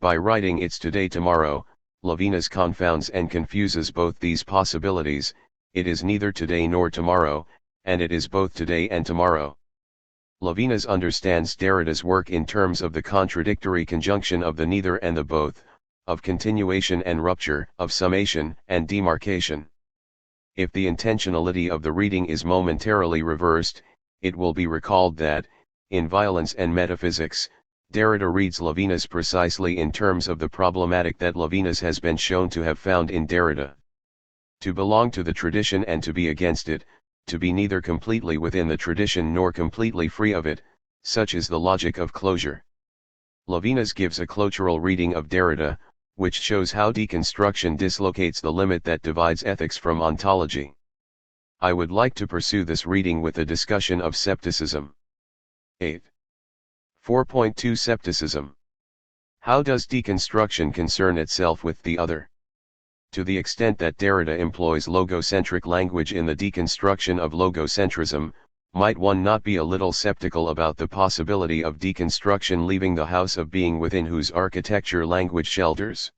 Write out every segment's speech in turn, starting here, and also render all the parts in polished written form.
By writing it's today tomorrow, Levinas confounds and confuses both these possibilities. It is neither today nor tomorrow, and it is both today and tomorrow. Levinas understands Derrida's work in terms of the contradictory conjunction of the neither and the both, of continuation and rupture, of summation and demarcation. If the intentionality of the reading is momentarily reversed, it will be recalled that, in Violence and Metaphysics, Derrida reads Levinas precisely in terms of the problematic that Levinas has been shown to have found in Derrida. To belong to the tradition and to be against it, to be neither completely within the tradition nor completely free of it, such is the logic of closure. Levinas gives a closural reading of Derrida, which shows how deconstruction dislocates the limit that divides ethics from ontology. I would like to pursue this reading with a discussion of scepticism. 8. 4.2 Scepticism. How does deconstruction concern itself with the other? To the extent that Derrida employs logocentric language in the deconstruction of logocentrism, might one not be a little skeptical about the possibility of deconstruction leaving the house of being within whose architecture language shelters?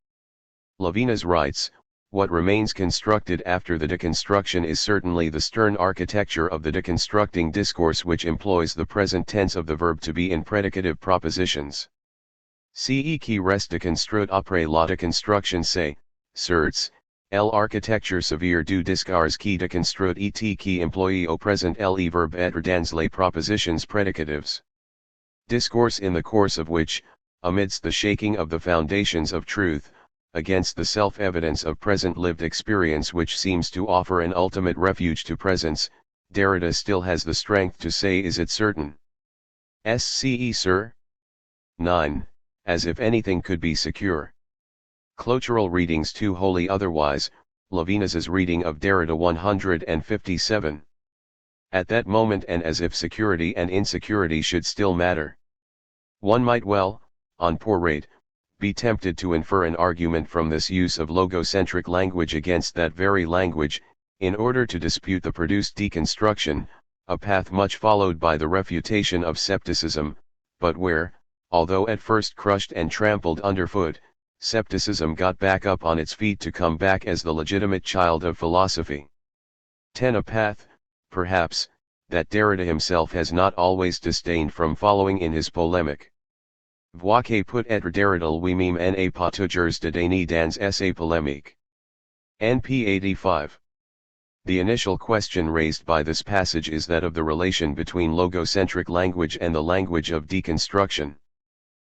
Levinas writes, what remains constructed after the deconstruction is certainly the stern architecture of the deconstructing discourse which employs the present tense of the verb to be in predicative propositions. Ce qui reste deconstruit après la deconstruction c'est, certes, l'architecture sévère du discours qui deconstruit et qui emploie au présent le verbe être dans les propositions predicatives. Discourse in the course of which, amidst the shaking of the foundations of truth, against the self-evidence of present lived experience which seems to offer an ultimate refuge to presence, Derrida still has the strength to say is it certain? Sce sir? 9. As if anything could be secure. Closural readings too wholly otherwise, Levinas's reading of Derrida 157. At that moment and as if security and insecurity should still matter. One might well, on poor rate, be tempted to infer an argument from this use of logocentric language against that very language, in order to dispute the produced deconstruction, a path much followed by the refutation of scepticism, but where, although at first crushed and trampled underfoot, scepticism got back up on its feet to come back as the legitimate child of philosophy. 10. A path, perhaps, that Derrida himself has not always disdained from following in his polemic. Voir que peut être Derrida lui-même n'a pas toujours dédaigné dans ses polémiques. NP 85. The initial question raised by this passage is that of the relation between logocentric language and the language of deconstruction.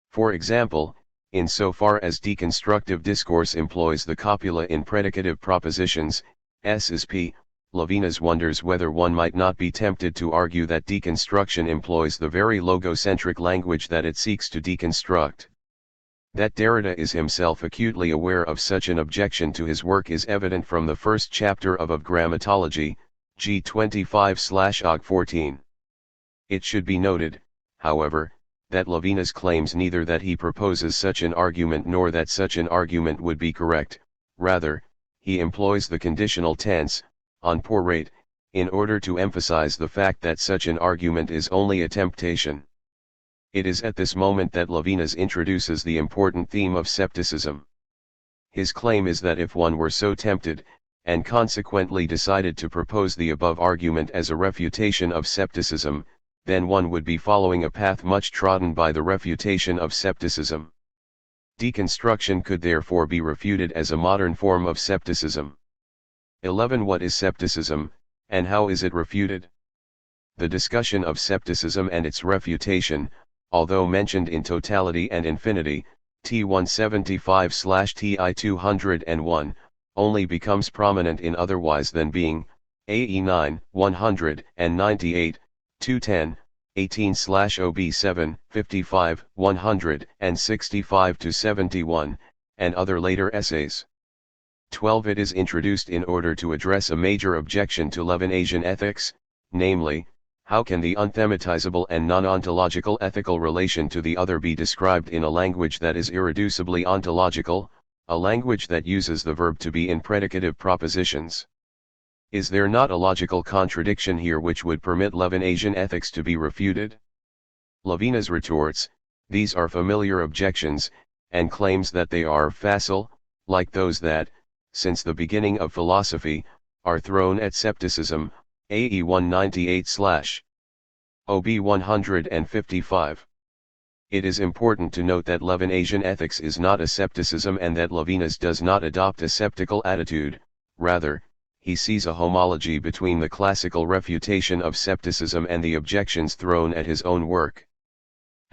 For example, in so far as deconstructive discourse employs the copula in predicative propositions, S is P, Levinas wonders whether one might not be tempted to argue that deconstruction employs the very logocentric language that it seeks to deconstruct. That Derrida is himself acutely aware of such an objection to his work is evident from the first chapter of Grammatology, G 25/Og 14. It should be noted, however, that Levinas claims neither that he proposes such an argument nor that such an argument would be correct, rather, he employs the conditional tense, on poor rate, in order to emphasize the fact that such an argument is only a temptation. It is at this moment that Levinas introduces the important theme of scepticism. His claim is that if one were so tempted, and consequently decided to propose the above argument as a refutation of scepticism, then one would be following a path much trodden by the refutation of scepticism. Deconstruction could therefore be refuted as a modern form of scepticism. 11. What is scepticism, and how is it refuted? The discussion of scepticism and its refutation, although mentioned in totality and infinity, T 175/Ti 201, only becomes prominent in otherwise than being, AE 9, 198, 210, 18/OB 7, 55, 165-71, and other later essays. 12. It is introduced in order to address a major objection to Levinasian ethics, namely, how can the unthematizable and non-ontological ethical relation to the other be described in a language that is irreducibly ontological, a language that uses the verb to be in predicative propositions? Is there not a logical contradiction here which would permit Levinasian ethics to be refuted? Levinas retorts, these are familiar objections, and claims that they are facile, like those that, since the beginning of philosophy, are thrown at scepticism, AE 198/OB 155. It is important to note that Levinasian ethics is not a scepticism and that Levinas does not adopt a sceptical attitude, rather, he sees a homology between the classical refutation of scepticism and the objections thrown at his own work.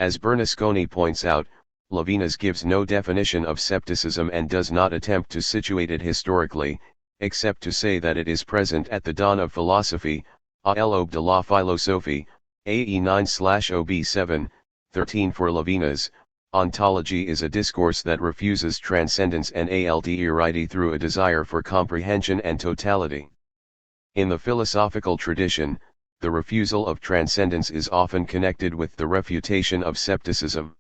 As Bernasconi points out, Levinas gives no definition of scepticism and does not attempt to situate it historically, except to say that it is present at the dawn of philosophy, à l'aube de la philosophie, AE 9/OB 7. 13. For Levinas, ontology is a discourse that refuses transcendence and alterity through a desire for comprehension and totality. In the philosophical tradition, the refusal of transcendence is often connected with the refutation of scepticism.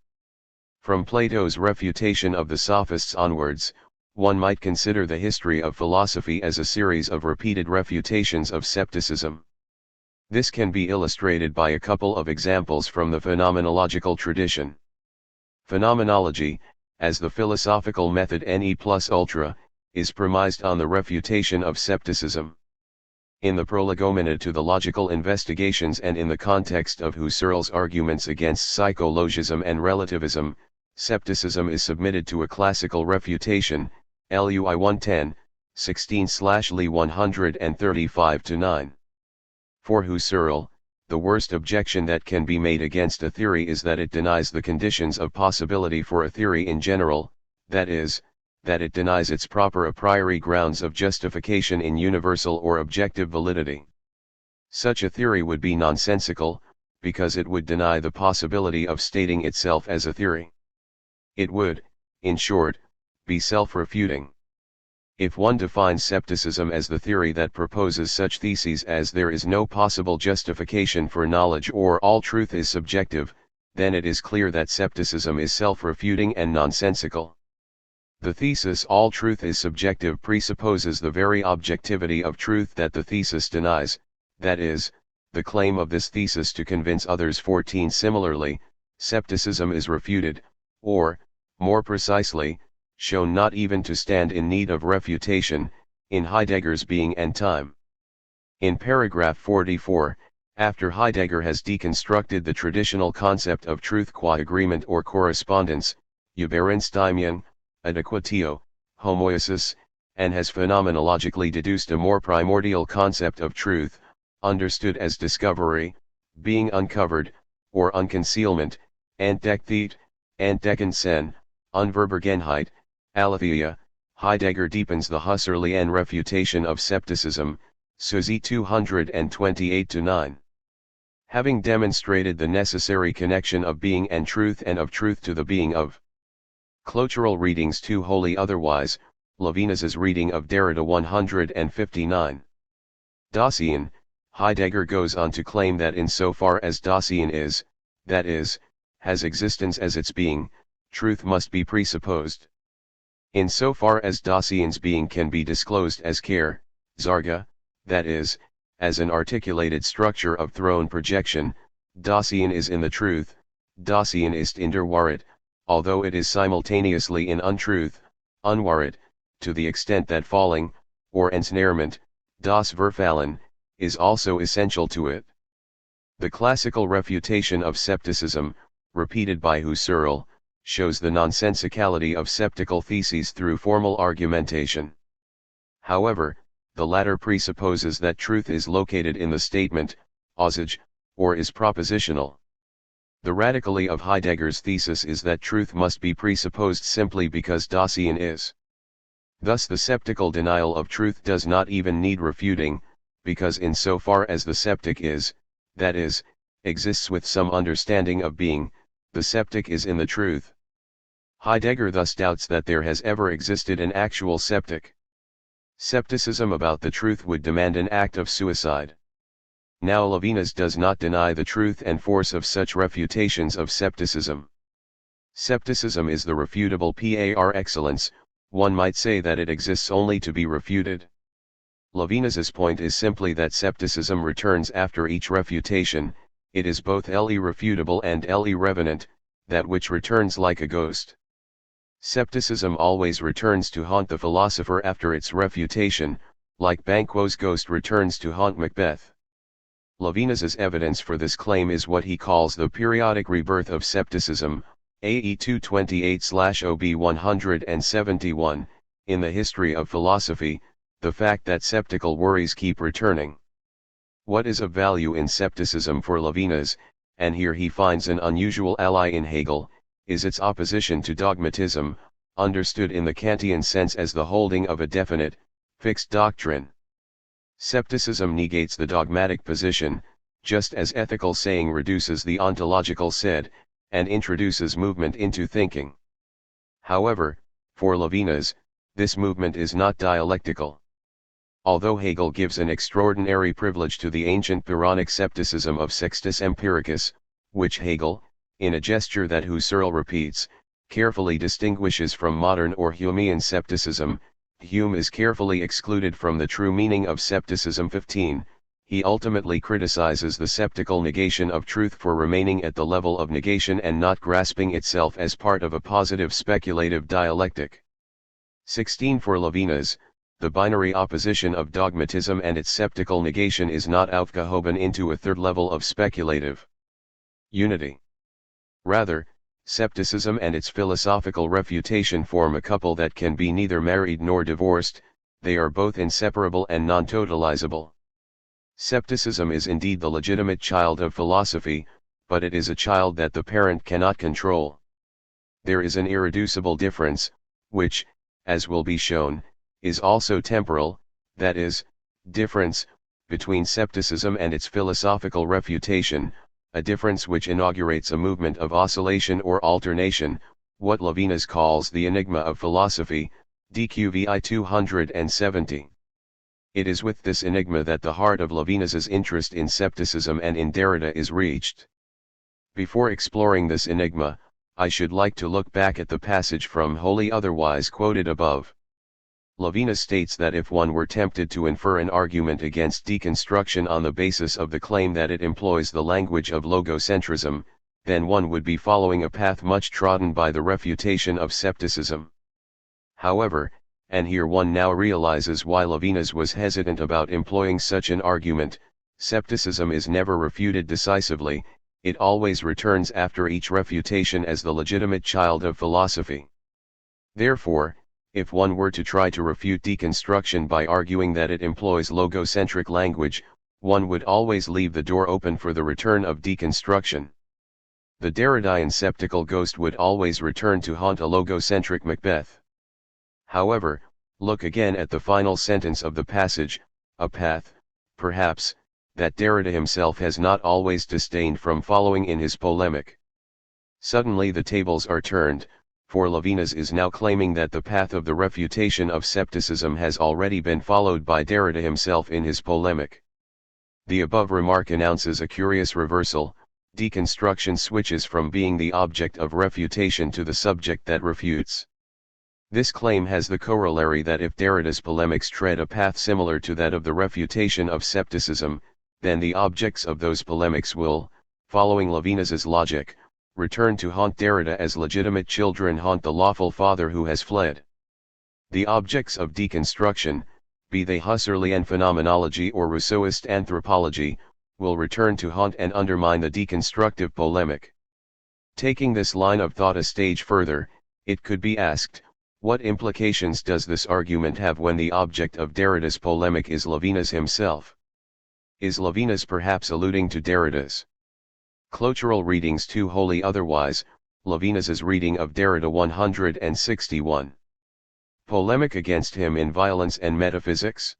From Plato's refutation of the sophists onwards, one might consider the history of philosophy as a series of repeated refutations of scepticism. This can be illustrated by a couple of examples from the phenomenological tradition. Phenomenology, as the philosophical method ne plus ultra, is premised on the refutation of scepticism. In the prolegomena to the logical investigations and in the context of Husserl's arguments against psychologism and relativism, scepticism is submitted to a classical refutation, LUI 110, 16/Li 135-9. For Husserl, the worst objection that can be made against a theory is that it denies the conditions of possibility for a theory in general, that is, that it denies its proper a priori grounds of justification in universal or objective validity. Such a theory would be nonsensical, because it would deny the possibility of stating itself as a theory. It would, in short, be self-refuting. If one defines scepticism as the theory that proposes such theses as there is no possible justification for knowledge or all truth is subjective, then it is clear that scepticism is self-refuting and nonsensical. The thesis all truth is subjective presupposes the very objectivity of truth that the thesis denies, that is, the claim of this thesis to convince others. 14. Similarly, scepticism is refuted, or, more precisely, shown not even to stand in need of refutation, in Heidegger's Being and Time. In paragraph 44, after Heidegger has deconstructed the traditional concept of truth qua agreement or correspondence, Übereinstimmung, adequatio, homoiesis, and has phenomenologically deduced a more primordial concept of truth, understood as discovery, being uncovered, or unconcealment, Entdecktheit, Entdeckensen, Unverborgenheit, Aletheia, Heidegger deepens the Husserlian refutation of scepticism, Suzy 228-9. Having demonstrated the necessary connection of being and of truth to the being of. Clotural readings to wholly otherwise, Levinas's reading of Derrida 159. Dasein, Heidegger goes on to claim that insofar as Dasein is, that is, has existence as its being, truth must be presupposed. Insofar as Dasein's being can be disclosed as care, Zarga, that is, as an articulated structure of thrown projection, Dasein is in the truth, Dasein ist in der Wahrheit, although it is simultaneously in untruth, Unwahrheit, to the extent that falling, or ensnarement, das Verfallen, is also essential to it. The classical refutation of scepticism, repeated by Husserl, shows the nonsensicality of sceptical theses through formal argumentation. However, the latter presupposes that truth is located in the statement, Aussage, or is propositional. The radically of Heidegger's thesis is that truth must be presupposed simply because Dasein is. Thus the sceptical denial of truth does not even need refuting, because insofar as the sceptic is, that is, exists with some understanding of being, the sceptic is in the truth. Heidegger thus doubts that there has ever existed an actual sceptic. Scepticism about the truth would demand an act of suicide. Now Levinas does not deny the truth and force of such refutations of scepticism. Scepticism is the refutable par excellence, one might say that it exists only to be refuted. Levinas's point is simply that scepticism returns after each refutation, it is both l'irrefutable and l'irrevenant, that which returns like a ghost. Skepticism always returns to haunt the philosopher after its refutation, like Banquo's ghost returns to haunt Macbeth. Levinas's evidence for this claim is what he calls the periodic rebirth of skepticism, AE 228/OB 171, in the history of philosophy, the fact that skeptical worries keep returning. What is of value in skepticism for Levinas, and here he finds an unusual ally in Hegel, is its opposition to dogmatism, understood in the Kantian sense as the holding of a definite, fixed doctrine. Skepticism negates the dogmatic position, just as ethical saying reduces the ontological said, and introduces movement into thinking. However, for Levinas, this movement is not dialectical. Although Hegel gives an extraordinary privilege to the ancient Pyrrhonic skepticism of Sextus Empiricus, which Hegel, in a gesture that Husserl repeats, carefully distinguishes from modern or Humean skepticism, Hume is carefully excluded from the true meaning of skepticism. 15. He ultimately criticizes the skeptical negation of truth for remaining at the level of negation and not grasping itself as part of a positive speculative dialectic. 16. For Levinas, the binary opposition of dogmatism and its skeptical negation is not aufgehoben into a third level of speculative unity. Rather, skepticism and its philosophical refutation form a couple that can be neither married nor divorced, they are both inseparable and non-totalizable. Skepticism is indeed the legitimate child of philosophy, but it is a child that the parent cannot control. There is an irreducible difference, which, as will be shown, is also temporal, that is, difference, between skepticism and its philosophical refutation, a difference which inaugurates a movement of oscillation or alternation, what Levinas calls the enigma of philosophy, DQVI 270. It is with this enigma that the heart of Levinas's interest in skepticism and in Derrida is reached. Before exploring this enigma, I should like to look back at the passage from Wholly Otherwise quoted above. Levinas states that if one were tempted to infer an argument against deconstruction on the basis of the claim that it employs the language of logocentrism, then one would be following a path much trodden by the refutation of skepticism. However, and here one now realizes why Levinas was hesitant about employing such an argument, skepticism is never refuted decisively, it always returns after each refutation as the legitimate child of philosophy. Therefore, if one were to try to refute deconstruction by arguing that it employs logocentric language, one would always leave the door open for the return of deconstruction. The Derridian skeptical ghost would always return to haunt a logocentric Macbeth. However, look again at the final sentence of the passage, a path, perhaps, that Derrida himself has not always disdained from following in his polemic. Suddenly the tables are turned, for Levinas is now claiming that the path of the refutation of skepticism has already been followed by Derrida himself in his polemic. The above remark announces a curious reversal, deconstruction switches from being the object of refutation to the subject that refutes. This claim has the corollary that if Derrida's polemics tread a path similar to that of the refutation of skepticism, then the objects of those polemics will, following Levinas's logic, return to haunt Derrida as legitimate children haunt the lawful father who has fled. The objects of deconstruction, be they Husserlian phenomenology or Rousseauist anthropology, will return to haunt and undermine the deconstructive polemic. Taking this line of thought a stage further, it could be asked, what implications does this argument have when the object of Derrida's polemic is Levinas himself? Is Levinas perhaps alluding to Derrida's clotural readings too wholly otherwise, Levinas's reading of Derrida 161? Polemic against him in Violence and Metaphysics?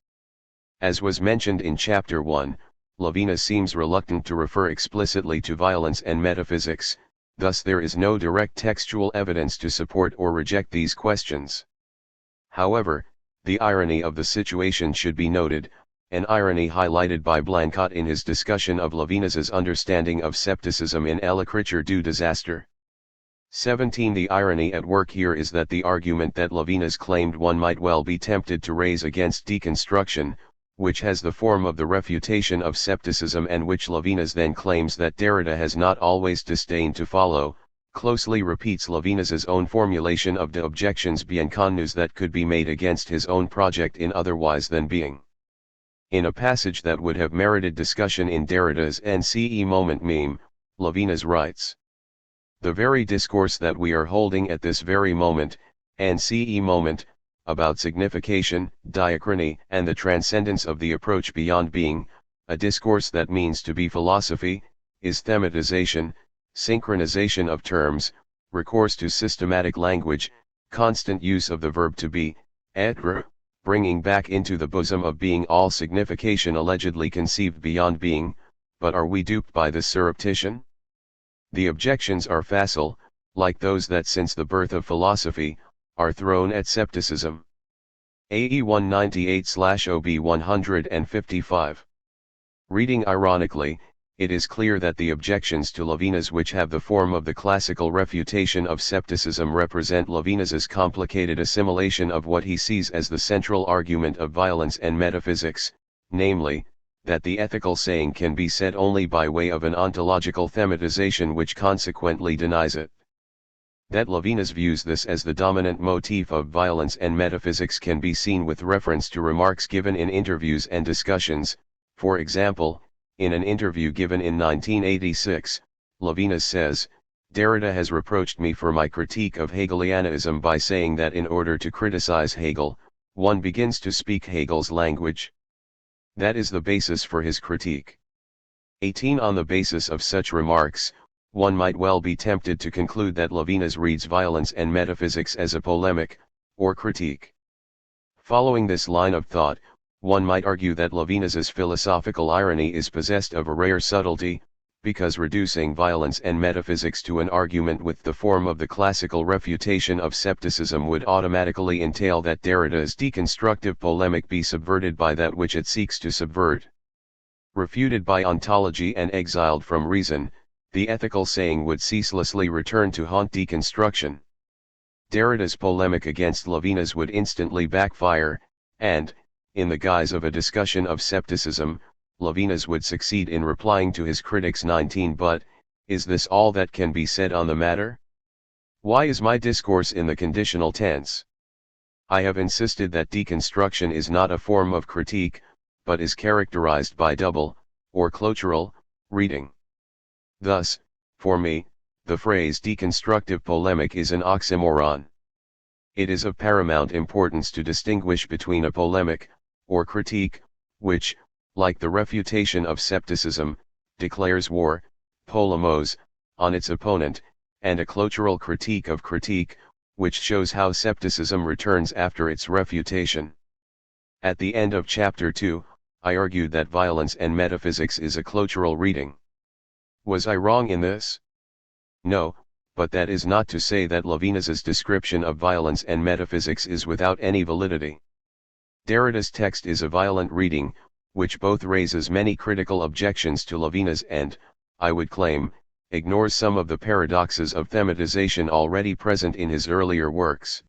As was mentioned in Chapter 1, Levinas seems reluctant to refer explicitly to violence and metaphysics, thus there is no direct textual evidence to support or reject these questions. However, the irony of the situation should be noted, an irony highlighted by Blanquat in his discussion of Levinas's understanding of skepticism in L'écriture du désastre. 17. The irony at work here is that the argument that Levinas claimed one might well be tempted to raise against deconstruction, which has the form of the refutation of skepticism and which Levinas then claims that Derrida has not always disdained to follow, closely repeats Levinas's own formulation of the objections bien connues that could be made against his own project in otherwise than being. In a passage that would have merited discussion in Derrida's NCE moment meme, Levinas writes: "The very discourse that we are holding at this very moment, NCE moment, about signification, diachrony, and the transcendence of the approach beyond being, a discourse that means to be philosophy, is thematization, synchronization of terms, recourse to systematic language, constant use of the verb to be, être, bringing back into the bosom of being all signification allegedly conceived beyond being. But are we duped by this surreptition? The objections are facile, like those that since the birth of philosophy, are thrown at scepticism." AE 198/OB 155. Reading ironically, it is clear that the objections to Levinas which have the form of the classical refutation of scepticism represent Levinas's complicated assimilation of what he sees as the central argument of violence and metaphysics, namely, that the ethical saying can be said only by way of an ontological thematization which consequently denies it. That Levinas views this as the dominant motif of violence and metaphysics can be seen with reference to remarks given in interviews and discussions. For example, in an interview given in 1986, Levinas says, "Derrida has reproached me for my critique of Hegelianism by saying that in order to criticize Hegel, one begins to speak Hegel's language. That is the basis for his critique." 18. On the basis of such remarks, one might well be tempted to conclude that Levinas reads violence and metaphysics as a polemic, or critique. Following this line of thought, one might argue that Levinas's philosophical irony is possessed of a rare subtlety, because reducing violence and metaphysics to an argument with the form of the classical refutation of scepticism would automatically entail that Derrida's deconstructive polemic be subverted by that which it seeks to subvert. Refuted by ontology and exiled from reason, the ethical saying would ceaselessly return to haunt deconstruction. Derrida's polemic against Levinas would instantly backfire, and, in the guise of a discussion of scepticism, Levinas would succeed in replying to his critics. 19. But, is this all that can be said on the matter? Why is my discourse in the conditional tense? I have insisted that deconstruction is not a form of critique, but is characterized by double, or clotural, reading. Thus, for me, the phrase deconstructive polemic is an oxymoron. It is of paramount importance to distinguish between a polemic, or critique, which, like the refutation of scepticism, declares war, polemos, on its opponent, and a clotural critique of critique, which shows how scepticism returns after its refutation. At the end of chapter 2, I argued that violence and metaphysics is a clotural reading. Was I wrong in this? No, but that is not to say that Levinas's description of violence and metaphysics is without any validity. Derrida's text is a violent reading, which both raises many critical objections to Levinas and, I would claim, ignores some of the paradoxes of thematization already present in his earlier works.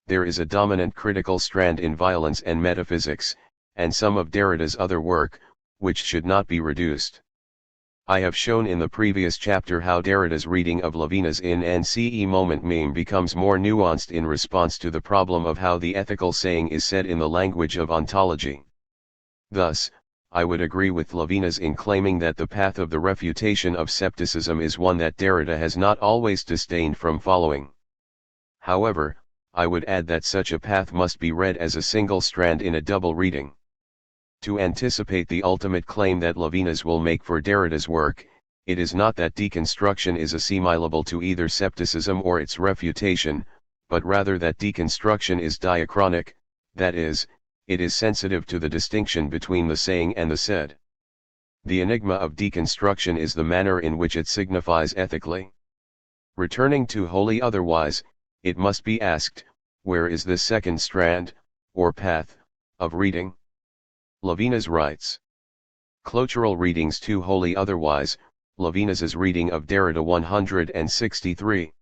There is a dominant critical strand in violence and metaphysics, and some of Derrida's other work, which should not be reduced. I have shown in the previous chapter how Derrida's reading of Levinas in NCE moment meme becomes more nuanced in response to the problem of how the ethical saying is said in the language of ontology. Thus, I would agree with Levinas in claiming that the path of the refutation of scepticism is one that Derrida has not always disdained from following. However, I would add that such a path must be read as a single strand in a double reading. To anticipate the ultimate claim that Levinas will make for Derrida's work, it is not that deconstruction is assimilable to either scepticism or its refutation, but rather that deconstruction is diachronic, that is, it is sensitive to the distinction between the saying and the said. The enigma of deconstruction is the manner in which it signifies ethically. Returning to wholly otherwise, it must be asked, where is this second strand, or path, of reading? Levinas writes. Clotural readings to wholly otherwise, Levinas's reading of Derrida 163.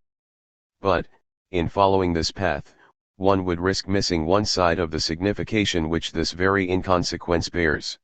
But, in following this path, one would risk missing one side of the signification which this very inconsequence bears.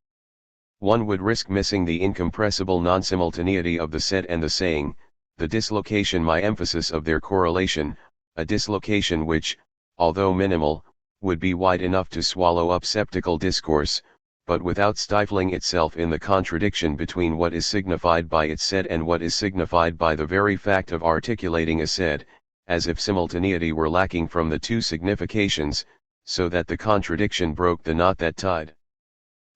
One would risk missing the incompressible non-simultaneity of the said and the saying, the dislocation my emphasis of their correlation, a dislocation which, although minimal, would be wide enough to swallow up sceptical discourse, but without stifling itself in the contradiction between what is signified by its said and what is signified by the very fact of articulating a said, as if simultaneity were lacking from the two significations, so that the contradiction broke the knot that tied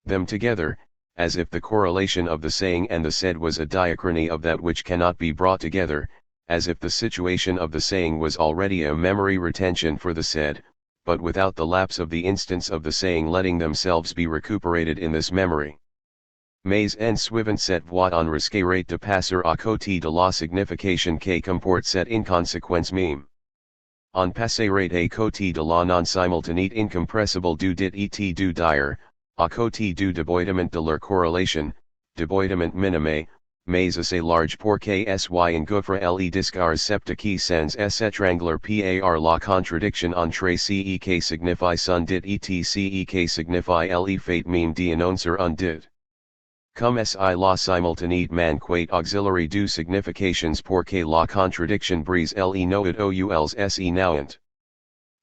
them together, as if the correlation of the saying and the said was a diachrony of that which cannot be brought together, as if the situation of the saying was already a memory retention for the said, but without the lapse of the instants of the saying letting themselves be recuperated in this memory. Mais en suivant cette voie on risquerait de passer à côté de la signification que comporte cette inconséquence même. On passerait à côté de la non-simultanité incompressible du dit et du dire, à côté du déboîtement de leur corrélation, déboîtement minime, mais assez large pour que sy engouffre les discours sceptiques sans étrangler par la contradiction entre ce que signifie son dit et ce que signifie le fait même d'annoncer un dit. Comme si la simultanéité manquait auxiliary du significations pour que la contradiction brise les noid ouls se nouant.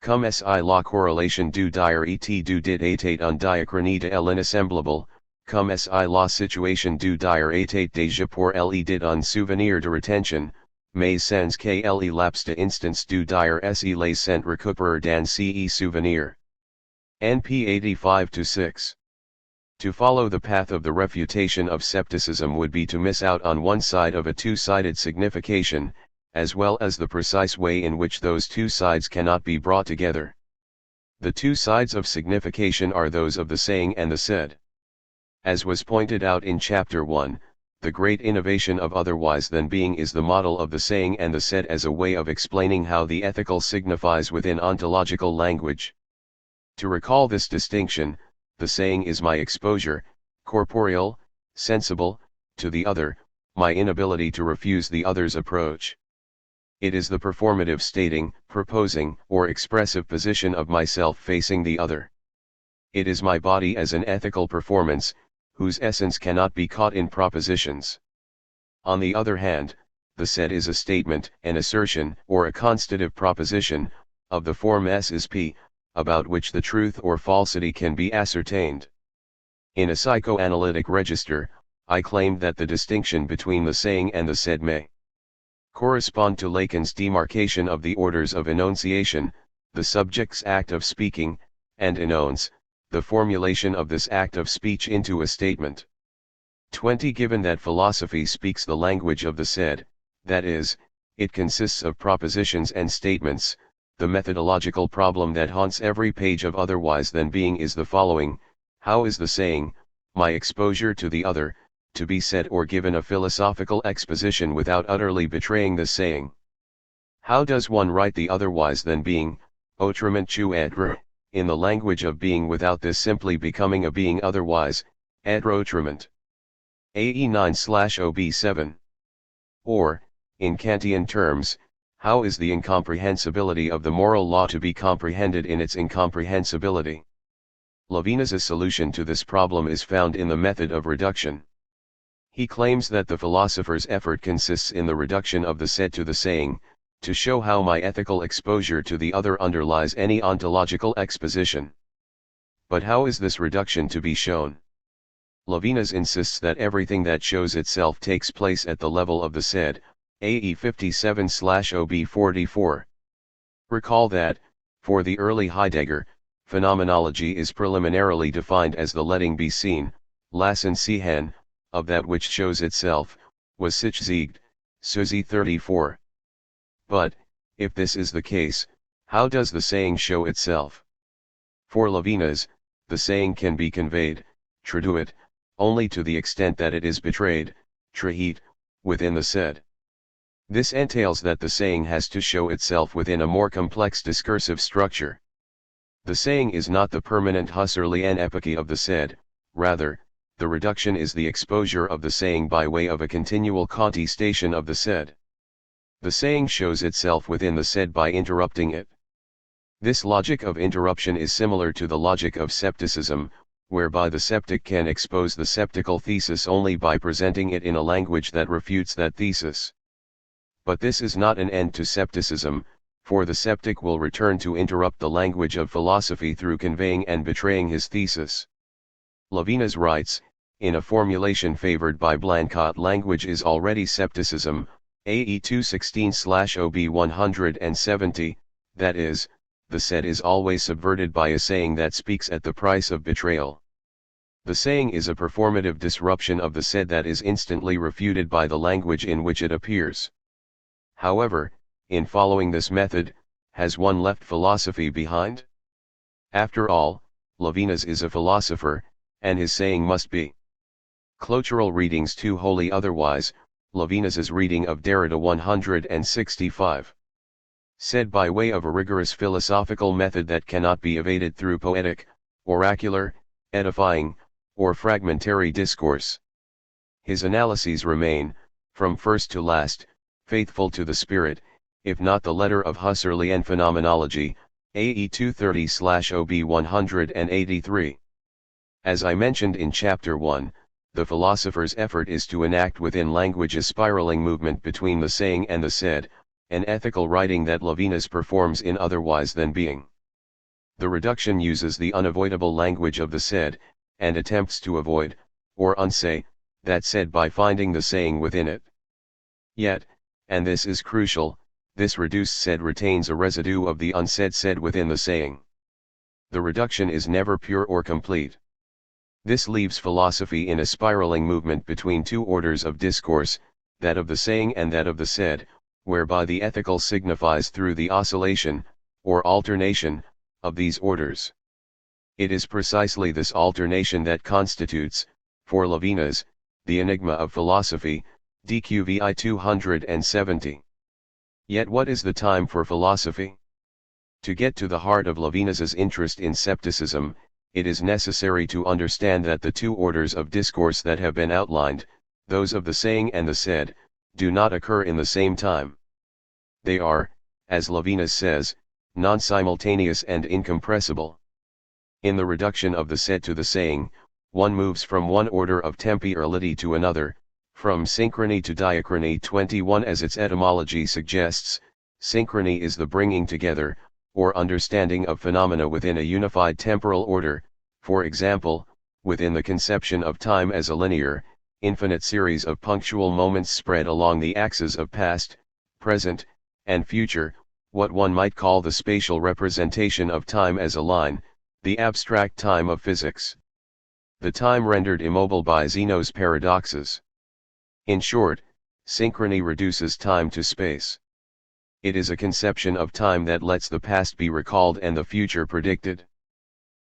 Comme si la corrélation du dire et du dit était un diachrony de l'inassemblable, comme si la situation du dire était déjà pour les dit un souvenir de retention, mais sans que les laps de instance du dire se les sent récupérer dans ce souvenir. NP 85-6. To follow the path of the refutation of scepticism would be to miss out on one side of a two-sided signification, as well as the precise way in which those two sides cannot be brought together. The two sides of signification are those of the saying and the said. As was pointed out in Chapter 1, the great innovation of otherwise than being is the model of the saying and the said as a way of explaining how the ethical signifies within ontological language. To recall this distinction, the saying is my exposure, corporeal, sensible, to the other, my inability to refuse the other's approach. It is the performative stating, proposing, or expressive position of myself facing the other. It is my body as an ethical performance, whose essence cannot be caught in propositions. On the other hand, the said is a statement, an assertion, or a constative proposition, of the form S is P, about which the truth or falsity can be ascertained. In a psychoanalytic register, I claimed that the distinction between the saying and the said may correspond to Lacan's demarcation of the orders of enunciation, the subject's act of speaking, and enonce, the formulation of this act of speech into a statement. 20. Given that philosophy speaks the language of the said, that is, it consists of propositions and statements, the methodological problem that haunts every page of Otherwise Than Being is the following: how is the saying, my exposure to the other, to be said or given a philosophical exposition without utterly betraying the saying? How does one write the Otherwise Than Being, autrement que être, in the language of being without this simply becoming a being otherwise, être autrement? AE 9/OB7. Or, in Kantian terms, how is the incomprehensibility of the moral law to be comprehended in its incomprehensibility? Levinas's solution to this problem is found in the method of reduction. He claims that the philosopher's effort consists in the reduction of the said to the saying, to show how my ethical exposure to the other underlies any ontological exposition. But how is this reduction to be shown? Levinas insists that everything that shows itself takes place at the level of the said, AE 57/OB44. Recall that, for the early Heidegger, phenomenology is preliminarily defined as the letting be seen, lassen sehen, of that which shows itself, was sich zeigt, Suzy 34. But, if this is the case, how does the saying show itself? For Levinas, the saying can be conveyed, traduit, only to the extent that it is betrayed, trahit, within the said. This entails that the saying has to show itself within a more complex discursive structure. The saying is not the permanent Husserlian epoche of the said, rather, the reduction is the exposure of the saying by way of a continual contestation of the said. The saying shows itself within the said by interrupting it. This logic of interruption is similar to the logic of scepticism, whereby the sceptic can expose the sceptical thesis only by presenting it in a language that refutes that thesis. But this is not an end to scepticism, for the sceptic will return to interrupt the language of philosophy through conveying and betraying his thesis. Levinas writes, in a formulation favored by Blanchot, language is already scepticism, AE 216/OB 170, that is, the said is always subverted by a saying that speaks at the price of betrayal. The saying is a performative disruption of the said that is instantly refuted by the language in which it appears. However, in following this method, has one left philosophy behind? After all, Levinas is a philosopher, and his saying must be. Clothural readings too wholly otherwise, Levinas's reading of Derrida 165. Said by way of a rigorous philosophical method that cannot be evaded through poetic, oracular, edifying, or fragmentary discourse. His analyses remain, from first to last, faithful to the spirit, if not the letter of Husserlian phenomenology, AE 230/OB 183. As I mentioned in Chapter 1, the philosopher's effort is to enact within language a spiraling movement between the saying and the said, an ethical writing that Levinas performs in otherwise than being. The reduction uses the unavoidable language of the said, and attempts to avoid, or unsay, that said by finding the saying within it. Yet, and this is crucial, this reduced said retains a residue of the unsaid said within the saying. The reduction is never pure or complete. This leaves philosophy in a spiraling movement between two orders of discourse, that of the saying and that of the said, whereby the ethical signifies through the oscillation, or alternation, of these orders. It is precisely this alternation that constitutes, for Levinas, the enigma of philosophy, DQVI 270. Yet what is the time for philosophy? To get to the heart of Levinas's interest in scepticism, it is necessary to understand that the two orders of discourse that have been outlined, those of the saying and the said, do not occur in the same time. They are, as Levinas says, non-simultaneous and incompressible. In the reduction of the said to the saying, one moves from one order of temporality to another, from synchrony to diachrony. 21. As its etymology suggests, synchrony is the bringing together, or understanding of phenomena within a unified temporal order, for example, within the conception of time as a linear, infinite series of punctual moments spread along the axes of past, present, and future, what one might call the spatial representation of time as a line, the abstract time of physics. The time rendered immobile by Zeno's paradoxes. In short, synchrony reduces time to space. It is a conception of time that lets the past be recalled and the future predicted.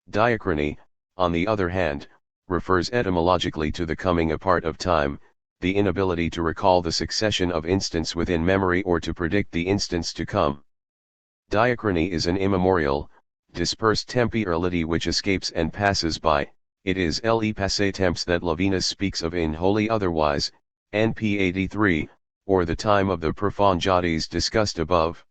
Diachrony, on the other hand, refers etymologically to the coming apart of time, the inability to recall the succession of instants within memory or to predict the instants to come. Diachrony is an immemorial, dispersed temporality which escapes and passes by. It is le passé temps that Levinas speaks of in Wholly Otherwise, NP 83, or the time of the profonditates discussed above.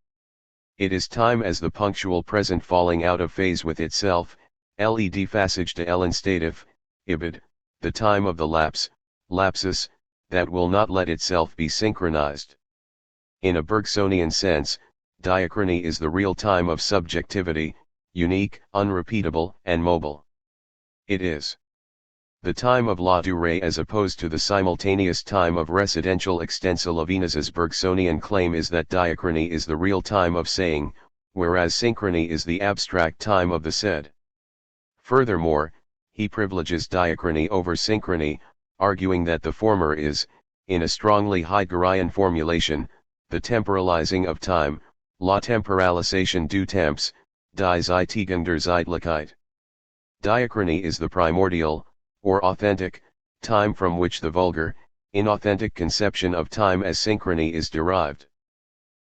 It is time as the punctual present falling out of phase with itself, le déphasage de l'instatif, ibid, the time of the lapse, lapsus, that will not let itself be synchronized. In a Bergsonian sense, diachrony is the real time of subjectivity, unique, unrepeatable, and mobile. It is the time of la durée as opposed to the simultaneous time of residential extensa. Levinas's Bergsonian claim is that diachrony is the real time of saying, whereas synchrony is the abstract time of the said. Furthermore, he privileges diachrony over synchrony, arguing that the former is, in a strongly Heideggerian formulation, the temporalizing of time, la temporalisation du temps, die Zeitigung der Zeitlichkeit. Diachrony is the primordial, or authentic, time from which the vulgar, inauthentic conception of time as synchrony is derived.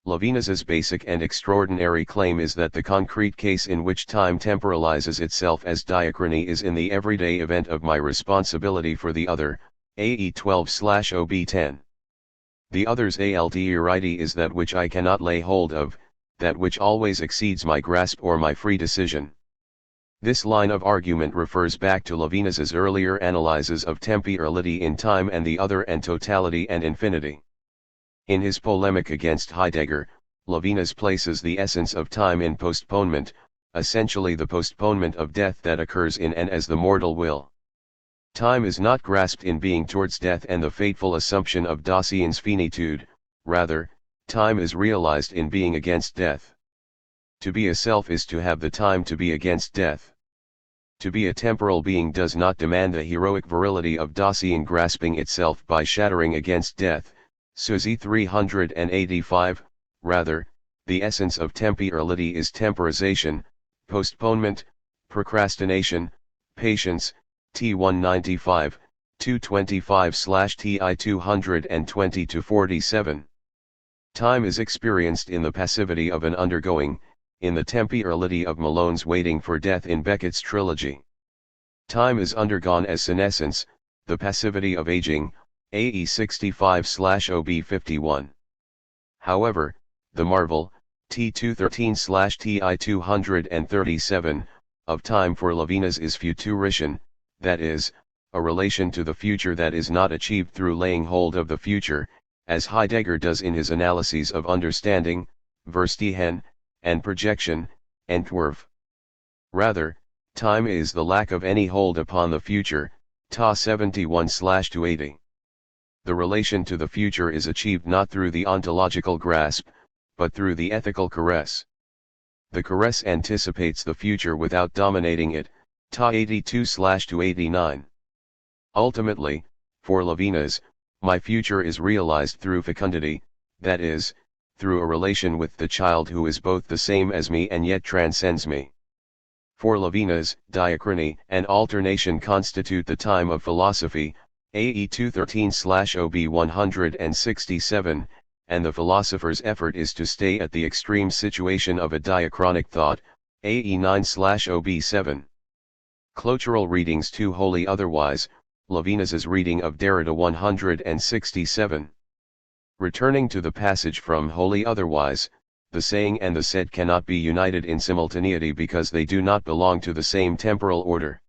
Levinas's basic and extraordinary claim is that the concrete case in which time temporalizes itself as diachrony is in the everyday event of my responsibility for the other, AE 12/OB 10. The other's alterity is that which I cannot lay hold of, that which always exceeds my grasp or my free decision. This line of argument refers back to Levinas's earlier analyses of temporality in time and the other and totality and infinity. In his polemic against Heidegger, Levinas places the essence of time in postponement, essentially the postponement of death that occurs in and as the mortal will. Time is not grasped in being towards death and the fateful assumption of Dasein's finitude, rather, time is realized in being against death. To be a self is to have the time to be against death. To be a temporal being does not demand the heroic virility of Dasein grasping itself by shattering against death, Suzy 385, rather, the essence of temporality is temporization, postponement, procrastination, patience, T195, 225/TI 220-47. Time is experienced in the passivity of an undergoing, in the temporality of Malone's waiting for death in Beckett's trilogy. Time is undergone as senescence, the passivity of aging, AE 65/OB 51. However, the marvel, T213/TI 237, of time for Levinas is futurition, that is, a relation to the future that is not achieved through laying hold of the future, as Heidegger does in his analyses of understanding, Verstehen, and projection, Entwurf. Rather, time is the lack of any hold upon the future, Ta 71/280. The relation to the future is achieved not through the ontological grasp, but through the ethical caress. The caress anticipates the future without dominating it, Ta 82/289. Ultimately, for Levinas, my future is realized through fecundity, that is, through a relation with the child who is both the same as me and yet transcends me. For Levinas, diachrony and alternation constitute the time of philosophy, AE 213/OB 167, and the philosopher's effort is to stay at the extreme situation of a diachronic thought, AE 9/OB 7. Clotural readings to Wholly Otherwise, Levinas's reading of Derrida 167. Returning to the passage from Wholly Otherwise, the saying and the said cannot be united in simultaneity because they do not belong to the same temporal order.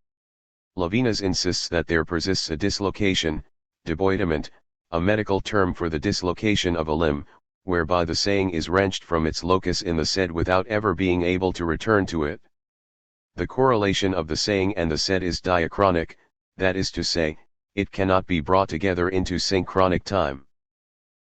Levinas insists that there persists a dislocation, deboidement, a medical term for the dislocation of a limb, whereby the saying is wrenched from its locus in the said without ever being able to return to it. The correlation of the saying and the said is diachronic, that is to say, it cannot be brought together into synchronic time.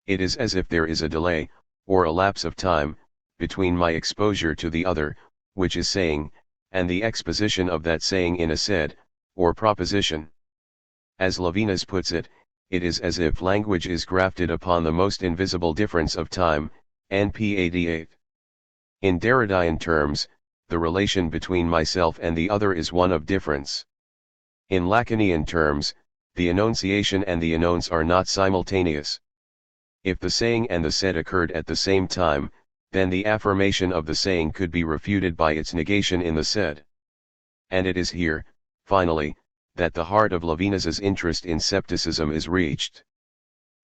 It is as if there is a delay, or a lapse of time, between my exposure to the other, which is saying, and the exposition of that saying in a said, or proposition. As Levinas puts it, it is as if language is grafted upon the most invisible difference of time, NP 88. In Derridian terms, the relation between myself and the other is one of difference. In Lacanian terms, the enunciation and the enonce are not simultaneous. If the saying and the said occurred at the same time, then the affirmation of the saying could be refuted by its negation in the said. And it is here, finally, that the heart of Levinas's interest in scepticism is reached.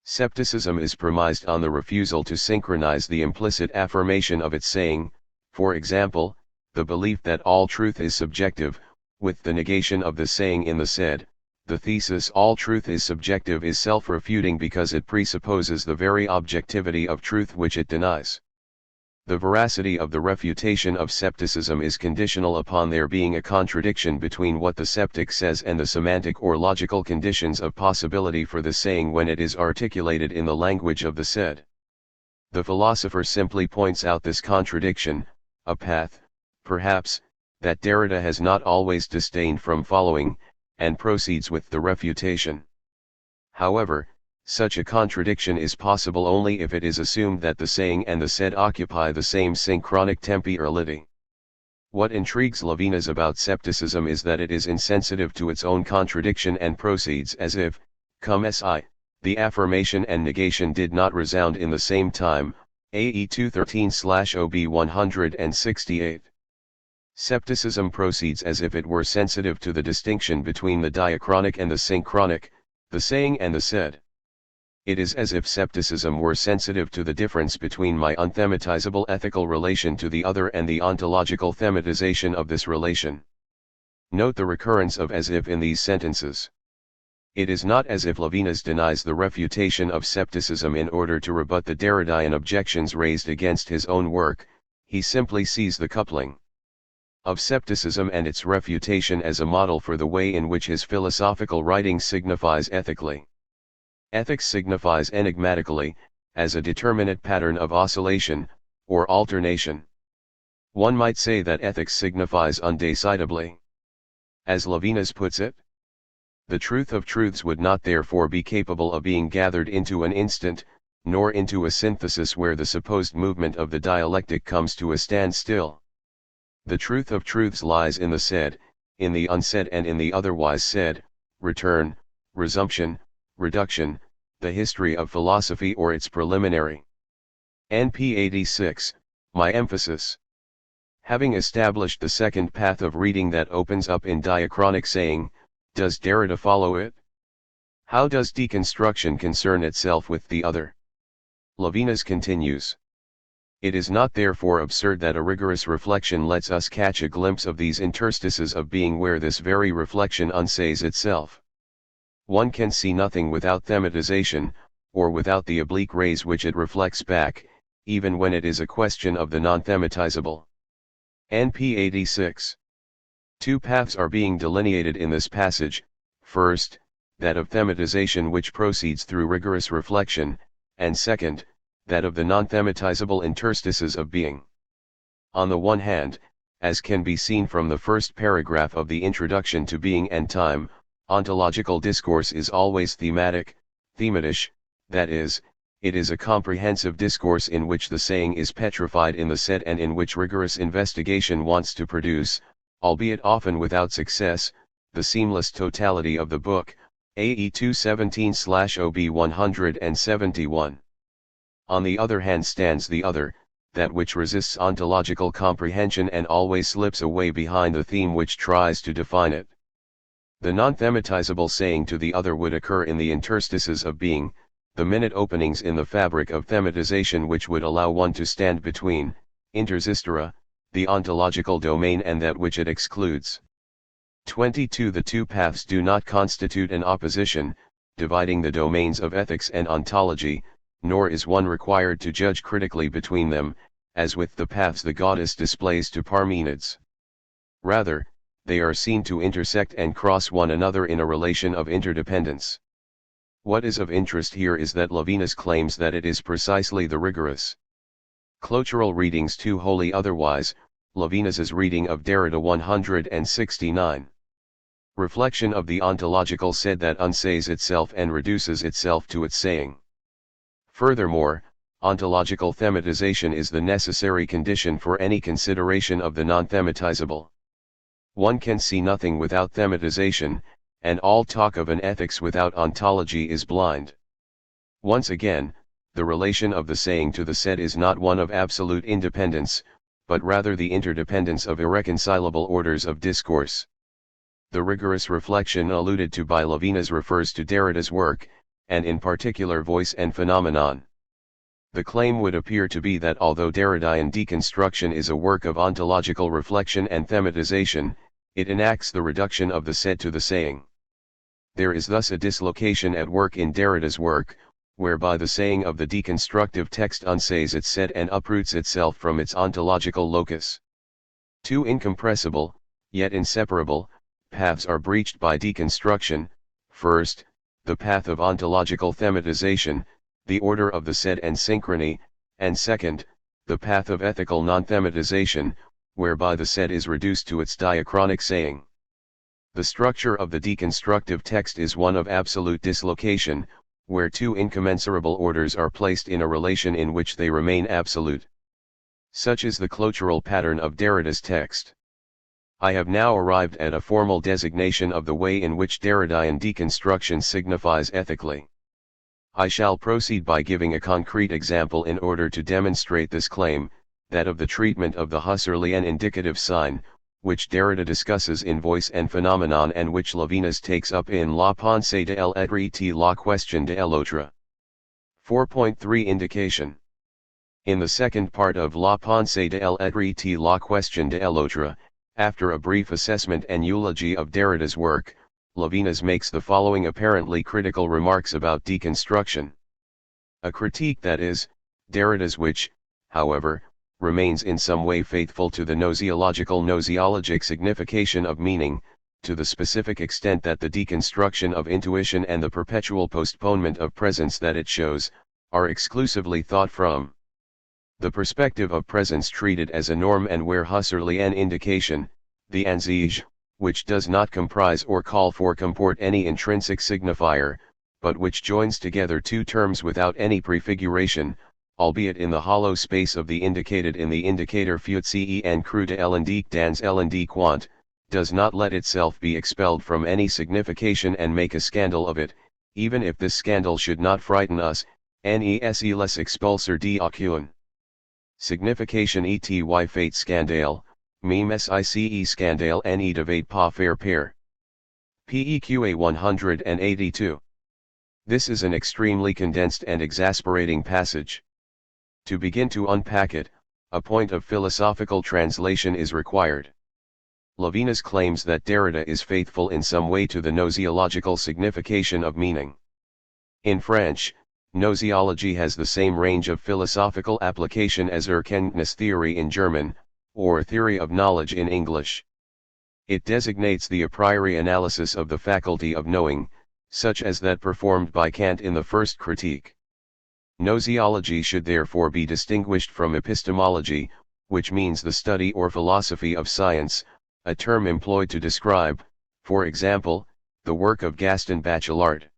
Scepticism is premised on the refusal to synchronize the implicit affirmation of its saying, for example, the belief that all truth is subjective, with the negation of the saying in the said. The thesis all truth is subjective is self-refuting because it presupposes the very objectivity of truth which it denies. The veracity of the refutation of scepticism is conditional upon there being a contradiction between what the sceptic says and the semantic or logical conditions of possibility for the saying when it is articulated in the language of the said. The philosopher simply points out this contradiction, a path, perhaps, that Derrida has not always disdained from following, and proceeds with the refutation. However, such a contradiction is possible only if it is assumed that the saying and the said occupy the same synchronic temporality. What intrigues Levinas about scepticism is that it is insensitive to its own contradiction and proceeds as if, cum si, the affirmation and negation did not resound in the same time, AE 213/OB 168. Scepticism proceeds as if it were sensitive to the distinction between the diachronic and the synchronic, the saying and the said. It is as if scepticism were sensitive to the difference between my unthematizable ethical relation to the other and the ontological thematization of this relation. Note the recurrence of as if in these sentences. It is not as if Levinas denies the refutation of scepticism in order to rebut the Derridian objections raised against his own work, he simply sees the coupling of scepticism and its refutation as a model for the way in which his philosophical writing signifies ethically. Ethics signifies enigmatically, as a determinate pattern of oscillation, or alternation. One might say that ethics signifies undecidably. As Levinas puts it, the truth of truths would not therefore be capable of being gathered into an instant, nor into a synthesis where the supposed movement of the dialectic comes to a standstill. The truth of truths lies in the said, in the unsaid and in the otherwise said, return, resumption, reduction, the history of philosophy or its preliminary. NP 86, my emphasis. Having established the second path of reading that opens up in diachronic saying, does Derrida follow it? How does deconstruction concern itself with the other? Levinas continues. It is not therefore absurd that a rigorous reflection lets us catch a glimpse of these interstices of being where this very reflection unsays itself. One can see nothing without thematization, or without the oblique rays which it reflects back, even when it is a question of the non-thematizable. NP 86. Two paths are being delineated in this passage, first, that of thematization which proceeds through rigorous reflection, and second, that of the non-thematizable interstices of being. On the one hand, as can be seen from the first paragraph of the introduction to Being and Time, ontological discourse is always thematic, thematisch, that is, it is a comprehensive discourse in which the saying is petrified in the said and in which rigorous investigation wants to produce, albeit often without success, the seamless totality of the book, AE 217/OB 171. On the other hand stands the other, that which resists ontological comprehension and always slips away behind the theme which tries to define it. The non-thematizable saying to the other would occur in the interstices of being, the minute openings in the fabric of thematization which would allow one to stand between, intersistera, the ontological domain and that which it excludes. 22. The two paths do not constitute an opposition, dividing the domains of ethics and ontology, nor is one required to judge critically between them, as with the paths the goddess displays to Parmenides. Rather, they are seen to intersect and cross one another in a relation of interdependence. What is of interest here is that Levinas claims that it is precisely the rigorous clotural readings too wholly otherwise, Levinas's reading of Derrida 169. Reflection of the ontological said that unsays itself and reduces itself to its saying. Furthermore, ontological thematization is the necessary condition for any consideration of the non-thematizable. One can see nothing without thematization, and all talk of an ethics without ontology is blind. Once again, the relation of the saying to the said is not one of absolute independence, but rather the interdependence of irreconcilable orders of discourse. The rigorous reflection alluded to by Levinas refers to Derrida's work, and in particular Voice and Phenomenon. The claim would appear to be that although Derridian deconstruction is a work of ontological reflection and thematization, it enacts the reduction of the said to the saying. There is thus a dislocation at work in Derrida's work, whereby the saying of the deconstructive text unsays its said and uproots itself from its ontological locus. Two incompressible, yet inseparable, paths are breached by deconstruction: first, the path of ontological thematization, the order of the said and synchrony, and second, the path of ethical non-thematization, whereby the said is reduced to its diachronic saying. The structure of the deconstructive text is one of absolute dislocation, where two incommensurable orders are placed in a relation in which they remain absolute. Such is the clotural pattern of Derrida's text. I have now arrived at a formal designation of the way in which Derridian deconstruction signifies ethically. I shall proceed by giving a concrete example in order to demonstrate this claim, that of the treatment of the Husserlian indicative sign, which Derrida discusses in Voice and Phenomenon and which Levinas takes up in La pensée de l'être et la question de l'autre. 4.3 Indication. In the second part of La pensée de l'être et la question de l'autre, after a brief assessment and eulogy of Derrida's work, Levinas makes the following apparently critical remarks about deconstruction. A critique that is, Derrida's which, however, remains in some way faithful to the gnoseologic signification of meaning, to the specific extent that the deconstruction of intuition and the perpetual postponement of presence that it shows, are exclusively thought from the perspective of presence treated as a norm, and where Husserl an indication, the Ansiege, which does not comprise or call for comport any intrinsic signifier, but which joins together two terms without any prefiguration, albeit in the hollow space of the indicated in the indicator futzie and crude ellendique dans ellendique quant, does not let itself be expelled from any signification and make a scandal of it, even if this scandal should not frighten us, nes les expulsor de occuon. Signification ety fate scandale, meme sice scandale ne devait pas faire peur. PEQA 182. This is an extremely condensed and exasperating passage. To begin to unpack it, a point of philosophical translation is required. Levinas claims that Derrida is faithful in some way to the gnoseological signification of meaning. In French, gnoseology has the same range of philosophical application as Erkenntnis theory in German, or theory of knowledge in English. It designates the a priori analysis of the faculty of knowing, such as that performed by Kant in the first Critique. Gnoseology should therefore be distinguished from epistemology, which means the study or philosophy of science, a term employed to describe, for example, the work of Gaston Bachelard.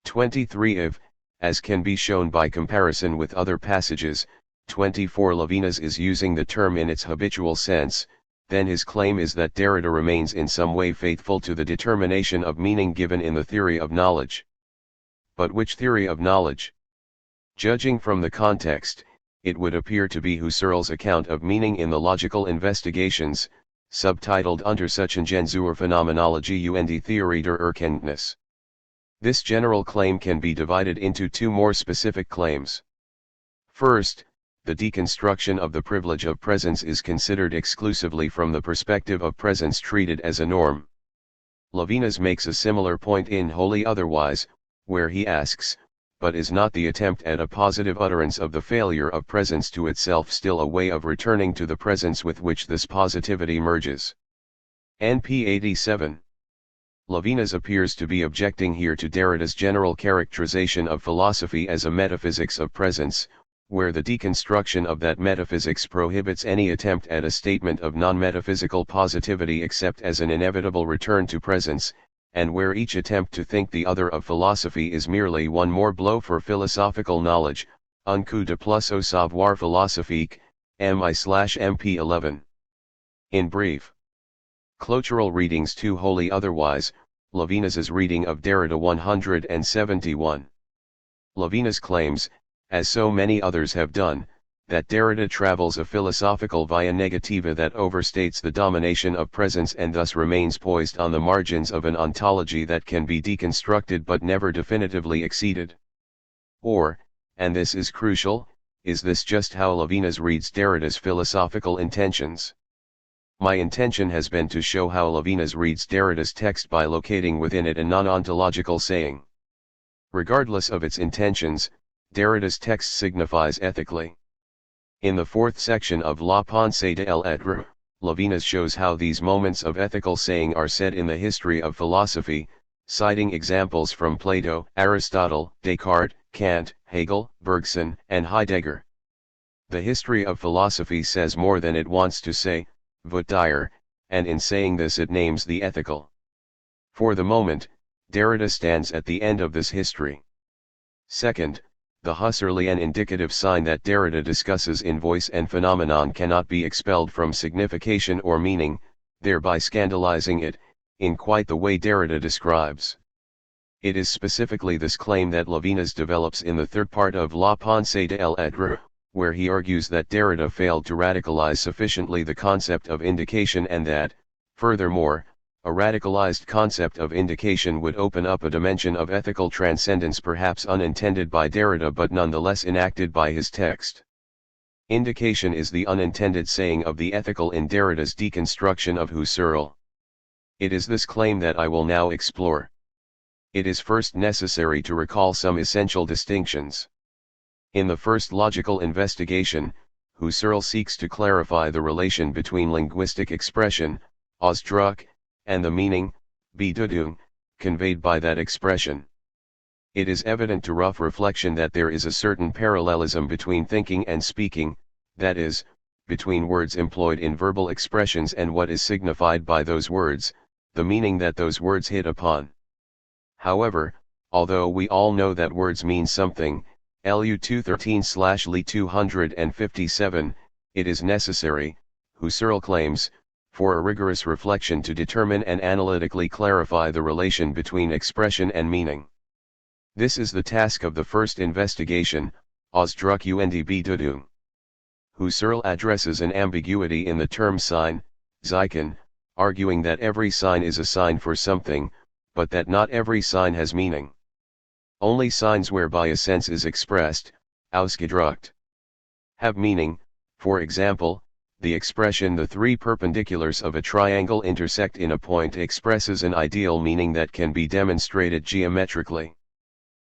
23 If, as can be shown by comparison with other passages, 24 Levinas is using the term in its habitual sense, then his claim is that Derrida remains in some way faithful to the determination of meaning given in the theory of knowledge. But which theory of knowledge? Judging from the context, it would appear to be Husserl's account of meaning in the Logical Investigations, subtitled Untersuchungen zur Phänomenologie und Theorie der Erkenntnis. This general claim can be divided into two more specific claims. First, the deconstruction of the privilege of presence is considered exclusively from the perspective of presence treated as a norm. Levinas makes a similar point in Wholly Otherwise, where he asks, but is not the attempt at a positive utterance of the failure of presence to itself still a way of returning to the presence with which this positivity merges? NP 87. Levinas appears to be objecting here to Derrida's general characterization of philosophy as a metaphysics of presence, where the deconstruction of that metaphysics prohibits any attempt at a statement of non-metaphysical positivity except as an inevitable return to presence, and where each attempt to think the other of philosophy is merely one more blow for philosophical knowledge, un coup de plus au savoir philosophique, MI/MP 11. In brief, clotural readings to Wholly Otherwise, Levinas's reading of Derrida 171. Levinas claims, as so many others have done, that Derrida travels a philosophical via negativa that overstates the domination of presence and thus remains poised on the margins of an ontology that can be deconstructed but never definitively exceeded. Or, and this is crucial, is this just how Levinas reads Derrida's philosophical intentions? My intention has been to show how Levinas reads Derrida's text by locating within it a non-ontological saying. Regardless of its intentions, Derrida's text signifies ethically. In the fourth section of La Pensée de l'être, Levinas shows how these moments of ethical saying are said in the history of philosophy, citing examples from Plato, Aristotle, Descartes, Kant, Hegel, Bergson, and Heidegger. The history of philosophy says more than it wants to say, Voet dire, and in saying this it names the ethical. For the moment, Derrida stands at the end of this history. Second, the Husserlian indicative sign that Derrida discusses in Voice and Phenomenon cannot be expelled from signification or meaning, thereby scandalizing it, in quite the way Derrida describes. It is specifically this claim that Levinas develops in the third part of La Pensée de l'être, where he argues that Derrida failed to radicalize sufficiently the concept of indication and that, furthermore, a radicalized concept of indication would open up a dimension of ethical transcendence perhaps unintended by Derrida but nonetheless enacted by his text. Indication is the unintended saying of the ethical in Derrida's deconstruction of Husserl. It is this claim that I will now explore. It is first necessary to recall some essential distinctions. In the first logical investigation, Husserl seeks to clarify the relation between linguistic expression, Ausdruck, and the meaning, Bedeutung, conveyed by that expression. It is evident to rough reflection that there is a certain parallelism between thinking and speaking, that is, between words employed in verbal expressions and what is signified by those words, the meaning that those words hit upon. However, although we all know that words mean something, LU 213/Li 257, it is necessary, Husserl claims, for a rigorous reflection to determine and analytically clarify the relation between expression and meaning. This is the task of the first investigation, Ausdruck und Bedeutung. Husserl addresses an ambiguity in the term sign, Zeichen, arguing that every sign is a sign for something, but that not every sign has meaning. Only signs whereby a sense is expressed, ausgedrückt, have meaning. For example, the expression the three perpendiculars of a triangle intersect in a point expresses an ideal meaning that can be demonstrated geometrically.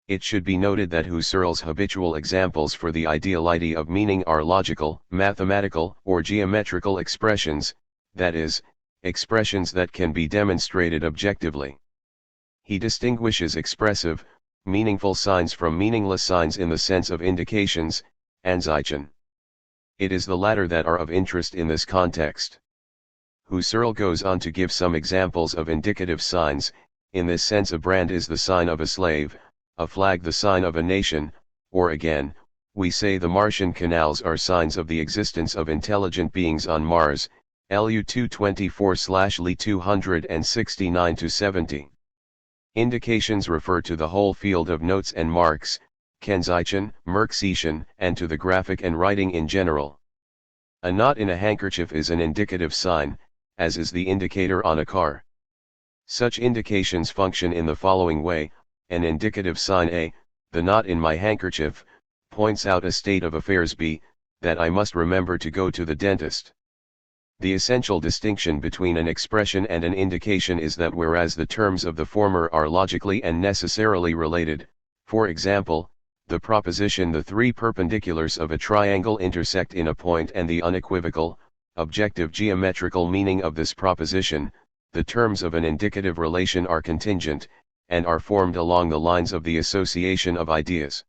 It should be noted that Husserl's habitual examples for the ideality of meaning are logical, mathematical, or geometrical expressions, that is, expressions that can be demonstrated objectively. He distinguishes expressive, meaningful signs from meaningless signs in the sense of indications, Anzeichen. It is the latter that are of interest in this context. Husserl goes on to give some examples of indicative signs. In this sense, a brand is the sign of a slave, a flag the sign of a nation, or again, we say the Martian canals are signs of the existence of intelligent beings on Mars, LU 224/Li 269-70. Indications refer to the whole field of notes and marks, Kennzeichen, Merkzeichen, and to the graphic and writing in general. A knot in a handkerchief is an indicative sign, as is the indicator on a car. Such indications function in the following way: an indicative sign A, the knot in my handkerchief, points out a state of affairs B, that I must remember to go to the dentist. The essential distinction between an expression and an indication is that whereas the terms of the former are logically and necessarily related, for example, the proposition the three perpendiculars of a triangle intersect in a point and the unequivocal, objective geometrical meaning of this proposition, the terms of an indicative relation are contingent, and are formed along the lines of the association of ideas.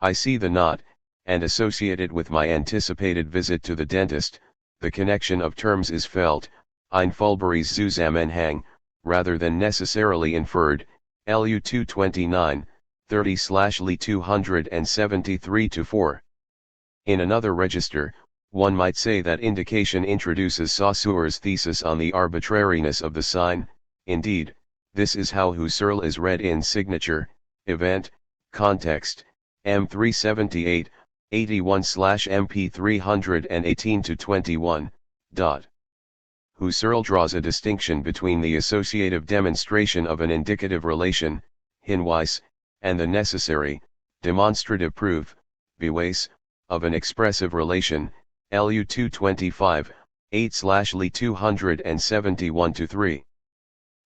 I see the knot, and associate it with my anticipated visit to the dentist. The connection of terms is felt, ein Fulberies Zusammenhang, rather than necessarily inferred, LU 229/30/Li 273-4. In another register, one might say that indication introduces Saussure's thesis on the arbitrariness of the sign. Indeed, this is how Husserl is read in Signature, Event, Context, M378, 81/MP 318-21. Husserl draws a distinction between the associative demonstration of an indicative relation, Hinweis, and the necessary, demonstrative proof, Beweis, of an expressive relation, LU 225, 8/Li 271-3.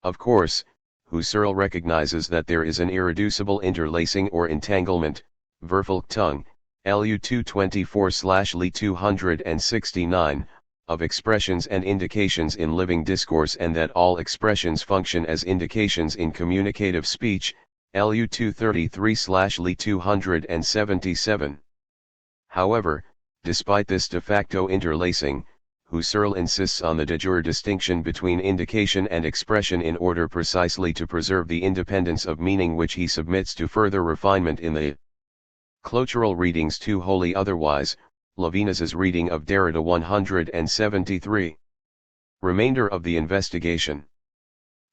Of course, Husserl recognizes that there is an irreducible interlacing or entanglement, Verflechtung, LU 224/Li 269, of expressions and indications in living discourse, and that all expressions function as indications in communicative speech, LU 233/Li 277. However, despite this de facto interlacing, Husserl insists on the de jure distinction between indication and expression in order precisely to preserve the independence of meaning, which he submits to further refinement in the Clotural readings to wholly otherwise, Levinas's reading of Derrida 173. Remainder of the investigation.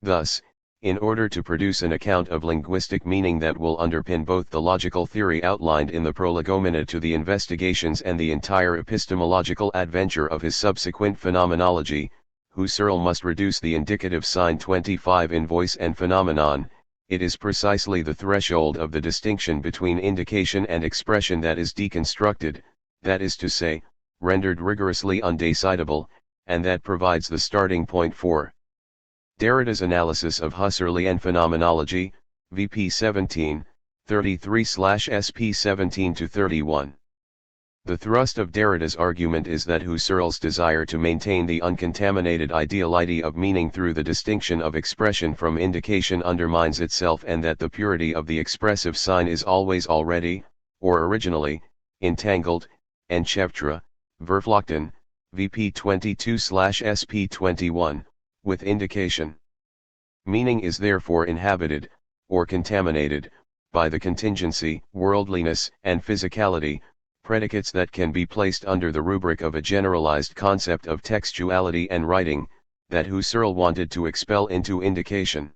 Thus, in order to produce an account of linguistic meaning that will underpin both the logical theory outlined in the prolegomena to the investigations and the entire epistemological adventure of his subsequent phenomenology, Husserl must reduce the indicative sign 25 in voice and phenomenon. It is precisely the threshold of the distinction between indication and expression that is deconstructed, that is to say, rendered rigorously undecidable, and that provides the starting point for Derrida's analysis of Husserli and phenomenology, VP 17, 33/SP 17-31. The thrust of Derrida's argument is that Husserl's desire to maintain the uncontaminated ideality of meaning through the distinction of expression from indication undermines itself, and that the purity of the expressive sign is always already, or originally, entangled, enchevtre, verflochten, VP 22/SP 21, with indication. Meaning is therefore inhabited, or contaminated, by the contingency, worldliness, and physicality, predicates that can be placed under the rubric of a generalized concept of textuality and writing, that Husserl wanted to expel into indication.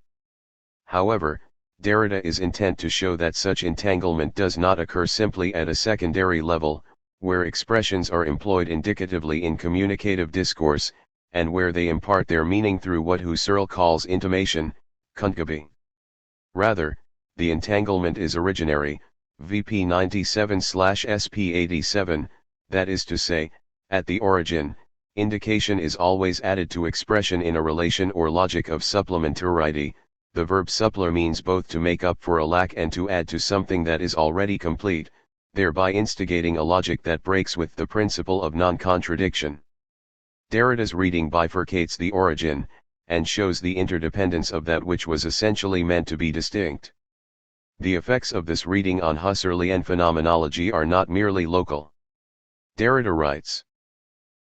However, Derrida is intent to show that such entanglement does not occur simply at a secondary level, where expressions are employed indicatively in communicative discourse, and where they impart their meaning through what Husserl calls intimation, Kundgabe. Rather, the entanglement is originary, VP 97/SP 87, that is to say, at the origin, indication is always added to expression in a relation or logic of supplementarity. The verb supplere means both to make up for a lack and to add to something that is already complete, thereby instigating a logic that breaks with the principle of non-contradiction. Derrida's reading bifurcates the origin, and shows the interdependence of that which was essentially meant to be distinct. The effects of this reading on Husserli and phenomenology are not merely local. Derrida writes,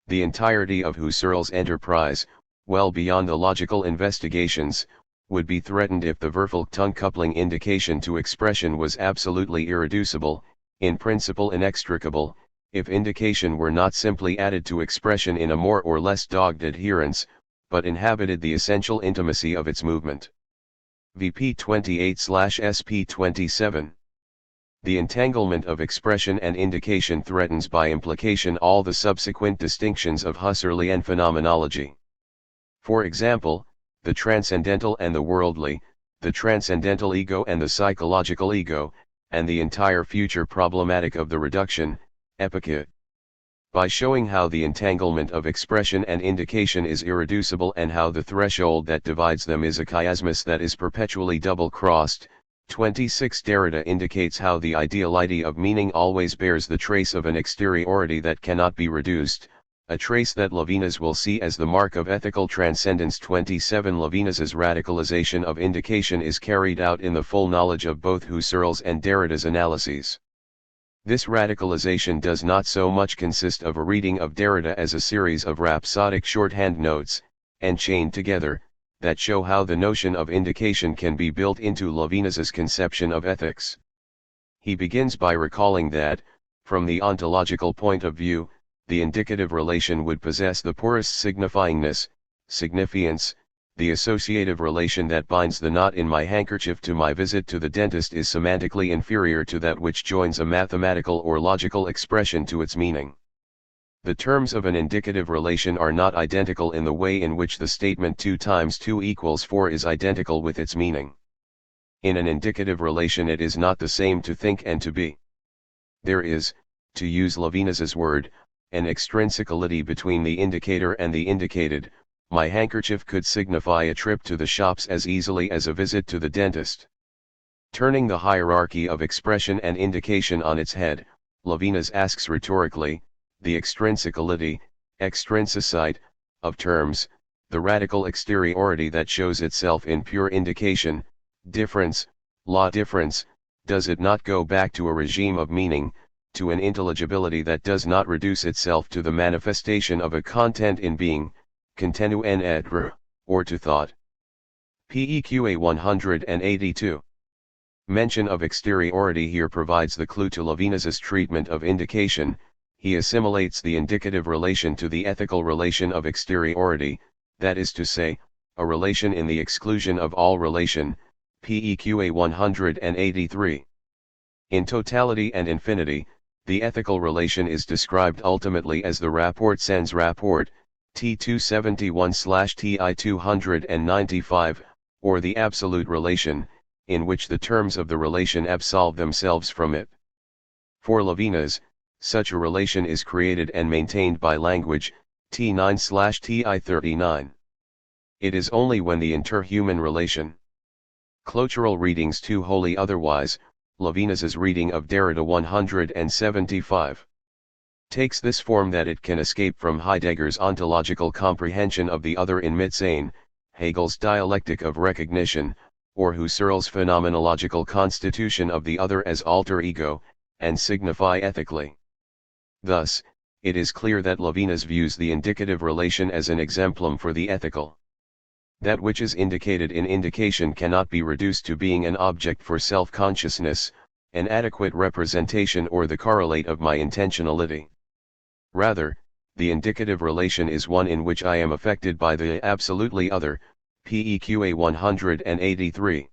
"The entirety of Husserl's enterprise, well beyond the logical investigations, would be threatened if the Verflochten coupling indication to expression was absolutely irreducible, in principle inextricable, if indication were not simply added to expression in a more or less dogged adherence, but inhabited the essential intimacy of its movement." VP 28/SP 27. The entanglement of expression and indication threatens by implication all the subsequent distinctions of Husserli and phenomenology. For example, the transcendental and the worldly, the transcendental ego and the psychological ego, and the entire future problematic of the reduction, epoche. By showing how the entanglement of expression and indication is irreducible and how the threshold that divides them is a chiasmus that is perpetually double-crossed, 26 Derrida indicates how the ideality of meaning always bears the trace of an exteriority that cannot be reduced, a trace that Levinas will see as the mark of ethical transcendence. 27 Levinas's radicalization of indication is carried out in the full knowledge of both Husserl's and Derrida's analyses. This radicalization does not so much consist of a reading of Derrida as a series of rhapsodic shorthand notes, enchained together, that show how the notion of indication can be built into Levinas's conception of ethics. He begins by recalling that, from the ontological point of view, the indicative relation would possess the poorest signifyingness, signifiance. The associative relation that binds the knot in my handkerchief to my visit to the dentist is semantically inferior to that which joins a mathematical or logical expression to its meaning. The terms of an indicative relation are not identical in the way in which the statement 2 times 2 equals 4 is identical with its meaning. In an indicative relation it is not the same to think and to be. There is, to use Levinas's word, an extrinsicality between the indicator and the indicated. My handkerchief could signify a trip to the shops as easily as a visit to the dentist. Turning the hierarchy of expression and indication on its head, Levinas asks rhetorically, the extrinsicality, extrinsicite, of terms, the radical exteriority that shows itself in pure indication, difference, law difference, does it not go back to a regime of meaning, to an intelligibility that does not reduce itself to the manifestation of a content in being, contenu en être, or to thought? PEQA 182. Mention of exteriority here provides the clue to Levinas's treatment of indication. He assimilates the indicative relation to the ethical relation of exteriority, that is to say, a relation in the exclusion of all relation, PEQA 183. In totality and infinity, the ethical relation is described ultimately as the rapport sens rapport, T271/TI295, or the absolute relation, in which the terms of the relation absolve themselves from it. For Levinas, such a relation is created and maintained by language, T9/TI39. It is only when the interhuman relation. Clotural readings too wholly otherwise, Levinas's reading of Derrida 175. Takes this form that it can escape from Heidegger's ontological comprehension of the other in Mitsein, Hegel's dialectic of recognition, or Husserl's phenomenological constitution of the other as alter ego, and signify ethically. Thus, it is clear that Levinas views the indicative relation as an exemplum for the ethical. That which is indicated in indication cannot be reduced to being an object for self-consciousness, an adequate representation or the correlate of my intentionality. Rather, the indicative relation is one in which I am affected by the absolutely other, PEQA 183.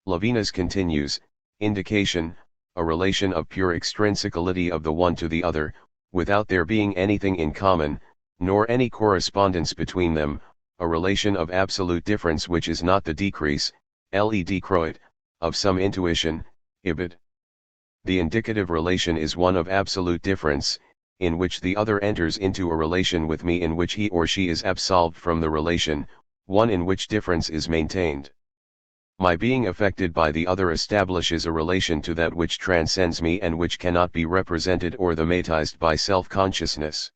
Levinas continues, indication, a relation of pure extrinsicality of the one to the other, without there being anything in common, nor any correspondence between them, a relation of absolute difference which is not the decrease, decroit, of some intuition, ibid. The indicative relation is one of absolute difference, in which the other enters into a relation with me in which he or she is absolved from the relation, one in which difference is maintained. My being affected by the other establishes a relation to that which transcends me and which cannot be represented or thematized by self-consciousness.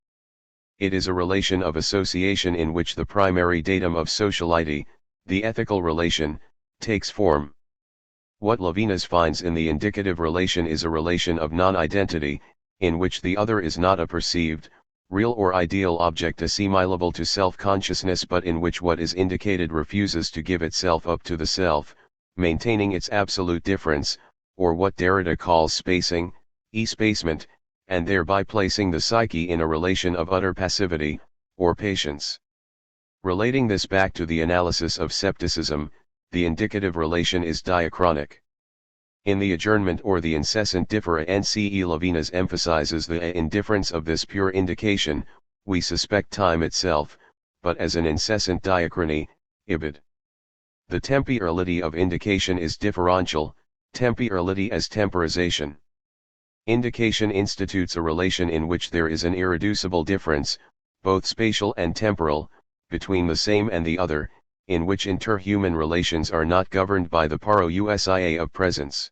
It is a relation of association in which the primary datum of sociality, the ethical relation, takes form. What Levinas finds in the indicative relation is a relation of non-identity, in which the other is not a perceived, real or ideal object assimilable to self-consciousness but in which what is indicated refuses to give itself up to the self, maintaining its absolute difference, or what Derrida calls spacing, espacement, and thereby placing the psyche in a relation of utter passivity, or patience. Relating this back to the analysis of scepticism, the indicative relation is diachronic. In the adjournment or the incessant differa nce Levinas emphasizes the indifference of this pure indication, we suspect time itself, but as an incessant diachrony, ibid. The temporality of indication is differential, temporality as temporization. Indication institutes a relation in which there is an irreducible difference, both spatial and temporal, between the same and the other, in which interhuman relations are not governed by the parousia of presence.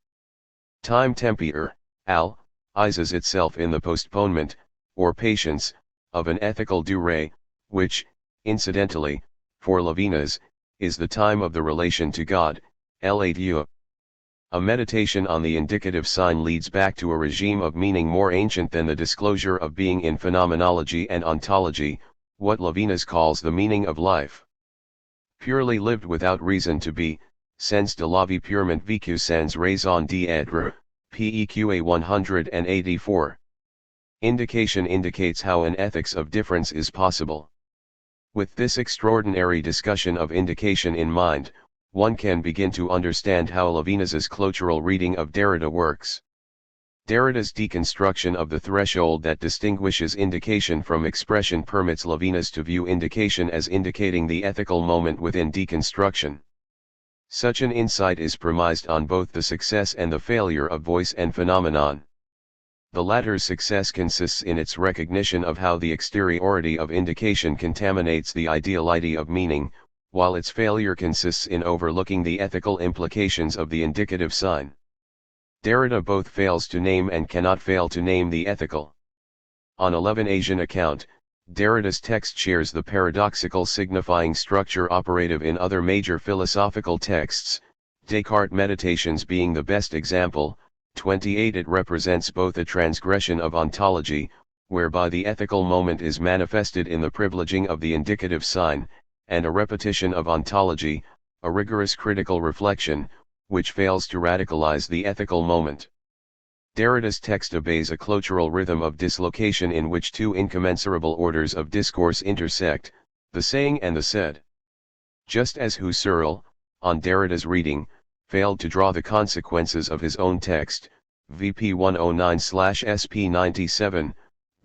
Time temper, izes itself in the postponement, or patience, of an ethical durée, which, incidentally, for Levinas, is the time of the relation to God, Dieu. A meditation on the indicative sign leads back to a regime of meaning more ancient than the disclosure of being in phenomenology and ontology, what Levinas calls the meaning of life. Purely lived without reason to be, sens de la vie purement vécue sans raison d'être, PEQA 184. Indication indicates how an ethics of difference is possible. With this extraordinary discussion of indication in mind, one can begin to understand how Levinas's clotural reading of Derrida works. Derrida's deconstruction of the threshold that distinguishes indication from expression permits Levinas to view indication as indicating the ethical moment within deconstruction. Such an insight is premised on both the success and the failure of voice and phenomenon. The latter's success consists in its recognition of how the exteriority of indication contaminates the ideality of meaning, while its failure consists in overlooking the ethical implications of the indicative sign. Derrida both fails to name and cannot fail to name the ethical. On a Levinasian account, Derrida's text shares the paradoxical signifying structure operative in other major philosophical texts, Descartes' Meditations being the best example. 28 It represents both a transgression of ontology, whereby the ethical moment is manifested in the privileging of the indicative sign, and a repetition of ontology, a rigorous critical reflection, which fails to radicalize the ethical moment. Derrida's text obeys a clotural rhythm of dislocation in which two incommensurable orders of discourse intersect, the saying and the said. Just as Husserl, on Derrida's reading, failed to draw the consequences of his own text, VP 109/SP 97,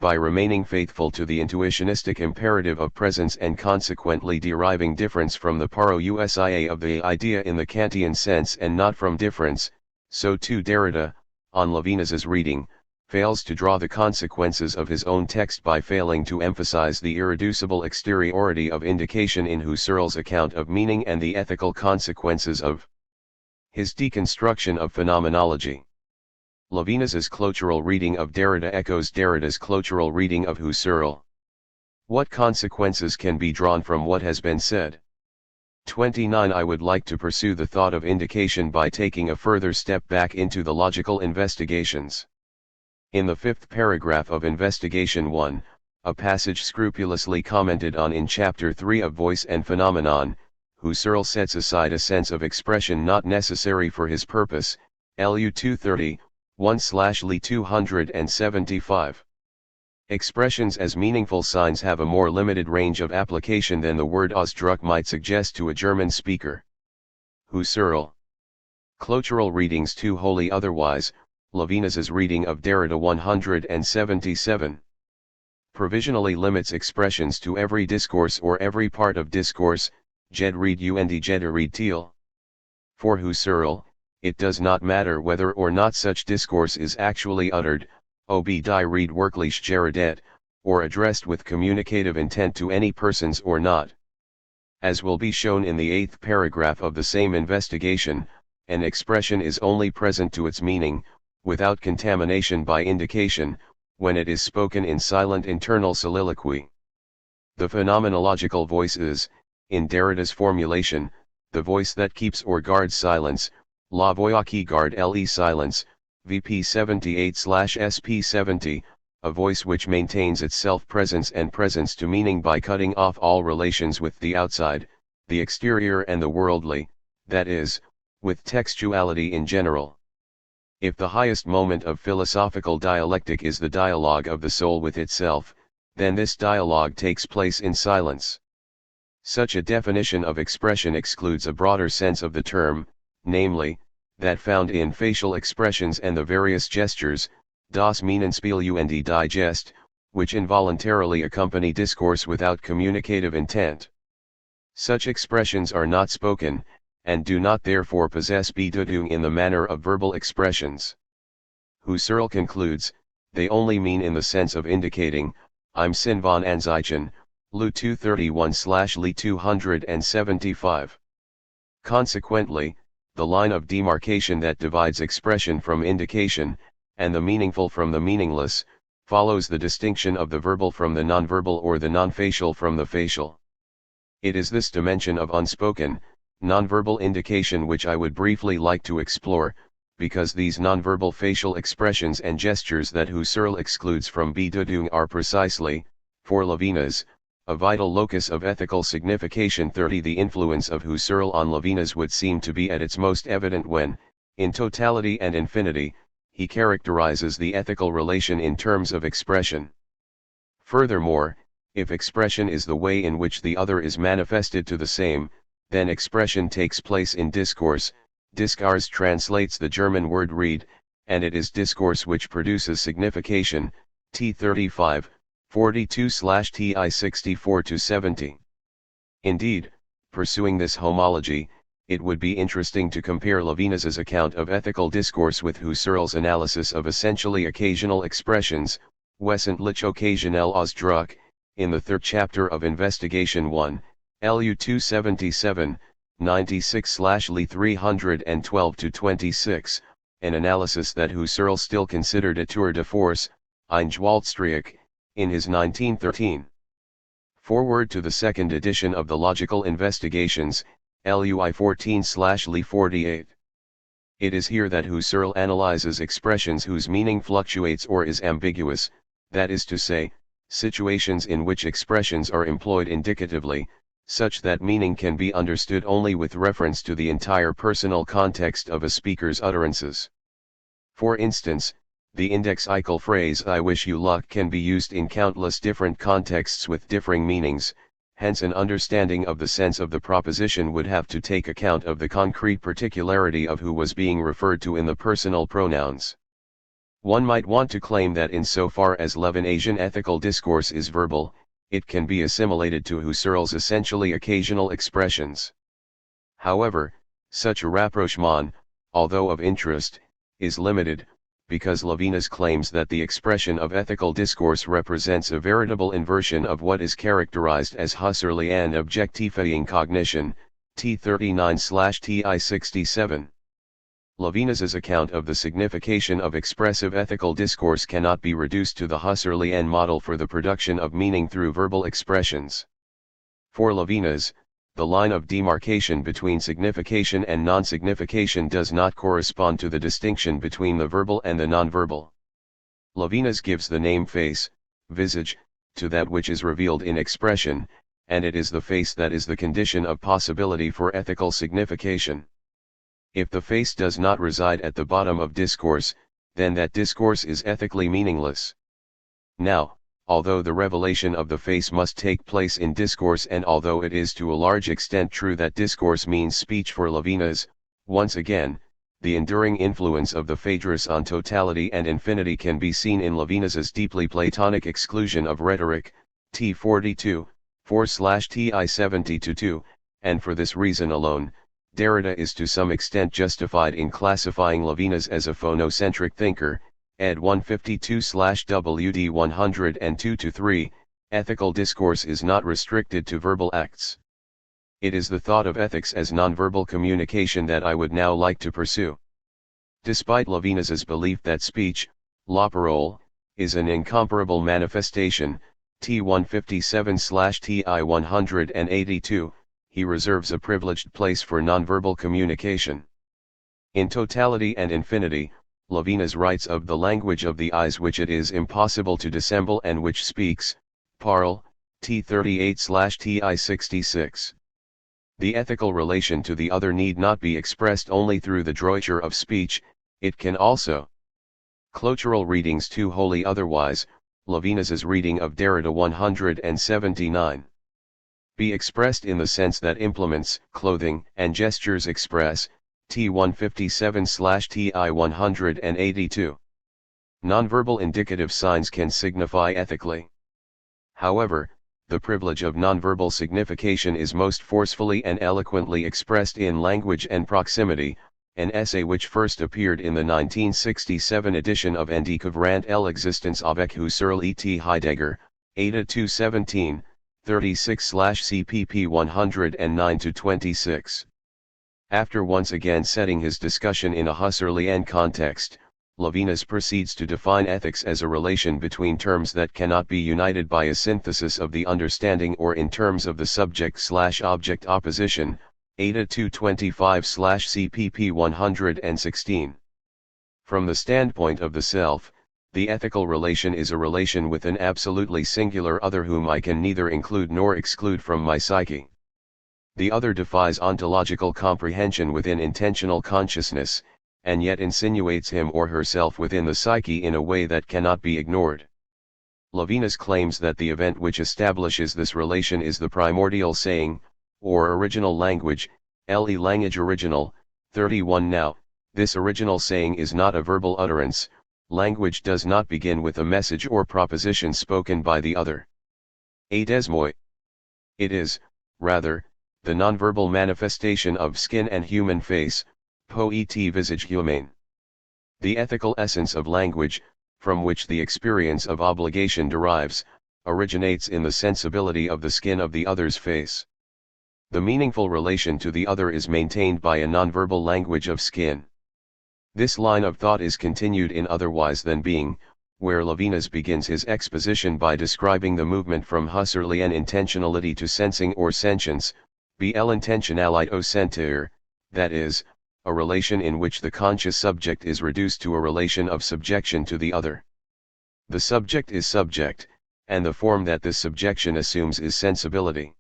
by remaining faithful to the intuitionistic imperative of presence and consequently deriving difference from the parousia of the idea in the Kantian sense and not from difference, so too Derrida, on Levinas's reading, fails to draw the consequences of his own text by failing to emphasize the irreducible exteriority of indication in Husserl's account of meaning and the ethical consequences of his deconstruction of phenomenology. Levinas's clotural reading of Derrida echoes Derrida's clotural reading of Husserl. What consequences can be drawn from what has been said? 29. I would like to pursue the thought of indication by taking a further step back into the logical investigations. In the fifth paragraph of Investigation 1, a passage scrupulously commented on in Chapter 3 of Voice and Phenomenon, Husserl sets aside a sense of expression not necessary for his purpose, LU 230, 1/Li 275. Expressions as meaningful signs have a more limited range of application than the word Ausdruck might suggest to a German speaker. Husserl. Clotural readings 2 wholly otherwise, Levinas's reading of Derrida 177. Provisionally limits expressions to every discourse or every part of discourse, Jedreed und Jedreed Teal. For Husserl, it does not matter whether or not such discourse is actually uttered, ob die Rede wirklich geredet, or addressed with communicative intent to any persons or not. As will be shown in the 8th paragraph of the same investigation, an expression is only present to its meaning, without contamination by indication, when it is spoken in silent internal soliloquy. The phenomenological voice is, in Derrida's formulation, the voice that keeps or guards silence, la voix qui garde le silence, VP 78/SP 70, a voice which maintains its self-presence and presence to meaning by cutting off all relations with the outside, the exterior and the worldly, that is, with textuality in general. If the highest moment of philosophical dialectic is the dialogue of the soul with itself, then this dialogue takes place in silence. Such a definition of expression excludes a broader sense of the term, namely, that found in facial expressions and the various gestures, das Mienenspiel und die Geste, which involuntarily accompany discourse without communicative intent. Such expressions are not spoken, and do not therefore possess Bedeutung in the manner of verbal expressions. Husserl concludes, they only mean in the sense of indicating, im Sinn von Anzeichen, Lu 231/Li 275. Consequently, the line of demarcation that divides expression from indication, and the meaningful from the meaningless, follows the distinction of the verbal from the nonverbal or the non-facial from the facial. It is this dimension of unspoken, nonverbal indication which I would briefly like to explore, because these nonverbal facial expressions and gestures that Husserl excludes from Bedeutung are precisely, for Levinas, a vital locus of ethical signification. 30. The influence of Husserl on Levinas would seem to be at its most evident when, in totality and infinity, he characterizes the ethical relation in terms of expression. Furthermore, if expression is the way in which the other is manifested to the same, then expression takes place in discourse. Discourse translates the German word read, and it is discourse which produces signification, T35, 42/TI 64-70. Indeed, pursuing this homology, it would be interesting to compare Levinas's account of ethical discourse with Husserl's analysis of essentially occasional expressions, Wesentlich occasionell Ausdruck, in the 3rd chapter of Investigation 1, LU 277, 96/Li 312-26, an analysis that Husserl still considered a tour de force, ein Waldstreik, in his 1913. Forward to the 2nd edition of the Logical Investigations, LUI 14/Li 48. It is here that Husserl analyzes expressions whose meaning fluctuates or is ambiguous, that is to say, situations in which expressions are employed indicatively, such that meaning can be understood only with reference to the entire personal context of a speaker's utterances. For instance, the index-ical phrase "I wish you luck" can be used in countless different contexts with differing meanings, hence an understanding of the sense of the proposition would have to take account of the concrete particularity of who was being referred to in the personal pronouns. One might want to claim that insofar as Levinasian ethical discourse is verbal, it can be assimilated to Husserl's essentially occasional expressions. However, such a rapprochement, although of interest, is limited, because Levinas claims that the expression of ethical discourse represents a veritable inversion of what is characterized as Husserlian objectifying cognition, T39/TI67. Levinas's account of the signification of expressive ethical discourse cannot be reduced to the Husserlian model for the production of meaning through verbal expressions. For Levinas, the line of demarcation between signification and non-signification does not correspond to the distinction between the verbal and the nonverbal. Levinas gives the name face, visage, to that which is revealed in expression, and it is the face that is the condition of possibility for ethical signification. If the face does not reside at the bottom of discourse, then that discourse is ethically meaningless. Now, although the revelation of the face must take place in discourse, and although it is to a large extent true that discourse means speech for Levinas, once again, the enduring influence of the Phaedrus on totality and infinity can be seen in Levinas's deeply Platonic exclusion of rhetoric, T42, 4/TI72, and for this reason alone, Derrida is to some extent justified in classifying Levinas as a phonocentric thinker, ed. 152/WD 102-3, ethical discourse is not restricted to verbal acts. It is the thought of ethics as nonverbal communication that I would now like to pursue. Despite Levinas's belief that speech, la parole, is an incomparable manifestation, T157/TI 182, he reserves a privileged place for nonverbal communication. In Totality and Infinity, Levinas writes of the language of the eyes which it is impossible to dissemble and which speaks, parle, T38/TI 66. The ethical relation to the other need not be expressed only through the droiture of speech, it can also. Clotural readings too wholly otherwise, Levinas's reading of Derrida 179. Be expressed in the sense that implements, clothing, and gestures express, T157/TI 182. Nonverbal indicative signs can signify ethically. However, the privilege of nonverbal signification is most forcefully and eloquently expressed in Language and Proximity, an essay which first appeared in the 1967 edition of En découvrant l'existence avec Husserl et Heidegger, Ada 217, 36/CPP 109-26. After once again setting his discussion in a Husserlian context, Levinas proceeds to define ethics as a relation between terms that cannot be united by a synthesis of the understanding or in terms of the subject/object opposition, Ada 225/CPP 116. From the standpoint of the self, the ethical relation is a relation with an absolutely singular other whom I can neither include nor exclude from my psyche. The other defies ontological comprehension within intentional consciousness, and yet insinuates him or herself within the psyche in a way that cannot be ignored. Levinas claims that the event which establishes this relation is the primordial saying, or original language, language original, 31. Now, this original saying is not a verbal utterance. Language does not begin with a message or proposition spoken by the other. A desmoi. It is, rather, the nonverbal manifestation of skin and human face, poet visage humane. The ethical essence of language, from which the experience of obligation derives, originates in the sensibility of the skin of the other's face. The meaningful relation to the other is maintained by a nonverbal language of skin. This line of thought is continued in Otherwise Than Being, where Levinas begins his exposition by describing the movement from Husserlian intentionality to sensing or sentience, intentionalite au sentir, that is, a relation in which the conscious subject is reduced to a relation of subjection to the other. The subject is subject, and the form that this subjection assumes is sensibility.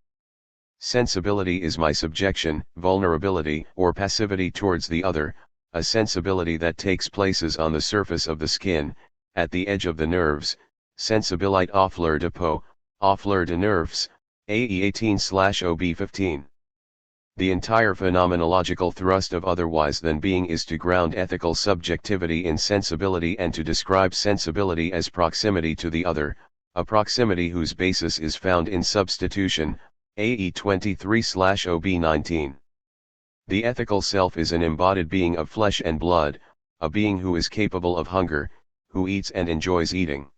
Sensibility is my subjection, vulnerability or passivity towards the other, a sensibility that takes places on the surface of the skin, at the edge of the nerves, sensibilite au fleur de peau, au fleur de nerfs, AE 18/OB 15. The entire phenomenological thrust of Otherwise Than Being is to ground ethical subjectivity in sensibility and to describe sensibility as proximity to the other, a proximity whose basis is found in substitution, AE 23/OB 19. The ethical self is an embodied being of flesh and blood, a being who is capable of hunger, who eats and enjoys eating.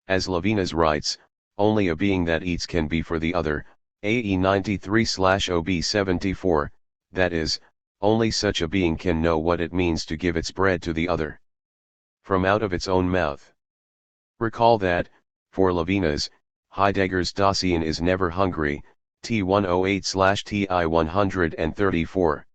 As Levinas writes, only a being that eats can be for the other, AE 93/OB 74, that is, only such a being can know what it means to give its bread to the other from out of its own mouth. Recall that, for Levinas, Heidegger's Dasein is never hungry, T108/TI 134.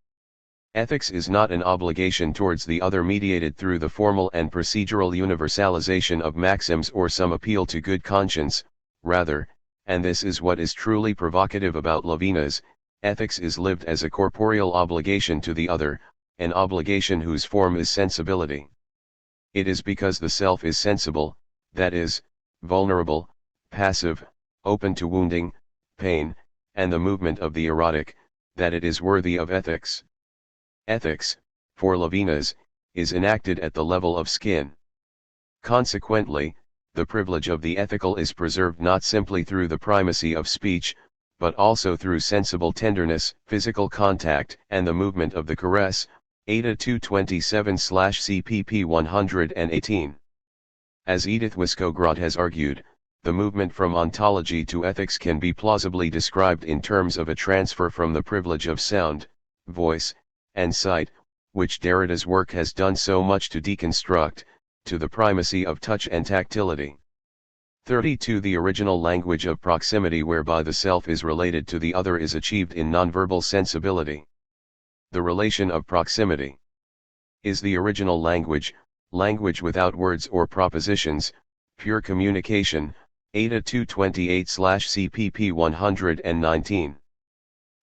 Ethics is not an obligation towards the other mediated through the formal and procedural universalization of maxims or some appeal to good conscience, rather, and this is what is truly provocative about Levinas, ethics is lived as a corporeal obligation to the other, an obligation whose form is sensibility. It is because the self is sensible, that is, vulnerable, passive, open to wounding, pain, and the movement of the erotic, that it is worthy of ethics. Ethics, for Levinas, is enacted at the level of skin. Consequently, the privilege of the ethical is preserved not simply through the primacy of speech, but also through sensible tenderness, physical contact, and the movement of the caress, Ada 227/CPP 118. As Edith Wiskograd has argued, the movement from ontology to ethics can be plausibly described in terms of a transfer from the privilege of sound, voice, and sight, which Derrida's work has done so much to deconstruct, to the primacy of touch and tactility. 32. The original language of proximity whereby the self is related to the other is achieved in nonverbal sensibility. The relation of proximity is the original language, language without words or propositions, pure communication, Ada 228/CPP 119.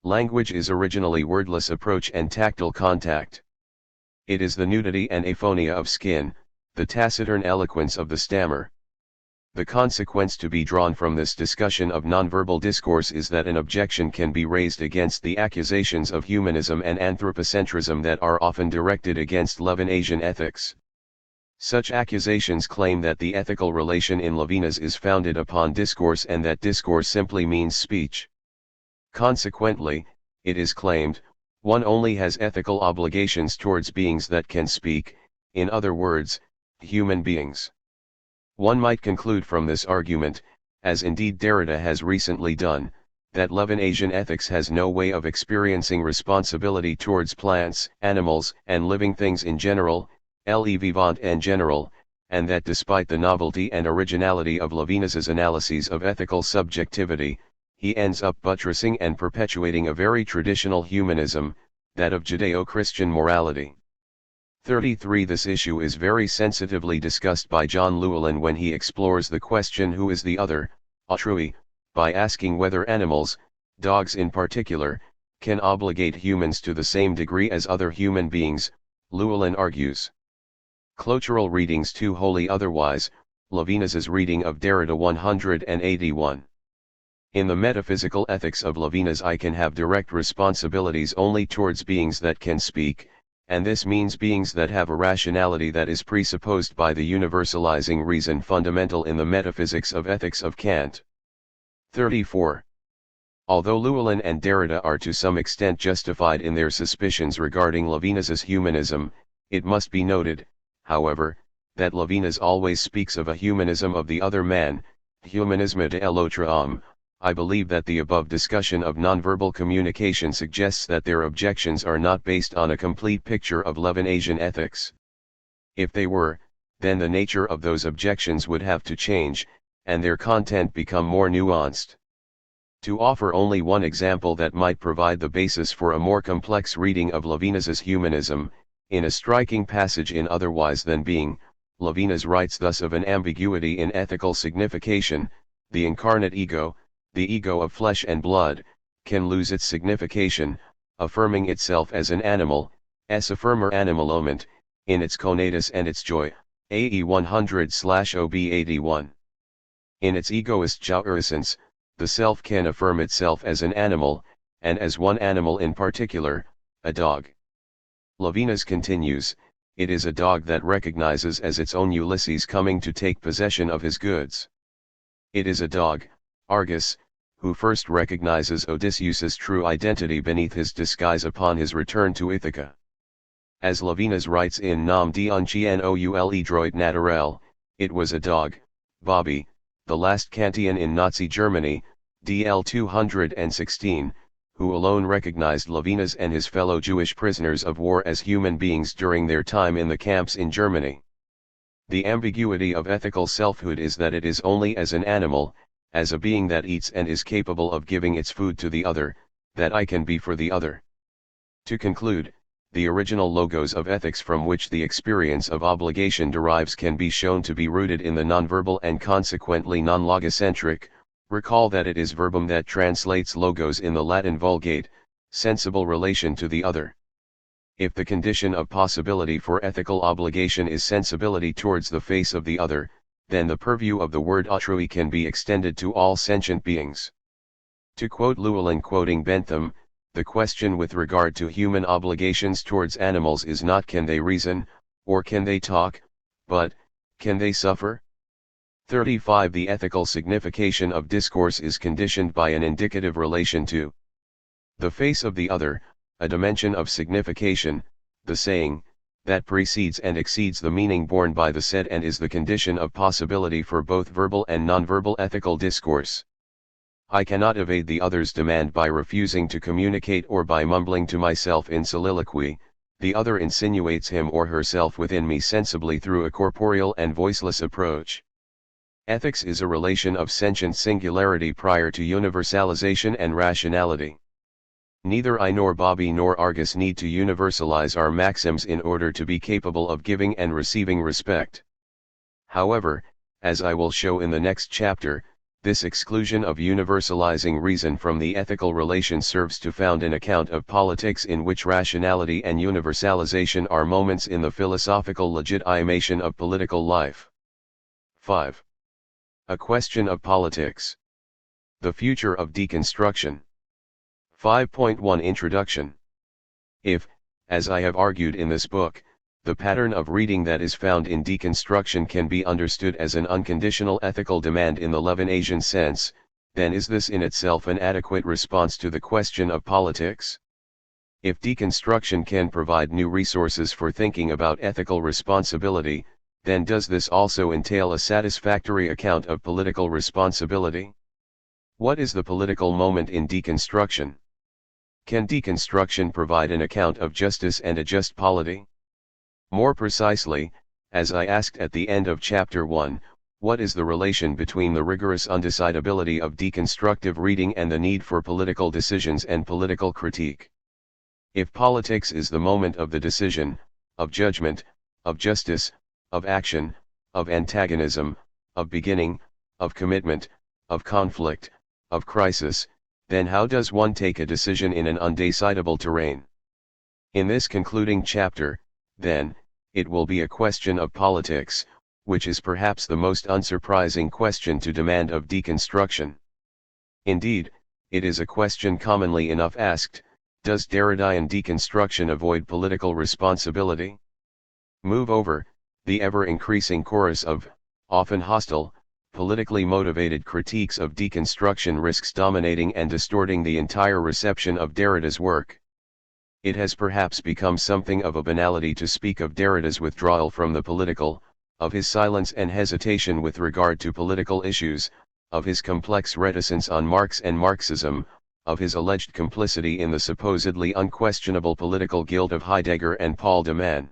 Language is originally wordless approach and tactile contact. It is the nudity and aphonia of skin, the taciturn eloquence of the stammer. The consequence to be drawn from this discussion of nonverbal discourse is that an objection can be raised against the accusations of humanism and anthropocentrism that are often directed against Levinasian ethics. Such accusations claim that the ethical relation in Levinas is founded upon discourse and that discourse simply means speech. Consequently, it is claimed, one only has ethical obligations towards beings that can speak, in other words, human beings. One might conclude from this argument, as indeed Derrida has recently done, that Levinasian ethics has no way of experiencing responsibility towards plants, animals, and living things in general, le vivant en general, and that despite the novelty and originality of Levinas's analyses of ethical subjectivity, he ends up buttressing and perpetuating a very traditional humanism, that of Judeo-Christian morality. 33. This issue is very sensitively discussed by John Llewellyn when he explores the question who is the other, autrui, by asking whether animals, dogs in particular, can obligate humans to the same degree as other human beings. Llewellyn argues. Clotural readings too wholly otherwise, Levinas's reading of Derrida 181. In the metaphysical ethics of Levinas I can have direct responsibilities only towards beings that can speak, and this means beings that have a rationality that is presupposed by the universalizing reason fundamental in the metaphysics of ethics of Kant. 34. Although Llewellyn and Derrida are to some extent justified in their suspicions regarding Levinas's humanism, it must be noted, however, that Levinas always speaks of a humanism of the other man, humanisme de l'autre homme. I believe that the above discussion of nonverbal communication suggests that their objections are not based on a complete picture of Levinasian ethics. If they were, then the nature of those objections would have to change, and their content become more nuanced. To offer only one example that might provide the basis for a more complex reading of Levinas's humanism, in a striking passage in Otherwise Than Being, Levinas writes thus of an ambiguity in ethical signification: the incarnate ego, the ego of flesh and blood, can lose its signification, affirming itself as an animal, esse affirmer animalment, in its conatus and its joy, AE 100/OB 81. In its egoist jouissance, the self can affirm itself as an animal, and as one animal in particular, a dog. Levinas continues, it is a dog that recognizes as its own Ulysses coming to take possession of his goods. It is a dog, Argus, who first recognizes Odysseus's true identity beneath his disguise upon his return to Ithaca. As Levinas writes in Nom d'un chien noule droit naturel, it was a dog, Bobby, the last Kantian in Nazi Germany, DL 216, who alone recognized Levinas and his fellow Jewish prisoners of war as human beings during their time in the camps in Germany. The ambiguity of ethical selfhood is that it is only as an animal, as a being that eats and is capable of giving its food to the other, that I can be for the other. To conclude, the original logos of ethics from which the experience of obligation derives can be shown to be rooted in the nonverbal and consequently non-logocentric. Recall that it is verbum that translates logos in the Latin Vulgate, sensible relation to the other. If the condition of possibility for ethical obligation is sensibility towards the face of the other, then the purview of the word autrui can be extended to all sentient beings. To quote Llewellyn quoting Bentham, the question with regard to human obligations towards animals is not can they reason, or can they talk, but, can they suffer? 35 The ethical signification of discourse is conditioned by an indicative relation to the face of the other, a dimension of signification, the saying, that precedes and exceeds the meaning borne by the said and is the condition of possibility for both verbal and nonverbal ethical discourse. I cannot evade the other's demand by refusing to communicate or by mumbling to myself in soliloquy. The other insinuates him or herself within me sensibly through a corporeal and voiceless approach. Ethics is a relation of sentient singularity prior to universalization and rationality. Neither I nor Bobby nor Argus need to universalize our maxims in order to be capable of giving and receiving respect. However, as I will show in the next chapter, this exclusion of universalizing reason from the ethical relation serves to found an account of politics in which rationality and universalization are moments in the philosophical legitimation of political life. 5. A question of politics. The future of deconstruction. 5.1 Introduction. If, as I have argued in this book, the pattern of reading that is found in deconstruction can be understood as an unconditional ethical demand in the Levinasian sense, then is this in itself an adequate response to the question of politics? If deconstruction can provide new resources for thinking about ethical responsibility, then does this also entail a satisfactory account of political responsibility? What is the political moment in deconstruction? Can deconstruction provide an account of justice and a just polity? More precisely, as I asked at the end of Chapter 1, what is the relation between the rigorous undecidability of deconstructive reading and the need for political decisions and political critique? If politics is the moment of the decision, of judgment, of justice, of action, of antagonism, of beginning, of commitment, of conflict, of crisis, then how does one take a decision in an undecidable terrain? In this concluding chapter, then, it will be a question of politics, which is perhaps the most unsurprising question to demand of deconstruction. Indeed, it is a question commonly enough asked: does Derridian deconstruction avoid political responsibility? Moreover, the ever-increasing chorus of, often hostile, politically motivated critiques of deconstruction risks dominating and distorting the entire reception of Derrida's work. It has perhaps become something of a banality to speak of Derrida's withdrawal from the political, of his silence and hesitation with regard to political issues, of his complex reticence on Marx and Marxism, of his alleged complicity in the supposedly unquestionable political guilt of Heidegger and Paul de Man.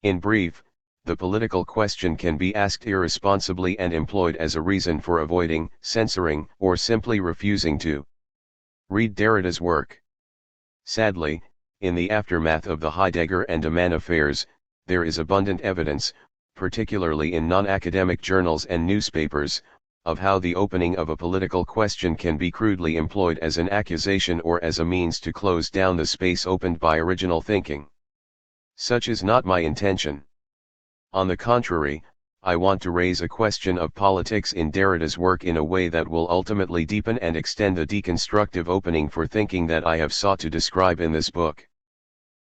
In brief, the political question can be asked irresponsibly and employed as a reason for avoiding, censoring, or simply refusing to read Derrida's work. Sadly, in the aftermath of the Heidegger and de Man affairs, there is abundant evidence, particularly in non-academic journals and newspapers, of how the opening of a political question can be crudely employed as an accusation or as a means to close down the space opened by original thinking. Such is not my intention. On the contrary, I want to raise a question of politics in Derrida's work in a way that will ultimately deepen and extend the deconstructive opening for thinking that I have sought to describe in this book.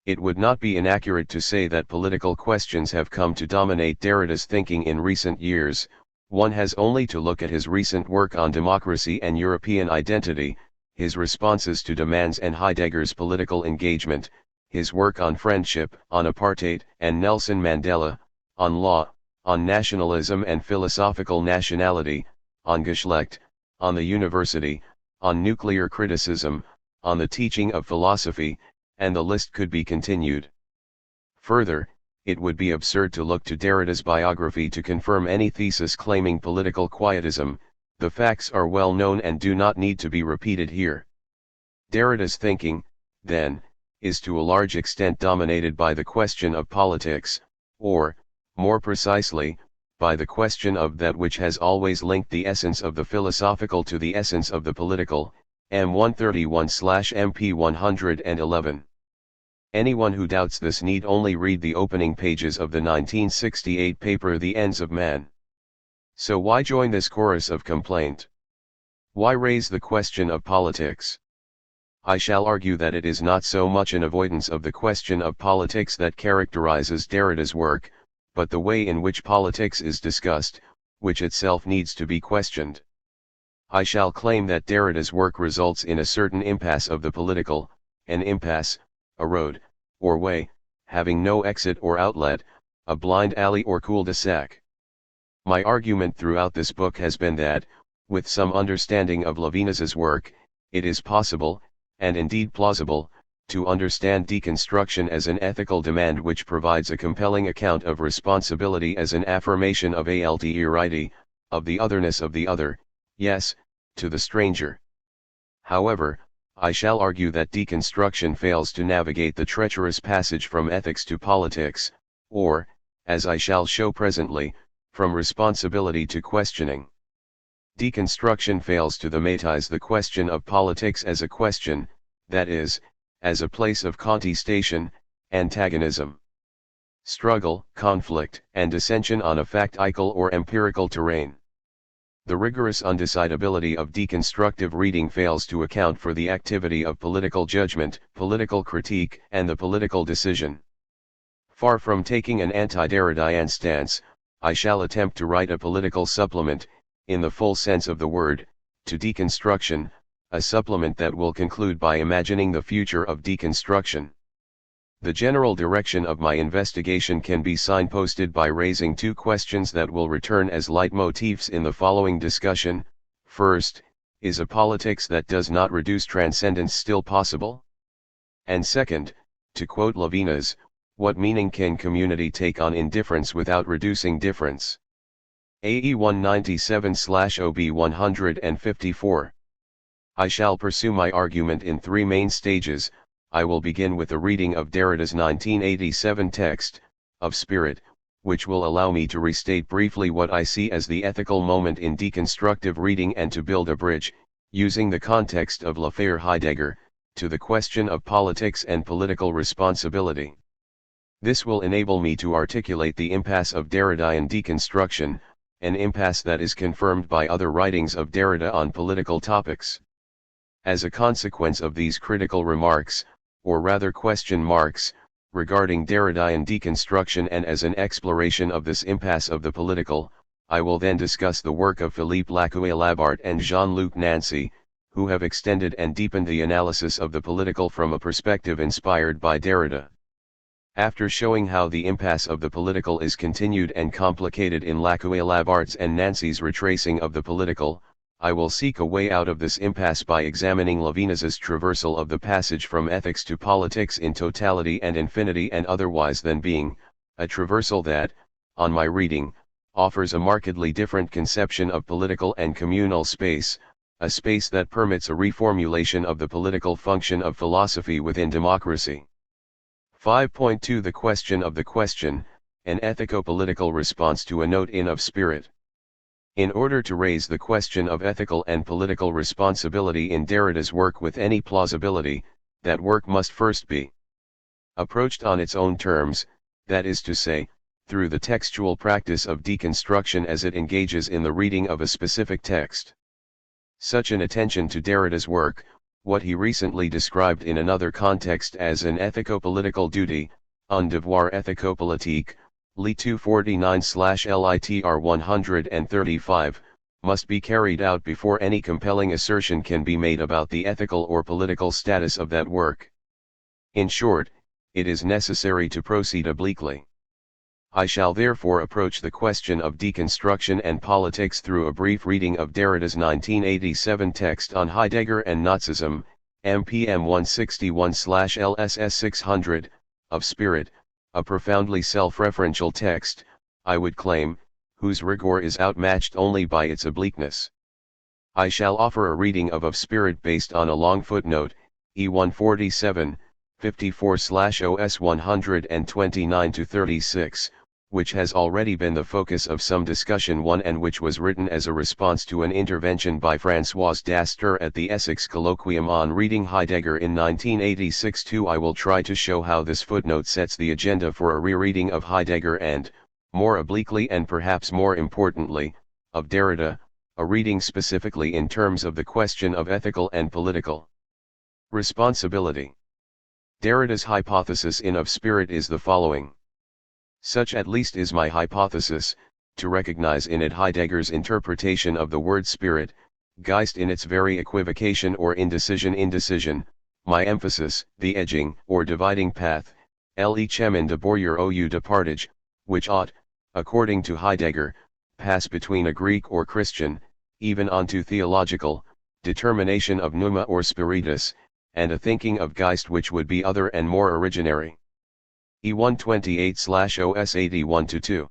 It would not be inaccurate to say that political questions have come to dominate Derrida's thinking in recent years. One has only to look at his recent work on democracy and European identity, his responses to de Man's and Heidegger's political engagement, his work on friendship, on apartheid and Nelson Mandela, on law, on nationalism and philosophical nationality, on Geschlecht, on the university, on nuclear criticism, on the teaching of philosophy, and the list could be continued. Further, it would be absurd to look to Derrida's biography to confirm any thesis claiming political quietism. The facts are well known and do not need to be repeated here. Derrida's thinking, then, is to a large extent dominated by the question of politics, or, more precisely, by the question of that which has always linked the essence of the philosophical to the essence of the political, M 131/MP 111. Anyone who doubts this need only read the opening pages of the 1968 paper The Ends of Man. So why join this chorus of complaint? Why raise the question of politics? I shall argue that it is not so much an avoidance of the question of politics that characterizes Derrida's work, but the way in which politics is discussed, which itself needs to be questioned. I shall claim that Derrida's work results in a certain impasse of the political, an impasse, a road, or way, having no exit or outlet, a blind alley or cul-de-sac. My argument throughout this book has been that, with some understanding of Levinas's work, it is possible, and indeed plausible, to understand deconstruction as an ethical demand which provides a compelling account of responsibility as an affirmation of alterity, of the otherness of the other, yes, to the stranger. However, I shall argue that deconstruction fails to navigate the treacherous passage from ethics to politics, or, as I shall show presently, from responsibility to questioning. Deconstruction fails to thematize the question of politics as a question, that is, as a place of contestation, antagonism, struggle, conflict, and dissension on a factical or empirical terrain. The rigorous undecidability of deconstructive reading fails to account for the activity of political judgment, political critique, and the political decision. Far from taking an anti-Derridian stance, I shall attempt to write a political supplement, in the full sense of the word, to deconstruction, a supplement that will conclude by imagining the future of deconstruction. The general direction of my investigation can be signposted by raising two questions that will return as leitmotifs in the following discussion. First, is a politics that does not reduce transcendence still possible? And second, to quote Levinas, what meaning can community take on indifference without reducing difference? AE 197/OB 154. I shall pursue my argument in three main stages. I will begin with a reading of Derrida's 1987 text, of Spirit, which will allow me to restate briefly what I see as the ethical moment in deconstructive reading and to build a bridge, using the context of L'Affaire Heidegger, to the question of politics and political responsibility. This will enable me to articulate the impasse of Derridian deconstruction, an impasse that is confirmed by other writings of Derrida on political topics. As a consequence of these critical remarks, or rather question marks, regarding Derridian deconstruction and as an exploration of this impasse of the political, I will then discuss the work of Philippe Lacaille-Labart and Jean-Luc Nancy, who have extended and deepened the analysis of the political from a perspective inspired by Derrida. After showing how the impasse of the political is continued and complicated in Lacaille-Labart's and Nancy's retracing of the political, I will seek a way out of this impasse by examining Levinas's traversal of the passage from ethics to politics in totality and infinity and otherwise than being, a traversal that, on my reading, offers a markedly different conception of political and communal space, a space that permits a reformulation of the political function of philosophy within democracy. 5.2 The question of the question, an ethico-political response to a note in of Spirit. In order to raise the question of ethical and political responsibility in Derrida's work with any plausibility, that work must first be approached on its own terms, that is to say, through the textual practice of deconstruction as it engages in the reading of a specific text. Such an attention to Derrida's work, what he recently described in another context as an ethico-political duty, un devoir ethico-politique, Li 249/LITR 135, must be carried out before any compelling assertion can be made about the ethical or political status of that work. In short, it is necessary to proceed obliquely. I shall therefore approach the question of deconstruction and politics through a brief reading of Derrida's 1987 text on Heidegger and Nazism, MPM 161/LSS 600, of Spirit, a profoundly self-referential text, I would claim, whose rigor is outmatched only by its obliqueness. I shall offer a reading of Spirit based on a long footnote, E147, 54/OS 129-36, which has already been the focus of some discussion one and which was written as a response to an intervention by Françoise Daster at the Essex Colloquium on reading Heidegger in 1986. I will try to show how this footnote sets the agenda for a rereading of Heidegger and, more obliquely and perhaps more importantly, of Derrida, a reading specifically in terms of the question of ethical and political responsibility. Derrida's hypothesis in Of Spirit is the following. Such at least is my hypothesis, to recognize in it Heidegger's interpretation of the word spirit, Geist in its very equivocation or indecision, my emphasis, the edging, or dividing path, Lechem de Boyer ou de partage, which ought, according to Heidegger, pass between a Greek or Christian, even onto theological, determination of pneuma or spiritus, and a thinking of Geist which would be other and more originary. E128/OS 81-2.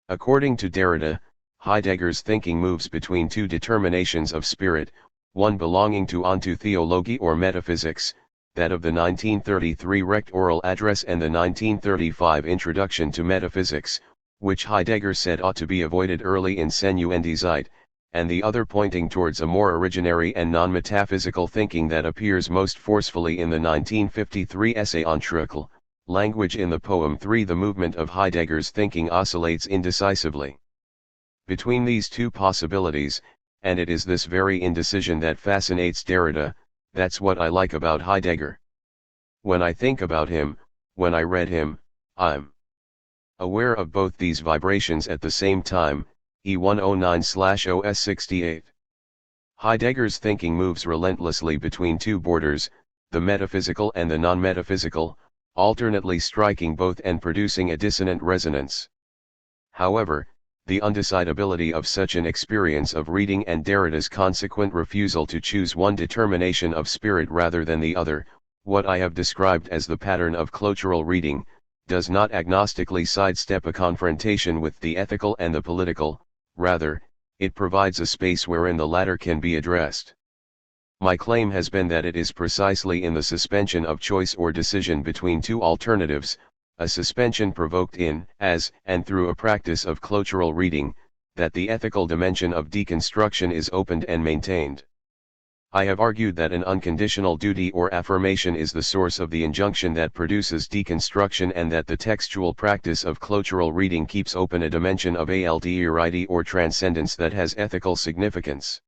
According to Derrida, Heidegger's thinking moves between two determinations of spirit, one belonging to onto theology or metaphysics, that of the 1933 Recht oral address and the 1935 Introduction to Metaphysics, which Heidegger said ought to be avoided early in Seine und die Zeit, and the other pointing towards a more originary and non-metaphysical thinking that appears most forcefully in the 1953 essay on Critchley. Language in the poem 3. The movement of Heidegger's thinking oscillates indecisively between these two possibilities, and it is this very indecision that fascinates Derrida. That's what I like about Heidegger. When I think about him, when I read him, I'm aware of both these vibrations at the same time. E109/OS 68. Heidegger's thinking moves relentlessly between two borders, the metaphysical and the non-metaphysical, alternately striking both and producing a dissonant resonance. However, the undecidability of such an experience of reading and Derrida's consequent refusal to choose one determination of spirit rather than the other, what I have described as the pattern of clotural reading, does not agnostically sidestep a confrontation with the ethical and the political, rather, it provides a space wherein the latter can be addressed. My claim has been that it is precisely in the suspension of choice or decision between two alternatives, a suspension provoked in, as, and through a practice of clotural reading, that the ethical dimension of deconstruction is opened and maintained. I have argued that an unconditional duty or affirmation is the source of the injunction that produces deconstruction and that the textual practice of clotural reading keeps open a dimension of alterity or transcendence that has ethical significance.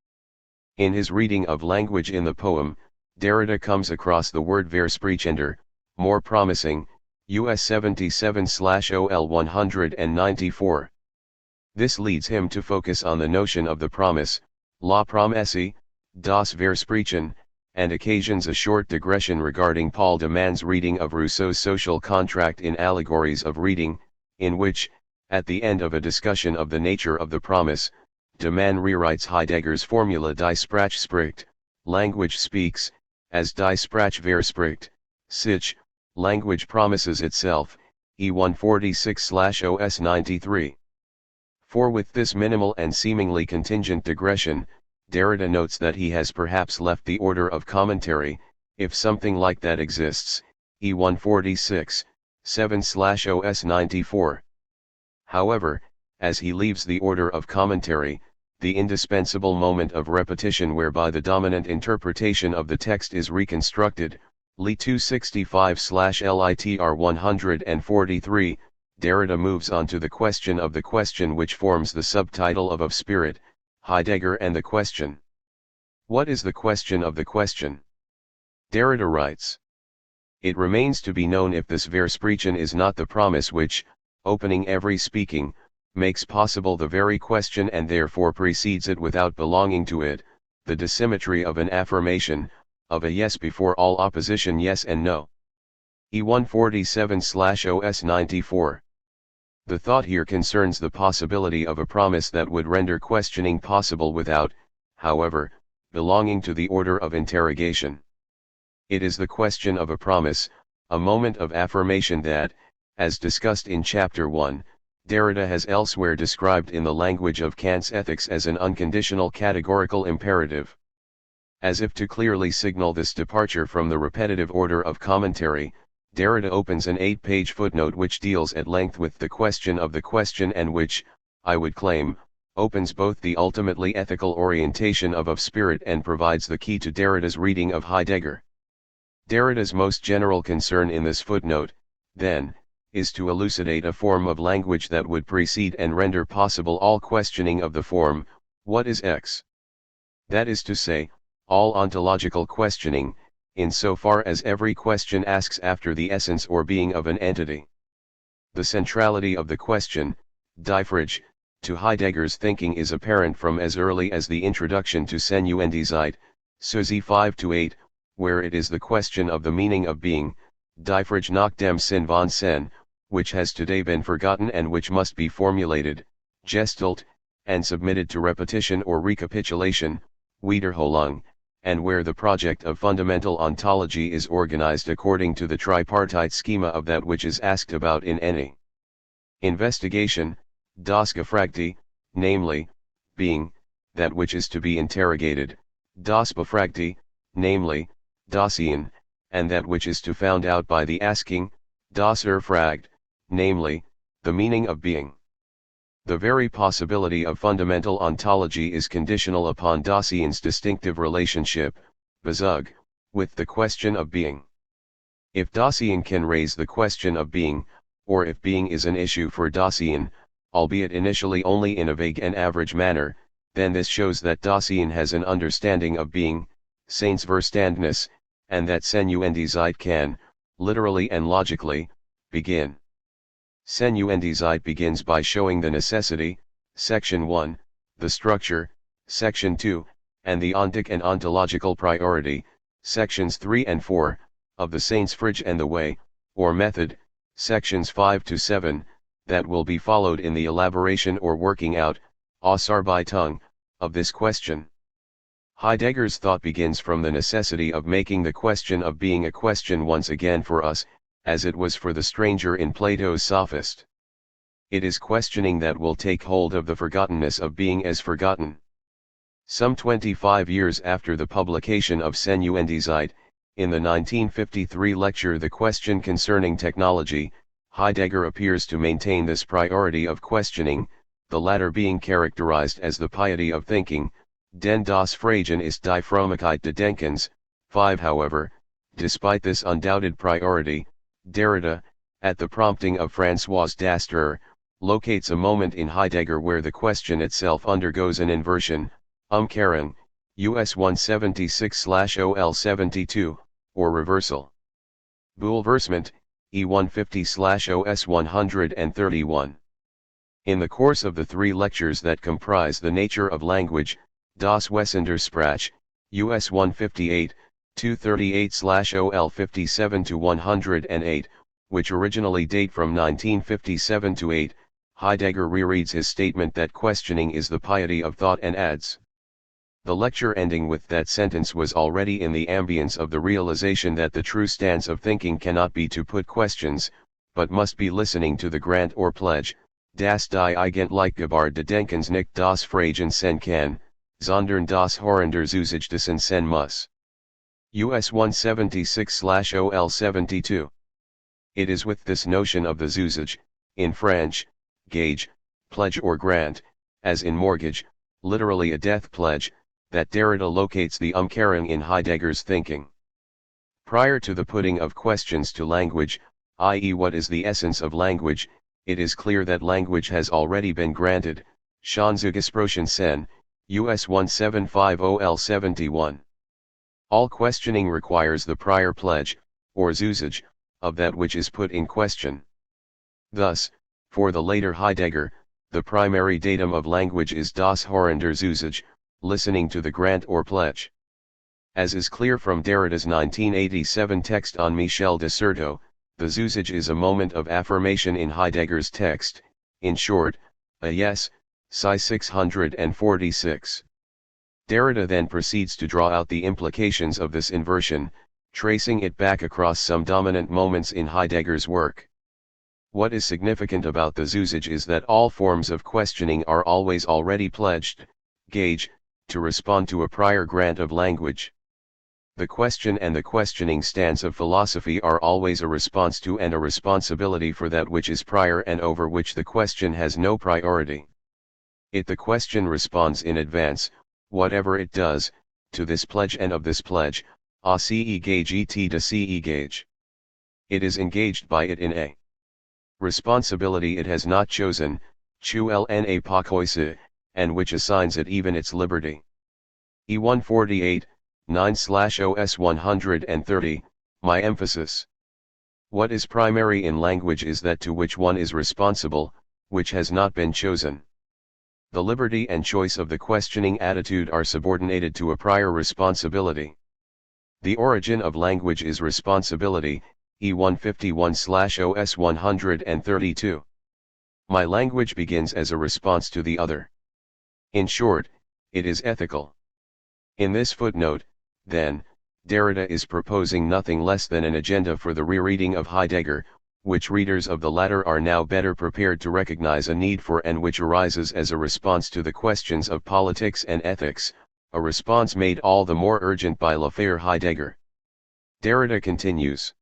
In his reading of language in the poem, Derrida comes across the word versprechender, more promising, US 77/OL 194. This leads him to focus on the notion of the promise, la promesse, das Versprechen, and occasions a short digression regarding Paul de Man's reading of Rousseau's social contract in Allegories of Reading, in which, at the end of a discussion of the nature of the promise, de Man rewrites Heidegger's formula Die Sprachspricht, language speaks, as Die Sprach verspricht, sich, language promises itself, E146/OS 93. For with this minimal and seemingly contingent digression, Derrida notes that he has perhaps left the order of commentary, if something like that exists, E146, 7/OS 94. However, as he leaves the order of commentary, the indispensable moment of repetition whereby the dominant interpretation of the text is reconstructed, Li 265/LITR 143, Derrida moves on to the question of the question which forms the subtitle of Spirit, Heidegger and the Question. What is the question of the question? Derrida writes. It remains to be known if this Versprechen is not the promise which, opening every speaking, makes possible the very question and therefore precedes it without belonging to it, the dissymmetry of an affirmation, of a yes before all opposition yes and no. E147/OS94. The thought here concerns the possibility of a promise that would render questioning possible without, however, belonging to the order of interrogation. It is the question of a promise, a moment of affirmation that, as discussed in Chapter 1, Derrida has elsewhere described in the language of Kant's ethics as an unconditional categorical imperative. As if to clearly signal this departure from the repetitive order of commentary, Derrida opens an 8-page footnote which deals at length with the question of the question and which, I would claim, opens both the ultimately ethical orientation of spirit and provides the key to Derrida's reading of Heidegger. Derrida's most general concern in this footnote, then, is to elucidate a form of language that would precede and render possible all questioning of the form, what is X? That is to say, all ontological questioning, in so far as every question asks after the essence or being of an entity. The centrality of the question, die Frage, to Heidegger's thinking is apparent from as early as the introduction to Senuendizeit, Susi 5-8, where it is the question of the meaning of being, die Frage nach dem Sinn von Sein, which has today been forgotten and which must be formulated, gestalt, and submitted to repetition or recapitulation, Wiederholung, and where the project of fundamental ontology is organized according to the tripartite schema of that which is asked about in any investigation, das Gefragte, namely, being, that which is to be interrogated, das Befragte, namely, Dasein, and that which is to found out by the asking, das Erfragt, namely, the meaning of being. The very possibility of fundamental ontology is conditional upon Dasein's distinctive relationship, Bezug, with the question of being. If Dasein can raise the question of being, or if being is an issue for Dasein, albeit initially only in a vague and average manner, then this shows that Dasein has an understanding of being, Seinsverstandnis, and that Senuendizeit can, literally and logically, begin. Senuendizeit begins by showing the necessity, section 1, the structure, section 2, and the ontic and ontological priority, sections 3 and 4, of the Seinsfrage and the way, or method, sections 5-7, that will be followed in the elaboration or working out, Ausarbeitung, of this question. Heidegger's thought begins from the necessity of making the question of being a question once again for us, as it was for the stranger in Plato's Sophist. It is questioning that will take hold of the forgottenness of being as forgotten. Some 25 years after the publication of Senuendizeit, in the 1953 lecture The Question Concerning Technology, Heidegger appears to maintain this priority of questioning, the latter being characterized as the piety of thinking, denn das Fragen ist die Frömmigkeit des Denkens. 5. However, despite this undoubted priority, Derrida, at the prompting of François Dastreur, locates a moment in Heidegger where the question itself undergoes an inversion, Umkehrung, US 176/OL72, or reversal. Bouleversement, E150/OS 131. In the course of the 3 lectures that comprise the nature of language, Das Wesen der Sprache, US 158, 238/OL 57-108, which originally date from 1957-8, Heidegger rereads his statement that questioning is the piety of thought and adds. The lecture ending with that sentence was already in the ambience of the realization that the true stance of thinking cannot be to put questions, but must be listening to the grant or pledge, das die Eigentlichkeit des Denkens nicht das Fragen sein kann, sondern das Hören der Zusage dessen sein muss. US 176/OL 72. It is with this notion of the Zusage, in French, gage, pledge or grant, as in mortgage, literally a death pledge, that Derrida locates the Umkehrung in Heidegger's thinking. Prior to the putting of questions to language, i.e. what is the essence of language, it is clear that language has already been granted, schon zugesprochen sein, US 175/OL 71. All questioning requires the prior pledge, or Zusage, of that which is put in question. Thus, for the later Heidegger, the primary datum of language is das Hören der Zusage, listening to the grant or pledge. As is clear from Derrida's 1987 text on Michel de Certeau, The zusage is a moment of affirmation in Heidegger's text, in short, a yes, Sci 646. Derrida then proceeds to draw out the implications of this inversion, tracing it back across some dominant moments in Heidegger's work. What is significant about the zusage is that all forms of questioning are always already pledged, gage, to respond to a prior grant of language. The question and the questioning stance of philosophy are always a response to and a responsibility for that which is prior and over which the question has no priority. The question responds in advance, whatever it does, to this pledge and of this pledge, a ce gage et de ce gage. It is engaged by it in a responsibility it has not chosen, chu lna pakoise, and which assigns it even its liberty. E148, 9/OS 130, my emphasis. What is primary in language is that to which one is responsible, which has not been chosen. The liberty and choice of the questioning attitude are subordinated to a prior responsibility. The origin of language is responsibility, E151/OS 132. My language begins as a response to the other. In short, it is ethical. In this footnote, then, Derrida is proposing nothing less than an agenda for the rereading of Heidegger, which readers of the latter are now better prepared to recognize a need for and which arises as a response to the questions of politics and ethics, a response made all the more urgent by l'affaire Heidegger. Derrida continues.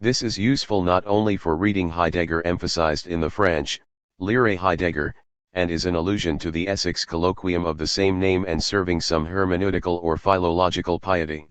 This is useful not only for reading Heidegger emphasized in the French, Lire Heidegger, and is an allusion to the Essex colloquium of the same name and serving some hermeneutical or philological piety.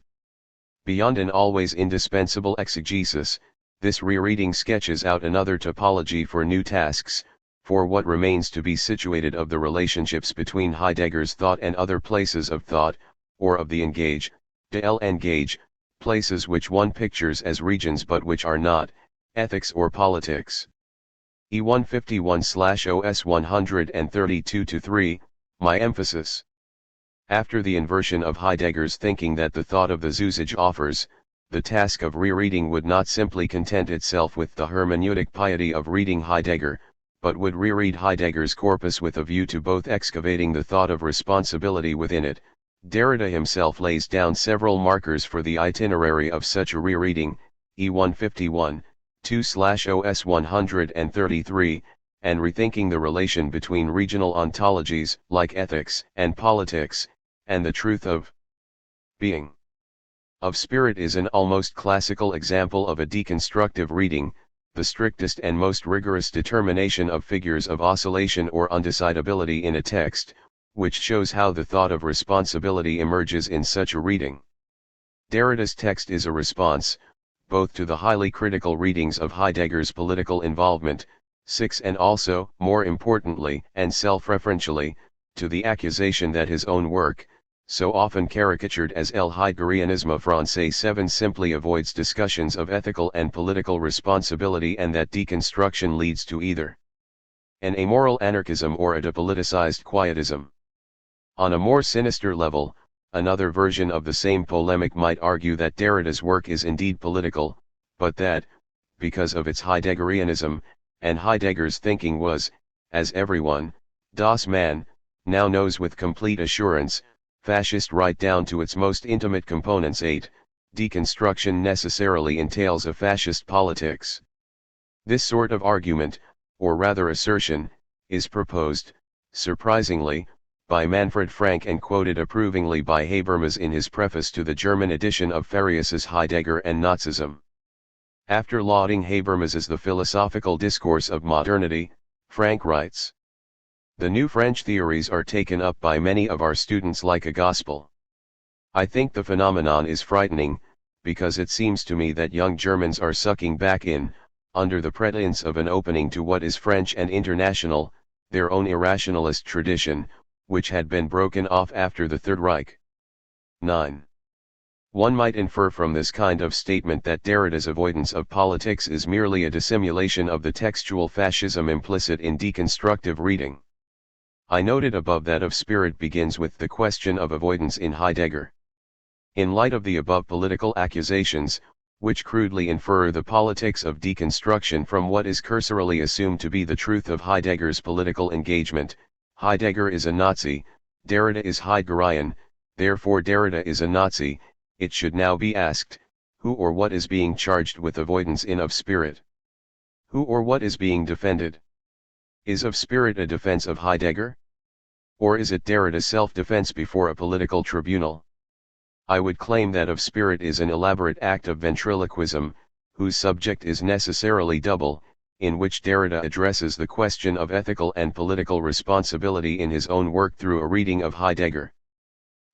Beyond an always indispensable exegesis, this rereading sketches out another topology for new tasks, for what remains to be situated of the relationships between Heidegger's thought and other places of thought, or of the engage, de l'engage, places which one pictures as regions but which are not, ethics or politics. E151/OS 132-3, my emphasis. After the inversion of Heidegger's thinking that the thought of the zusage offers, the task of rereading would not simply content itself with the hermeneutic piety of reading Heidegger, but would reread Heidegger's corpus with a view to both excavating the thought of responsibility within it. Derrida himself lays down several markers for the itinerary of such a rereading, E151, 2/OS 133, and rethinking the relation between regional ontologies, like ethics and politics, and the truth of being. Of Spirit is an almost classical example of a deconstructive reading, the strictest and most rigorous determination of figures of oscillation or undecidability in a text, which shows how the thought of responsibility emerges in such a reading. Derrida's text is a response, both to the highly critical readings of Heidegger's political involvement, 6 and also, more importantly and self-referentially, to the accusation that his own work, so often caricatured as El Heideggerianisme Français 7, simply avoids discussions of ethical and political responsibility and that deconstruction leads to either an amoral anarchism or a depoliticized quietism. On a more sinister level, another version of the same polemic might argue that Derrida's work is indeed political, but that, because of its Heideggerianism, and Heidegger's thinking was, as everyone, das Man, now knows with complete assurance, fascist right down to its most intimate components. 8. Deconstruction necessarily entails a fascist politics. This sort of argument, or rather assertion, is proposed, surprisingly, by Manfred Frank and quoted approvingly by Habermas in his preface to the German edition of Farius's Heidegger and Nazism. After lauding Habermas as the philosophical discourse of modernity, Frank writes, "The new French theories are taken up by many of our students like a gospel. I think the phenomenon is frightening, because it seems to me that young Germans are sucking back in, under the pretense of an opening to what is French and international, their own irrationalist tradition, which had been broken off after the Third Reich." 9. One might infer from this kind of statement that Derrida's avoidance of politics is merely a dissimulation of the textual fascism implicit in deconstructive reading. I noted above that Of Spirit begins with the question of avoidance in Heidegger. In light of the above political accusations, which crudely infer the politics of deconstruction from what is cursorily assumed to be the truth of Heidegger's political engagement. Heidegger is a Nazi, Derrida is Heideggerian, therefore Derrida is a Nazi. It should now be asked, who or what is being charged with avoidance in of spirit? Who or what is being defended? Is of spirit a defense of Heidegger? Or is it Derrida's self-defense before a political tribunal? I would claim that of spirit is an elaborate act of ventriloquism, whose subject is necessarily double, in which Derrida addresses the question of ethical and political responsibility in his own work through a reading of Heidegger.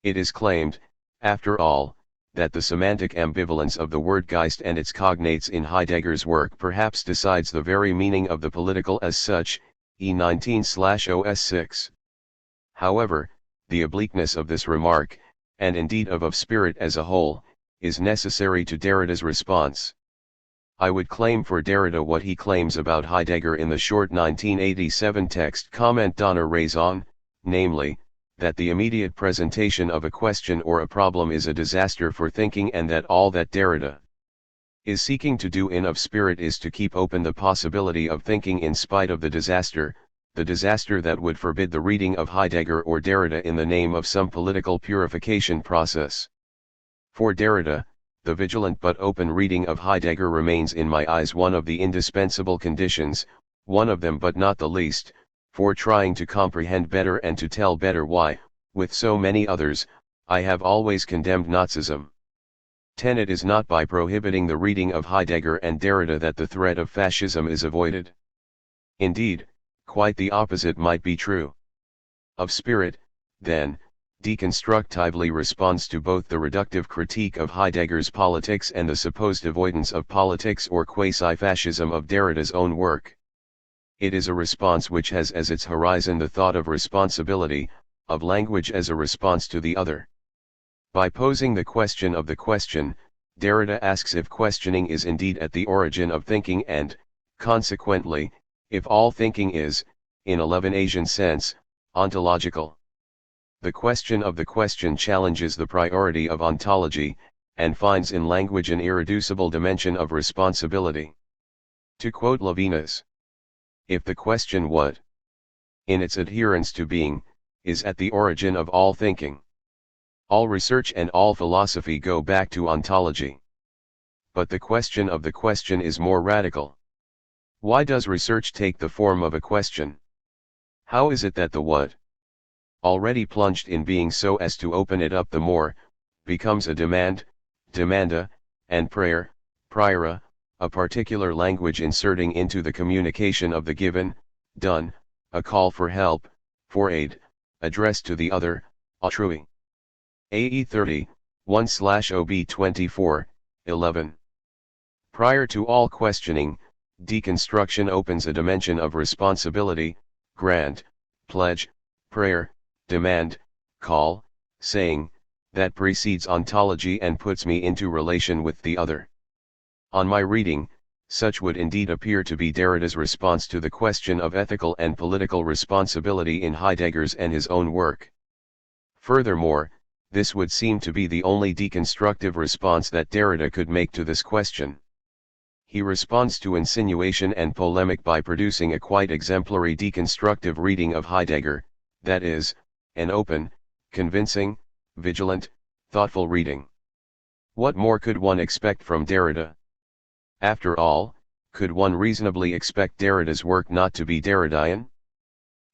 It is claimed, after all, that the semantic ambivalence of the word Geist and its cognates in Heidegger's work perhaps decides the very meaning of the political as such, E19/OS6. However, the obliqueness of this remark, and indeed of spirit as a whole, is necessary to Derrida's response. I would claim for Derrida what he claims about Heidegger in the short 1987 text Comment d'honneur raison, namely, that the immediate presentation of a question or a problem is a disaster for thinking, and that all that Derrida is seeking to do in of spirit is to keep open the possibility of thinking in spite of the disaster that would forbid the reading of Heidegger or Derrida in the name of some political purification process. For Derrida, the vigilant but open reading of Heidegger remains in my eyes one of the indispensable conditions, one of them but not the least, for trying to comprehend better and to tell better why, with so many others, I have always condemned Nazism. 10. It is not by prohibiting the reading of Heidegger and Derrida that the threat of fascism is avoided. Indeed, quite the opposite might be true. Of spirit, then, deconstructively responds to both the reductive critique of Heidegger's politics and the supposed avoidance of politics or quasi-fascism of Derrida's own work. It is a response which has as its horizon the thought of responsibility, of language as a response to the other. By posing the question of the question, Derrida asks if questioning is indeed at the origin of thinking and, consequently, if all thinking is, in a Levinasian sense, ontological. The question of the question challenges the priority of ontology, and finds in language an irreducible dimension of responsibility. To quote Levinas, if the question what, in its adherence to being, is at the origin of all thinking, all research and all philosophy go back to ontology. But the question of the question is more radical. Why does research take the form of a question? How is it that the what, already plunged in being so as to open it up the more, becomes a demand, demanda, and prayer, priora, a particular language inserting into the communication of the given, done, a call for help, for aid, addressed to the other, autrui. AE 30, 1/OB 24, 11. Prior to all questioning, deconstruction opens a dimension of responsibility, grant, pledge, prayer, demand, call, saying, that precedes ontology and puts me into relation with the other. On my reading, such would indeed appear to be Derrida's response to the question of ethical and political responsibility in Heidegger's and his own work. Furthermore, this would seem to be the only deconstructive response that Derrida could make to this question. He responds to insinuation and polemic by producing a quite exemplary deconstructive reading of Heidegger, that is, an open, convincing, vigilant, thoughtful reading. What more could one expect from Derrida? After all, could one reasonably expect Derrida's work not to be Derridian?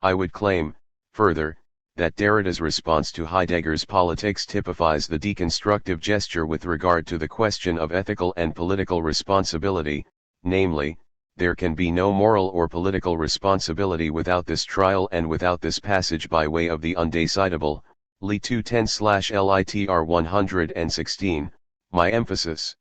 I would claim, further, that Derrida's response to Heidegger's politics typifies the deconstructive gesture with regard to the question of ethical and political responsibility, namely, there can be no moral or political responsibility without this trial and without this passage by way of the undecidable, Li 210/LITR 116, my emphasis.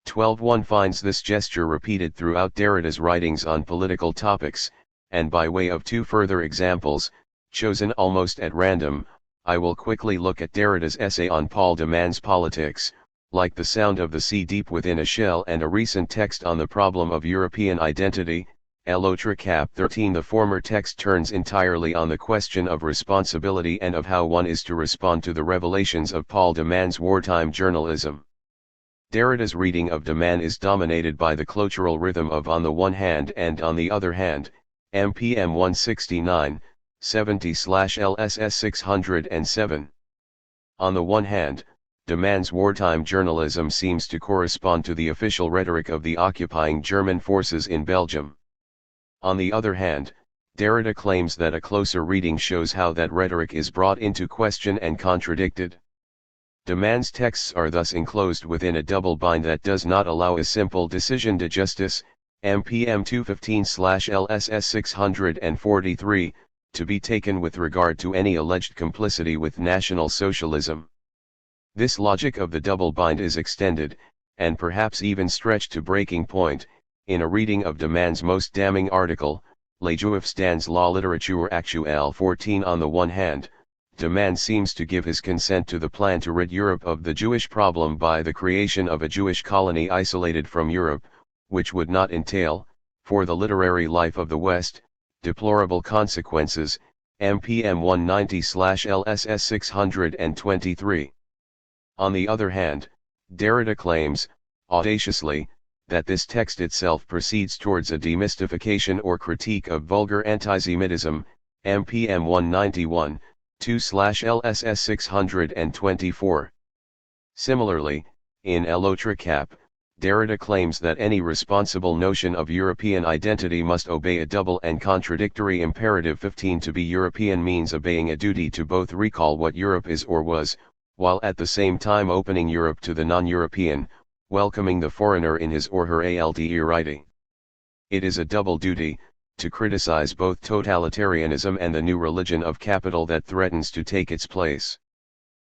12.1 finds this gesture repeated throughout Derrida's writings on political topics, and by way of two further examples, chosen almost at random, I will quickly look at Derrida's essay on Paul de Man's politics, like the sound of the sea deep within a shell, and a recent text on the problem of European identity, L'autre cap 13. The former text turns entirely on the question of responsibility and of how one is to respond to the revelations of Paul de Man's wartime journalism. Derrida's reading of de Man is dominated by the clotural rhythm of on the one hand and on the other hand, mpm 169, 70/LSS 607. On the one hand, de Man's wartime journalism seems to correspond to the official rhetoric of the occupying German forces in Belgium. On the other hand, Derrida claims that a closer reading shows how that rhetoric is brought into question and contradicted. De Man's texts are thus enclosed within a double bind that does not allow a simple decision de justice, mpm 215/LSS 643, to be taken with regard to any alleged complicity with National Socialism. This logic of the double bind is extended, and perhaps even stretched to breaking point, in a reading of de Man's most damning article, Les Juifs dans la littérature actuelle 14. On the one hand, de Man seems to give his consent to the plan to rid Europe of the Jewish problem by the creation of a Jewish colony isolated from Europe, which would not entail, for the literary life of the West, deplorable consequences, mpm 190/LSS 623. On the other hand, Derrida claims, audaciously, that this text itself proceeds towards a demystification or critique of vulgar antisemitism, mpm 191, 2/LSS 624. Similarly, in L'autre cap, Derrida claims that any responsible notion of European identity must obey a double and contradictory imperative. 15 To be European means obeying a duty to both recall what Europe is or was, while at the same time opening Europe to the non-European, welcoming the foreigner in his or her ALDE writing. It is a double duty, to criticize both totalitarianism and the new religion of capital that threatens to take its place.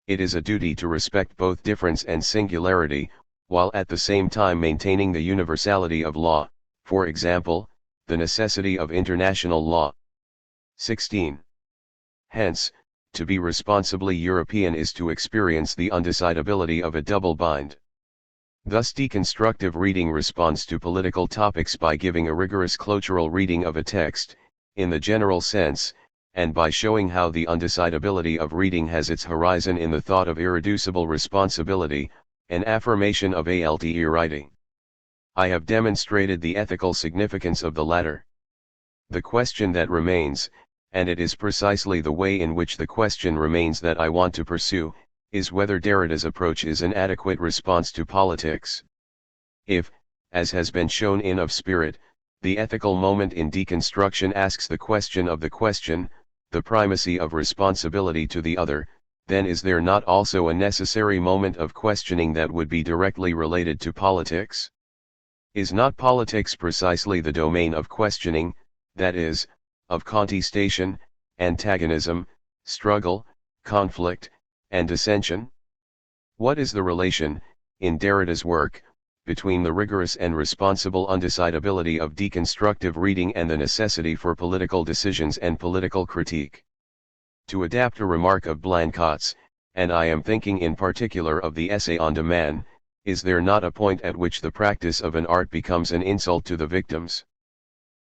It is a duty to respect both difference and singularity, while at the same time maintaining the universality of law, for example, the necessity of international law. 16. Hence, to be responsibly European is to experience the undecidability of a double bind. Thus deconstructive reading responds to political topics by giving a rigorous clotural reading of a text, in the general sense, and by showing how the undecidability of reading has its horizon in the thought of irreducible responsibility, an affirmation of ALDE writing. I have demonstrated the ethical significance of the latter. The question that remains, and it is precisely the way in which the question remains that I want to pursue, is whether Derrida's approach is an adequate response to politics. If, as has been shown in Of Spirit, the ethical moment in deconstruction asks the question of the question, the primacy of responsibility to the other, then is there not also a necessary moment of questioning that would be directly related to politics? Is not politics precisely the domain of questioning, that is, of contestation, antagonism, struggle, conflict, and dissension? What is the relation, in Derrida's work, between the rigorous and responsible undecidability of deconstructive reading and the necessity for political decisions and political critique? To adapt a remark of Blancot's, and I am thinking in particular of the essay on de Man, is there not a point at which the practice of an art becomes an insult to the victims?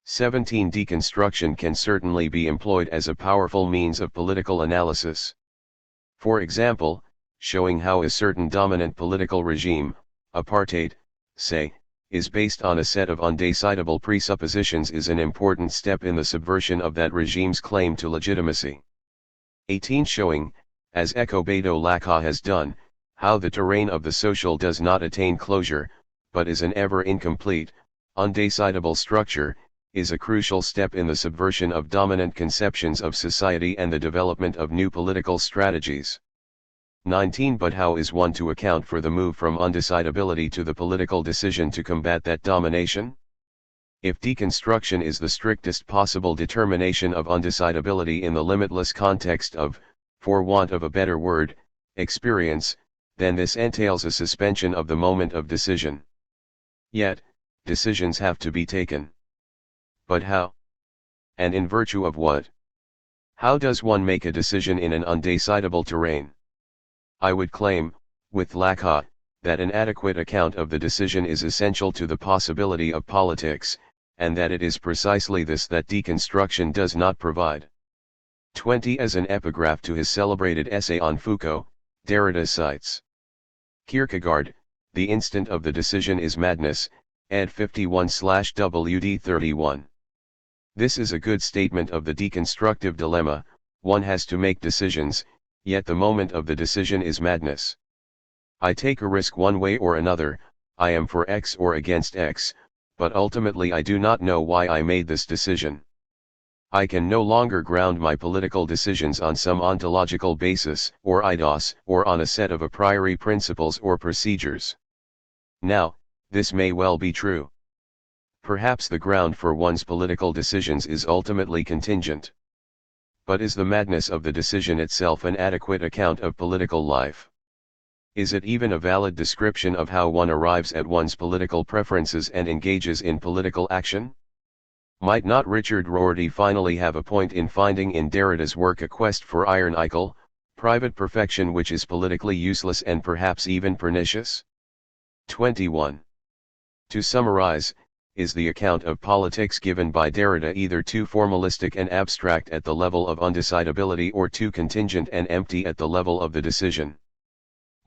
17 Deconstruction can certainly be employed as a powerful means of political analysis. For example, showing how a certain dominant political regime, apartheid, say, is based on a set of undecidable presuppositions is an important step in the subversion of that regime's claim to legitimacy. 18 Showing, as Ecobedo Laca has done, how the terrain of the social does not attain closure, but is an ever incomplete, undecidable structure, is a crucial step in the subversion of dominant conceptions of society and the development of new political strategies. 19 But how is one to account for the move from undecidability to the political decision to combat that domination? If deconstruction is the strictest possible determination of undecidability in the limitless context of, for want of a better word, experience, then this entails a suspension of the moment of decision. Yet, decisions have to be taken. But how? And in virtue of what? How does one make a decision in an undecidable terrain? I would claim, with Laca, that an adequate account of the decision is essential to the possibility of politics, and that it is precisely this that deconstruction does not provide. 20 As an epigraph to his celebrated essay on Foucault, Derrida cites Kierkegaard, the instant of the decision is madness, ed 51/WD31. This is a good statement of the deconstructive dilemma. One has to make decisions, yet the moment of the decision is madness. I take a risk one way or another, I am for X or against X, but ultimately I do not know why I made this decision. I can no longer ground my political decisions on some ontological basis, or eidos, or on a set of a priori principles or procedures. Now, this may well be true. Perhaps the ground for one's political decisions is ultimately contingent. But is the madness of the decision itself an adequate account of political life? Is it even a valid description of how one arrives at one's political preferences and engages in political action? Might not Richard Rorty finally have a point in finding in Derrida's work a quest for iron ichel, private perfection which is politically useless and perhaps even pernicious? 21. To summarize, is the account of politics given by Derrida either too formalistic and abstract at the level of undecidability or too contingent and empty at the level of the decision?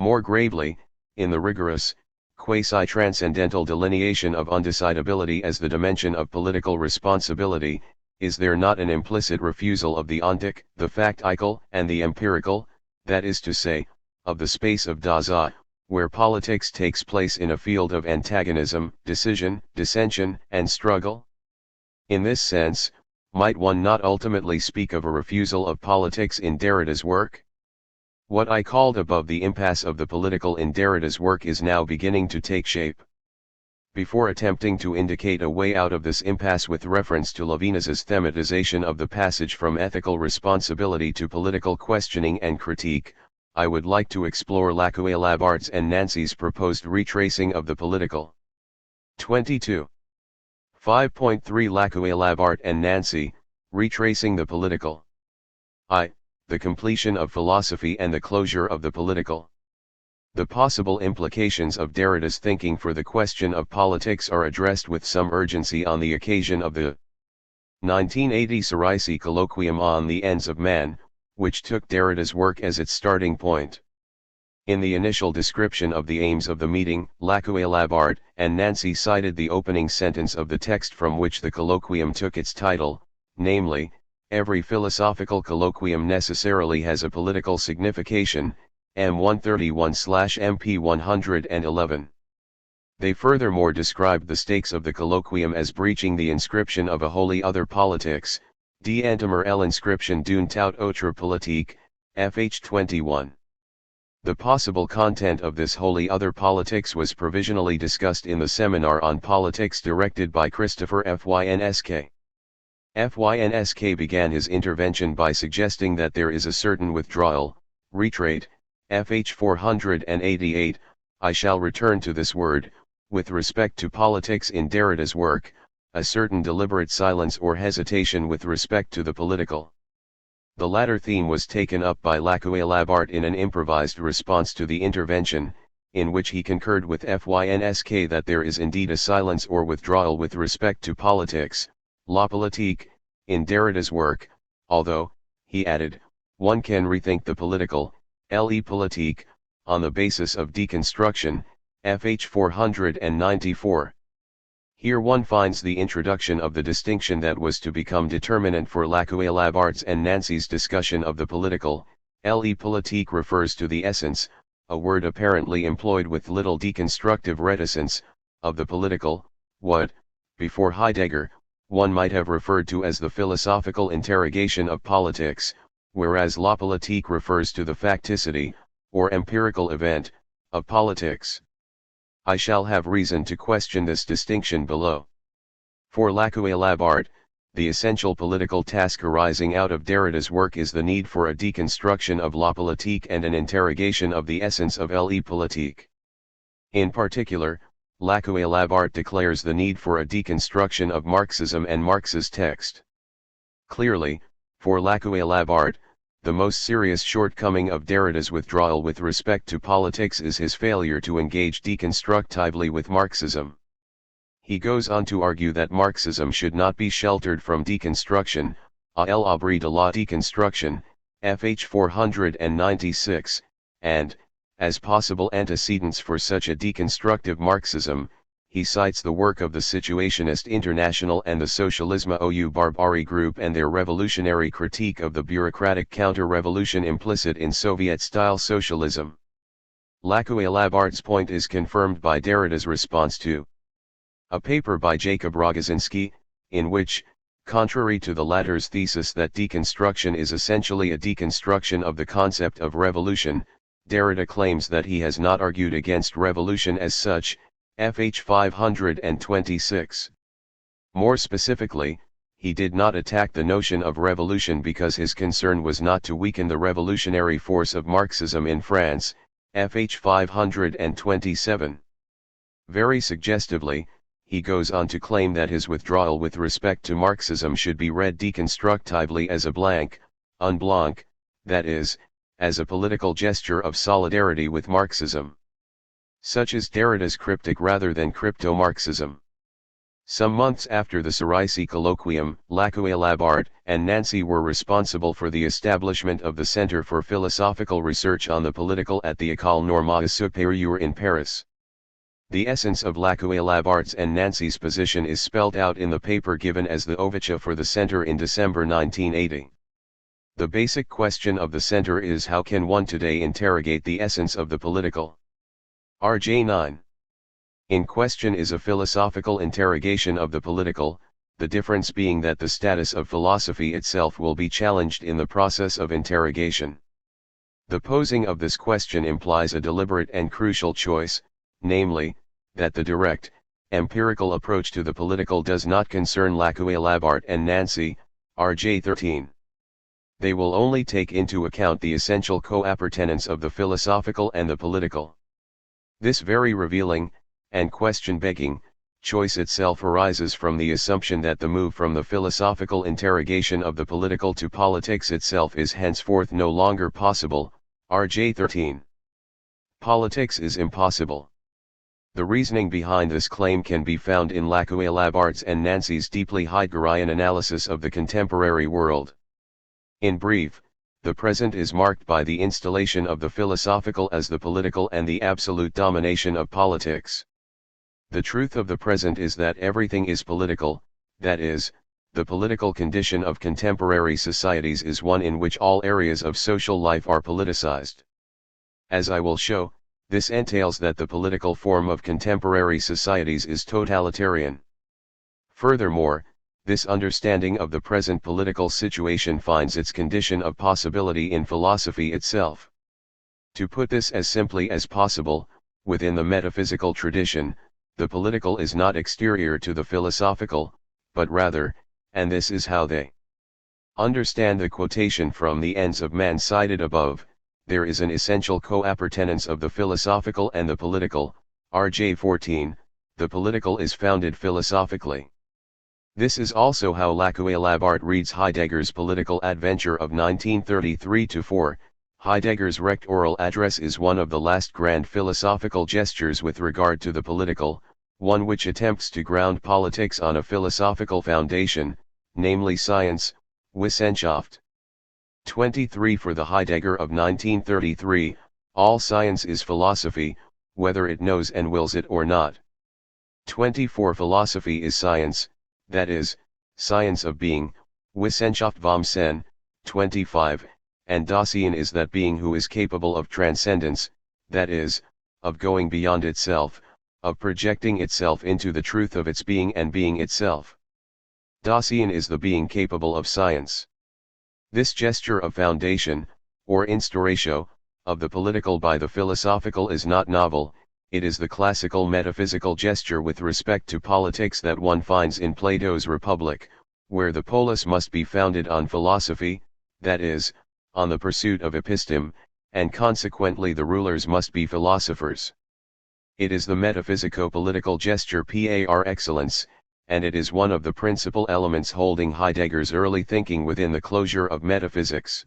More gravely, in the rigorous, quasi-transcendental delineation of undecidability as the dimension of political responsibility, is there not an implicit refusal of the ontic, the factical, and the empirical, that is to say, of the space of Dasein, where politics takes place in a field of antagonism, decision, dissension, and struggle? In this sense, might one not ultimately speak of a refusal of politics in Derrida's work? What I called above the impasse of the political in Derrida's work is now beginning to take shape. Before attempting to indicate a way out of this impasse with reference to Levinas's thematization of the passage from ethical responsibility to political questioning and critique, I would like to explore Labart's and Nancy's proposed retracing of the political. 22. 5.3 Labart and Nancy, retracing the political. The completion of philosophy and the closure of the political. The possible implications of Derrida's thinking for the question of politics are addressed with some urgency on the occasion of the 1980 Saraisi Colloquium on the Ends of Man, which took Derrida's work as its starting point. In the initial description of the aims of the meeting, Labart and Nancy cited the opening sentence of the text from which the colloquium took its title, namely, "Every philosophical colloquium necessarily has a political signification," M 131/MP 111. They furthermore described the stakes of the colloquium as breaching the inscription of a wholly other politics, Die Antimer Inscription d'une tout autre politique, FH 21. The possible content of this wholly other politics was provisionally discussed in the seminar on politics directed by Christopher Fynsk. Fynsk began his intervention by suggesting that there is a certain withdrawal, retreat, FH 488, I shall return to this word, with respect to politics in Derrida's work, a certain deliberate silence or hesitation with respect to the political. The latter theme was taken up by Labart in an improvised response to the intervention, in which he concurred with Fynsk that there is indeed a silence or withdrawal with respect to politics, la politique, in Derrida's work, although, he added, one can rethink the political, le politique, on the basis of deconstruction, FH 494. Here one finds the introduction of the distinction that was to become determinant for Labart's and Nancy's discussion of the political. Le politique refers to the essence, a word apparently employed with little deconstructive reticence, of the political, what, before Heidegger, one might have referred to as the philosophical interrogation of politics, whereas la politique refers to the facticity, or empirical event, of politics. I shall have reason to question this distinction below. For Labart, the essential political task arising out of Derrida's work is the need for a deconstruction of la politique and an interrogation of the essence of le politique. In particular, Labart declares the need for a deconstruction of Marxism and Marx's text. Clearly, for Labart, the most serious shortcoming of Derrida's withdrawal with respect to politics is his failure to engage deconstructively with Marxism. He goes on to argue that Marxism should not be sheltered from deconstruction, à l'abri de la déconstruction, FH 496, and, As possible antecedents for such a deconstructive Marxism, he cites the work of the Situationist International and the Socialisme ou Barbarie group and their revolutionary critique of the bureaucratic counter-revolution implicit in Soviet-style socialism. Laquelle-Labarthe's point is confirmed by Derrida's response to a paper by Jacob Rogozinski, in which, contrary to the latter's thesis that deconstruction is essentially a deconstruction of the concept of revolution, Derrida claims that he has not argued against revolution as such, FH 526. More specifically, he did not attack the notion of revolution because his concern was not to weaken the revolutionary force of Marxism in France, FH 527. Very suggestively, he goes on to claim that his withdrawal with respect to Marxism should be read deconstructively as a un blanc, that is, as a political gesture of solidarity with Marxism. Such is Derrida's cryptic rather than crypto-Marxism. Some months after the Cerisy colloquium, Laquelle-Labarte and Nancy were responsible for the establishment of the Center for Philosophical Research on the Political at the École Normale Supérieure in Paris. The essence of Laquelle-Labarte's and Nancy's position is spelled out in the paper given as the Ovicha for the Center in December 1980. The basic question of the Center is how can one today interrogate the essence of the political? RJ 9. In question is a philosophical interrogation of the political, the difference being that the status of philosophy itself will be challenged in the process of interrogation. The posing of this question implies a deliberate and crucial choice, namely, that the direct, empirical approach to the political does not concern Laquelle-Labarte and Nancy, RJ 13. They will only take into account the essential co-appertenance of the philosophical and the political. This very revealing, and question-begging, choice itself arises from the assumption that the move from the philosophical interrogation of the political to politics itself is henceforth no longer possible, RJ 13. Politics is impossible. The reasoning behind this claim can be found in Laquelle-Labarte's and Nancy's deeply Heideggerian analysis of the contemporary world. In brief, the present is marked by the installation of the philosophical as the political and the absolute domination of politics. The truth of the present is that everything is political, that is, the political condition of contemporary societies is one in which all areas of social life are politicized. As I will show, this entails that the political form of contemporary societies is totalitarian. Furthermore, this understanding of the present political situation finds its condition of possibility in philosophy itself. To put this as simply as possible, within the metaphysical tradition, the political is not exterior to the philosophical, but rather, and this is how they understand the quotation from the Ends of Man cited above, there is an essential co-appertenance of the philosophical and the political, RJ 14, the political is founded philosophically. This is also how Laquelle-Labarte reads Heidegger's political adventure of 1933-4. Heidegger's rectoral address is one of the last grand philosophical gestures with regard to the political, one which attempts to ground politics on a philosophical foundation, namely science, Wissenschaft. 23 For the Heidegger of 1933, all science is philosophy, whether it knows and wills it or not. 24 Philosophy is science, that is, science of being, Wissenschaft vom Sein, 25, and Dasein is that being who is capable of transcendence, that is, of going beyond itself, of projecting itself into the truth of its being and being itself. Dasein is the being capable of science. This gesture of foundation, or instauratio, of the political by the philosophical is not novel, it is the classical metaphysical gesture with respect to politics that one finds in Plato's Republic, where the polis must be founded on philosophy, that is, on the pursuit of episteme, and consequently the rulers must be philosophers. It is the metaphysico-political gesture par excellence, and it is one of the principal elements holding Heidegger's early thinking within the closure of metaphysics.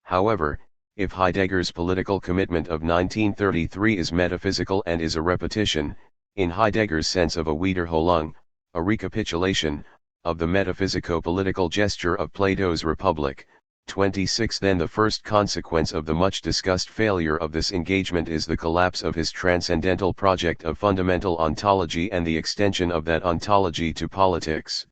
However, if Heidegger's political commitment of 1933 is metaphysical and is a repetition, in Heidegger's sense of a Wiederholung, a recapitulation, of the metaphysico-political gesture of Plato's Republic, 26. Then the first consequence of the much discussed failure of this engagement is the collapse of his transcendental project of fundamental ontology and the extension of that ontology to politics.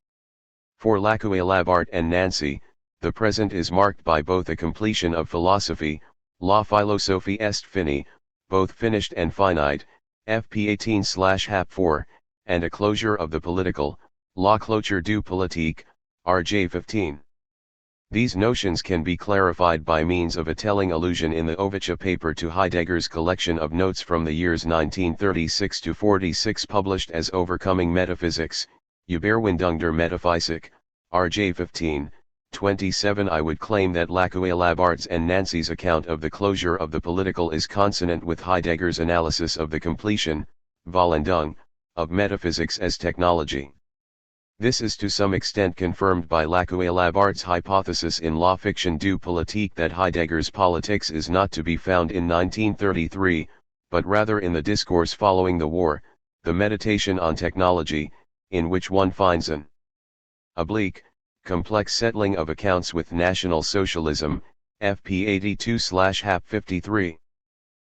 For Lacoué Labart and Nancy, the present is marked by both a completion of philosophy, la philosophie est finie, both finished and finite, fp 18/hap 4, and a closure of the political, la clôture du politique, rj 15. These notions can be clarified by means of a telling allusion in the Ovicha paper to Heidegger's collection of notes from the years 1936 to 46 published as Overcoming Metaphysics, Überwindung der Metaphysik, rj 15. 27. I would claim that Lacoué Labart's and Nancy's account of the closure of the political is consonant with Heidegger's analysis of the completion, Vollendung, of metaphysics as technology. This is to some extent confirmed by Lacoué Labart's hypothesis in La Fiction du Politique that Heidegger's Politics is not to be found in 1933, but rather in the discourse following the war, the Meditation on Technology, in which one finds an oblique, complex settling of accounts with National Socialism, fp 82/hap 53.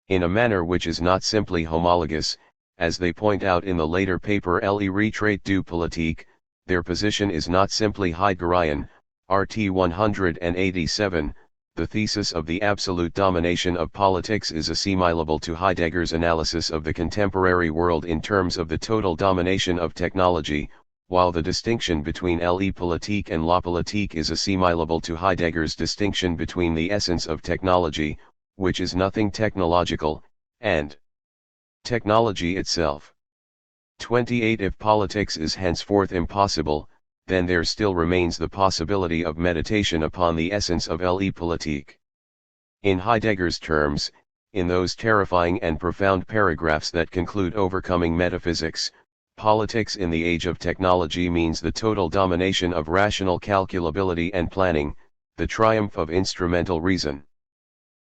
In a manner which is not simply homologous, as they point out in the later paper Le Retrait du Politique, their position is not simply Heideggerian, RT 187, the thesis of the absolute domination of politics is assimilable to Heidegger's analysis of the contemporary world in terms of the total domination of technology, while the distinction between le politique and la politique is assimilable to Heidegger's distinction between the essence of technology, which is nothing technological, and technology itself. 28. If politics is henceforth impossible, then there still remains the possibility of meditation upon the essence of le politique. In Heidegger's terms, in those terrifying and profound paragraphs that conclude Overcoming Metaphysics, politics in the age of technology means the total domination of rational calculability and planning, the triumph of instrumental reason.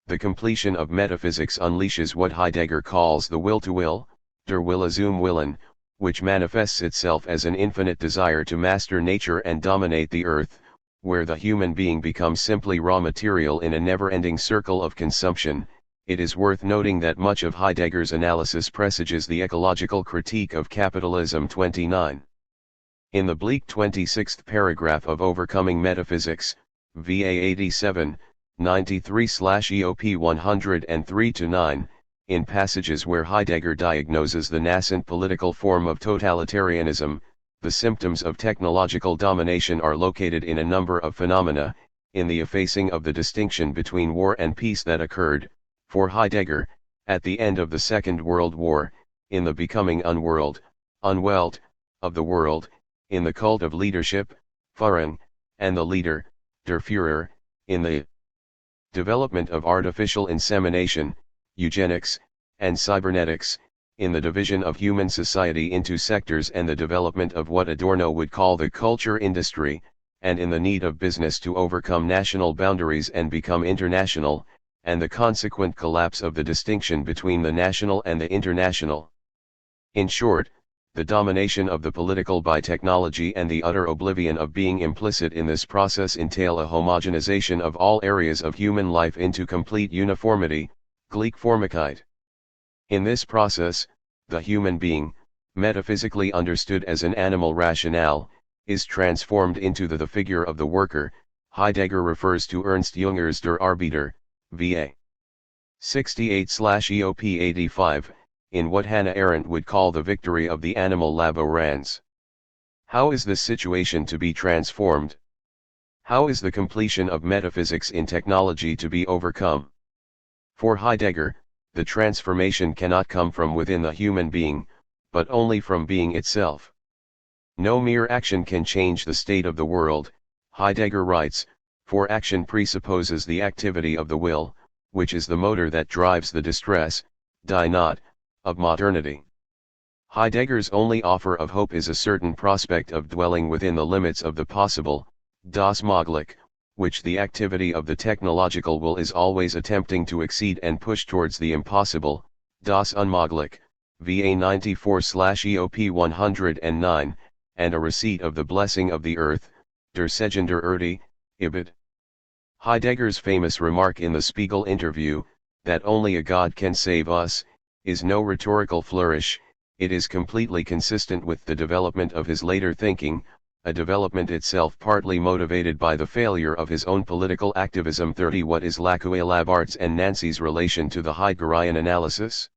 The completion of metaphysics unleashes what Heidegger calls the will to will, der Wille zum Willen, which manifests itself as an infinite desire to master nature and dominate the earth, where the human being becomes simply raw material in a never-ending circle of consumption. It is worth noting that much of Heidegger's analysis presages the ecological critique of capitalism. 29. In the bleak 26th paragraph of Overcoming Metaphysics, VA 87, 93/EOP 103-9, in passages where Heidegger diagnoses the nascent political form of totalitarianism, the symptoms of technological domination are located in a number of phenomena, in the effacing of the distinction between war and peace that occurred, for Heidegger, at the end of the Second World War, in the becoming unworld, unwelt, of the world, in the cult of leadership, Führung, and the leader, der Führer, in the development of artificial insemination, eugenics, and cybernetics, in the division of human society into sectors and the development of what Adorno would call the culture industry, and in the need of business to overcome national boundaries and become international, and the consequent collapse of the distinction between the national and the international. In short, the domination of the political by technology and the utter oblivion of being implicit in this process entail a homogenization of all areas of human life into complete uniformity, Gleichförmigkeit. In this process, the human being, metaphysically understood as an animal rationale, is transformed into the figure of the worker. Heidegger refers to Ernst Jünger's Der Arbeiter, VA 68/EOP 85, in what Hannah Arendt would call the victory of the animal laborans. How is this situation to be transformed? How is the completion of metaphysics in technology to be overcome? For Heidegger, the transformation cannot come from within the human being, but only from being itself. No mere action can change the state of the world, Heidegger writes, for action presupposes the activity of the will, which is the motor that drives the distress, die not, of modernity. Heidegger's only offer of hope is a certain prospect of dwelling within the limits of the possible, das Mögliche, which the activity of the technological will is always attempting to exceed and push towards the impossible, das Unmögliche, VA 94/EOP 109, and a receipt of the blessing of the earth, der Segen der Erde, Ibid. Heidegger's famous remark in the Spiegel interview, that only a God can save us, is no rhetorical flourish, it is completely consistent with the development of his later thinking, a development itself partly motivated by the failure of his own political activism. 30. What is Labart's and Nancy's relation to the Heideggerian analysis?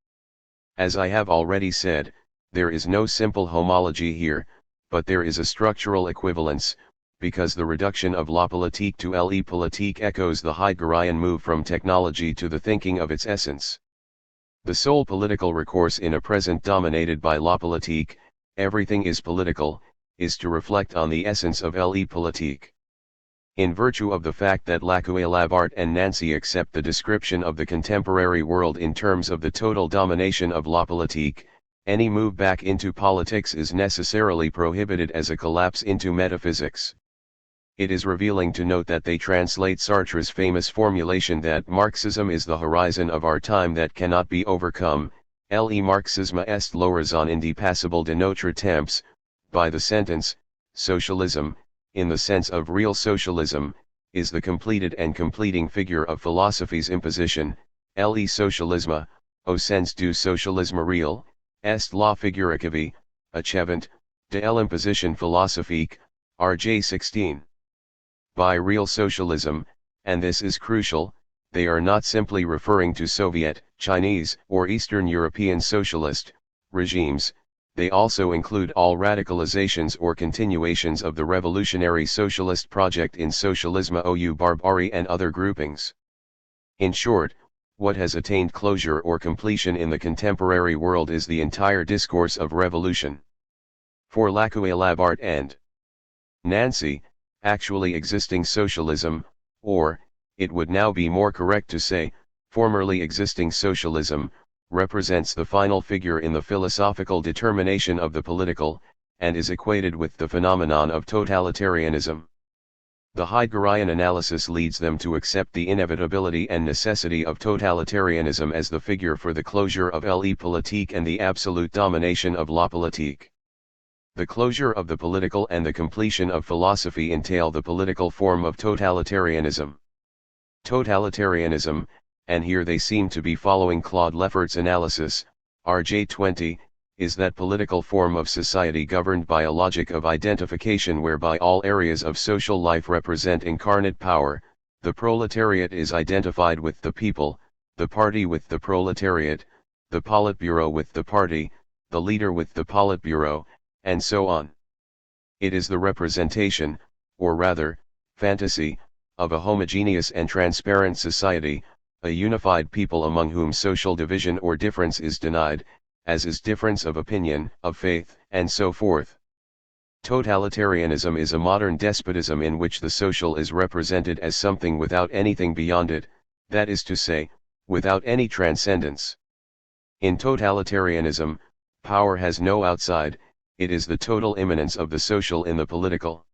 As I have already said, there is no simple homology here, but there is a structural equivalence, because the reduction of la politique to le politique echoes the Heideggerian move from technology to the thinking of its essence. The sole political recourse in a present dominated by la politique, everything is political, is to reflect on the essence of le politique. In virtue of the fact that Labart and Nancy accept the description of the contemporary world in terms of the total domination of la politique, any move back into politics is necessarily prohibited as a collapse into metaphysics. It is revealing to note that they translate Sartre's famous formulation that Marxism is the horizon of our time that cannot be overcome, le marxisme est l'horizon indépassable de notre temps, by the sentence, socialism, in the sense of real socialism, is the completed and completing figure of philosophy's imposition, le socialisme, au sens du socialisme real, est la figurative, achevant, de l'imposition philosophique, RJ 16. By real socialism, and this is crucial, they are not simply referring to Soviet, Chinese, or Eastern European socialist regimes, they also include all radicalizations or continuations of the revolutionary socialist project in socialisme ou barbarie and other groupings. In short, what has attained closure or completion in the contemporary world is the entire discourse of revolution. For Labart and Nancy, actually existing socialism, or, it would now be more correct to say, formerly existing socialism, represents the final figure in the philosophical determination of the political, and is equated with the phenomenon of totalitarianism. The Heideggerian analysis leads them to accept the inevitability and necessity of totalitarianism as the figure for the closure of le politique and the absolute domination of la politique. The closure of the political and the completion of philosophy entail the political form of totalitarianism. Totalitarianism, and here they seem to be following Claude Lefferts's analysis, RJ 20, is that political form of society governed by a logic of identification whereby all areas of social life represent incarnate power, the proletariat is identified with the people, the party with the proletariat, the Politburo with the party, the leader with the Politburo, and so on. It is the representation, or rather, fantasy, of a homogeneous and transparent society, a unified people among whom social division or difference is denied, as is difference of opinion, of faith, and so forth. Totalitarianism is a modern despotism in which the social is represented as something without anything beyond it, that is to say, without any transcendence. In totalitarianism, power has no outside, it is the total immanence of the social in the political.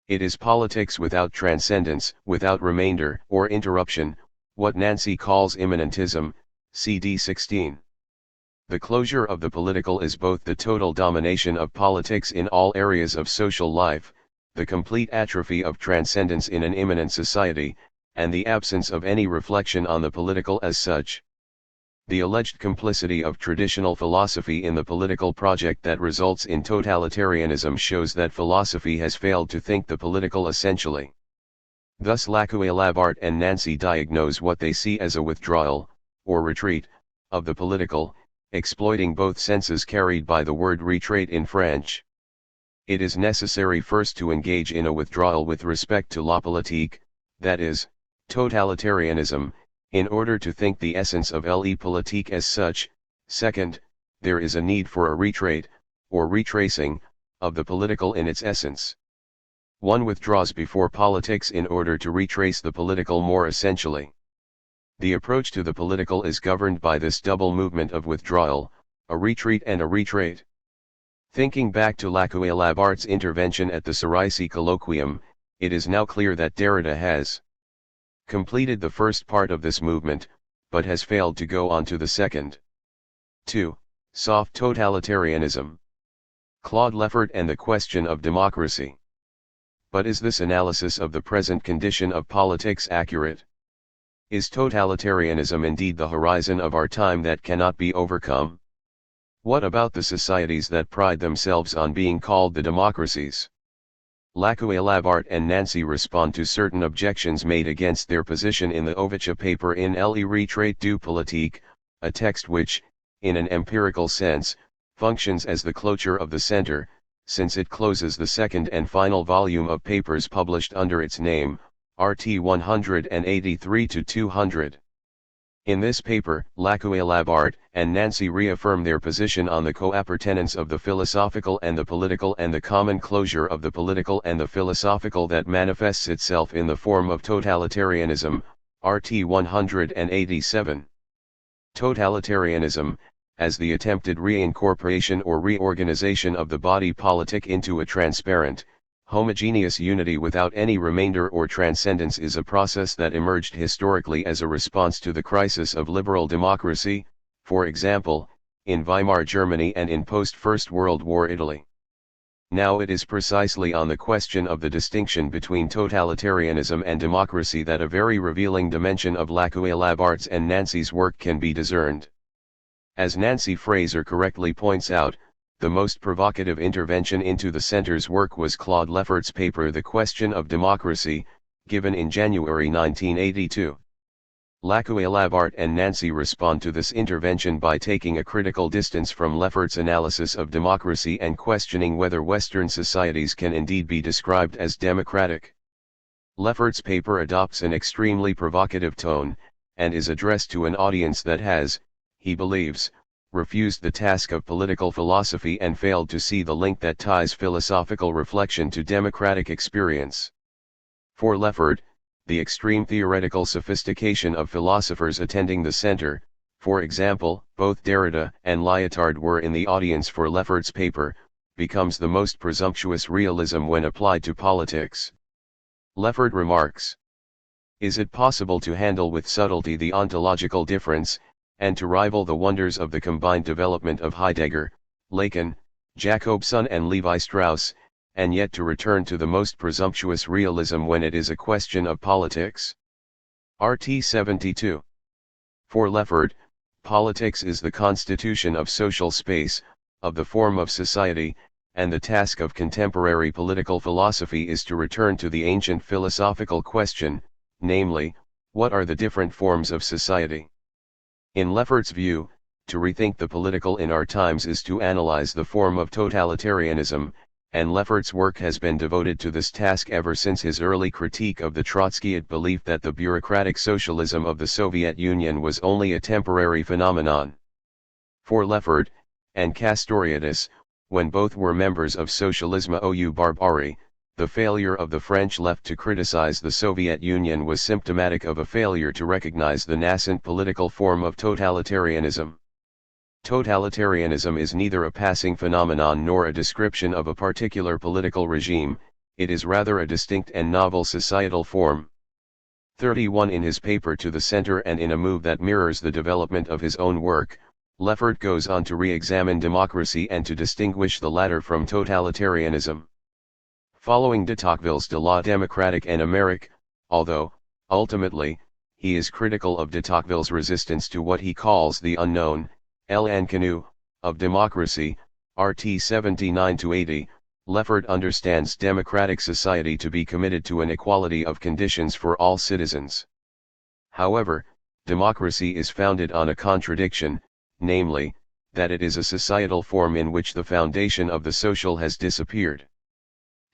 It is politics without transcendence, without remainder or interruption, what Nancy calls immanentism, CD 16. The closure of the political is both the total domination of politics in all areas of social life, the complete atrophy of transcendence in an immanent society, and the absence of any reflection on the political as such. The alleged complicity of traditional philosophy in the political project that results in totalitarianism shows that philosophy has failed to think the political essentially. Thus Labart and Nancy diagnose what they see as a withdrawal, or retreat, of the political, exploiting both senses carried by the word retreat in French. It is necessary first to engage in a withdrawal with respect to la politique, that is, totalitarianism, in order to think the essence of le politique as such. Second, there is a need for a retreat, or retracing, of the political in its essence. One withdraws before politics in order to retrace the political more essentially. The approach to the political is governed by this double movement of withdrawal, a retreat and a retreat. Thinking back to Labart's intervention at the Saraisi colloquium, it is now clear that Derrida has completed the first part of this movement, but has failed to go on to the second. 2. Soft totalitarianism. Claude Leffert and the question of democracy. But is this analysis of the present condition of politics accurate? Is totalitarianism indeed the horizon of our time that cannot be overcome? What about the societies that pride themselves on being called the democracies? Lacoue-Labart and Nancy respond to certain objections made against their position in the Ovicha paper in Le Retrait du Politique, a text which, in an empirical sense, functions as the closure of the center, since it closes the second and final volume of papers published under its name, RT 183-200. In this paper, Lacoue-Labart and Nancy reaffirm their position on the coappertenance of the philosophical and the political and the common closure of the political and the philosophical that manifests itself in the form of totalitarianism, RT 187. Totalitarianism, as the attempted reincorporation or reorganization of the body politic into a transparent, homogeneous unity without any remainder or transcendence, is a process that emerged historically as a response to the crisis of liberal democracy, for example, in Weimar Germany and in post-First World War Italy. Now it is precisely on the question of the distinction between totalitarianism and democracy that a very revealing dimension of Lacoue-Labart's and Nancy's work can be discerned. As Nancy Fraser correctly points out, the most provocative intervention into the center's work was Claude Lefferts's paper The Question of Democracy, given in January 1982. Lacoue-Labart and Nancy respond to this intervention by taking a critical distance from Lefferts's analysis of democracy and questioning whether Western societies can indeed be described as democratic. Lefferts's paper adopts an extremely provocative tone, and is addressed to an audience that has, he believes, refused the task of political philosophy and failed to see the link that ties philosophical reflection to democratic experience. For Leffert, the extreme theoretical sophistication of philosophers attending the center, for example, both Derrida and Lyotard were in the audience for Lefferts's paper, becomes the most presumptuous realism when applied to politics. Leffert remarks, "Is it possible to handle with subtlety the ontological difference, and to rival the wonders of the combined development of Heidegger, Lacan, Jacobson and Levi-Strauss, and yet to return to the most presumptuous realism when it is a question of politics?" RT 72. For Leffert, politics is the constitution of social space, of the form of society, and the task of contemporary political philosophy is to return to the ancient philosophical question, namely, what are the different forms of society? In Lefferts's view, to rethink the political in our times is to analyze the form of totalitarianism, and Lefferts's work has been devoted to this task ever since his early critique of the Trotskyite belief that the bureaucratic socialism of the Soviet Union was only a temporary phenomenon. For Leffert, and Castoriadis, when both were members of Socialisme ou Barbarie, the failure of the French left to criticize the Soviet Union was symptomatic of a failure to recognize the nascent political form of totalitarianism. Totalitarianism is neither a passing phenomenon nor a description of a particular political regime, it is rather a distinct and novel societal form. 31. In his paper To the Center, and in a move that mirrors the development of his own work, Leffert goes on to re-examine democracy and to distinguish the latter from totalitarianism. Following de Tocqueville's De la démocratique en Amérique, although, ultimately, he is critical of de Tocqueville's resistance to what he calls the unknown, l'inconnu, of democracy, RT 79-80, Leffert understands democratic society to be committed to an equality of conditions for all citizens. However, democracy is founded on a contradiction, namely, that it is a societal form in which the foundation of the social has disappeared.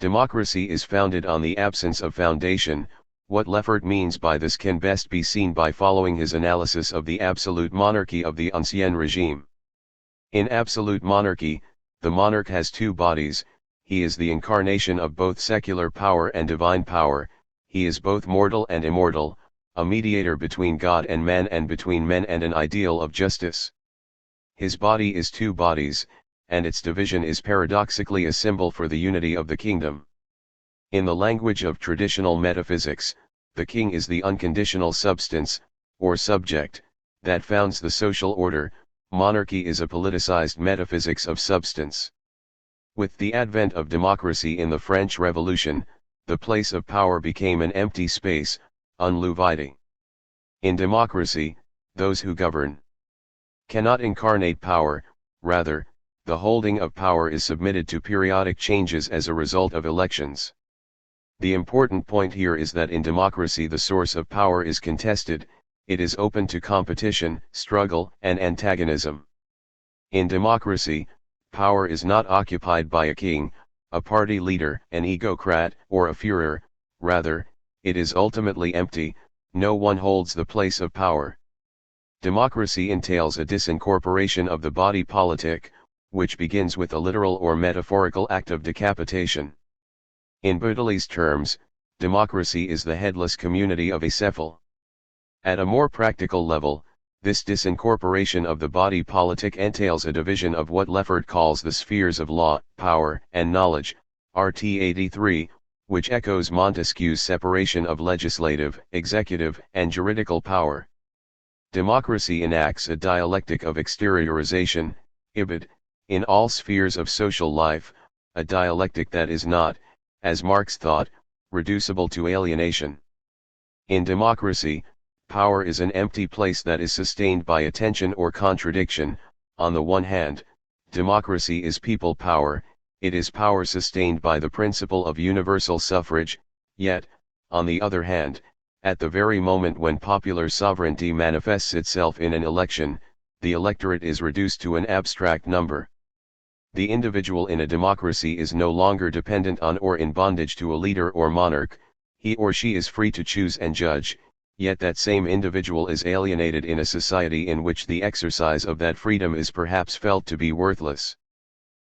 Democracy is founded on the absence of foundation. What Leffert means by this can best be seen by following his analysis of the absolute monarchy of the Ancien regime. In absolute monarchy, the monarch has two bodies, he is the incarnation of both secular power and divine power, he is both mortal and immortal, a mediator between God and man and between men and an ideal of justice. His body is two bodies, and its division is paradoxically a symbol for the unity of the kingdom. In the language of traditional metaphysics, the king is the unconditional substance, or subject, that founds the social order. Monarchy is a politicized metaphysics of substance. With the advent of democracy in the French Revolution, the place of power became an empty space, unluviding. In democracy, those who govern cannot incarnate power, rather, the holding of power is submitted to periodic changes as a result of elections. The important point here is that in democracy the source of power is contested, it is open to competition, struggle, and antagonism. In democracy, power is not occupied by a king, a party leader, an egocrat, or a Führer, rather, it is ultimately empty, no one holds the place of power. Democracy entails a disincorporation of the body politic, which begins with a literal or metaphorical act of decapitation. In Baudelai's terms, democracy is the headless community of acephalous. At a more practical level, this disincorporation of the body politic entails a division of what Leffert calls the spheres of law, power, and knowledge, RT 83, which echoes Montesquieu's separation of legislative, executive, and juridical power. Democracy enacts a dialectic of exteriorization, ibid, in all spheres of social life, a dialectic that is not, as Marx thought, reducible to alienation. In democracy, power is an empty place that is sustained by attention or contradiction. On the one hand, democracy is people power, it is power sustained by the principle of universal suffrage, yet, on the other hand, at the very moment when popular sovereignty manifests itself in an election, the electorate is reduced to an abstract number. The individual in a democracy is no longer dependent on or in bondage to a leader or monarch, he or she is free to choose and judge, yet that same individual is alienated in a society in which the exercise of that freedom is perhaps felt to be worthless.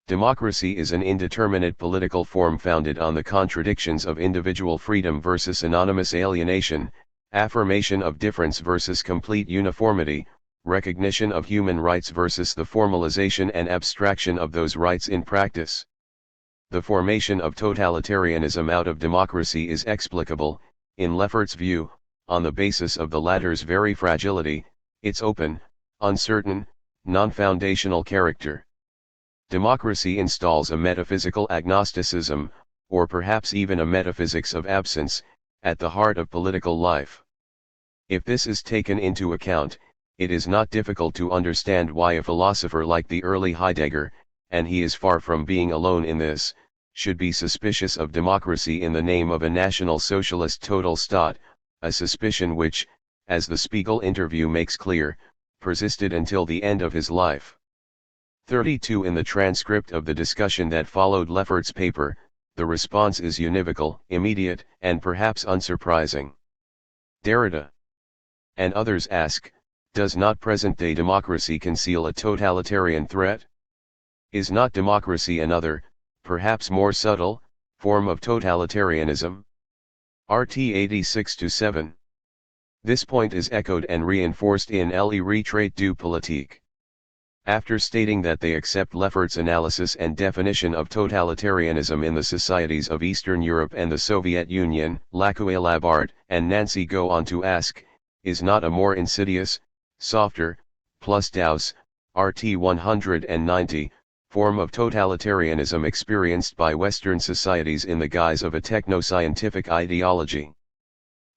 Democracy is an indeterminate political form founded on the contradictions of individual freedom versus anonymous alienation, affirmation of difference versus complete uniformity, recognition of human rights versus the formalization and abstraction of those rights in practice. The formation of totalitarianism out of democracy is explicable, in Leffert's view, on the basis of the latter's very fragility, its open, uncertain, non-foundational character. Democracy installs a metaphysical agnosticism, or perhaps even a metaphysics of absence, at the heart of political life. If this is taken into account, it is not difficult to understand why a philosopher like the early Heidegger, and he is far from being alone in this, should be suspicious of democracy in the name of a National Socialist total Staat, a suspicion which, as the Spiegel interview makes clear, persisted until the end of his life. 32 In the transcript of the discussion that followed Leffert's paper, the response is univocal, immediate, and perhaps unsurprising. Derrida and others ask, does not present-day democracy conceal a totalitarian threat? Is not democracy another, perhaps more subtle, form of totalitarianism? RT 86-7. This point is echoed and reinforced in Le Retrait du Politique. After stating that they accept Leffert's analysis and definition of totalitarianism in the societies of Eastern Europe and the Soviet Union, Lacuay-Labart and Nancy go on to ask, is not a more insidious, softer, plus Dowse, RT 190, form of totalitarianism experienced by Western societies in the guise of a techno-scientific ideology?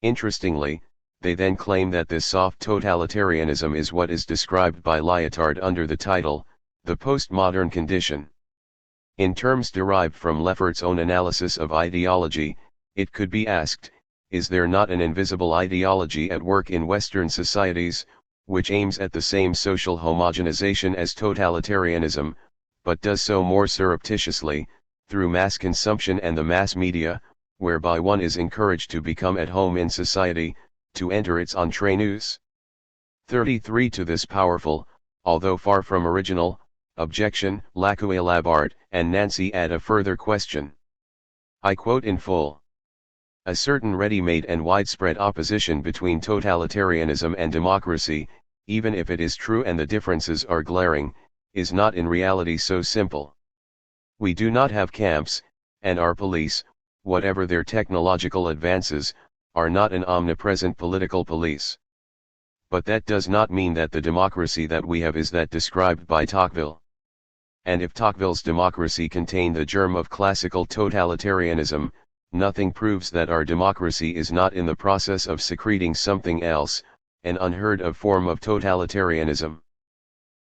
Interestingly, they then claim that this soft totalitarianism is what is described by Lyotard under the title, the postmodern condition. In terms derived from Leffert's own analysis of ideology, it could be asked, is there not an invisible ideology at work in Western societies, which aims at the same social homogenization as totalitarianism, but does so more surreptitiously, through mass consumption and the mass media, whereby one is encouraged to become at home in society, to enter its entraîneuse? 33 To this powerful, although far from original, objection, Lacuay-Labart and Nancy add a further question. I quote in full. A certain ready-made and widespread opposition between totalitarianism and democracy, even if it is true and the differences are glaring, is not in reality so simple. We do not have camps, and our police, whatever their technological advances, are not an omnipresent political police. But that does not mean that the democracy that we have is that described by Tocqueville. And if Tocqueville's democracy contained the germ of classical totalitarianism, nothing proves that our democracy is not in the process of secreting something else, an unheard of form of totalitarianism.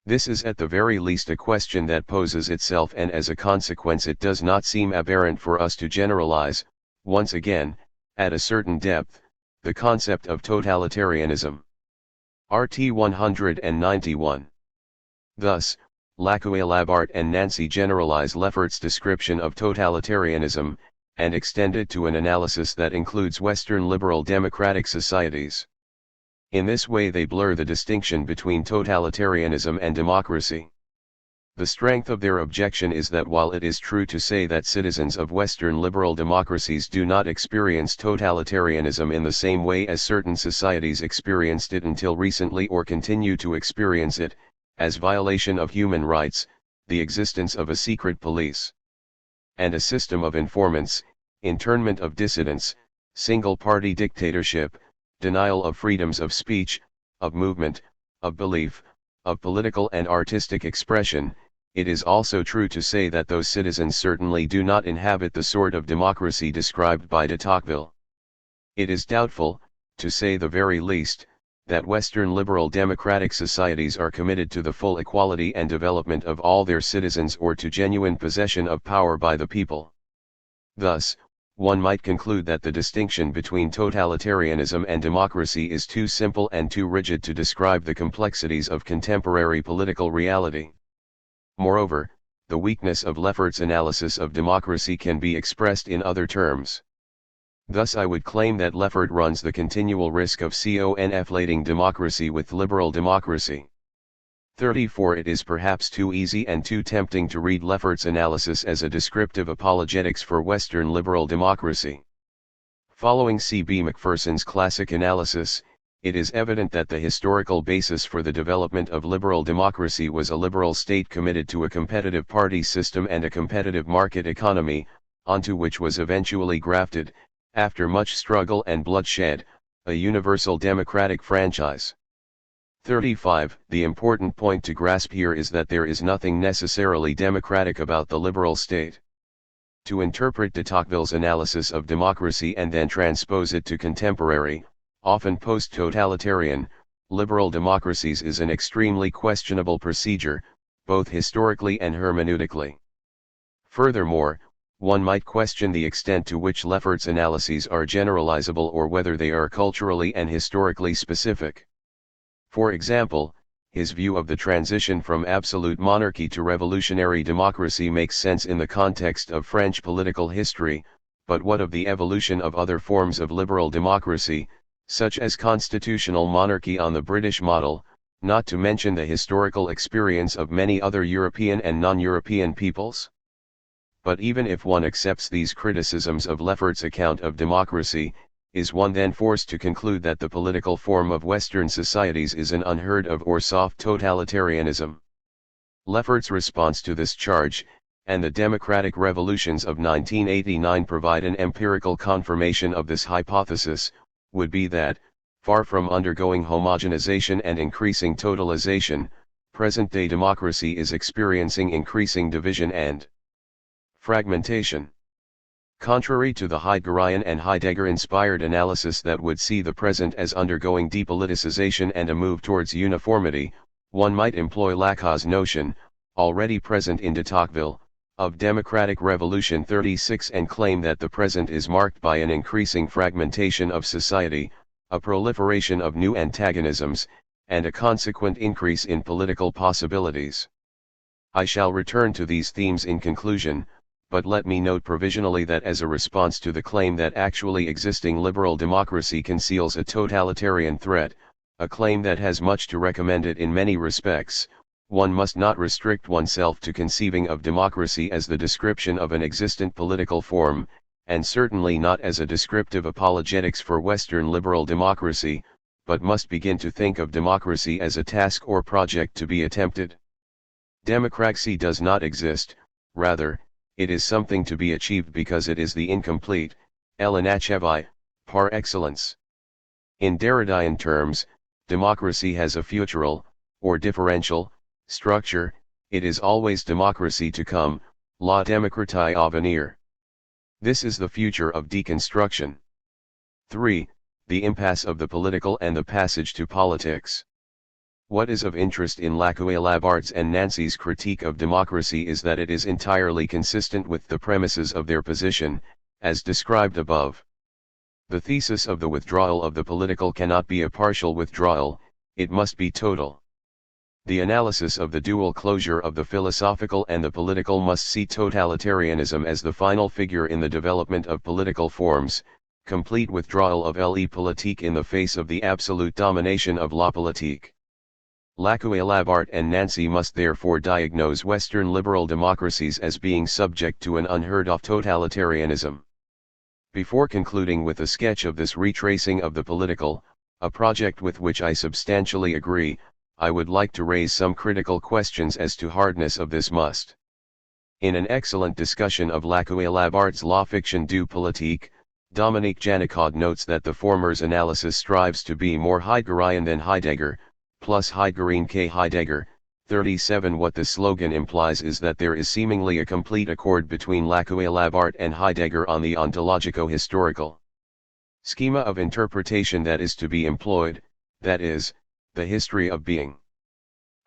This is at the very least a question that poses itself, and as a consequence it does not seem aberrant for us to generalize, once again, at a certain depth, the concept of totalitarianism. RT 191. Thus, Lacoué Labart and Nancy generalize Lefferts' description of totalitarianism, and extend it to an analysis that includes Western liberal democratic societies. In this way they blur the distinction between totalitarianism and democracy. The strength of their objection is that while it is true to say that citizens of Western liberal democracies do not experience totalitarianism in the same way as certain societies experienced it until recently or continue to experience it, as violation of human rights, the existence of a secret police, and a system of informants, internment of dissidents, single-party dictatorship, denial of freedoms of speech, of movement, of belief, of political and artistic expression, it is also true to say that those citizens certainly do not inhabit the sort of democracy described by de Tocqueville. It is doubtful, to say the very least, that Western liberal democratic societies are committed to the full equality and development of all their citizens or to genuine possession of power by the people. Thus, one might conclude that the distinction between totalitarianism and democracy is too simple and too rigid to describe the complexities of contemporary political reality. Moreover, the weakness of Lefferts' analysis of democracy can be expressed in other terms. Thus I would claim that Leffert runs the continual risk of conflating democracy with liberal democracy. 34. It is perhaps too easy and too tempting to read Lefferts' analysis as a descriptive apologetics for Western liberal democracy. Following C. B. Macpherson's classic analysis, it is evident that the historical basis for the development of liberal democracy was a liberal state committed to a competitive party system and a competitive market economy, onto which was eventually grafted, after much struggle and bloodshed, a universal democratic franchise. 35. The important point to grasp here is that there is nothing necessarily democratic about the liberal state. To interpret de Tocqueville's analysis of democracy and then transpose it to contemporary, often post-totalitarian, liberal democracies is an extremely questionable procedure, both historically and hermeneutically. Furthermore, one might question the extent to which Lefferts' analyses are generalizable or whether they are culturally and historically specific. For example, his view of the transition from absolute monarchy to revolutionary democracy makes sense in the context of French political history, but what of the evolution of other forms of liberal democracy, such as constitutional monarchy on the British model, not to mention the historical experience of many other European and non-European peoples? But even if one accepts these criticisms of Lefferts' account of democracy, is one then forced to conclude that the political form of Western societies is an unheard of or soft totalitarianism? Lefferts' response to this charge, and the democratic revolutions of 1989 provide an empirical confirmation of this hypothesis, would be that, far from undergoing homogenization and increasing totalization, present-day democracy is experiencing increasing division and fragmentation. Contrary to the Heideggerian and Heidegger-inspired analysis that would see the present as undergoing depoliticization and a move towards uniformity, one might employ Lacau's notion, already present in de Tocqueville, of democratic revolution 36 and claim that the present is marked by an increasing fragmentation of society, a proliferation of new antagonisms, and a consequent increase in political possibilities. I shall return to these themes in conclusion, but let me note provisionally that as a response to the claim that actually existing liberal democracy conceals a totalitarian threat, a claim that has much to recommend it in many respects, one must not restrict oneself to conceiving of democracy as the description of an existent political form, and certainly not as a descriptive apologetics for Western liberal democracy, but must begin to think of democracy as a task or project to be attempted. Democracy does not exist, rather, it is something to be achieved because it is the incomplete, l'inachevé, par excellence. In Derridian terms, democracy has a futural, or differential, structure, it is always democracy to come, la démocratie à venir. This is the future of deconstruction. 3. The impasse of the political and the passage to politics. What is of interest in Labart's and Nancy's critique of democracy is that it is entirely consistent with the premises of their position, as described above. The thesis of the withdrawal of the political cannot be a partial withdrawal, it must be total. The analysis of the dual closure of the philosophical and the political must see totalitarianism as the final figure in the development of political forms, complete withdrawal of le politique in the face of the absolute domination of la politique. Labart and Nancy must therefore diagnose Western liberal democracies as being subject to an unheard-of totalitarianism. Before concluding with a sketch of this retracing of the political, a project with which I substantially agree, I would like to raise some critical questions as to hardness of this must. In an excellent discussion of Labart's La Fiction du Politique, Dominique Janicod notes that the former's analysis strives to be more Heideggerian than Heidegger, plus Heideggerian K. Heidegger. 37. What the slogan implies is that there is seemingly a complete accord between Labart and Heidegger on the ontologico-historical schema of interpretation that is to be employed, that is, the history of being.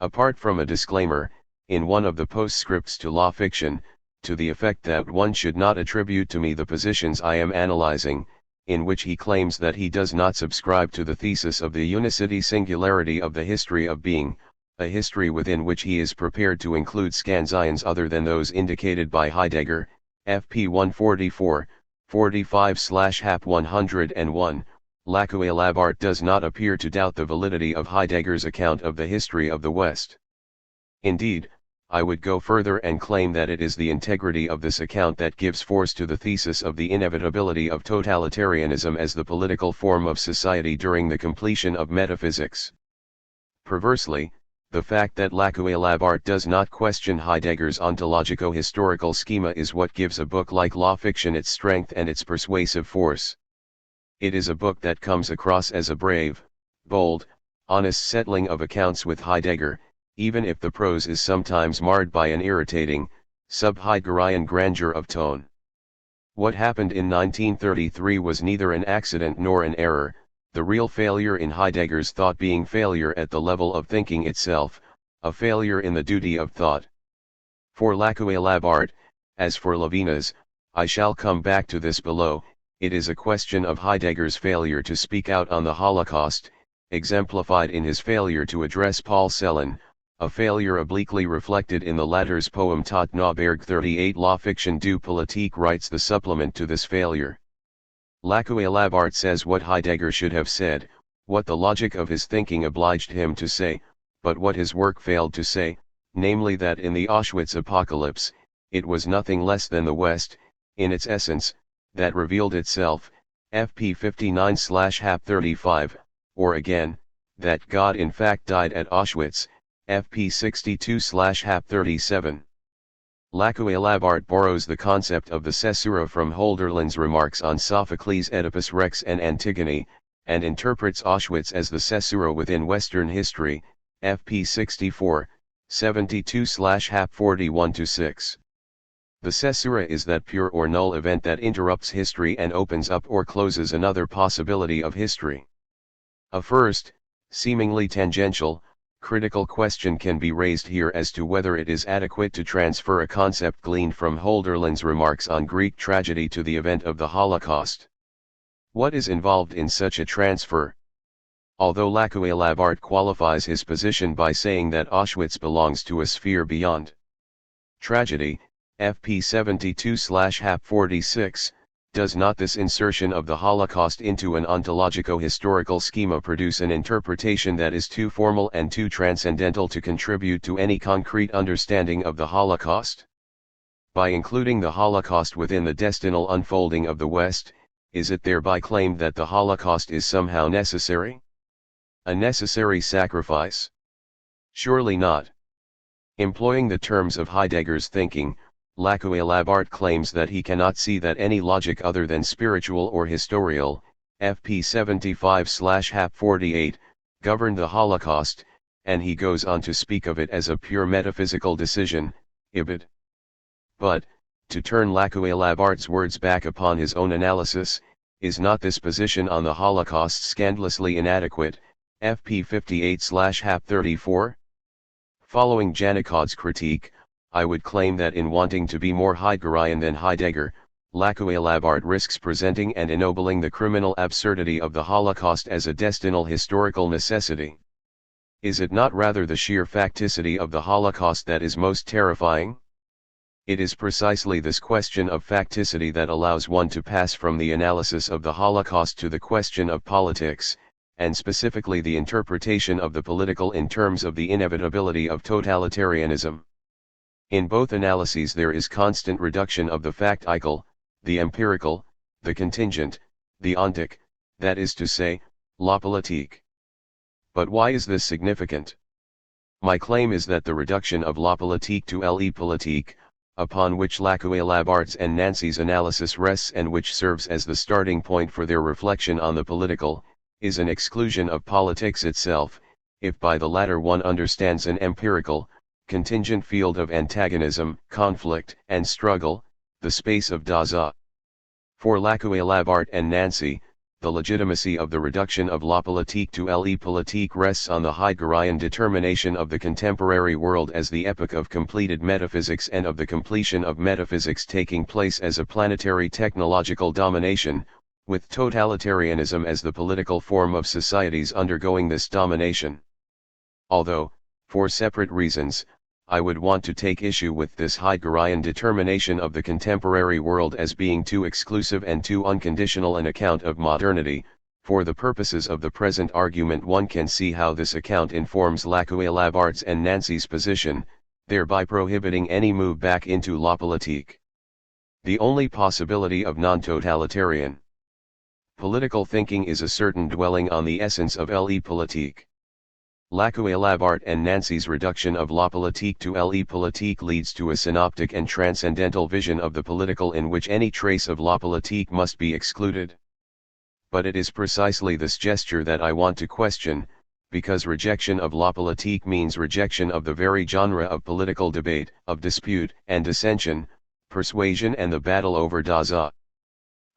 Apart from a disclaimer, in one of the postscripts to La Fiction, to the effect that one should not attribute to me the positions I am analyzing, in which he claims that he does not subscribe to the thesis of the unicity singularity of the history of being, a history within which he is prepared to include scansions other than those indicated by Heidegger, FP 144, 45/Hap 101, Labart does not appear to doubt the validity of Heidegger's account of the history of the West. Indeed, I would go further and claim that it is the integrity of this account that gives force to the thesis of the inevitability of totalitarianism as the political form of society during the completion of metaphysics. Perversely, the fact that Labart does not question Heidegger's ontologico-historical schema is what gives a book like La Fiction its strength and its persuasive force. It is a book that comes across as a brave, bold, honest settling of accounts with Heidegger, even if the prose is sometimes marred by an irritating, sub-Heideggerian grandeur of tone. What happened in 1933 was neither an accident nor an error, the real failure in Heidegger's thought being failure at the level of thinking itself, a failure in the duty of thought. For Labart, as for Levinas, I shall come back to this below, it is a question of Heidegger's failure to speak out on the Holocaust, exemplified in his failure to address Paul Celan, a failure obliquely reflected in the latter's poem Tot Nauberg 38. La Fiction du Politique writes the supplement to this failure. Labart says what Heidegger should have said, what the logic of his thinking obliged him to say, but what his work failed to say, namely that in the Auschwitz apocalypse, it was nothing less than the West, in its essence, that revealed itself, FP 59/Hap 35, or again, that God in fact died at Auschwitz, FP 62/Hap 37. Labart borrows the concept of the caesura from Hölderlin's remarks on Sophocles' Oedipus Rex and Antigone, and interprets Auschwitz as the caesura within Western history, FP 64, 72/Hap 41-6. The caesura is that pure or null event that interrupts history and opens up or closes another possibility of history. A first, seemingly tangential, critical question can be raised here as to whether it is adequate to transfer a concept gleaned from Hölderlin's remarks on Greek tragedy to the event of the Holocaust. What is involved in such a transfer? Although Labart qualifies his position by saying that Auschwitz belongs to a sphere beyond tragedy, FP 72/Hap 46, does not this insertion of the Holocaust into an ontologico-historical schema produce an interpretation that is too formal and too transcendental to contribute to any concrete understanding of the Holocaust? By including the Holocaust within the destinal unfolding of the West, is it thereby claimed that the Holocaust is somehow necessary? A necessary sacrifice? Surely not. Employing the terms of Heidegger's thinking, Labart claims that he cannot see that any logic other than spiritual or historical, FP 75/Hap 48, governed the Holocaust, and he goes on to speak of it as a pure metaphysical decision, ibid. But, To turn Lacuelabart's words back upon his own analysis, is not this position on the Holocaust scandalously inadequate, FP 58/Hap 34? Following Janikod's critique, I would claim that in wanting to be more Heideggerian than Heidegger, Lacuelabart risks presenting and ennobling the criminal absurdity of the Holocaust as a destinal historical necessity. Is it not rather the sheer facticity of the Holocaust that is most terrifying? It is precisely this question of facticity that allows one to pass from the analysis of the Holocaust to the question of politics, and specifically the interpretation of the political in terms of the inevitability of totalitarianism. In both analyses there is constant reduction of the factical, the empirical, the contingent, the ontic, that is to say, la politique. But why is this significant? My claim is that the reduction of la politique to le politique, upon which Lacuelabart's and Nancy's analysis rests and which serves as the starting point for their reflection on the political, is an exclusion of politics itself, if by the latter one understands an empirical, contingent field of antagonism, conflict, and struggle, the space of Dasein. For Lacuelabart and Nancy, the legitimacy of the reduction of la politique to le politique rests on the Heideggerian determination of the contemporary world as the epoch of completed metaphysics and of the completion of metaphysics taking place as a planetary technological domination, with totalitarianism as the political form of societies undergoing this domination. Although, for separate reasons, I would want to take issue with this Heideggerian determination of the contemporary world as being too exclusive and too unconditional an account of modernity. For the purposes of the present argument one can see how this account informs Lacuelabart's and Nancy's position, thereby prohibiting any move back into la politique. The only possibility of non-totalitarian political thinking is a certain dwelling on the essence of le politique. Lacuelabart and Nancy's reduction of la politique to le politique leads to a synoptic and transcendental vision of the political in which any trace of la politique must be excluded. But it is precisely this gesture that I want to question, because rejection of la politique means rejection of the very genre of political debate, of dispute and dissension, persuasion and the battle over Dasein.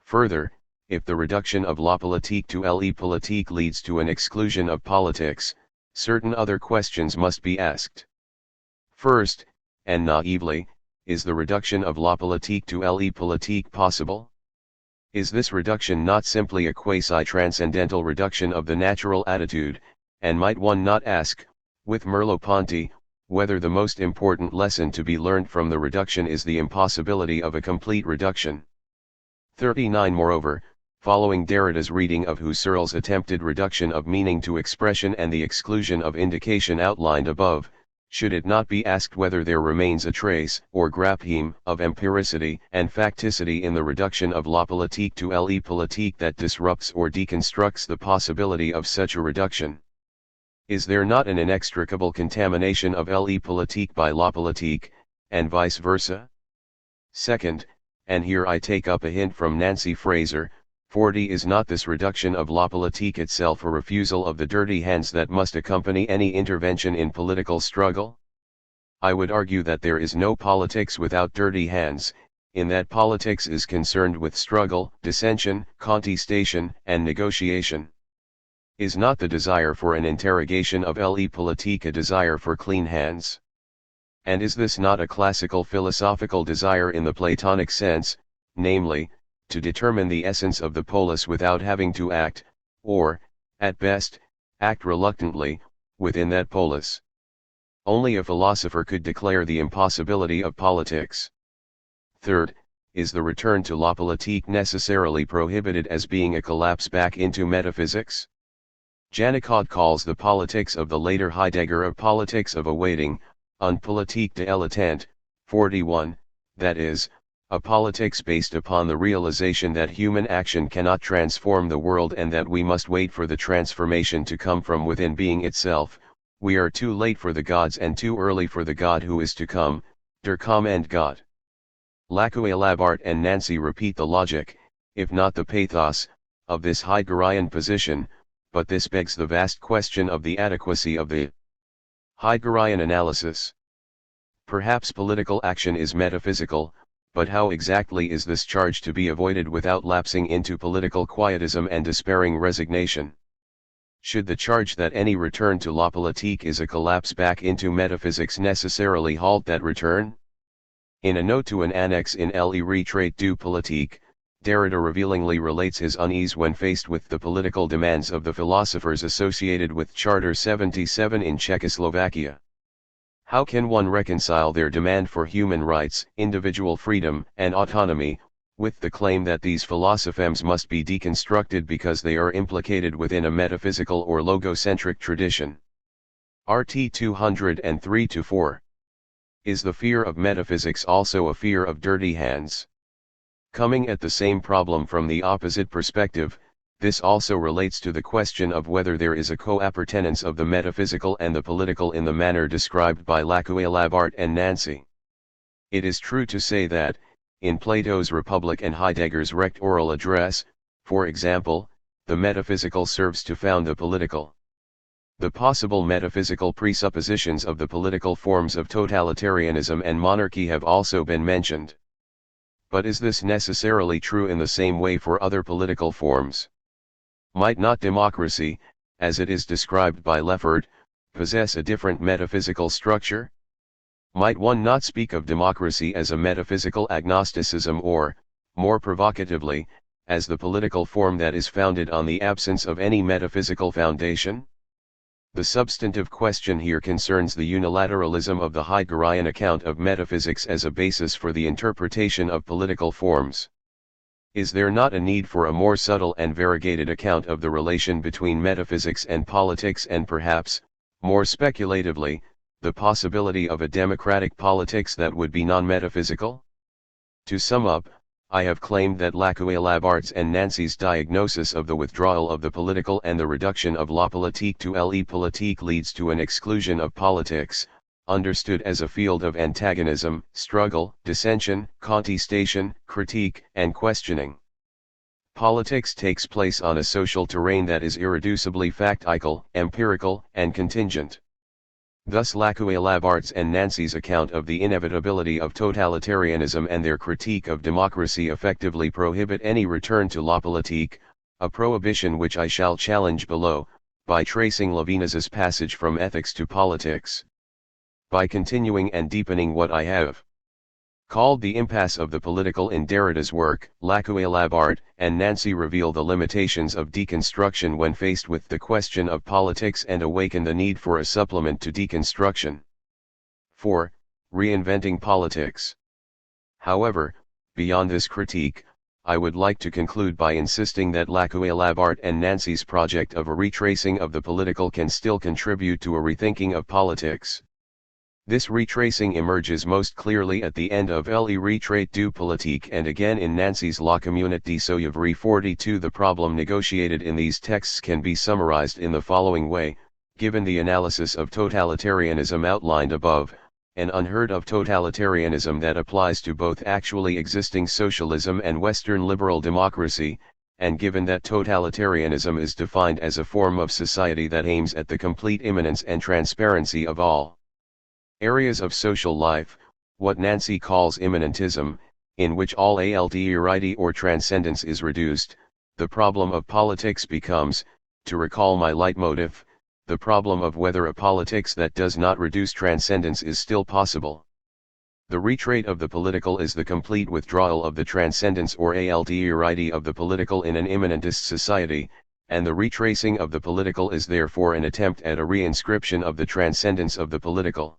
Further, if the reduction of la politique to le politique leads to an exclusion of politics, certain other questions must be asked. First, and naively, is the reduction of la politique to le politique possible? Is this reduction not simply a quasi-transcendental reduction of the natural attitude, and might one not ask, with Merleau-Ponty, whether the most important lesson to be learned from the reduction is the impossibility of a complete reduction? 39. Moreover, following Derrida's reading of Husserl's attempted reduction of meaning to expression and the exclusion of indication outlined above, should it not be asked whether there remains a trace, or grapheme, of empiricity and facticity in the reduction of la politique to le politique that disrupts or deconstructs the possibility of such a reduction? Is there not an inextricable contamination of le politique by la politique, and vice versa? Second, and here I take up a hint from Nancy Fraser, 40. Is not this reduction of la politique itself a refusal of the dirty hands that must accompany any intervention in political struggle? I would argue that there is no politics without dirty hands, in that politics is concerned with struggle, dissension, contestation, and negotiation. Is not the desire for an interrogation of le politique a desire for clean hands? And is this not a classical philosophical desire in the Platonic sense, namely, to determine the essence of the polis without having to act, or, at best, act reluctantly, within that polis? Only a philosopher could declare the impossibility of politics. Third, is the return to la politique necessarily prohibited as being a collapse back into metaphysics? Janicod calls the politics of the later Heidegger a politics of awaiting, une politique de l'attente, 41, that is, a politics based upon the realization that human action cannot transform the world and that we must wait for the transformation to come from within being itself. We are too late for the gods and too early for the God who is to come, der kommende God. Lacuelabart and Nancy repeat the logic, if not the pathos, of this Heideggerian position, but this begs the vast question of the adequacy of the Heideggerian analysis. Perhaps political action is metaphysical, but how exactly is this charge to be avoided without lapsing into political quietism and despairing resignation? Should the charge that any return to la politique is a collapse back into metaphysics necessarily halt that return? In a note to an annex in Le Retrait du Politique, Derrida revealingly relates his unease when faced with the political demands of the philosophers associated with Charter 77 in Czechoslovakia. How can one reconcile their demand for human rights, individual freedom, and autonomy, with the claim that these philosophemes must be deconstructed because they are implicated within a metaphysical or logocentric tradition? RT 203-4. Is the fear of metaphysics also a fear of dirty hands? Coming at the same problem from the opposite perspective, this also relates to the question of whether there is a co-appertenance of the metaphysical and the political in the manner described by Lacoue-Labart and Nancy. It is true to say that, in Plato's Republic and Heidegger's Recht oral address, for example, the metaphysical serves to found the political. The possible metaphysical presuppositions of the political forms of totalitarianism and monarchy have also been mentioned. But is this necessarily true in the same way for other political forms? Might not democracy, as it is described by Leffert, possess a different metaphysical structure? Might one not speak of democracy as a metaphysical agnosticism or, more provocatively, as the political form that is founded on the absence of any metaphysical foundation? The substantive question here concerns the unilateralism of the Heideggerian account of metaphysics as a basis for the interpretation of political forms. Is there not a need for a more subtle and variegated account of the relation between metaphysics and politics and perhaps, more speculatively, the possibility of a democratic politics that would be non-metaphysical? To sum up, I have claimed that Lacoue-Labart's and Nancy's diagnosis of the withdrawal of the political and the reduction of la politique to le politique leads to an exclusion of politics, understood as a field of antagonism, struggle, dissension, contestation, critique, and questioning. Politics takes place on a social terrain that is irreducibly factical, empirical, and contingent. Thus Lacoue-Labart's and Nancy's account of the inevitability of totalitarianism and their critique of democracy effectively prohibit any return to la politique, a prohibition which I shall challenge below, by tracing Levinas's passage from ethics to politics. By continuing and deepening what I have called the impasse of the political in Derrida's work, Lacoue-Labart and Nancy reveal the limitations of deconstruction when faced with the question of politics and awaken the need for a supplement to deconstruction. 4. Reinventing politics. However, beyond this critique, I would like to conclude by insisting that Lacoue-Labart and Nancy's project of a retracing of the political can still contribute to a rethinking of politics. This retracing emerges most clearly at the end of Le Retrait du Politique and again in Nancy's La Communauté Souveraine 42. The problem negotiated in these texts can be summarized in the following way: given the analysis of totalitarianism outlined above, an unheard of totalitarianism that applies to both actually existing socialism and Western liberal democracy, and given that totalitarianism is defined as a form of society that aims at the complete immanence and transparency of all areas of social life, what Nancy calls immanentism, in which all alterity or transcendence is reduced, the problem of politics becomes, to recall my leitmotif, the problem of whether a politics that does not reduce transcendence is still possible. The retrait of the political is the complete withdrawal of the transcendence or alterity of the political in an immanentist society, and the retracing of the political is therefore an attempt at a reinscription of the transcendence of the political.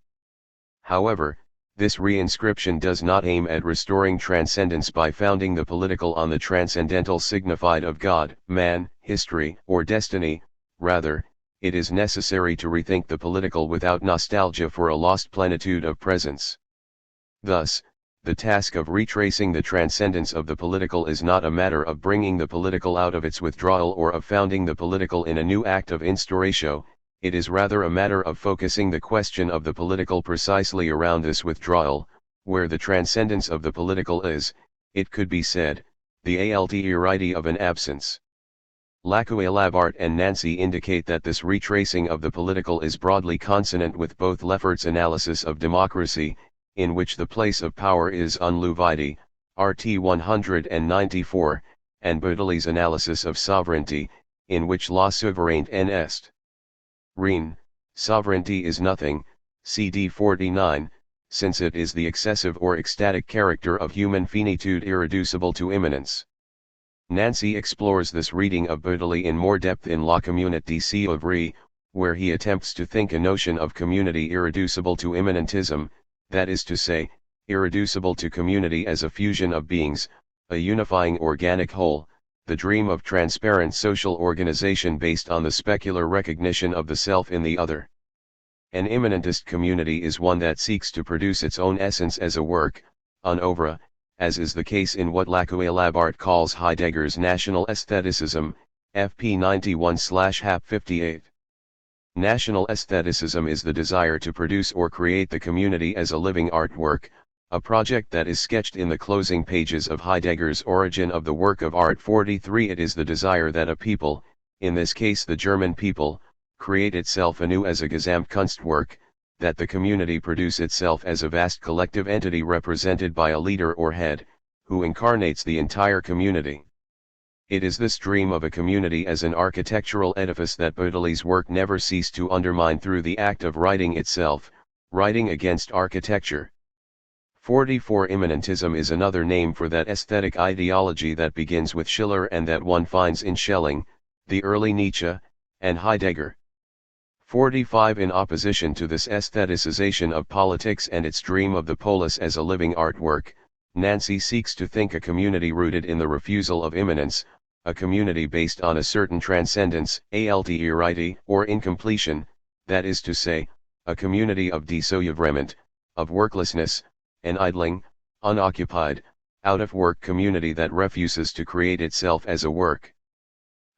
However, this reinscription does not aim at restoring transcendence by founding the political on the transcendental signified of God, man, history, or destiny. Rather, it is necessary to rethink the political without nostalgia for a lost plenitude of presence. Thus, the task of retracing the transcendence of the political is not a matter of bringing the political out of its withdrawal or of founding the political in a new act of instauratio. It is rather a matter of focusing the question of the political precisely around this withdrawal, where the transcendence of the political is, it could be said, the alterity of an absence. Lacoue-Labart and Nancy indicate that this retracing of the political is broadly consonant with both Leffert's analysis of democracy, in which the place of power is unluvide, RT 194, and Bertolli's analysis of sovereignty, in which la souveraineté en est. Rien, sovereignty is nothing, CD 49, since it is the excessive or ecstatic character of human finitude irreducible to immanence. Nancy explores this reading of Bertolli in more depth in La Communauté Sauvrie, where he attempts to think a notion of community irreducible to immanentism, that is to say, irreducible to community as a fusion of beings, a unifying organic whole, the dream of transparent social organization based on the specular recognition of the self in the other. An immanentist community is one that seeks to produce its own essence as a work, un œuvre, as is the case in what Lacoue-Labart calls Heidegger's national aestheticism, FP 91/HAP 58. National aestheticism is the desire to produce or create the community as a living artwork, a project that is sketched in the closing pages of Heidegger's Origin of the Work of Art 43. It is the desire that a people, in this case the German people, create itself anew as a Gesamtkunstwerk, that the community produce itself as a vast collective entity represented by a leader or head, who incarnates the entire community. It is this dream of a community as an architectural edifice that Bertolli's work never ceased to undermine through the act of writing itself, writing against architecture. 44. Immanentism is another name for that aesthetic ideology that begins with Schiller and that one finds in Schelling, the early Nietzsche, and Heidegger. 45. In opposition to this aestheticization of politics and its dream of the polis as a living artwork, Nancy seeks to think a community rooted in the refusal of immanence, a community based on a certain transcendence, alterity, or incompletion, that is to say, a community of désœuvrement, of worklessness, an idling, unoccupied, out-of-work community that refuses to create itself as a work.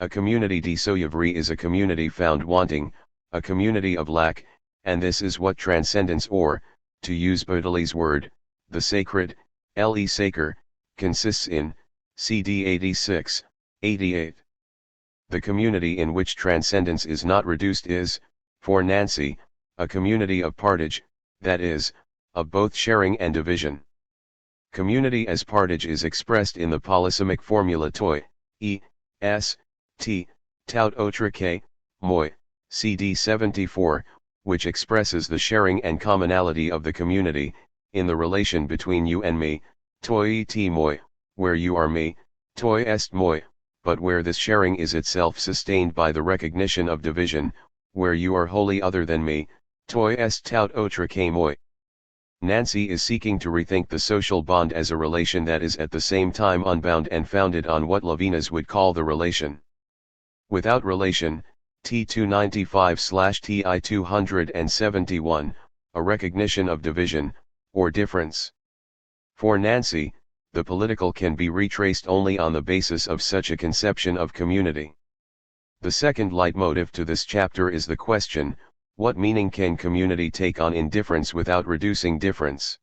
A community désœuvré is a community found wanting, a community of lack, and this is what transcendence or, to use Bertolli's word, the sacred, le sacre, consists in, CD 86, 88. The community in which transcendence is not reduced is, for Nancy, a community of partage, that is, of both sharing and division. Community as partage is expressed in the polysemic formula toi, e, s, t, tout autre que, moi, CD 74, which expresses the sharing and commonality of the community, in the relation between you and me, toi et moi, where you are me, toi est moi, but where this sharing is itself sustained by the recognition of division, where you are wholly other than me, toi est tout autre que moi. Nancy is seeking to rethink the social bond as a relation that is at the same time unbound and founded on what Levinas would call the relation. Without relation, T295/TI 271, a recognition of division, or difference. For Nancy, the political can be retraced only on the basis of such a conception of community. The second leitmotif to this chapter is the question, what meaning can community take on in difference without reducing difference?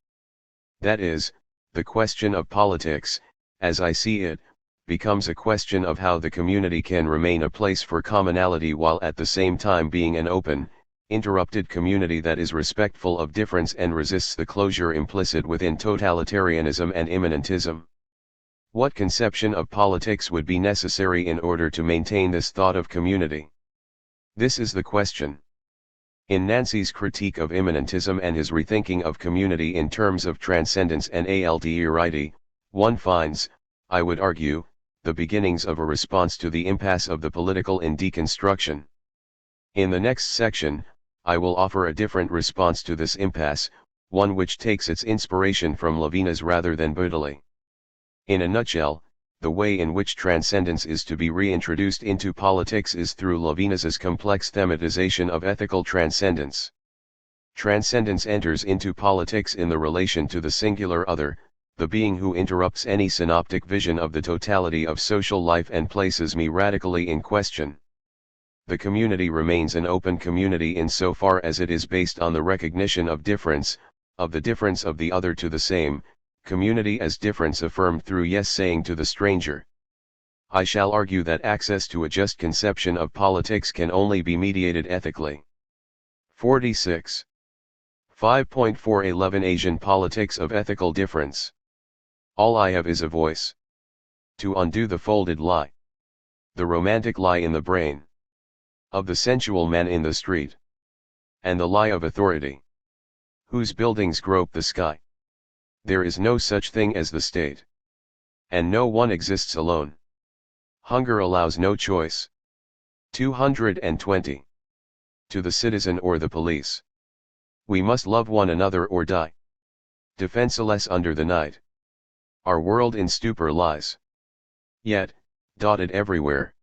That is, the question of politics, as I see it, becomes a question of how the community can remain a place for commonality while at the same time being an open, interrupted community that is respectful of difference and resists the closure implicit within totalitarianism and immanentism. What conception of politics would be necessary in order to maintain this thought of community? This is the question. In Nancy's critique of immanentism and his rethinking of community in terms of transcendence and alterity, one finds, I would argue, the beginnings of a response to the impasse of the political in deconstruction. In the next section, I will offer a different response to this impasse, one which takes its inspiration from Levinas rather than Bertolli. In a nutshell, the way in which transcendence is to be reintroduced into politics is through Levinas's complex thematization of ethical transcendence. Transcendence enters into politics in the relation to the singular other, the being who interrupts any synoptic vision of the totality of social life and places me radically in question. The community remains an open community insofar as it is based on the recognition of difference, of the difference of the other to the same, community as difference affirmed through yes saying to the stranger. I shall argue that access to a just conception of politics can only be mediated ethically. 46. 5.411 Asian politics of ethical difference. All I have is a voice. To undo the folded lie. The romantic lie in the brain. Of the sensual man in the street. And the lie of authority. Whose buildings grope the sky. There is no such thing as the state. And no one exists alone. Hunger allows no choice. 220. To the citizen or the police. We must love one another or die. Defenseless under the night. Our world in stupor lies. Yet, dotted everywhere.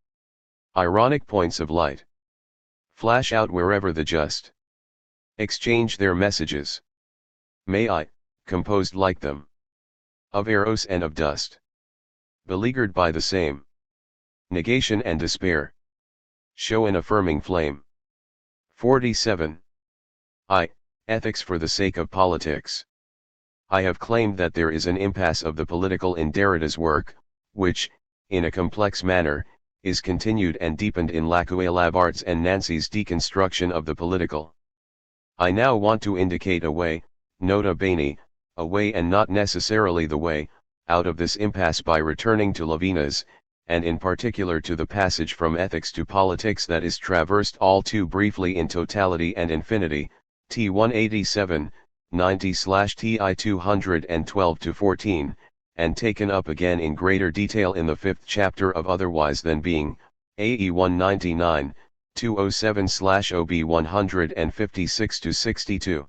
Ironic points of light. Flash out wherever the just. Exchange their messages. May I, composed like them. Of eros and of dust. Beleaguered by the same. Negation and despair. Show an affirming flame. 47. Ethics for the sake of politics. I have claimed that there is an impasse of the political in Derrida's work, which, in a complex manner, is continued and deepened in Labart's and Nancy's deconstruction of the political. I now want to indicate a way, nota bene, a way and not necessarily the way, out of this impasse by returning to Levinas, and in particular to the passage from ethics to politics that is traversed all too briefly in totality and infinity, T 187, 90/TI 212-14, and taken up again in greater detail in the 5th chapter of Otherwise Than Being, AE 199, 207/OB 156-62.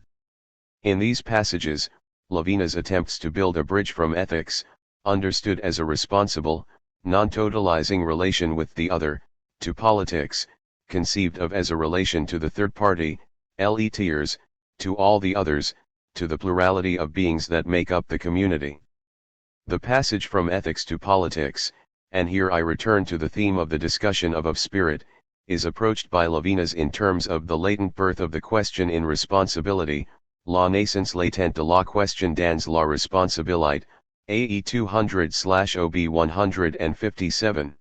In these passages, Levinas attempts to build a bridge from ethics, understood as a responsible, non-totalizing relation with the other, to politics, conceived of as a relation to the third party, LETers, to all the others, to the plurality of beings that make up the community. The passage from ethics to politics, and here I return to the theme of the discussion of spirit, is approached by Levinas in terms of the latent birth of the question in responsibility, la naissance latente de la question dans la responsabilité, AE 200/OB 157.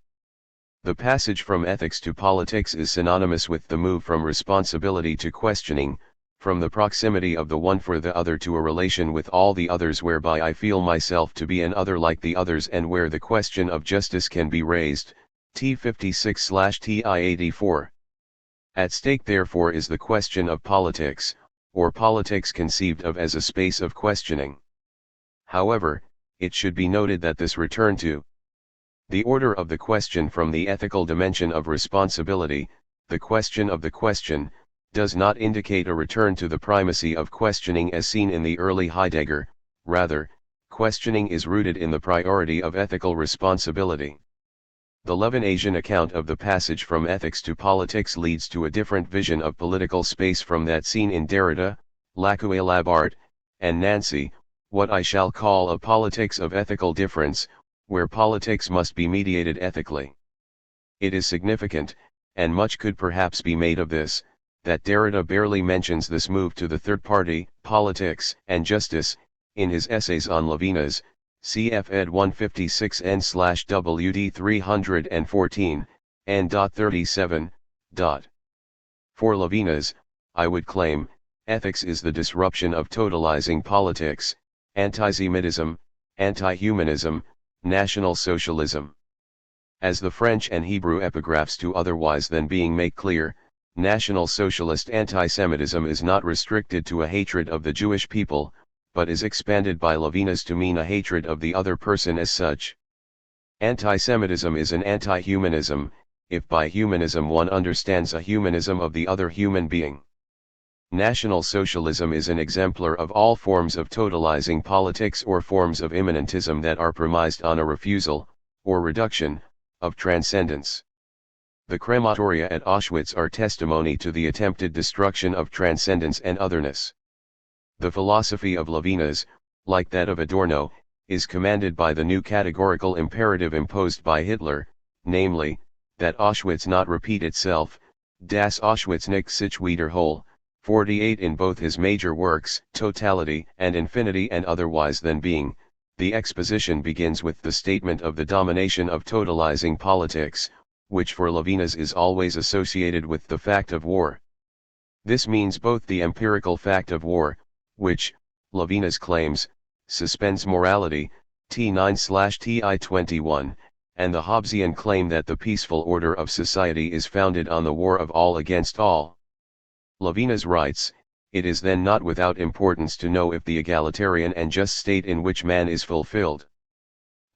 The passage from ethics to politics is synonymous with the move from responsibility to questioning, from the proximity of the one for the other to a relation with all the others whereby I feel myself to be an other like the others and where the question of justice can be raised, T 56/TI 84. At stake therefore is the question of politics, or politics conceived of as a space of questioning. However, it should be noted that this return to the order of the question from the ethical dimension of responsibility, the question of the question, does not indicate a return to the primacy of questioning as seen in the early Heidegger. Rather, questioning is rooted in the priority of ethical responsibility. The Levinasian account of the passage from ethics to politics leads to a different vision of political space from that seen in Derrida, Labart, and Nancy, what I shall call a politics of ethical difference, where politics must be mediated ethically. It is significant, and much could perhaps be made of this, that Derrida barely mentions this move to the third party, politics, and justice, in his essays on Levinas, cf. ed. 156n/WD 314, n.37. For Levinas, I would claim, ethics is the disruption of totalizing politics, antisemitism, anti-humanism, National Socialism. As the French and Hebrew epigraphs to Otherwise Than Being make clear, National Socialist antisemitism is not restricted to a hatred of the Jewish people, but is expanded by Levinas to mean a hatred of the other person as such. Antisemitism is an anti-humanism, if by humanism one understands a humanism of the other human being. National Socialism is an exemplar of all forms of totalizing politics or forms of immanentism that are premised on a refusal, or reduction, of transcendence. The crematoria at Auschwitz are testimony to the attempted destruction of transcendence and otherness. The philosophy of Levinas, like that of Adorno, is commanded by the new categorical imperative imposed by Hitler, namely, that Auschwitz not repeat itself, Das Auschwitz nicht sich wiederhole, 48 in both his major works, Totality and Infinity and Otherwise Than Being. The exposition begins with the statement of the domination of totalizing politics, which for Levinas is always associated with the fact of war. This means both the empirical fact of war, which, Levinas claims, suspends morality, T9/Ti21, and the Hobbesian claim that the peaceful order of society is founded on the war of all against all. Levinas writes, it is then not without importance to know if the egalitarian and just state in which man is fulfilled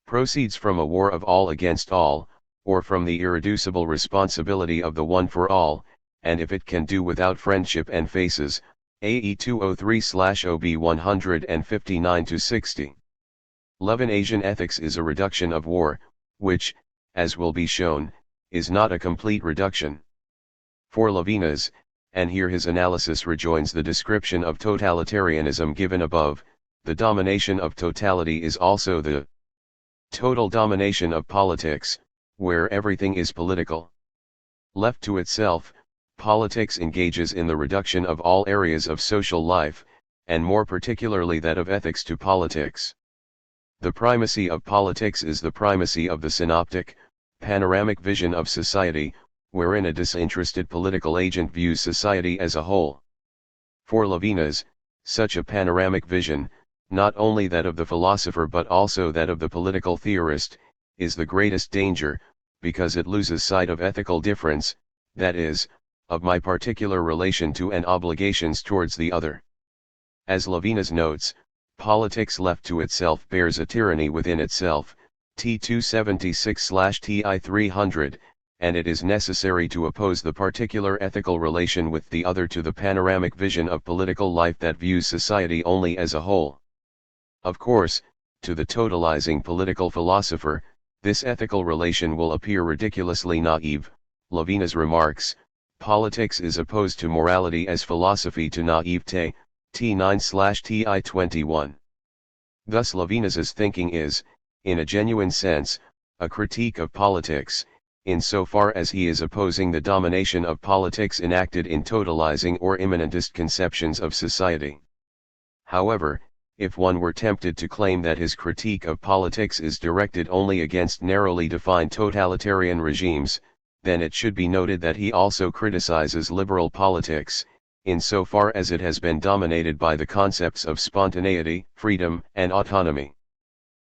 proceeds from a war of all against all, or from the irreducible responsibility of the one for all, and if it can do without friendship and faces, AE 203/OB 159-60. Levinasian ethics is a reduction of war, which, as will be shown, is not a complete reduction. For Levinas, and here his analysis rejoins the description of totalitarianism given above, the domination of totality is also the total domination of politics, where everything is political. Left to itself, politics engages in the reduction of all areas of social life, and more particularly that of ethics to politics. The primacy of politics is the primacy of the synoptic, panoramic vision of society, wherein a disinterested political agent views society as a whole. For Levinas, such a panoramic vision, not only that of the philosopher but also that of the political theorist, is the greatest danger, because it loses sight of ethical difference, that is, of my particular relation to and obligations towards the other. As Levinas notes, politics left to itself bears a tyranny within itself, T276/Ti300, and it is necessary to oppose the particular ethical relation with the other to the panoramic vision of political life that views society only as a whole. Of course, to the totalizing political philosopher, this ethical relation will appear ridiculously naive. Levinas remarks, politics is opposed to morality as philosophy to naivete, T9/Ti21. Thus Levinas's thinking is, in a genuine sense, a critique of politics, insofar as he is opposing the domination of politics enacted in totalizing or immanentist conceptions of society. However, if one were tempted to claim that his critique of politics is directed only against narrowly defined totalitarian regimes, then it should be noted that he also criticizes liberal politics, insofar as it has been dominated by the concepts of spontaneity, freedom, and autonomy.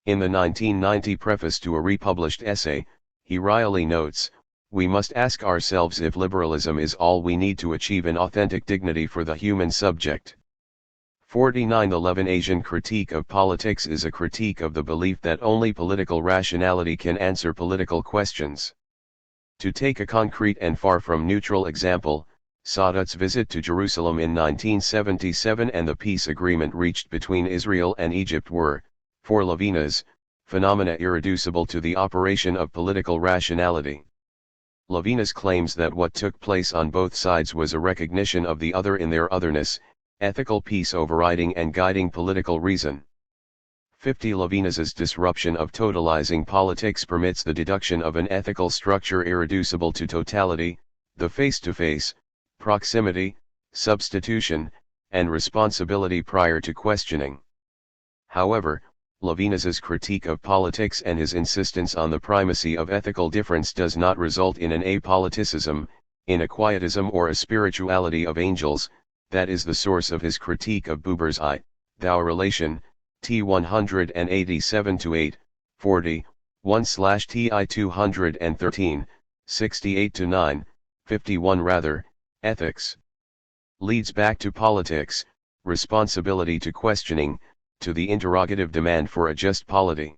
In the 1990 preface to a republished essay, he wryly notes, we must ask ourselves if liberalism is all we need to achieve an authentic dignity for the human subject. 49 The Levinasian critique of politics is a critique of the belief that only political rationality can answer political questions. To take a concrete and far from neutral example, Sadat's visit to Jerusalem in 1977 and the peace agreement reached between Israel and Egypt were, for Levinas, phenomena irreducible to the operation of political rationality. Levinas claims that what took place on both sides was a recognition of the other in their otherness, ethical peace overriding and guiding political reason. 50 Levinas's disruption of totalizing politics permits the deduction of an ethical structure irreducible to totality, the face-to-face, proximity, substitution, and responsibility prior to questioning. However, Levinas's critique of politics and his insistence on the primacy of ethical difference does not result in an apoliticism, in a quietism or a spirituality of angels, that is the source of his critique of Buber's I-thou relation, T187-8, 40, 1/Ti213, 68-9, 51 rather, ethics leads back to politics, responsibility to questioning, to the interrogative demand for a just polity.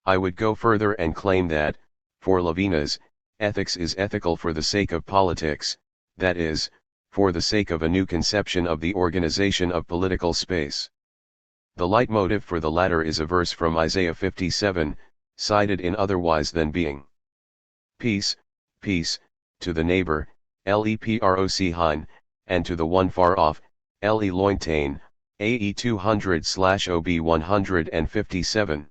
I would go further and claim that, for Levinas, ethics is ethical for the sake of politics, that is, for the sake of a new conception of the organization of political space. The leitmotif for the latter is a verse from Isaiah 57, cited in Otherwise Than Being. Peace, peace, to the neighbor, leproc hein, and to the one far off, le lointain, AE 200/OB 157.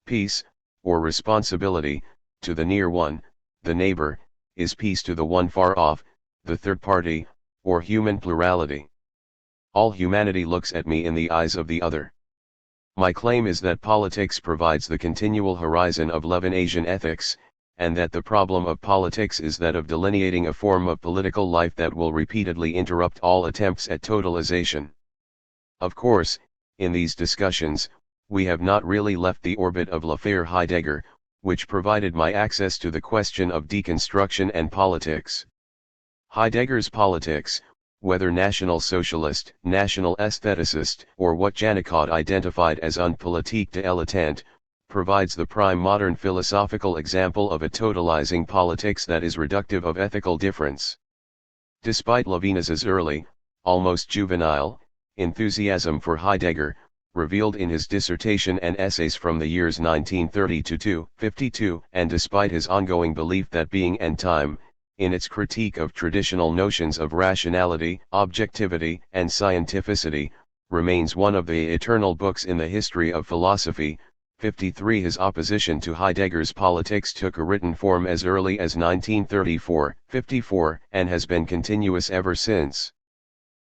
Peace, or responsibility, to the near one, the neighbor, is peace to the one far off, the third party, or human plurality. All humanity looks at me in the eyes of the other. My claim is that politics provides the continual horizon of Levinasian ethics, and that the problem of politics is that of delineating a form of political life that will repeatedly interrupt all attempts at totalization. Of course, in these discussions, we have not really left the orbit of l'affaire Heidegger, which provided my access to the question of deconstruction and politics. Heidegger's politics, whether National Socialist, National Aestheticist, or what Janicot identified as une politique dilettante, provides the prime modern philosophical example of a totalizing politics that is reductive of ethical difference. Despite Levinas's early, almost juvenile, enthusiasm for Heidegger, revealed in his dissertation and essays from the years 1930 to 52, and despite his ongoing belief that being and time, in its critique of traditional notions of rationality, objectivity, and scientificity, remains one of the eternal books in the history of philosophy. 53 His opposition to Heidegger's politics took a written form as early as 1934-54, and has been continuous ever since.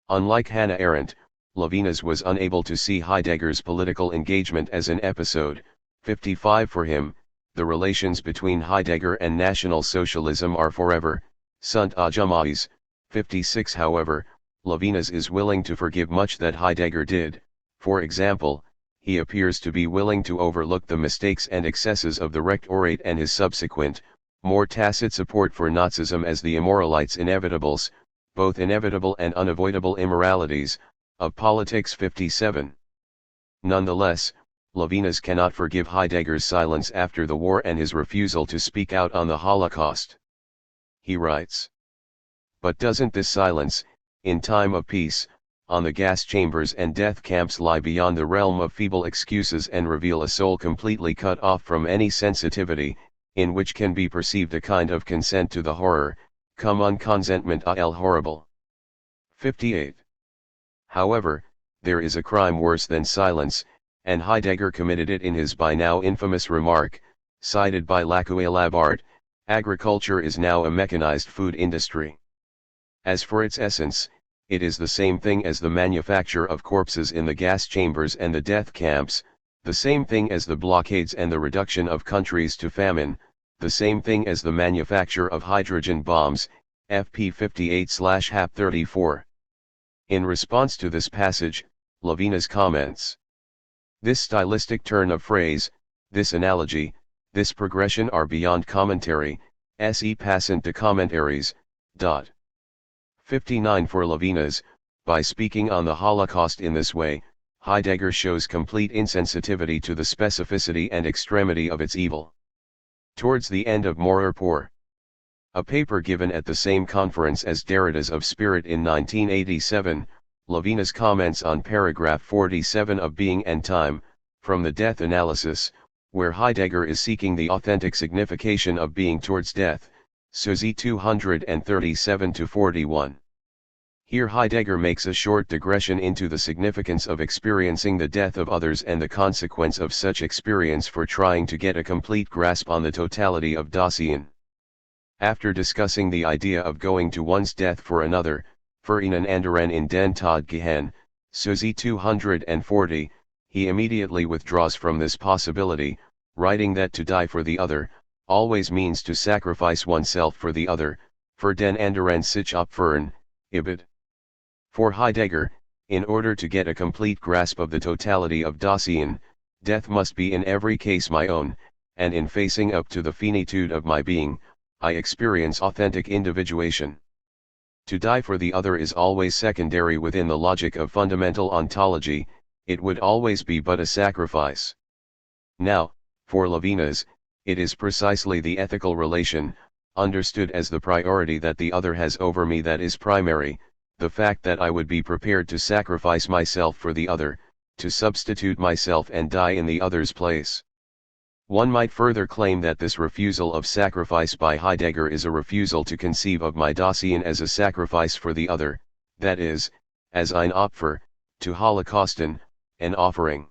Unlike Hannah Arendt, Levinas was unable to see Heidegger's political engagement as an episode. 55 For him, the relations between Heidegger and National Socialism are forever, sunt a jamais. 56 However, Levinas is willing to forgive much that Heidegger did. For example, he appears to be willing to overlook the mistakes and excesses of the Rectorate and his subsequent, more tacit support for Nazism as the immoralites inevitables, both inevitable and unavoidable immoralities, of politics. 57. Nonetheless, Levinas cannot forgive Heidegger's silence after the war and his refusal to speak out on the Holocaust. He writes, "But doesn't this silence, in time of peace, on the gas chambers and death camps lie beyond the realm of feeble excuses and reveal a soul completely cut off from any sensitivity, in which can be perceived a kind of consent to the horror, comme un consentiment à el horrible?" 58. However, there is a crime worse than silence, and Heidegger committed it in his by now infamous remark, cited by Lacoue-Labart, "Agriculture is now a mechanized food industry. As for its essence, it is the same thing as the manufacture of corpses in the gas chambers and the death camps, the same thing as the blockades and the reduction of countries to famine, the same thing as the manufacture of hydrogen bombs." FP 58/HAP 34. In response to this passage, Levinas comments, "This stylistic turn of phrase, this analogy, this progression are beyond commentary, se passant de commentaries." 59 For Levinas, by speaking on the Holocaust in this way, Heidegger shows complete insensitivity to the specificity and extremity of its evil. Towards the end of More or Pour, a paper given at the same conference as Derrida's Of Spirit in 1987, Levinas comments on paragraph 47 of Being and Time, from the Death Analysis, where Heidegger is seeking the authentic signification of being towards death, Suzy 237-41. Here Heidegger makes a short digression into the significance of experiencing the death of others and the consequence of such experience for trying to get a complete grasp on the totality of Dasein. After discussing the idea of going to one's death for another, für einen anderen in den Tod gehen, Suzy 240, he immediately withdraws from this possibility, writing that to die for the other, always means to sacrifice oneself for the other, für den anderen sich opfern, ibid. For Heidegger, in order to get a complete grasp of the totality of Dasein, death must be in every case my own, and in facing up to the finitude of my being, I experience authentic individuation. To die for the other is always secondary within the logic of fundamental ontology, it would always be but a sacrifice. Now, for Levinas, it is precisely the ethical relation, understood as the priority that the other has over me, that is primary, the fact that I would be prepared to sacrifice myself for the other, to substitute myself and die in the other's place. One might further claim that this refusal of sacrifice by Heidegger is a refusal to conceive of my Dasein as a sacrifice for the other, that is, as ein Opfer, to Holocausten, an offering.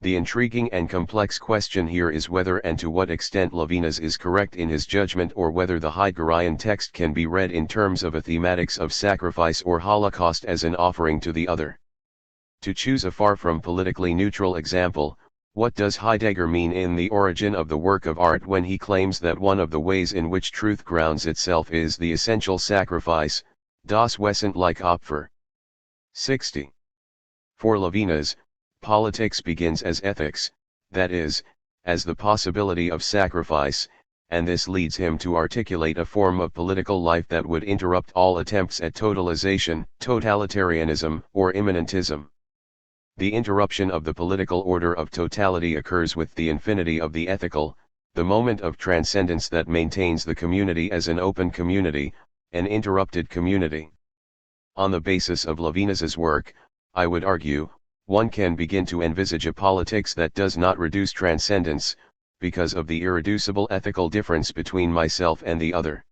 The intriguing and complex question here is whether and to what extent Levinas is correct in his judgment, or whether the Heideggerian text can be read in terms of a thematics of sacrifice or Holocaust as an offering to the other. To choose a far from politically neutral example, what does Heidegger mean in The Origin of the Work of Art when he claims that one of the ways in which truth grounds itself is the essential sacrifice, das wesentliche Opfer? 60. For Levinas, Politics begins as ethics, that is, as the possibility of sacrifice, and this leads him to articulate a form of political life that would interrupt all attempts at totalization, totalitarianism, or immanentism. The interruption of the political order of totality occurs with the infinity of the ethical, the moment of transcendence that maintains the community as an open community, an interrupted community. On the basis of Levinas's work, I would argue, one can begin to envisage a politics that does not reduce transcendence, because of the irreducible ethical difference between myself and the other.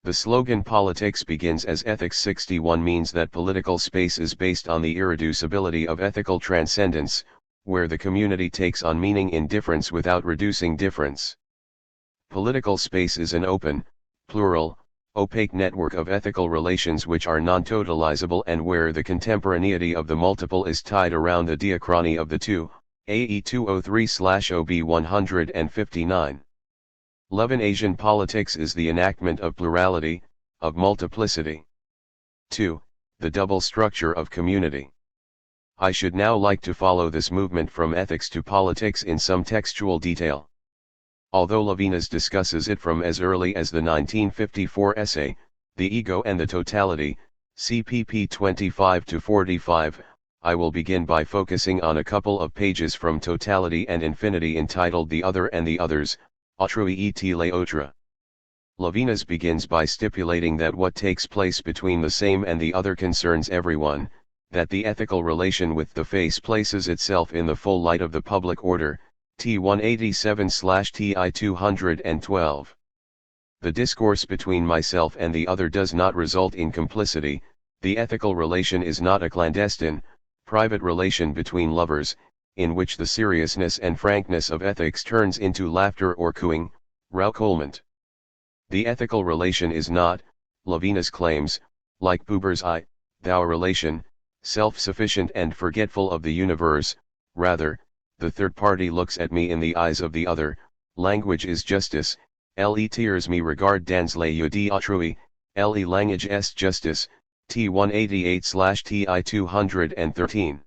The slogan "Politics begins as ethics" 61 means that political space is based on the irreducibility of ethical transcendence, where the community takes on meaning in difference without reducing difference. Political space is an open, plural, opaque network of ethical relations which are non-totalizable and where the contemporaneity of the multiple is tied around the diachrony of the two, AE 203/OB 159. Levinasian politics is the enactment of plurality, of multiplicity. 2. The double structure of community. I should now like to follow this movement from ethics to politics in some textual detail. Although Levinas discusses it from as early as the 1954 essay, The Ego and the Totality, CPP 25-45, I will begin by focusing on a couple of pages from Totality and Infinity entitled The Other and the Others, Autrui et les autres. Levinas begins by stipulating that what takes place between the same and the other concerns everyone, that the ethical relation with the face places itself in the full light of the public order, T 187/TI 212. The discourse between myself and the other does not result in complicity, the ethical relation is not a clandestine, private relation between lovers, in which the seriousness and frankness of ethics turns into laughter or cooing, roucoulement. The ethical relation is not, Levinas claims, like Buber's I, thou relation, self-sufficient and forgetful of the universe, rather, the third party looks at me in the eyes of the other, language is justice, le tiers me regard dans les yeux d'autrui, le langage est justice, T 188/TI 213.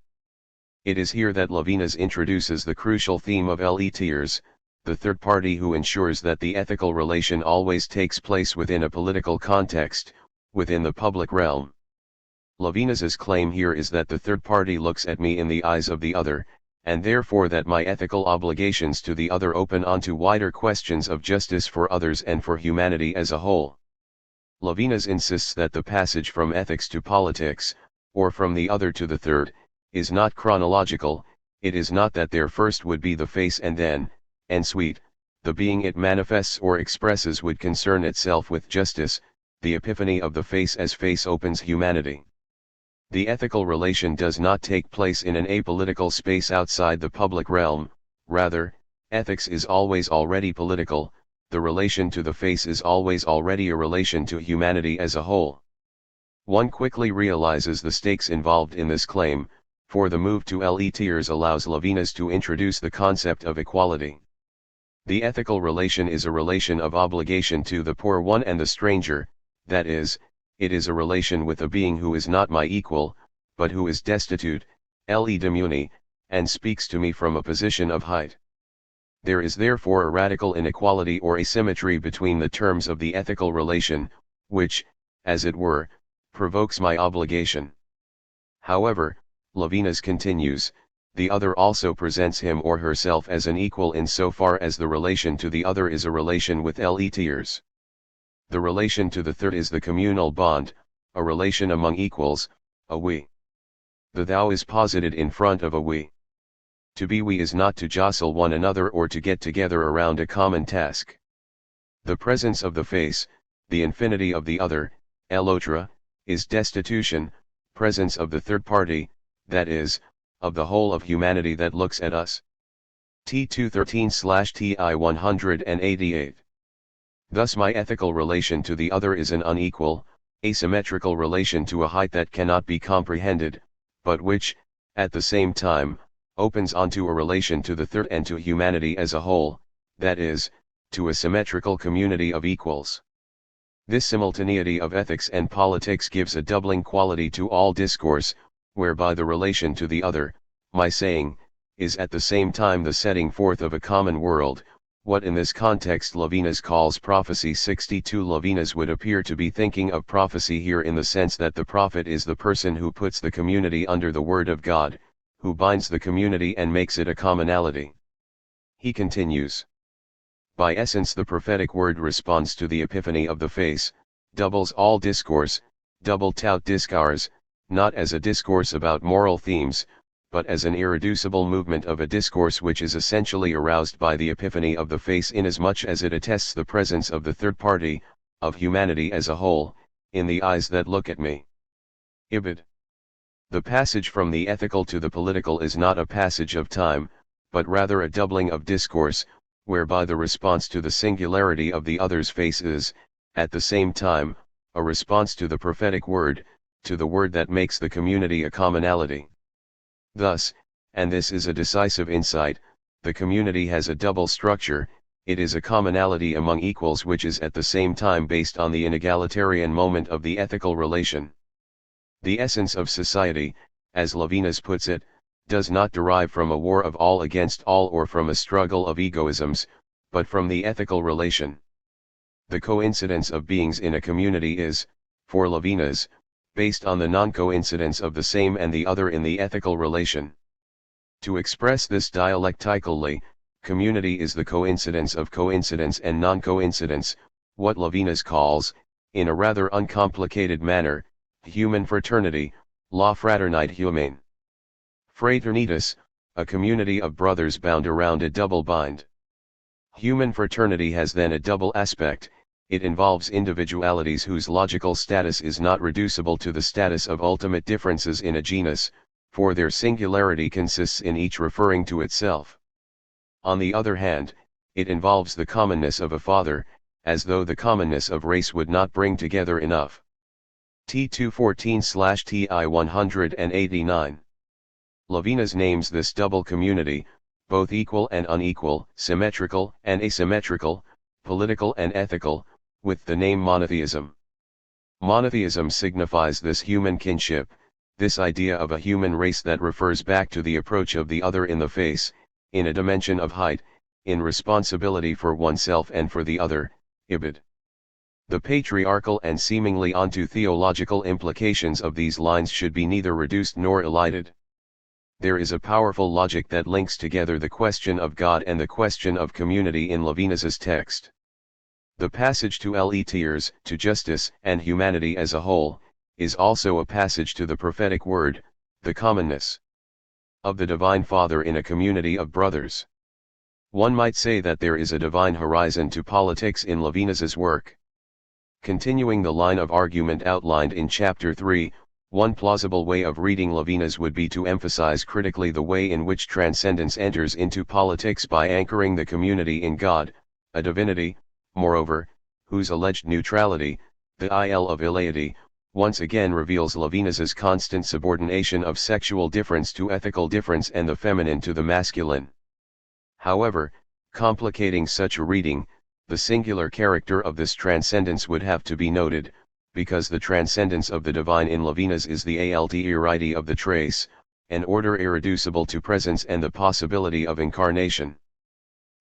It is here that Levinas introduces the crucial theme of le tiers, the third party who ensures that the ethical relation always takes place within a political context, within the public realm. Levinas's claim here is that the third party looks at me in the eyes of the other, and therefore that my ethical obligations to the other open onto wider questions of justice for others and for humanity as a whole. Levinas insists that the passage from ethics to politics, or from the other to the third, is not chronological. It is not that there first would be the face and then, ensuite, the being it manifests or expresses would concern itself with justice, the epiphany of the face as face opens humanity. The ethical relation does not take place in an apolitical space outside the public realm, rather, ethics is always already political, the relation to the face is always already a relation to humanity as a whole. One quickly realizes the stakes involved in this claim, for the move to le tiers allows Levinas to introduce the concept of equality. The ethical relation is a relation of obligation to the poor one and the stranger, that is, it is a relation with a being who is not my equal, but who is destitute, le demuni, and speaks to me from a position of height. There is therefore a radical inequality or asymmetry between the terms of the ethical relation, which, as it were, provokes my obligation. However, Levinas continues, the other also presents him or herself as an equal insofar as the relation to the other is a relation with le tiers. The relation to the third is the communal bond, a relation among equals, a we. The thou is posited in front of a we. To be we is not to jostle one another or to get together around a common task. The presence of the face, the infinity of the other, l'autre, is destitution, presence of the third party, that is, of the whole of humanity that looks at us. T 213/TI 188. Thus my ethical relation to the other is an unequal, asymmetrical relation to a height that cannot be comprehended, but which, at the same time, opens onto a relation to the third and to humanity as a whole, that is, to a symmetrical community of equals. This simultaneity of ethics and politics gives a doubling quality to all discourse, whereby the relation to the other, my saying, is at the same time the setting forth of a common world, what in this context Levinas calls prophecy. 62 Levinas would appear to be thinking of prophecy here in the sense that the prophet is the person who puts the community under the word of God, who binds the community and makes it a commonality. He continues. By essence the prophetic word responds to the epiphany of the face, doubles all discourse, double tout discours, not as a discourse about moral themes, but as an irreducible movement of a discourse which is essentially aroused by the epiphany of the face inasmuch as it attests the presence of the third party, of humanity as a whole, in the eyes that look at me. Ibid. The passage from the ethical to the political is not a passage of time, but rather a doubling of discourse, whereby the response to the singularity of the other's face is, at the same time, a response to the prophetic word, to the word that makes the community a commonality. Thus, and this is a decisive insight, the community has a double structure. It is a commonality among equals which is at the same time based on the inegalitarian moment of the ethical relation. The essence of society, as Levinas puts it, does not derive from a war of all against all or from a struggle of egoisms, but from the ethical relation. The coincidence of beings in a community is, for Levinas, based on the non-coincidence of the same and the other in the ethical relation. To express this dialectically, community is the coincidence of coincidence and non-coincidence, what Levinas calls, in a rather uncomplicated manner, human fraternity, la fraternite humane. Fraternitas, a community of brothers bound around a double bind. Human fraternity has then a double aspect. It involves individualities whose logical status is not reducible to the status of ultimate differences in a genus, for their singularity consists in each referring to itself. On the other hand, it involves the commonness of a father, as though the commonness of race would not bring together enough. T214/TI 189. Levinas names this double community, both equal and unequal, symmetrical and asymmetrical, political and ethical, with the name monotheism. Monotheism signifies this human kinship, this idea of a human race that refers back to the approach of the other in the face, in a dimension of height, in responsibility for oneself and for the other, ibid. The patriarchal and seemingly onto-theological implications of these lines should be neither reduced nor elided. There is a powerful logic that links together the question of God and the question of community in Levinas's text. The passage to Levinas, to justice and humanity as a whole, is also a passage to the prophetic word, the commonness of the Divine Father in a community of brothers. One might say that there is a divine horizon to politics in Levinas's work. Continuing the line of argument outlined in Chapter 3, one plausible way of reading Levinas would be to emphasize critically the way in which transcendence enters into politics by anchoring the community in God, a divinity, moreover, whose alleged neutrality, the il of illeity, once again reveals Levinas's constant subordination of sexual difference to ethical difference and the feminine to the masculine. However, complicating such a reading, the singular character of this transcendence would have to be noted, because the transcendence of the divine in Levinas is the alterity of the trace, an order irreducible to presence and the possibility of incarnation.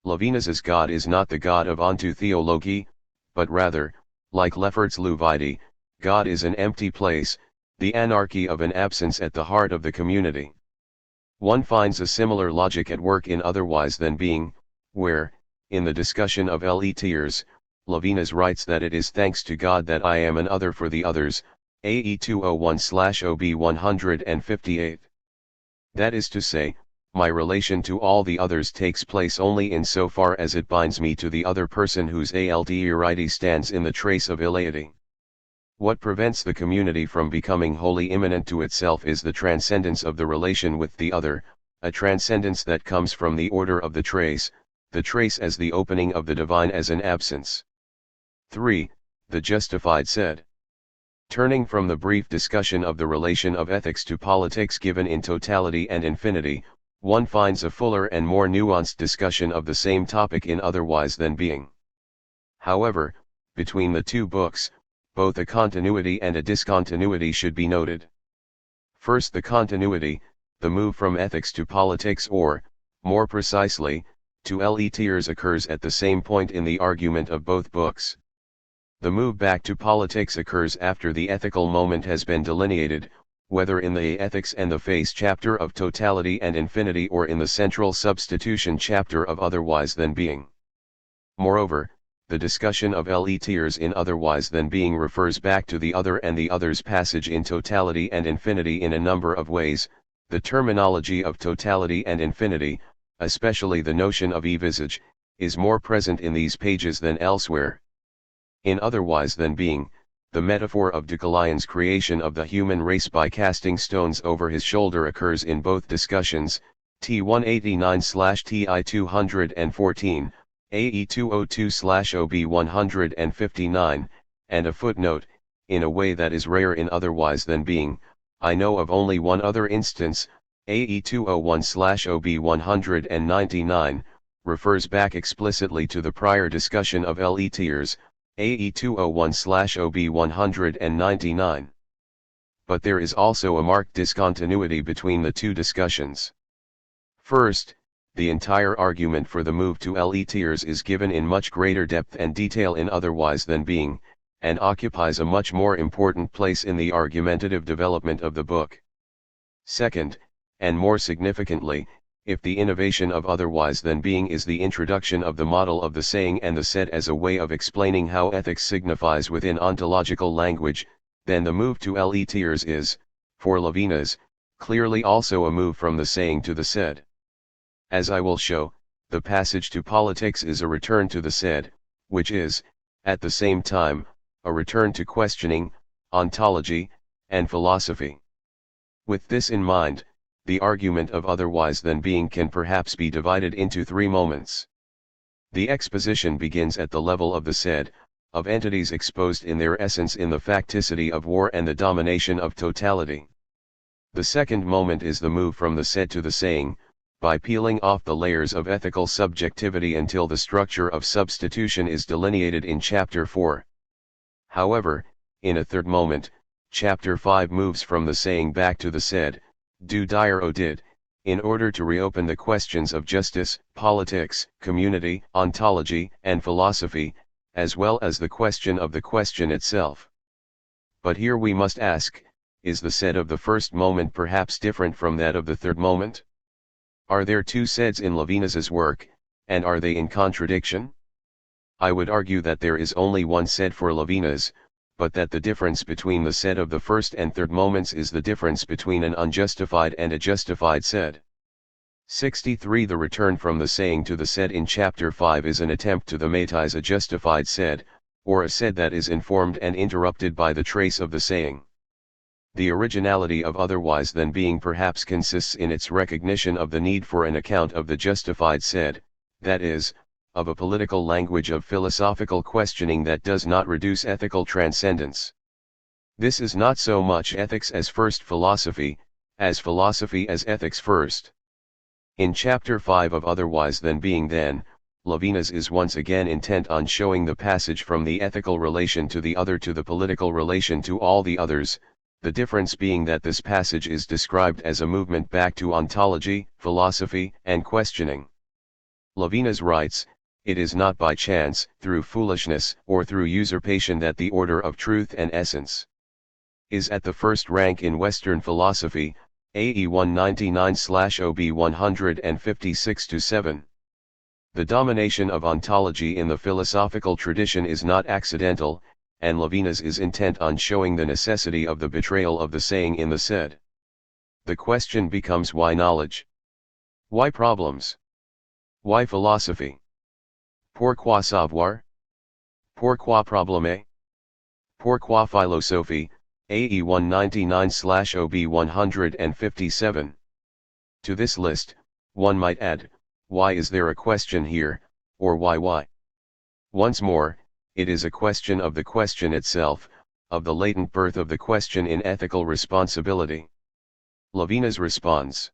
Levinas's God is not the God of onto-theology, but rather, like Lefferts Luvidi, God is an empty place, the anarchy of an absence at the heart of the community. One finds a similar logic at work in Otherwise Than Being, where, in the discussion of Levinas, Levinas writes that it is thanks to God that I am an other for the others, AE 201/OB 158. That is to say, my relation to all the others takes place only in so far as it binds me to the other person whose alterity stands in the trace of illeity. What prevents the community from becoming wholly immanent to itself is the transcendence of the relation with the other, a transcendence that comes from the order of the trace as the opening of the divine as an absence. 3. The Justified said. Turning from the brief discussion of the relation of ethics to politics given in totality and infinity, one finds a fuller and more nuanced discussion of the same topic in Otherwise Than Being. However, between the two books, both a continuity and a discontinuity should be noted. First, the continuity. the move from ethics to politics or, more precisely, to LETers occurs at the same point in the argument of both books. The move back to politics occurs after the ethical moment has been delineated, whether in the Ethics and the Face chapter of Totality and Infinity or in the Central Substitution chapter of Otherwise Than Being. Moreover, the discussion of LETers in Otherwise Than Being refers back to the Other and the Others passage in Totality and Infinity in a number of ways. The terminology of totality and infinity, especially the notion of e-visage, is more present in these pages than elsewhere. In Otherwise Than Being, the metaphor of Decolion's creation of the human race by casting stones over his shoulder occurs in both discussions, T189/TI214, AE202/OB159, and a footnote, in a way that is rare in Otherwise Than Being. I know of only one other instance, AE201/OB199, refers back explicitly to the prior discussion of LETers, AE201/OB199. But there is also a marked discontinuity between the two discussions. First, the entire argument for the move to LETers is given in much greater depth and detail in Otherwise Than Being, and occupies a much more important place in the argumentative development of the book. Second, and more significantly, if the innovation of Otherwise Than Being is the introduction of the model of the saying and the said as a way of explaining how ethics signifies within ontological language, then the move to LETers is, for Levinas, clearly also a move from the saying to the said. As I will show, the passage to politics is a return to the said, which is, at the same time, a return to questioning, ontology, and philosophy. With this in mind, the argument of Otherwise Than Being can perhaps be divided into three moments. The exposition begins at the level of the said, of entities exposed in their essence in the facticity of war and the domination of totality. The second moment is the move from the said to the saying, by peeling off the layers of ethical subjectivity until the structure of substitution is delineated in Chapter 4. However, in a third moment, Chapter 5 moves from the saying back to the said, do dire o did, in order to reopen the questions of justice, politics, community, ontology, and philosophy, as well as the question of the question itself. But here we must ask, is the said of the first moment perhaps different from that of the third moment? Are there two saids in Levinas's work, and are they in contradiction? I would argue that there is only one said for Levinas, but that the difference between the said of the first and third moments is the difference between an unjustified and a justified said. 63 The return from the saying to the said in Chapter 5 is an attempt to thematize a justified said, or a said that is informed and interrupted by the trace of the saying. The originality of Otherwise Than Being perhaps consists in its recognition of the need for an account of the justified said, that is, of a political language of philosophical questioning that does not reduce ethical transcendence. This is not so much ethics as first philosophy, as philosophy as ethics first. In Chapter 5 of Otherwise Than Being then, Levinas is once again intent on showing the passage from the ethical relation to the other to the political relation to all the others, the difference being that this passage is described as a movement back to ontology, philosophy, and questioning. Levinas writes, it is not by chance, through foolishness, or through usurpation that the order of truth and essence is at the first rank in Western philosophy, AE 199/OB156-7. The domination of ontology in the philosophical tradition is not accidental, and Levinas is intent on showing the necessity of the betrayal of the saying in the said. The question becomes why knowledge? Why problems? Why philosophy? Pourquoi savoir? Pourquoi problème? Pourquoi philosophie? AE 199/OB157. To this list, one might add, why is there a question here, or why? Once more, it is a question of the question itself, of the latent birth of the question in ethical responsibility. Levinas responds.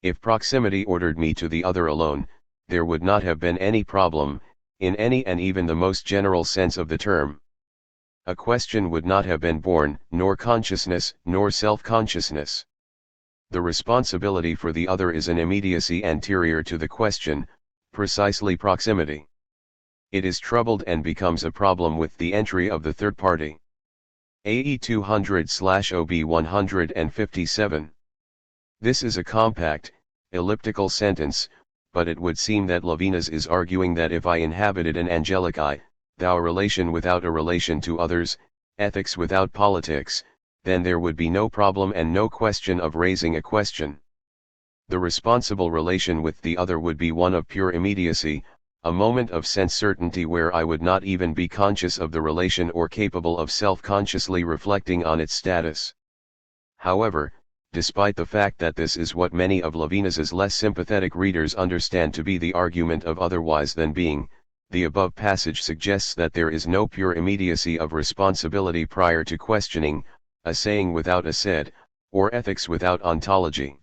If proximity ordered me to the other alone, there would not have been any problem, in any and even the most general sense of the term. A question would not have been born, nor consciousness, nor self-consciousness. The responsibility for the other is an immediacy anterior to the question, precisely proximity. It is troubled and becomes a problem with the entry of the third party. AE 200/OB 157. This is a compact, elliptical sentence, but it would seem that Levinas is arguing that if I inhabited an angelic thou relation without a relation to others, ethics without politics, then there would be no problem and no question of raising a question. The responsible relation with the other would be one of pure immediacy, a moment of sense certainty where I would not even be conscious of the relation or capable of self-consciously reflecting on its status. However, despite the fact that this is what many of Levinas's less sympathetic readers understand to be the argument of otherwise than being, the above passage suggests that there is no pure immediacy of responsibility prior to questioning, a saying without a said, or ethics without ontology.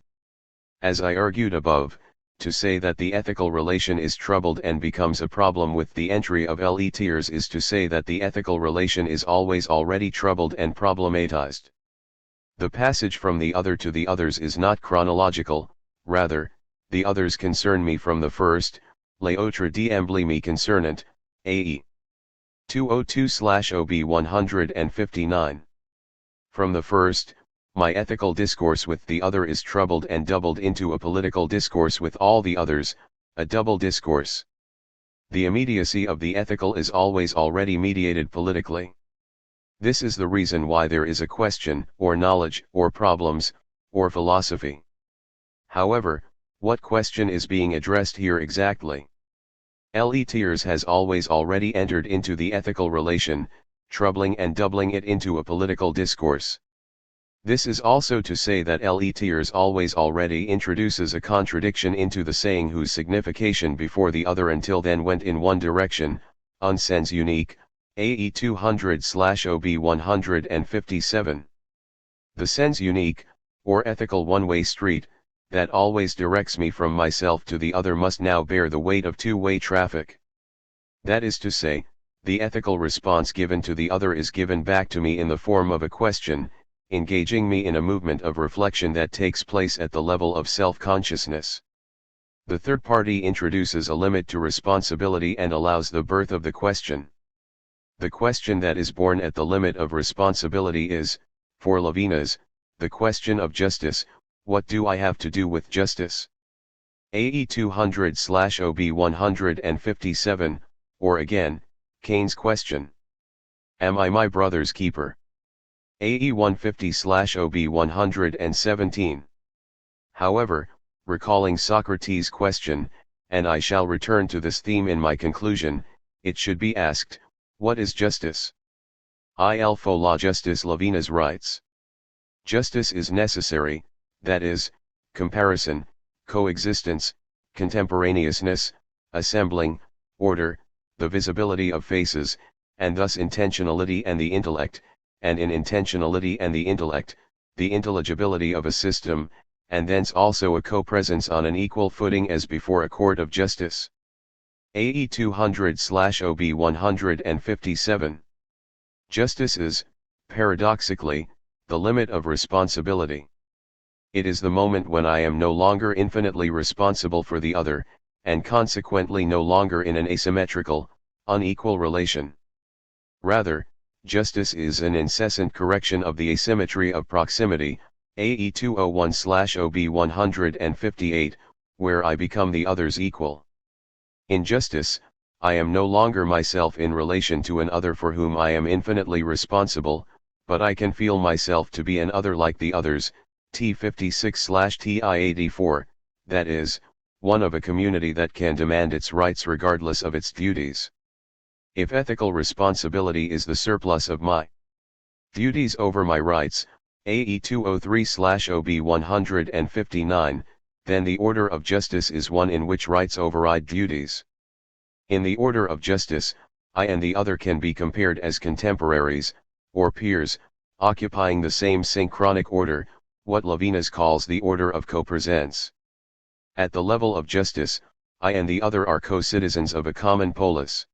As I argued above, to say that the ethical relation is troubled and becomes a problem with the entry of le tiers is to say that the ethical relation is always already troubled and problematized. The passage from the other to the others is not chronological, rather, the others concern me from the first, les autres d'emblée me concernent, AE 202/OB 159. From the first, my ethical discourse with the other is troubled and doubled into a political discourse with all the others, a double discourse. The immediacy of the ethical is always already mediated politically. This is the reason why there is a question, or knowledge, or problems, or philosophy. However, what question is being addressed here exactly? Le tiers has always already entered into the ethical relation, troubling and doubling it into a political discourse. This is also to say that le tiers always already introduces a contradiction into the saying whose signification before the other until then went in one direction, un sens unique, AE 200/OB 157. The sens unique, or ethical one-way street, that always directs me from myself to the other must now bear the weight of two-way traffic. That is to say, the ethical response given to the other is given back to me in the form of a question, engaging me in a movement of reflection that takes place at the level of self-consciousness. The third party introduces a limit to responsibility and allows the birth of the question. The question that is born at the limit of responsibility is, for Levinas, the question of justice. What do I have to do with justice? AE 200/OB 157, or again, Cain's question. Am I my brother's keeper? AE 150/OB 117. However, recalling Socrates' question, and I shall return to this theme in my conclusion, it should be asked, what is justice? Il faut la justice, Levinas writes. Justice is necessary, that is, comparison, coexistence, contemporaneousness, assembling, order, the visibility of faces, and thus intentionality and the intellect, and in intentionality and the intellect, the intelligibility of a system, and thence also a co-presence on an equal footing as before a court of justice. AE 200/OB 157. Justice is, paradoxically, the limit of responsibility. It is the moment when I am no longer infinitely responsible for the other, and consequently no longer in an asymmetrical, unequal relation. Rather, justice is an incessant correction of the asymmetry of proximity, AE 201/OB 158, where I become the other's equal. In justice, I am no longer myself in relation to an other for whom I am infinitely responsible, but I can feel myself to be an other like the others, T56/TI84, that is, one of a community that can demand its rights regardless of its duties. If ethical responsibility is the surplus of my duties over my rights, AE 203/OB 159, then the order of justice is one in which rights override duties. In the order of justice, I and the other can be compared as contemporaries, or peers, occupying the same synchronic order, what Levinas calls the order of co-presence. At the level of justice, I and the other are co-citizens of a common polis.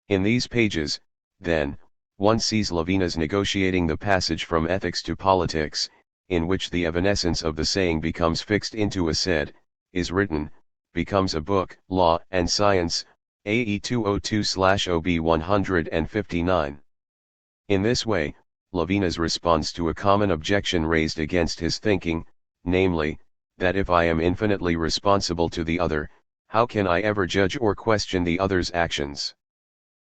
In these pages, then, one sees Levinas negotiating the passage from ethics to politics, in which the evanescence of the saying becomes fixed into a said, is written, becomes a book, Law and Science, AE 202/OB 159. In this way, Levinas responds to a common objection raised against his thinking, namely, that if I am infinitely responsible to the other, how can I ever judge or question the other's actions?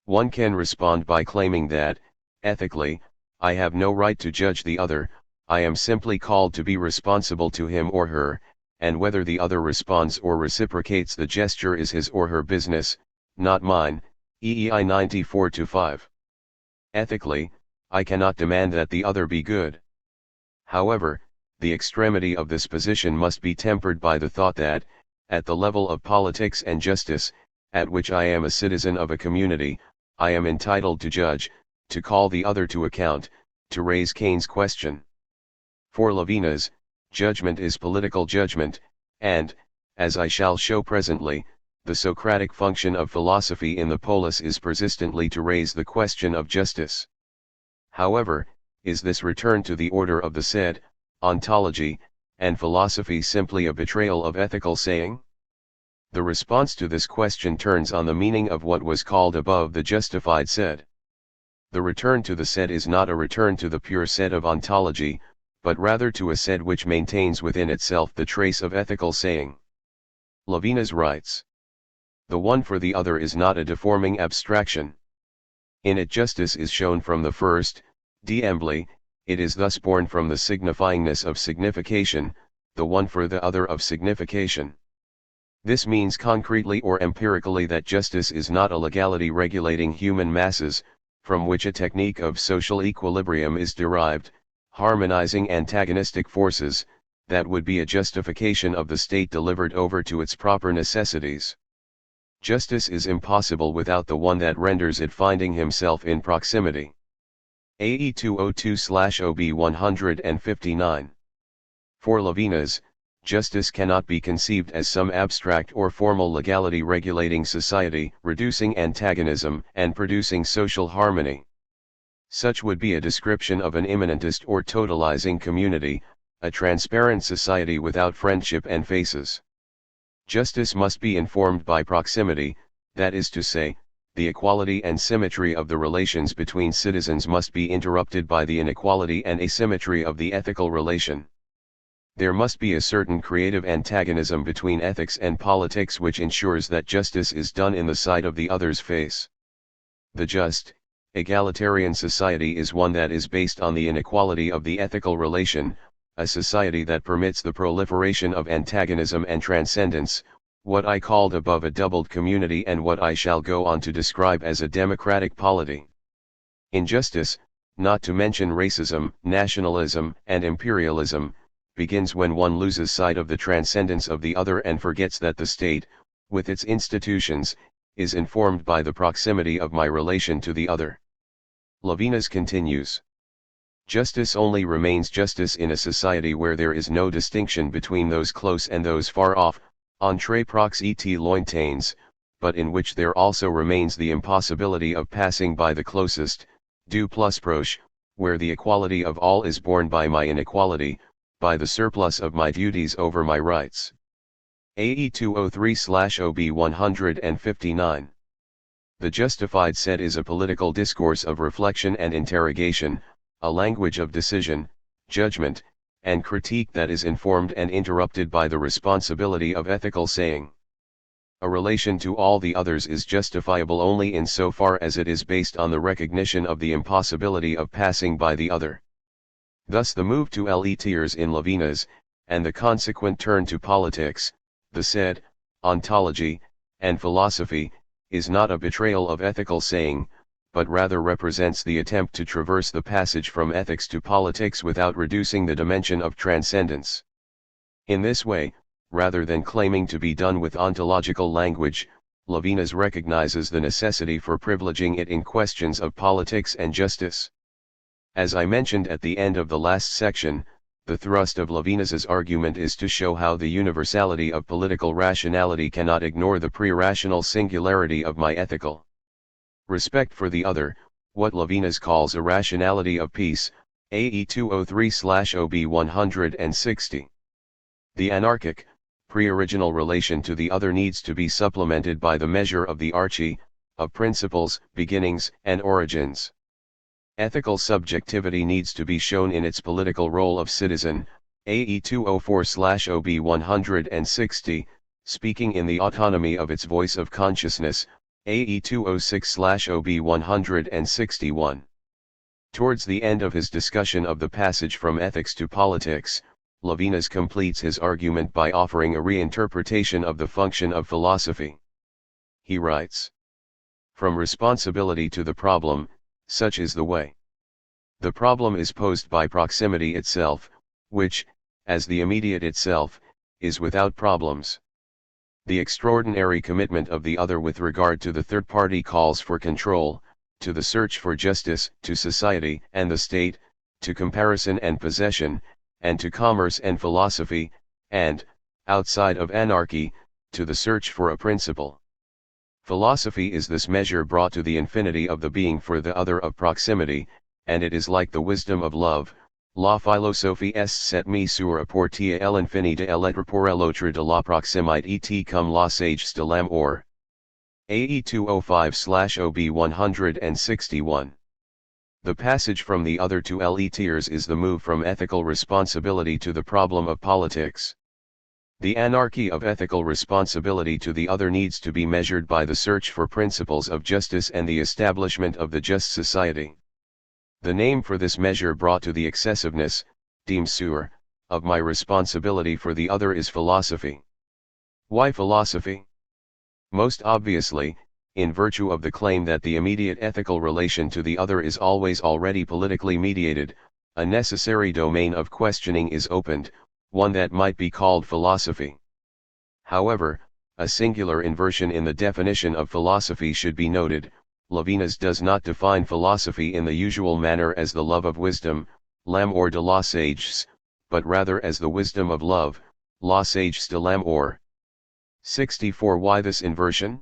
One can respond by claiming that, ethically, I have no right to judge the other, I am simply called to be responsible to him or her, and whether the other responds or reciprocates the gesture is his or her business, not mine, EEI 94-5. Ethically, I cannot demand that the other be good. However, the extremity of this position must be tempered by the thought that, at the level of politics and justice, at which I am a citizen of a community, I am entitled to judge, to call the other to account, to raise Cain's question. For Levinas, judgment is political judgment, and, as I shall show presently, the Socratic function of philosophy in the polis is persistently to raise the question of justice. However, is this return to the order of the said, ontology, and philosophy simply a betrayal of ethical saying? The response to this question turns on the meaning of what was called above the justified said. The return to the said is not a return to the pure said of ontology, but rather to a said which maintains within itself the trace of ethical saying. Levinas writes, "The one for the other is not a deforming abstraction. In it justice is shown from the first, d'emblée, it is thus born from the signifyingness of signification, the one for the other of signification. This means concretely or empirically that justice is not a legality regulating human masses, from which a technique of social equilibrium is derived, harmonizing antagonistic forces, that would be a justification of the state delivered over to its proper necessities. Justice is impossible without the one that renders it finding himself in proximity." AE 202/OB 159. For Levinas, justice cannot be conceived as some abstract or formal legality regulating society, reducing antagonism, and producing social harmony. Such would be a description of an immanentist or totalizing community, a transparent society without friendship and faces. Justice must be informed by proximity, that is to say, the equality and symmetry of the relations between citizens must be interrupted by the inequality and asymmetry of the ethical relation. There must be a certain creative antagonism between ethics and politics which ensures that justice is done in the sight of the other's face. The just, egalitarian society is one that is based on the inequality of the ethical relation, a society that permits the proliferation of antagonism and transcendence, what I called above a doubled community and what I shall go on to describe as a democratic polity. Injustice, not to mention racism, nationalism, and imperialism, begins when one loses sight of the transcendence of the other and forgets that the state, with its institutions, is informed by the proximity of my relation to the other. Levinas continues. Justice only remains justice in a society where there is no distinction between those close and those far off, entre prox et lointains, but in which there also remains the impossibility of passing by the closest, du plus proche, where the equality of all is borne by my inequality, by the surplus of my duties over my rights. AE 203/OB 159. The justified said is a political discourse of reflection and interrogation, a language of decision, judgment, and critique that is informed and interrupted by the responsibility of ethical saying. A relation to all the others is justifiable only in so far as it is based on the recognition of the impossibility of passing by the other. Thus the move to les tiers in Levinas, and the consequent turn to politics, the said, ontology, and philosophy, is not a betrayal of ethical saying, but rather represents the attempt to traverse the passage from ethics to politics without reducing the dimension of transcendence. In this way, rather than claiming to be done with ontological language, Levinas recognizes the necessity for privileging it in questions of politics and justice. As I mentioned at the end of the last section, the thrust of Levinas's argument is to show how the universality of political rationality cannot ignore the pre-rational singularity of my ethical respect for the other, what Levinas calls a rationality of peace, AE 203/OB 160. The anarchic, pre-original relation to the other needs to be supplemented by the measure of the archie, of principles, beginnings, and origins. Ethical subjectivity needs to be shown in its political role of citizen, AE 204/OB 160, speaking in the autonomy of its voice of consciousness, AE 206/OB 161. Towards the end of his discussion of the passage from ethics to politics, Levinas completes his argument by offering a reinterpretation of the function of philosophy. He writes, "From responsibility to the problem, such is the way. The problem is posed by proximity itself, which, as the immediate itself, is without problems. The extraordinary commitment of the other with regard to the third party calls for control, to the search for justice, to society and the state, to comparison and possession, and to commerce and philosophy, and, outside of anarchy, to the search for a principle. Philosophy is this measure brought to the infinity of the being for the other of proximity, and it is like the wisdom of love. La philosophie est cette mise sur apporter l'infini de l'être pour l'autre de la proximité comme la sage de l'amour." AE 205/OB 161. The passage from the other to l'etiers is the move from ethical responsibility to the problem of politics. The anarchy of ethical responsibility to the other needs to be measured by the search for principles of justice and the establishment of the just society. The name for this measure brought to the excessiveness, mesure, of my responsibility for the other is philosophy. Why philosophy? Most obviously, in virtue of the claim that the immediate ethical relation to the other is always already politically mediated, a necessary domain of questioning is opened, one that might be called philosophy. However, a singular inversion in the definition of philosophy should be noted. Levinas does not define philosophy in the usual manner as the love of wisdom, l'amour de la sagesse, but rather as the wisdom of love, la sagesse de l'amour. 64. Why this inversion?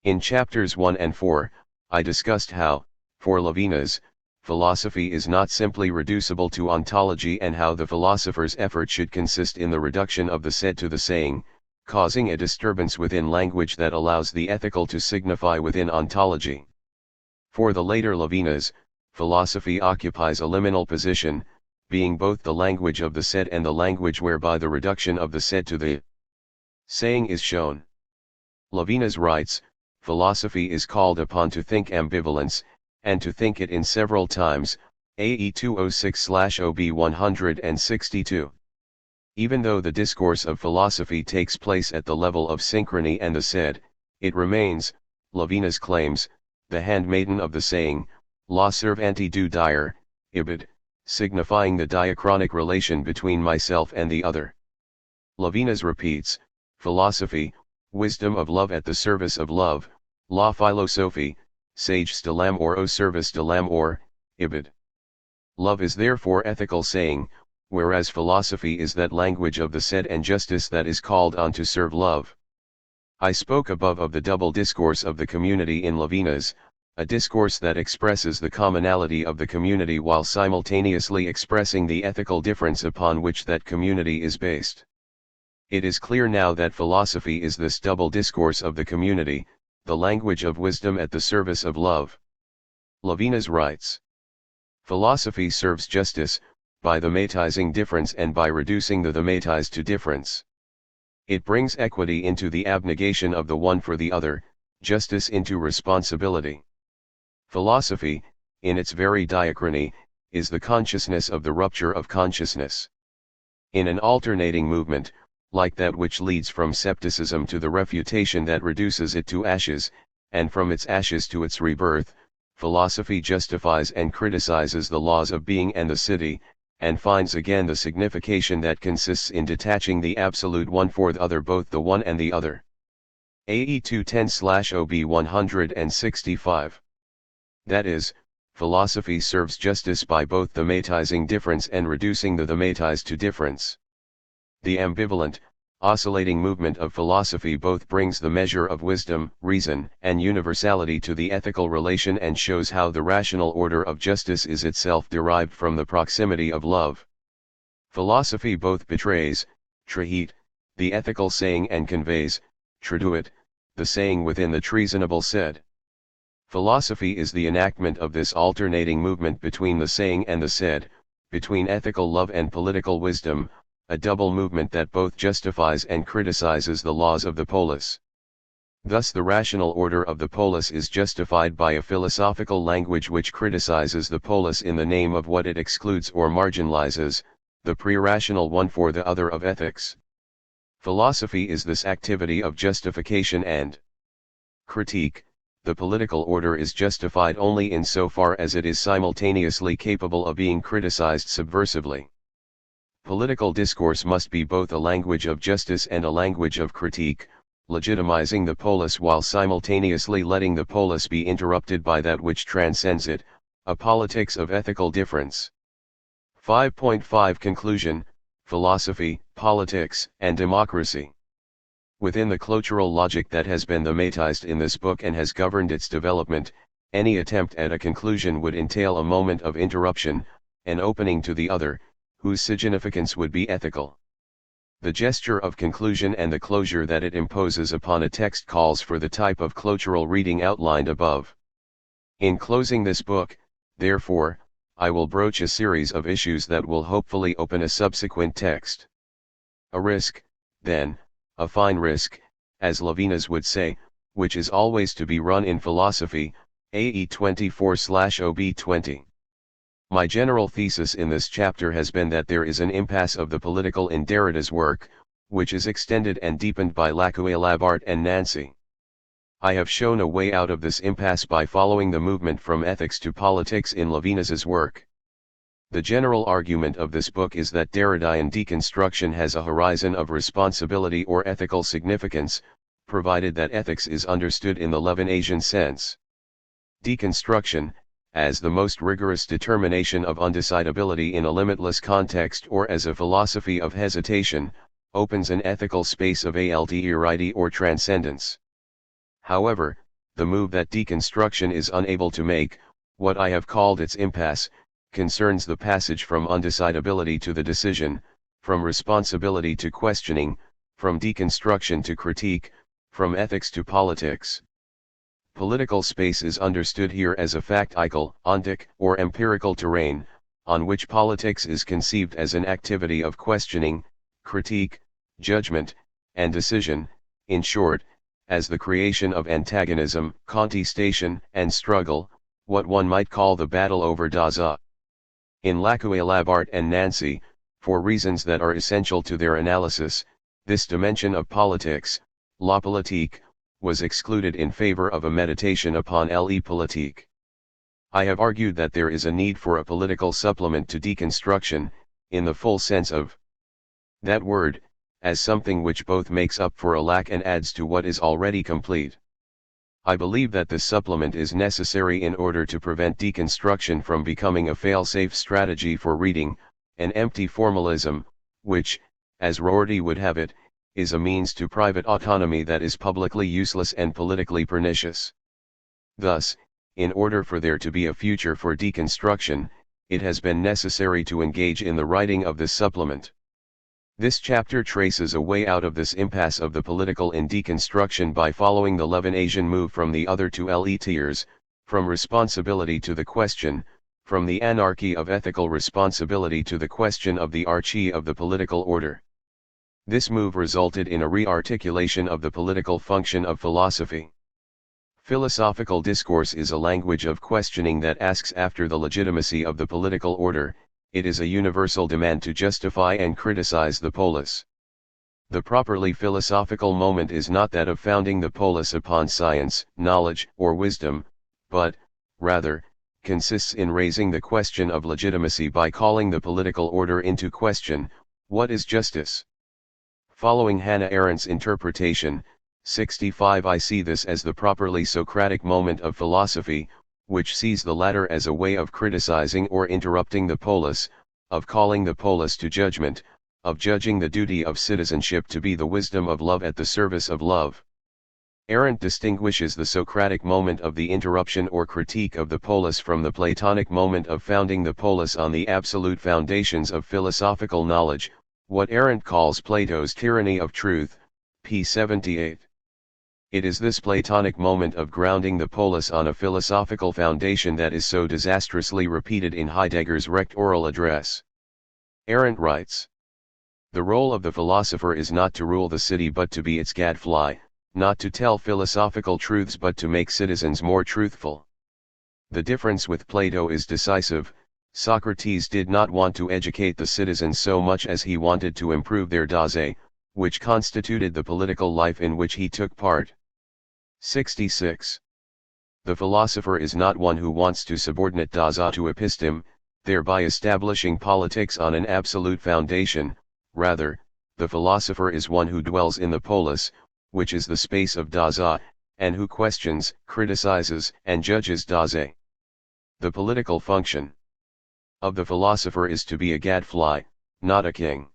In chapters 1 and 4, I discussed how, for Levinas, philosophy is not simply reducible to ontology and how the philosopher's effort should consist in the reduction of the said to the saying, causing a disturbance within language that allows the ethical to signify within ontology. For the later Levinas, philosophy occupies a liminal position, being both the language of the said and the language whereby the reduction of the said to the saying is shown. Levinas writes, philosophy is called upon to think ambivalence, and to think it in several times, AE 206/OB 162. Even though the discourse of philosophy takes place at the level of synchrony and the said, it remains, Levinas claims, the handmaiden of the saying, la servante du dire, ibid, signifying the diachronic relation between myself and the other. Levinas repeats, philosophy, wisdom of love at the service of love, la philosophie, sage de l'amour au service de l'amour, ibid. Love is therefore ethical saying, whereas philosophy is that language of the said and justice that is called on to serve love. I spoke above of the double discourse of the community in Levinas, a discourse that expresses the commonality of the community while simultaneously expressing the ethical difference upon which that community is based. It is clear now that philosophy is this double discourse of the community, the language of wisdom at the service of love. Levinas writes, philosophy serves justice, by thematizing difference and by reducing the thematize to difference. It brings equity into the abnegation of the one for the other, justice into responsibility. Philosophy, in its very diachrony, is the consciousness of the rupture of consciousness. In an alternating movement, like that which leads from scepticism to the refutation that reduces it to ashes, and from its ashes to its rebirth, philosophy justifies and criticizes the laws of being and the city, and finds again the signification that consists in detaching the absolute one for the other, both the one and the other. AE 210/OB 165. That is, philosophy serves justice by both thematizing difference and reducing the thematize to difference. The ambivalent, oscillating movement of philosophy both brings the measure of wisdom, reason, and universality to the ethical relation and shows how the rational order of justice is itself derived from the proximity of love. Philosophy both betrays, trahit, the ethical saying and conveys, traduit, the saying within the treasonable said. Philosophy is the enactment of this alternating movement between the saying and the said, between ethical love and political wisdom, a double movement that both justifies and criticizes the laws of the polis. Thus the rational order of the polis is justified by a philosophical language which criticizes the polis in the name of what it excludes or marginalizes, the pre-rational one for the other of ethics. Philosophy is this activity of justification and critique. The political order is justified only in so far as it is simultaneously capable of being criticized subversively. Political discourse must be both a language of justice and a language of critique, legitimizing the polis while simultaneously letting the polis be interrupted by that which transcends it, a politics of ethical difference. 5.5 Conclusion: Philosophy, Politics, and Democracy. Within the clotural logic that has been thematized in this book and has governed its development, any attempt at a conclusion would entail a moment of interruption, an opening to the other, whose significance would be ethical. The gesture of conclusion and the closure that it imposes upon a text calls for the type of clotural reading outlined above. In closing this book, therefore, I will broach a series of issues that will hopefully open a subsequent text. A risk, then, a fine risk, as Levinas would say, which is always to be run in philosophy, AE 24/OB20. My general thesis in this chapter has been that there is an impasse of the political in Derrida's work, which is extended and deepened by Lacuille-Labart and Nancy. I have shown a way out of this impasse by following the movement from ethics to politics in Levinas's work. The general argument of this book is that Derridian deconstruction has a horizon of responsibility or ethical significance, provided that ethics is understood in the Levinasian sense. Deconstruction, as the most rigorous determination of undecidability in a limitless context or as a philosophy of hesitation, opens an ethical space of alterity or transcendence. However, the move that deconstruction is unable to make, what I have called its impasse, concerns the passage from undecidability to the decision, from responsibility to questioning, from deconstruction to critique, from ethics to politics. Political space is understood here as a factical, ontic, or empirical terrain, on which politics is conceived as an activity of questioning, critique, judgment, and decision, in short, as the creation of antagonism, contestation, and struggle, what one might call the battle over Dasein. In Lacuille-Labart and Nancy, for reasons that are essential to their analysis, this dimension of politics, la politique, was excluded in favor of a meditation upon le politique. I have argued that there is a need for a political supplement to deconstruction, in the full sense of that word, as something which both makes up for a lack and adds to what is already complete. I believe that this supplement is necessary in order to prevent deconstruction from becoming a fail-safe strategy for reading, an empty formalism, which, as Rorty would have it, is a means to private autonomy that is publicly useless and politically pernicious. Thus, in order for there to be a future for deconstruction, it has been necessary to engage in the writing of this supplement. This chapter traces a way out of this impasse of the political in deconstruction by following the Levinasian move from the other to le tiers, from responsibility to the question, from the anarchy of ethical responsibility to the question of the archy of the political order. This move resulted in a re-articulation of the political function of philosophy. Philosophical discourse is a language of questioning that asks after the legitimacy of the political order. It is a universal demand to justify and criticize the polis. The properly philosophical moment is not that of founding the polis upon science, knowledge, or wisdom, but, rather, consists in raising the question of legitimacy by calling the political order into question. What is justice? Following Hannah Arendt's interpretation, 65, I see this as the properly Socratic moment of philosophy, which sees the latter as a way of criticizing or interrupting the polis, of calling the polis to judgment, of judging the duty of citizenship to be the wisdom of love at the service of love. Arendt distinguishes the Socratic moment of the interruption or critique of the polis from the Platonic moment of founding the polis on the absolute foundations of philosophical knowledge, what Arendt calls Plato's tyranny of truth, p. 78. It is this Platonic moment of grounding the polis on a philosophical foundation that is so disastrously repeated in Heidegger's Recht oral address. Arendt writes, "The role of the philosopher is not to rule the city but to be its gadfly, not to tell philosophical truths but to make citizens more truthful. The difference with Plato is decisive. Socrates did not want to educate the citizens so much as he wanted to improve their Dasein, which constituted the political life in which he took part." 66. The philosopher is not one who wants to subordinate Dasein to episteme, thereby establishing politics on an absolute foundation. Rather, the philosopher is one who dwells in the polis, which is the space of Dasein, and who questions, criticizes, and judges Dasein. The political function of the philosopher is to be a gadfly, not a king.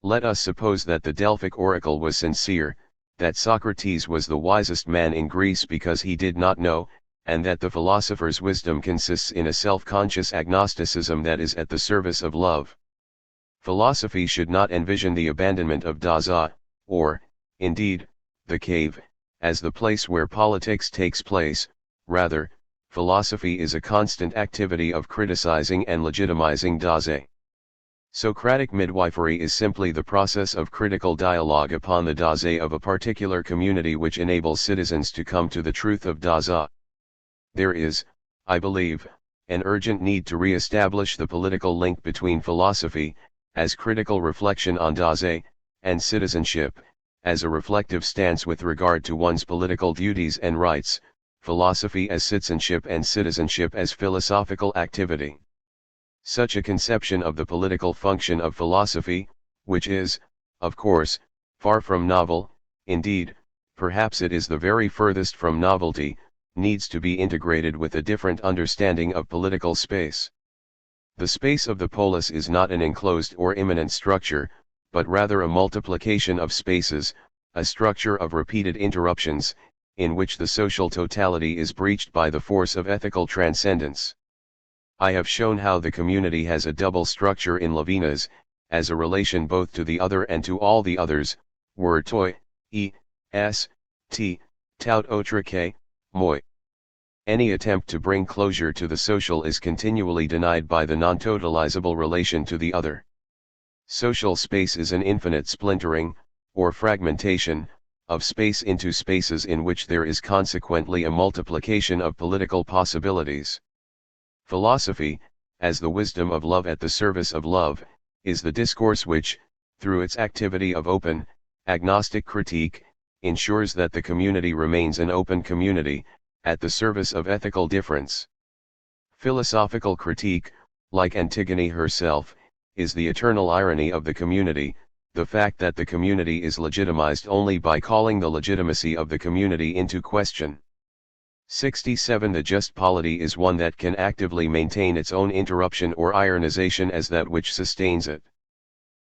Let us suppose that the Delphic oracle was sincere, that Socrates was the wisest man in Greece because he did not know, and that the philosopher's wisdom consists in a self-conscious agnosticism that is at the service of love. Philosophy should not envision the abandonment of Dasein, or, indeed, the cave, as the place where politics takes place. Rather, philosophy is a constant activity of criticizing and legitimizing Dasein. Socratic midwifery is simply the process of critical dialogue upon the Dasein of a particular community which enables citizens to come to the truth of Dasein. There is, I believe, an urgent need to re-establish the political link between philosophy, as critical reflection on Dasein, and citizenship, as a reflective stance with regard to one's political duties and rights, philosophy as citizenship and citizenship as philosophical activity. Such a conception of the political function of philosophy, which is, of course, far from novel, indeed, perhaps it is the very furthest from novelty, needs to be integrated with a different understanding of political space. The space of the polis is not an enclosed or immanent structure, but rather a multiplication of spaces, a structure of repeated interruptions, in which the social totality is breached by the force of ethical transcendence. I have shown how the community has a double structure in Levinas, as a relation both to the other and to all the others, word toi, tout autre que, moi. Any attempt to bring closure to the social is continually denied by the non-totalizable relation to the other. Social space is an infinite splintering, or fragmentation, of space into spaces in which there is consequently a multiplication of political possibilities. Philosophy, as the wisdom of love at the service of love, is the discourse which, through its activity of open, agnostic critique, ensures that the community remains an open community, at the service of ethical difference. Philosophical critique, like Antigone herself, is the eternal irony of the community, the fact that the community is legitimized only by calling the legitimacy of the community into question. 67. The just polity is one that can actively maintain its own interruption or ironization as that which sustains it.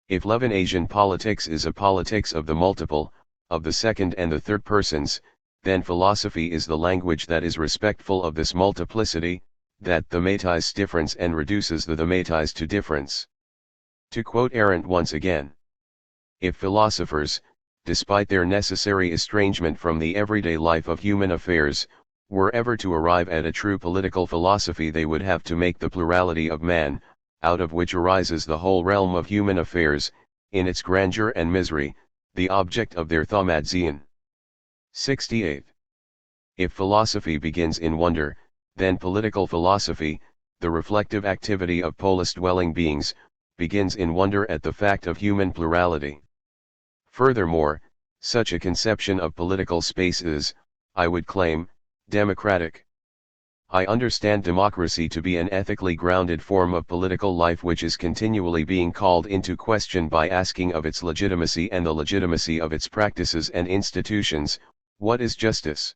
If Levinasian politics is a politics of the multiple, of the second and the third persons, then philosophy is the language that is respectful of this multiplicity, that thematis difference and reduces the thematis to difference. To quote Arendt once again, if philosophers, despite their necessary estrangement from the everyday life of human affairs, were ever to arrive at a true political philosophy, they would have to make the plurality of man, out of which arises the whole realm of human affairs, in its grandeur and misery, the object of their thaumatzien. 68. If philosophy begins in wonder, then political philosophy, the reflective activity of polis-dwelling beings, begins in wonder at the fact of human plurality. Furthermore, such a conception of political space is, I would claim, democratic. I understand democracy to be an ethically grounded form of political life which is continually being called into question by asking of its legitimacy and the legitimacy of its practices and institutions, what is justice?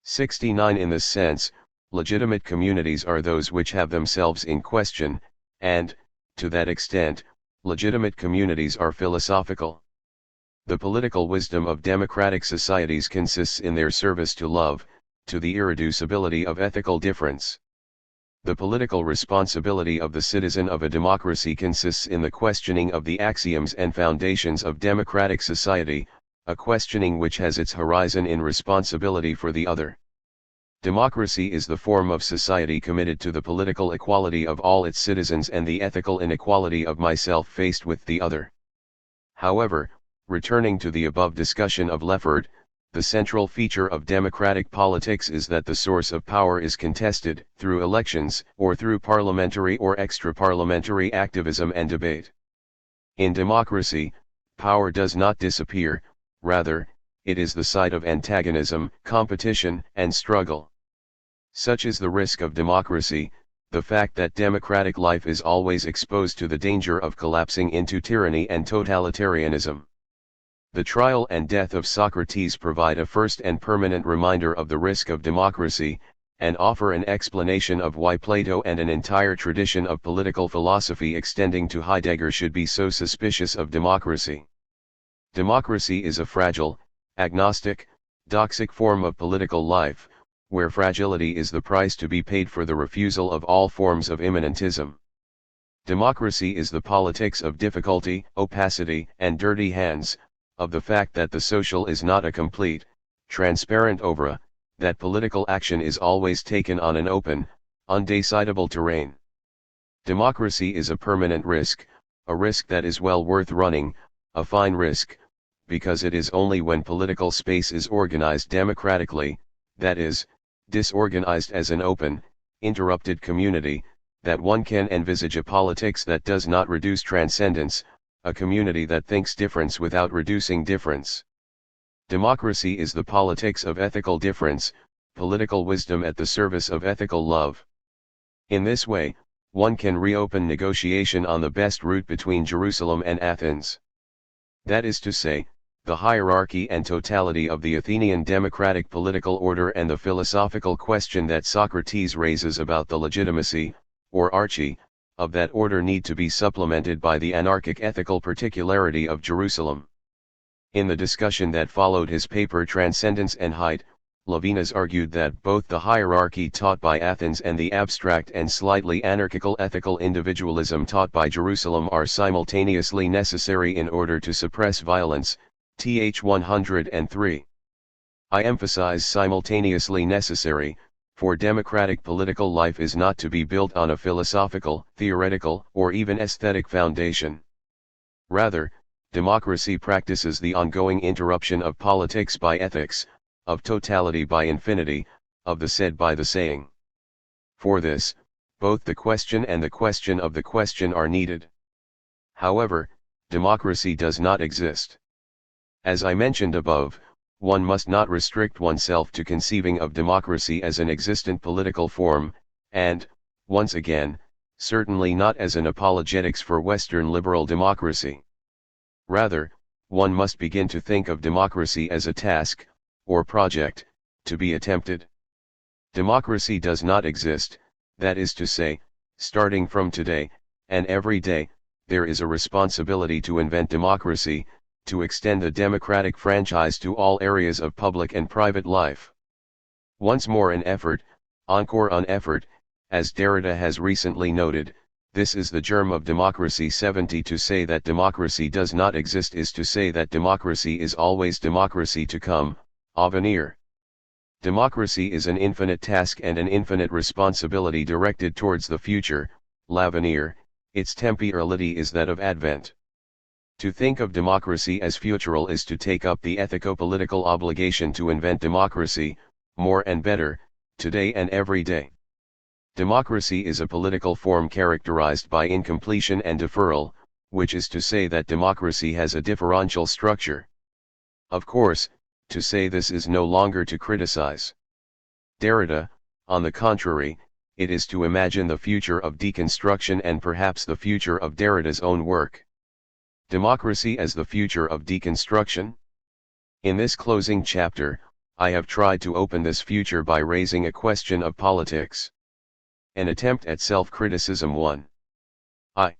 69. In this sense, legitimate communities are those which have themselves in question, and, to that extent, Legitimate communities are philosophical. The political wisdom of democratic societies consists in their service to love, to the irreducibility of ethical difference. The political responsibility of the citizen of a democracy consists in the questioning of the axioms and foundations of democratic society, a questioning which has its horizon in responsibility for the other. Democracy is the form of society committed to the political equality of all its citizens and the ethical inequality of myself faced with the other. However, returning to the above discussion of Leffert, the central feature of democratic politics is that the source of power is contested through elections or through parliamentary or extra-parliamentary activism and debate. In democracy, power does not disappear, rather, it is the site of antagonism, competition, and struggle. Such is the risk of democracy, the fact that democratic life is always exposed to the danger of collapsing into tyranny and totalitarianism. The trial and death of Socrates provide a first and permanent reminder of the risk of democracy, and offer an explanation of why Plato and an entire tradition of political philosophy extending to Heidegger should be so suspicious of democracy. Democracy is a fragile, agnostic, doxic form of political life, where fragility is the price to be paid for the refusal of all forms of immanentism. Democracy is the politics of difficulty, opacity, and dirty hands, of the fact that the social is not a complete, transparent oeuvre, that political action is always taken on an open, undecidable terrain. Democracy is a permanent risk, a risk that is well worth running, a fine risk, because it is only when political space is organized democratically, that is, disorganized as an open, interrupted community, that one can envisage a politics that does not reduce transcendence, a community that thinks difference without reducing difference. Democracy is the politics of ethical difference, political wisdom at the service of ethical love. In this way, one can reopen negotiation on the best route between Jerusalem and Athens. That is to say, the hierarchy and totality of the Athenian democratic political order and the philosophical question that Socrates raises about the legitimacy, or archie, of that order need to be supplemented by the anarchic ethical particularity of Jerusalem. In the discussion that followed his paper Transcendence and Height, Levinas argued that both the hierarchy taught by Athens and the abstract and slightly anarchical ethical individualism taught by Jerusalem are simultaneously necessary in order to suppress violence, th. 103. I emphasize simultaneously necessary, for democratic political life is not to be built on a philosophical, theoretical, or even aesthetic foundation. Rather, democracy practices the ongoing interruption of politics by ethics, of totality by infinity, of the said by the saying. For this, both the question and the question of the question are needed. However, democracy does not exist. As I mentioned above, one must not restrict oneself to conceiving of democracy as an existent political form, and, once again, certainly not as an apologetics for Western liberal democracy. Rather, one must begin to think of democracy as a task, or project, to be attempted. Democracy does not exist, that is to say, starting from today, and every day, there is a responsibility to invent democracy, to extend the democratic franchise to all areas of public and private life. Once more an effort, encore un effort, as Derrida has recently noted, this is the germ of democracy 70. To say that democracy does not exist is to say that democracy is always democracy to come, avenir. Democracy is an infinite task and an infinite responsibility directed towards the future, l'avenir, its temporality is that of advent. To think of democracy as futural is to take up the ethico-political obligation to invent democracy, more and better, today and every day. Democracy is a political form characterized by incompletion and deferral, which is to say that democracy has a differential structure. Of course, to say this is no longer to criticize Derrida, on the contrary, it is to imagine the future of deconstruction and perhaps the future of Derrida's own work. Democracy as the future of deconstruction? In this closing chapter, I have tried to open this future by raising a question of politics. An attempt at self-criticism 1. I.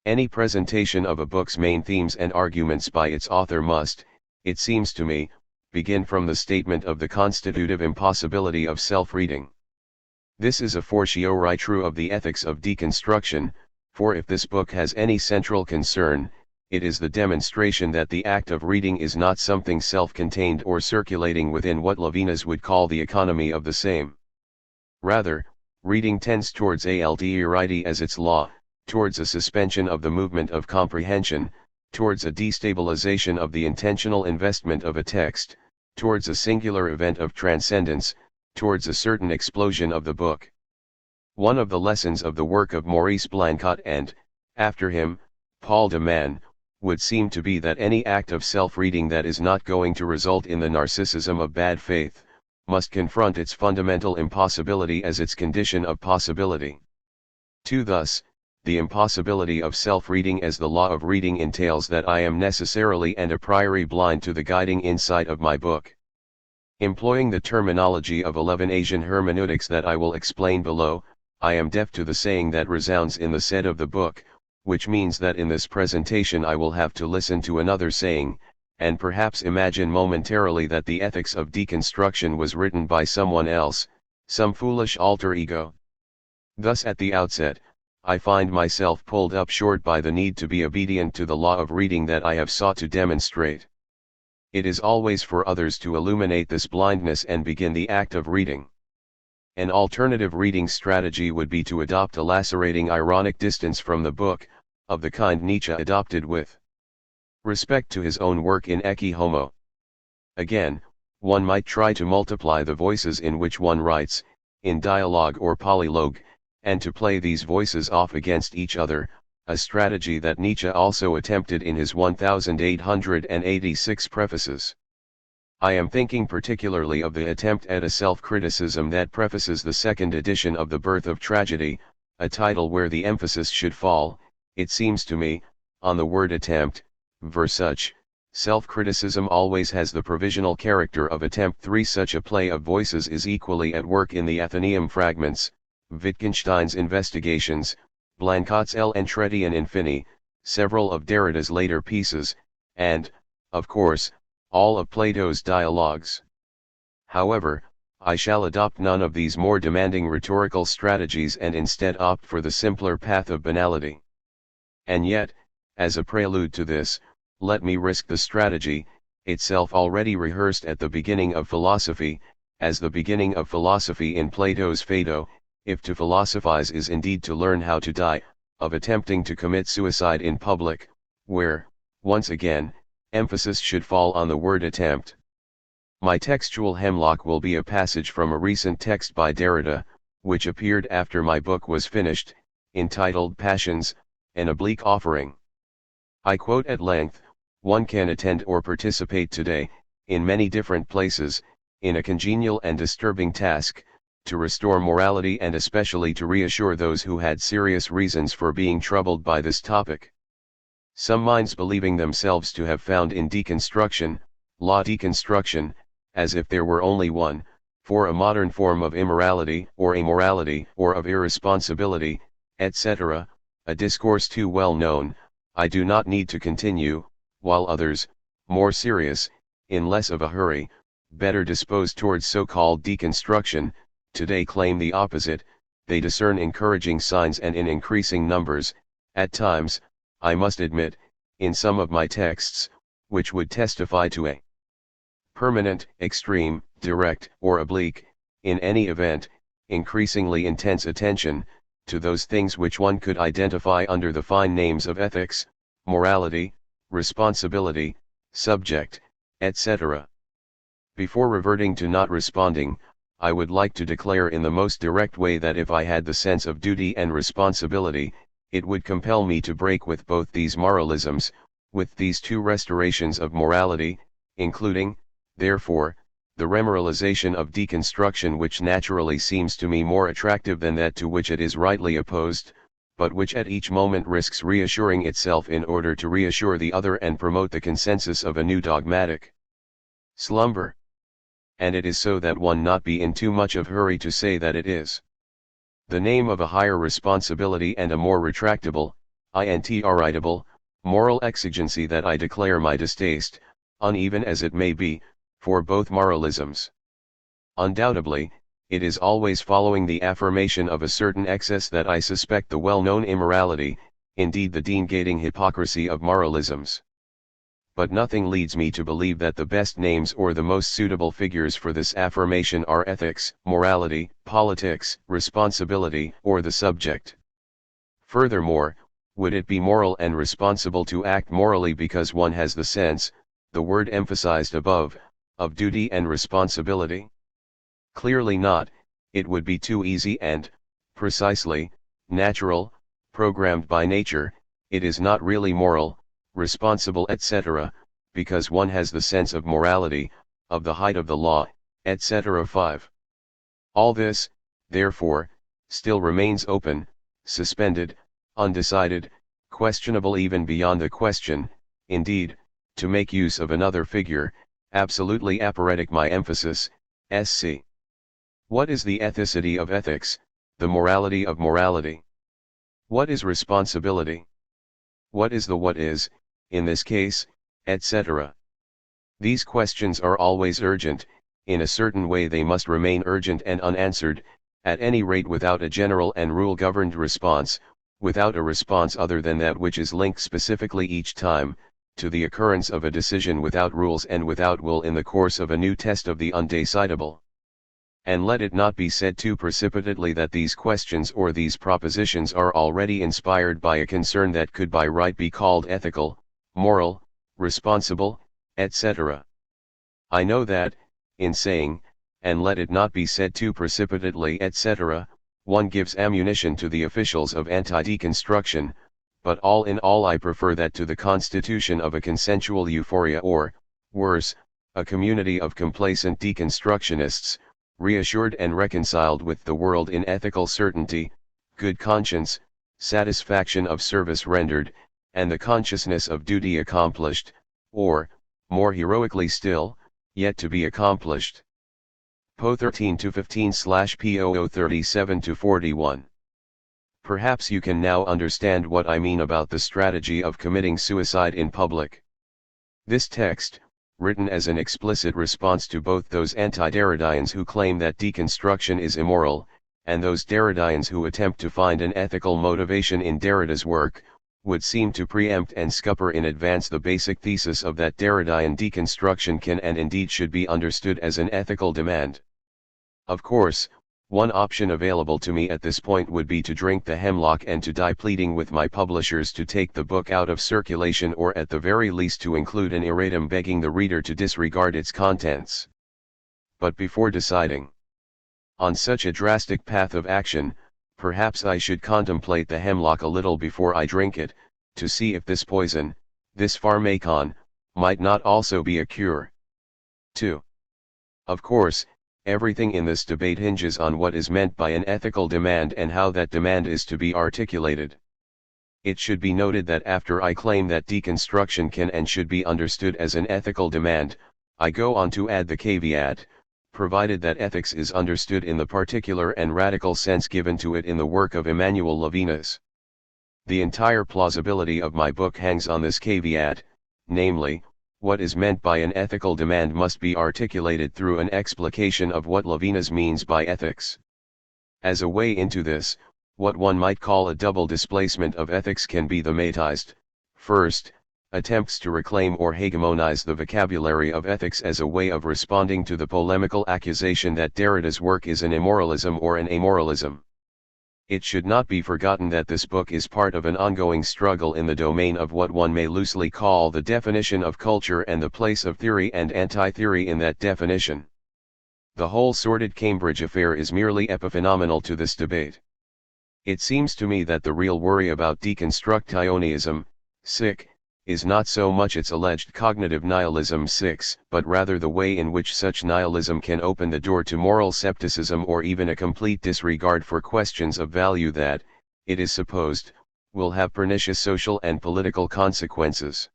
Any presentation of a book's main themes and arguments by its author must, it seems to me, begin from the statement of the constitutive impossibility of self-reading. This is a fortiori true of the ethics of deconstruction, for if this book has any central concern, it is the demonstration that the act of reading is not something self-contained or circulating within what Levinas would call the economy of the same. Rather, reading tends towards alterity as its law, towards a suspension of the movement of comprehension, towards a destabilization of the intentional investment of a text, towards a singular event of transcendence, towards a certain explosion of the book. One of the lessons of the work of Maurice Blanquat and, after him, Paul de Man, would seem to be that any act of self-reading that is not going to result in the narcissism of bad faith, must confront its fundamental impossibility as its condition of possibility. Thus, the impossibility of self-reading as the law of reading entails that I am necessarily and a priori blind to the guiding insight of my book. Employing the terminology of 11 Asian hermeneutics that I will explain below, I am deaf to the saying that resounds in the said of the book, which means that in this presentation I will have to listen to another saying, and perhaps imagine momentarily that the ethics of deconstruction was written by someone else, some foolish alter ego. Thus at the outset, I find myself pulled up short by the need to be obedient to the law of reading that I have sought to demonstrate. It is always for others to illuminate this blindness and begin the act of reading. An alternative reading strategy would be to adopt a lacerating ironic distance from the book, of the kind Nietzsche adopted with respect to his own work in Ecce Homo. Again, one might try to multiply the voices in which one writes, in dialogue or polylogue, and to play these voices off against each other, a strategy that Nietzsche also attempted in his 1886 prefaces. I am thinking particularly of the attempt at a self-criticism that prefaces the second edition of The Birth of Tragedy, a title where the emphasis should fall, it seems to me, on the word attempt, versuch. Self-criticism always has the provisional character of attempt. 3 Such a play of voices is equally at work in the Athenaeum fragments, Wittgenstein's Investigations, Blanquat's L'Entretien Infini, several of Derrida's later pieces, and, of course, all of Plato's dialogues. However, I shall adopt none of these more demanding rhetorical strategies and instead opt for the simpler path of banality. And yet, as a prelude to this, let me risk the strategy, itself already rehearsed at the beginning of philosophy, as the beginning of philosophy in Plato's Phaedo, if to philosophize is indeed to learn how to die, of attempting to commit suicide in public, where, once again, emphasis should fall on the word attempt. My textual hemlock will be a passage from a recent text by Derrida, which appeared after my book was finished, entitled Passions, an Oblique Offering. I quote at length, "One can attend or participate today, in many different places, in a congenial and disturbing task, to restore morality and especially to reassure those who had serious reasons for being troubled by this topic. Some minds believing themselves to have found in deconstruction, la deconstruction, as if there were only one, for a modern form of immorality or amorality or of irresponsibility, etc., a discourse too well known, I do not need to continue, while others, more serious, in less of a hurry, better disposed towards so-called deconstruction, today claim the opposite. They discern encouraging signs and in increasing numbers, at times, I must admit, in some of my texts, which would testify to a permanent, extreme, direct, or oblique, in any event, increasingly intense attention, to those things which one could identify under the fine names of ethics, morality, responsibility, subject, etc. Before reverting to not responding, I would like to declare in the most direct way that if I had the sense of duty and responsibility, it would compel me to break with both these moralisms, with these two restorations of morality, including, therefore, the remoralization of deconstruction, which naturally seems to me more attractive than that to which it is rightly opposed, but which at each moment risks reassuring itself in order to reassure the other and promote the consensus of a new dogmatic slumber. And it is so that one not be in too much of hurry to say that it is the name of a higher responsibility and a more retractable, irritable, moral exigency that I declare my distaste, uneven as it may be, for both moralisms. Undoubtedly, it is always following the affirmation of a certain excess that I suspect the well-known immorality, indeed the degenerating hypocrisy of moralisms. But nothing leads me to believe that the best names or the most suitable figures for this affirmation are ethics, morality, politics, responsibility, or the subject. Furthermore, would it be moral and responsible to act morally because one has the sense, the word emphasized above, of duty and responsibility? Clearly not. It would be too easy and, precisely, natural, programmed by nature. It is not really moral, responsible, etc., because one has the sense of morality, of the height of the law, etc. 5. All this, therefore, still remains open, suspended, undecided, questionable even beyond the question. Indeed, to make use of another figure, absolutely aporetic my emphasis, sc. What is the ethicity of ethics, the morality of morality? What is responsibility? What is the what is, in this case, etc.? These questions are always urgent. In a certain way they must remain urgent and unanswered, at any rate without a general and rule-governed response, without a response other than that which is linked specifically each time, to the occurrence of a decision without rules and without will in the course of a new test of the undecidable. And let it not be said too precipitately that these questions or these propositions are already inspired by a concern that could by right be called ethical, moral, responsible, etc. I know that, in saying, and let it not be said too precipitately, etc., one gives ammunition to the officials of anti-deconstruction, but all in all I prefer that to the constitution of a consensual euphoria or, worse, a community of complacent deconstructionists, reassured and reconciled with the world in ethical certainty, good conscience, satisfaction of service rendered, and the consciousness of duty accomplished, or, more heroically still, yet to be accomplished. Po 13-15/P00 37-41. Perhaps you can now understand what I mean about the strategy of committing suicide in public. This text, written as an explicit response to both those anti-Derridians who claim that deconstruction is immoral, and those Derridians who attempt to find an ethical motivation in Derrida's work, would seem to preempt and scupper in advance the basic thesis of that Derridian deconstruction can and indeed should be understood as an ethical demand. Of course, one option available to me at this point would be to drink the hemlock and to die pleading with my publishers to take the book out of circulation, or at the very least to include an erratum begging the reader to disregard its contents. But before deciding on such a drastic path of action, perhaps I should contemplate the hemlock a little before I drink it, to see if this poison, this pharmacon, might not also be a cure. 2. Of course, everything in this debate hinges on what is meant by an ethical demand and how that demand is to be articulated. It should be noted that after I claim that deconstruction can and should be understood as an ethical demand, I go on to add the caveat, provided that ethics is understood in the particular and radical sense given to it in the work of Emmanuel Levinas. The entire plausibility of my book hangs on this caveat, namely, what is meant by an ethical demand must be articulated through an explication of what Levinas means by ethics. As a way into this, what one might call a double displacement of ethics can be thematized. First, attempts to reclaim or hegemonize the vocabulary of ethics as a way of responding to the polemical accusation that Derrida's work is an immoralism or an amoralism. It should not be forgotten that this book is part of an ongoing struggle in the domain of what one may loosely call the definition of culture and the place of theory and anti-theory in that definition. The whole sordid Cambridge affair is merely epiphenomenal to this debate. It seems to me that the real worry about deconstructionism, is not so much its alleged cognitive nihilism, but rather the way in which such nihilism can open the door to moral skepticism or even a complete disregard for questions of value that, it is supposed, will have pernicious social and political consequences.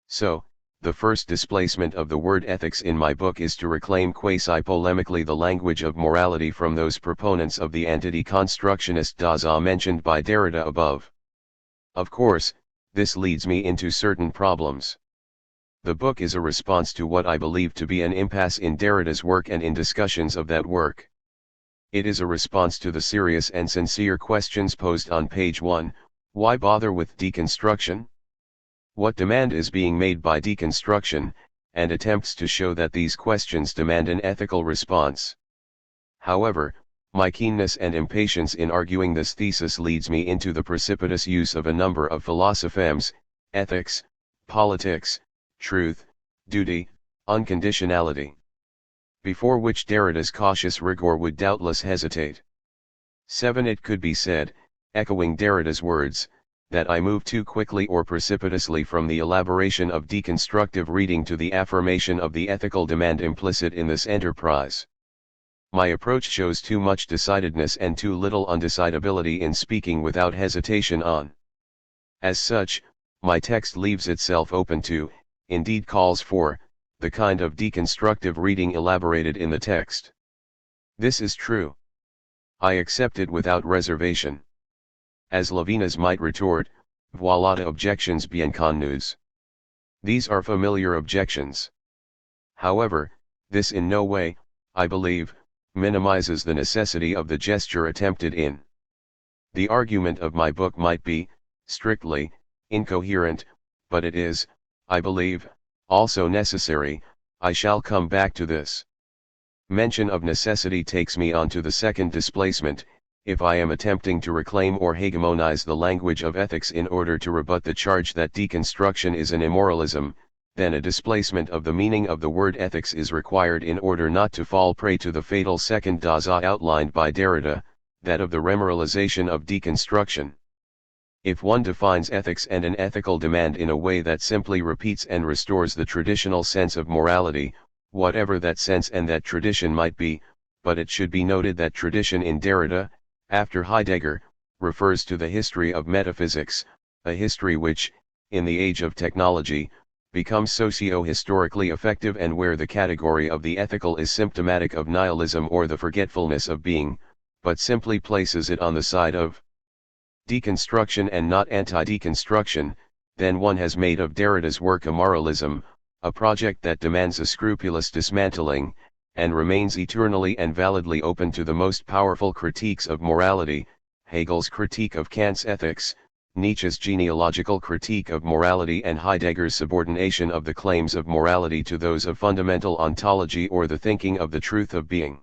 So, the first displacement of the word ethics in my book is to reclaim quasi-polemically the language of morality from those proponents of the anti-deconstructionist Dasein mentioned by Derrida above. Of course, this leads me into certain problems. The book is a response to what I believe to be an impasse in Derrida's work and in discussions of that work. It is a response to the serious and sincere questions posed on page 1, why bother with deconstruction? What demand is being made by deconstruction, and attempts to show that these questions demand an ethical response. However, my keenness and impatience in arguing this thesis leads me into the precipitous use of a number of philosophemes: ethics, politics, truth, duty, unconditionality, before which Derrida's cautious rigor would doubtless hesitate. 7. It could be said, echoing Derrida's words, that I move too quickly or precipitously from the elaboration of deconstructive reading to the affirmation of the ethical demand implicit in this enterprise. My approach shows too much decidedness and too little undecidability in speaking without hesitation on. As such, my text leaves itself open to, indeed calls for, the kind of deconstructive reading elaborated in the text. This is true. I accept it without reservation. As Levinas might retort, voilà de objections bien connues. These are familiar objections. However, this in no way, I believe, minimizes the necessity of the gesture attempted in. The argument of my book might be, strictly, incoherent, but it is, I believe, also necessary. I shall come back to this. Mention of necessity takes me on to the second displacement. If I am attempting to reclaim or hegemonize the language of ethics in order to rebut the charge that deconstruction is an immoralism, then a displacement of the meaning of the word ethics is required in order not to fall prey to the fatal second daza outlined by Derrida, that of the remoralization of deconstruction. If one defines ethics and an ethical demand in a way that simply repeats and restores the traditional sense of morality, whatever that sense and that tradition might be, but it should be noted that tradition in Derrida, after Heidegger, refers to the history of metaphysics, a history which, in the age of technology, becomes socio-historically effective and where the category of the ethical is symptomatic of nihilism or the forgetfulness of being, but simply places it on the side of deconstruction and not anti-deconstruction, then one has made of Derrida's work a moralism, a project that demands a scrupulous dismantling, and remains eternally and validly open to the most powerful critiques of morality, Hegel's critique of Kant's ethics, Nietzsche's genealogical critique of morality and Heidegger's subordination of the claims of morality to those of fundamental ontology or the thinking of the truth of being.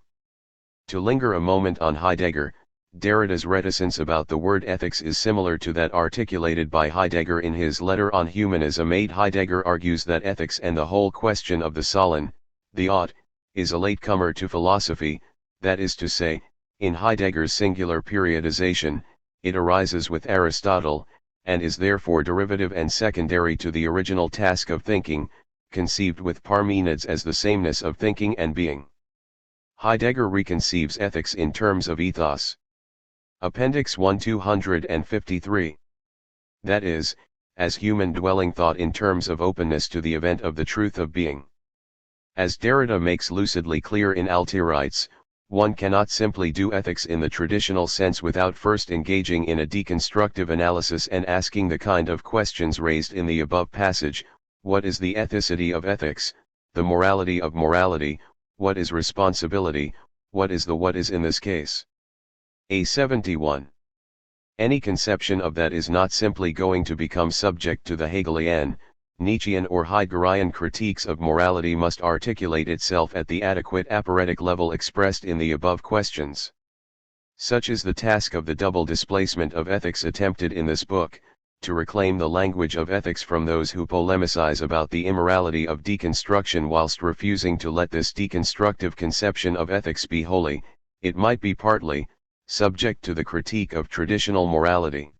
To linger a moment on Heidegger, Derrida's reticence about the word ethics is similar to that articulated by Heidegger in his letter on humanism. Heidegger argues that ethics and the whole question of the sollen, the ought, is a latecomer to philosophy, that is to say, in Heidegger's singular periodization, it arises with Aristotle, and is therefore derivative and secondary to the original task of thinking, conceived with Parmenides as the sameness of thinking and being. Heidegger reconceives ethics in terms of ethos. Appendix 1 253. That is, as human dwelling thought in terms of openness to the event of the truth of being. As Derrida makes lucidly clear in Alterites, one cannot simply do ethics in the traditional sense without first engaging in a deconstructive analysis and asking the kind of questions raised in the above passage: what is the ethicity of ethics, the morality of morality, what is responsibility, what is the what is in this case? A71. Any conception of that is not simply going to become subject to the Hegelian, Nietzschean or Heideggerian critiques of morality, must articulate itself at the adequate aphoretic level expressed in the above questions. Such is the task of the double displacement of ethics attempted in this book, to reclaim the language of ethics from those who polemicize about the immorality of deconstruction whilst refusing to let this deconstructive conception of ethics be wholly, it might be partly, subject to the critique of traditional morality.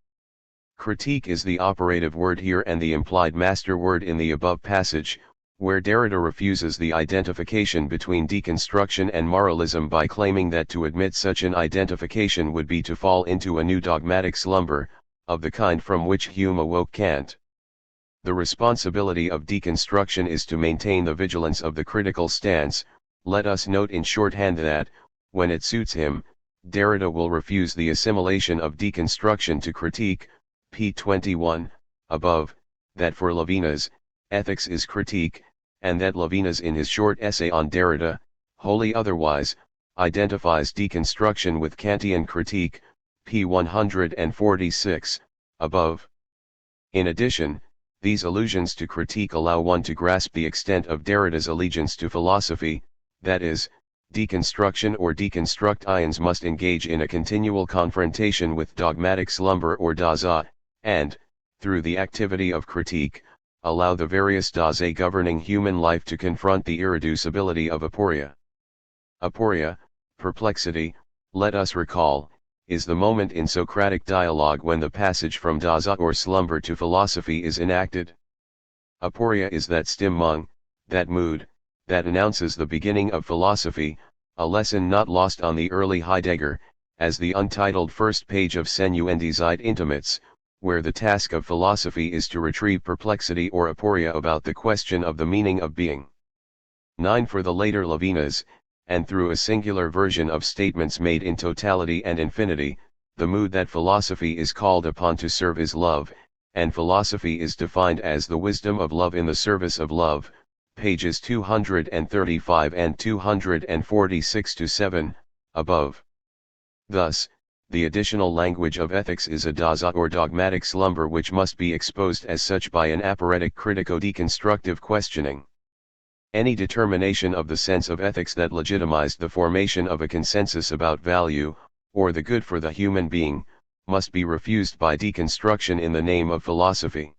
Critique is the operative word here and the implied master word in the above passage, where Derrida refuses the identification between deconstruction and moralism by claiming that to admit such an identification would be to fall into a new dogmatic slumber, of the kind from which Hume awoke Kant. The responsibility of deconstruction is to maintain the vigilance of the critical stance. Let us note in shorthand that, when it suits him, Derrida will refuse the assimilation of deconstruction to critique, p. 21, above, that for Levinas, ethics is critique, and that Levinas in his short essay on Derrida, wholly otherwise, identifies deconstruction with Kantian critique, p. 146, above. In addition, these allusions to critique allow one to grasp the extent of Derrida's allegiance to philosophy, that is, deconstruction or deconstructions must engage in a continual confrontation with dogmatic slumber or Dasein, and, through the activity of critique, allow the various Dasein governing human life to confront the irreducibility of aporia. Aporia, perplexity, let us recall, is the moment in Socratic dialogue when the passage from Dasein or slumber to philosophy is enacted. Aporia is that Stimmung, that mood, that announces the beginning of philosophy, a lesson not lost on the early Heidegger, as the untitled first page of Senuende Zeit Intimates, where the task of philosophy is to retrieve perplexity or aporia about the question of the meaning of being. 9. For the later Levinas, and through a singular version of statements made in totality and infinity, the mood that philosophy is called upon to serve is love, and philosophy is defined as the wisdom of love in the service of love, pages 235 and 246-7, above. Thus, the additional language of ethics is a Dasein or dogmatic slumber which must be exposed as such by an aporetic critico-deconstructive questioning. Any determination of the sense of ethics that legitimized the formation of a consensus about value, or the good for the human being, must be refused by deconstruction in the name of philosophy.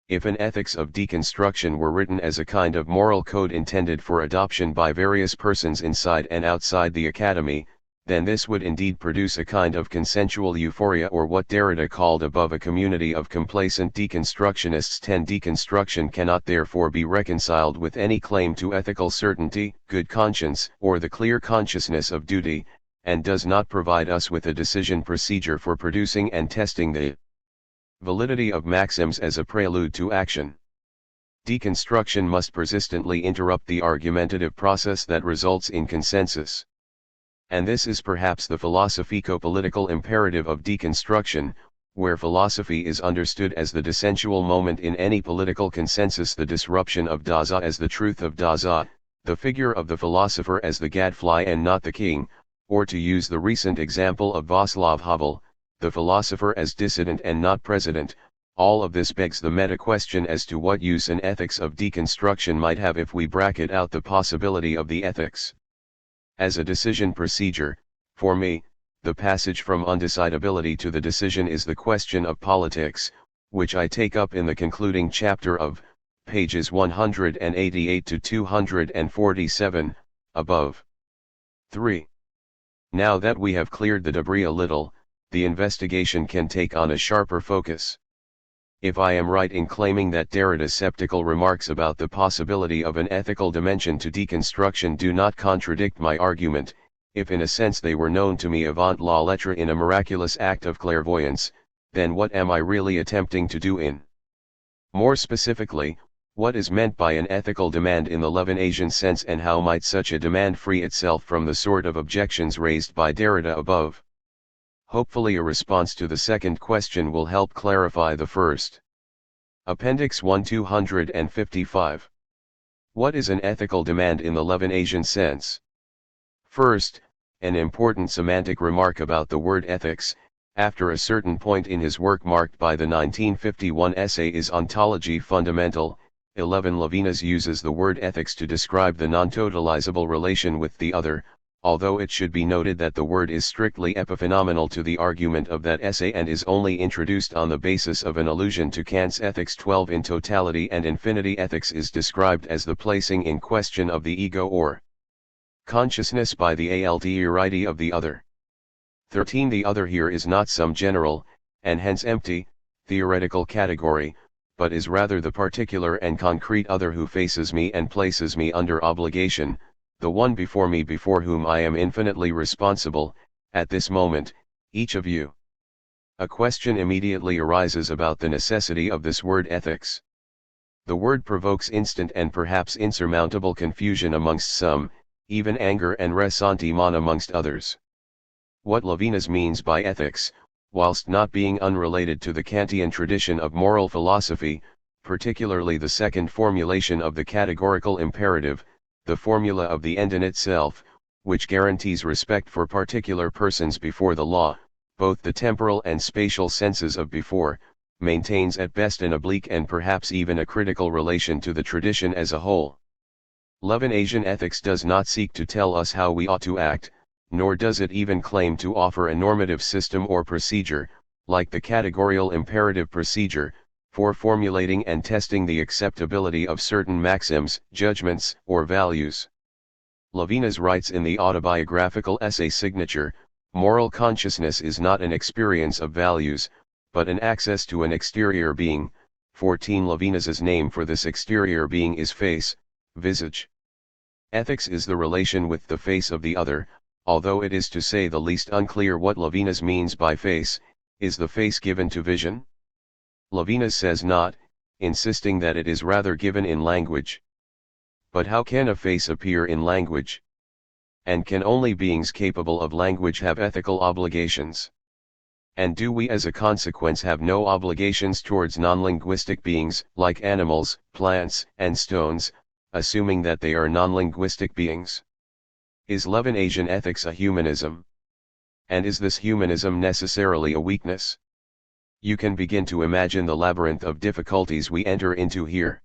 If an ethics of deconstruction were written as a kind of moral code intended for adoption by various persons inside and outside the academy, then this would indeed produce a kind of consensual euphoria, or what Derrida called above a community of complacent deconstructionists. 10. Deconstruction cannot therefore be reconciled with any claim to ethical certainty, good conscience, or the clear consciousness of duty, and does not provide us with a decision procedure for producing and testing the validity of maxims as a prelude to action. Deconstruction must persistently interrupt the argumentative process that results in consensus. And this is perhaps the philosophico-political imperative of deconstruction, where philosophy is understood as the dissensual moment in any political consensus, the disruption of Dasein as the truth of Dasein, the figure of the philosopher as the gadfly and not the king, or to use the recent example of Václav Havel, the philosopher as dissident and not president. All of this begs the meta-question as to what use an ethics of deconstruction might have if we bracket out the possibility of the ethics. As a decision procedure, for me, the passage from undecidability to the decision is the question of politics, which I take up in the concluding chapter of, pages 188 to 247, above. 3. Now that we have cleared the debris a little, the investigation can take on a sharper focus. If I am right in claiming that Derrida's skeptical remarks about the possibility of an ethical dimension to deconstruction do not contradict my argument, if in a sense they were known to me avant la lettre in a miraculous act of clairvoyance, then what am I really attempting to do in? More specifically, what is meant by an ethical demand in the Levinasian sense, and how might such a demand free itself from the sort of objections raised by Derrida above? Hopefully a response to the second question will help clarify the first. Appendix 1 255. What is an ethical demand in the Levinasian sense? First, an important semantic remark about the word ethics. After a certain point in his work marked by the 1951 essay Is Ontology Fundamental? 11 Levinas uses the word ethics to describe the non-totalizable relation with the other, although it should be noted that the word is strictly epiphenomenal to the argument of that essay and is only introduced on the basis of an allusion to Kant's Ethics 12. In totality and infinity, ethics is described as the placing in question of the ego or consciousness by the alterity of the other. 13 The other here is not some general, and hence empty, theoretical category, but is rather the particular and concrete other who faces me and places me under obligation, the one before me before whom I am infinitely responsible, at this moment, each of you. A question immediately arises about the necessity of this word ethics. The word provokes instant and perhaps insurmountable confusion amongst some, even anger and ressentiment amongst others. What Levinas means by ethics, whilst not being unrelated to the Kantian tradition of moral philosophy, particularly the second formulation of the categorical imperative, the formula of the end in itself, which guarantees respect for particular persons before the law, both the temporal and spatial senses of before, maintains at best an oblique and perhaps even a critical relation to the tradition as a whole. Levinasian ethics does not seek to tell us how we ought to act, nor does it even claim to offer a normative system or procedure, like the categorical imperative procedure, for formulating and testing the acceptability of certain maxims, judgments, or values. Levinas writes in the autobiographical essay Signature, moral consciousness is not an experience of values, but an access to an exterior being. 14 Levinas's name for this exterior being is face, visage. Ethics is the relation with the face of the other, although it is to say the least unclear what Levinas means by face. Is the face given to vision? Levinas says not, insisting that it is rather given in language. But how can a face appear in language? And can only beings capable of language have ethical obligations? And do we as a consequence have no obligations towards non-linguistic beings, like animals, plants, and stones, assuming that they are non-linguistic beings? Is Levinasian ethics a humanism? And is this humanism necessarily a weakness? You can begin to imagine the labyrinth of difficulties we enter into here.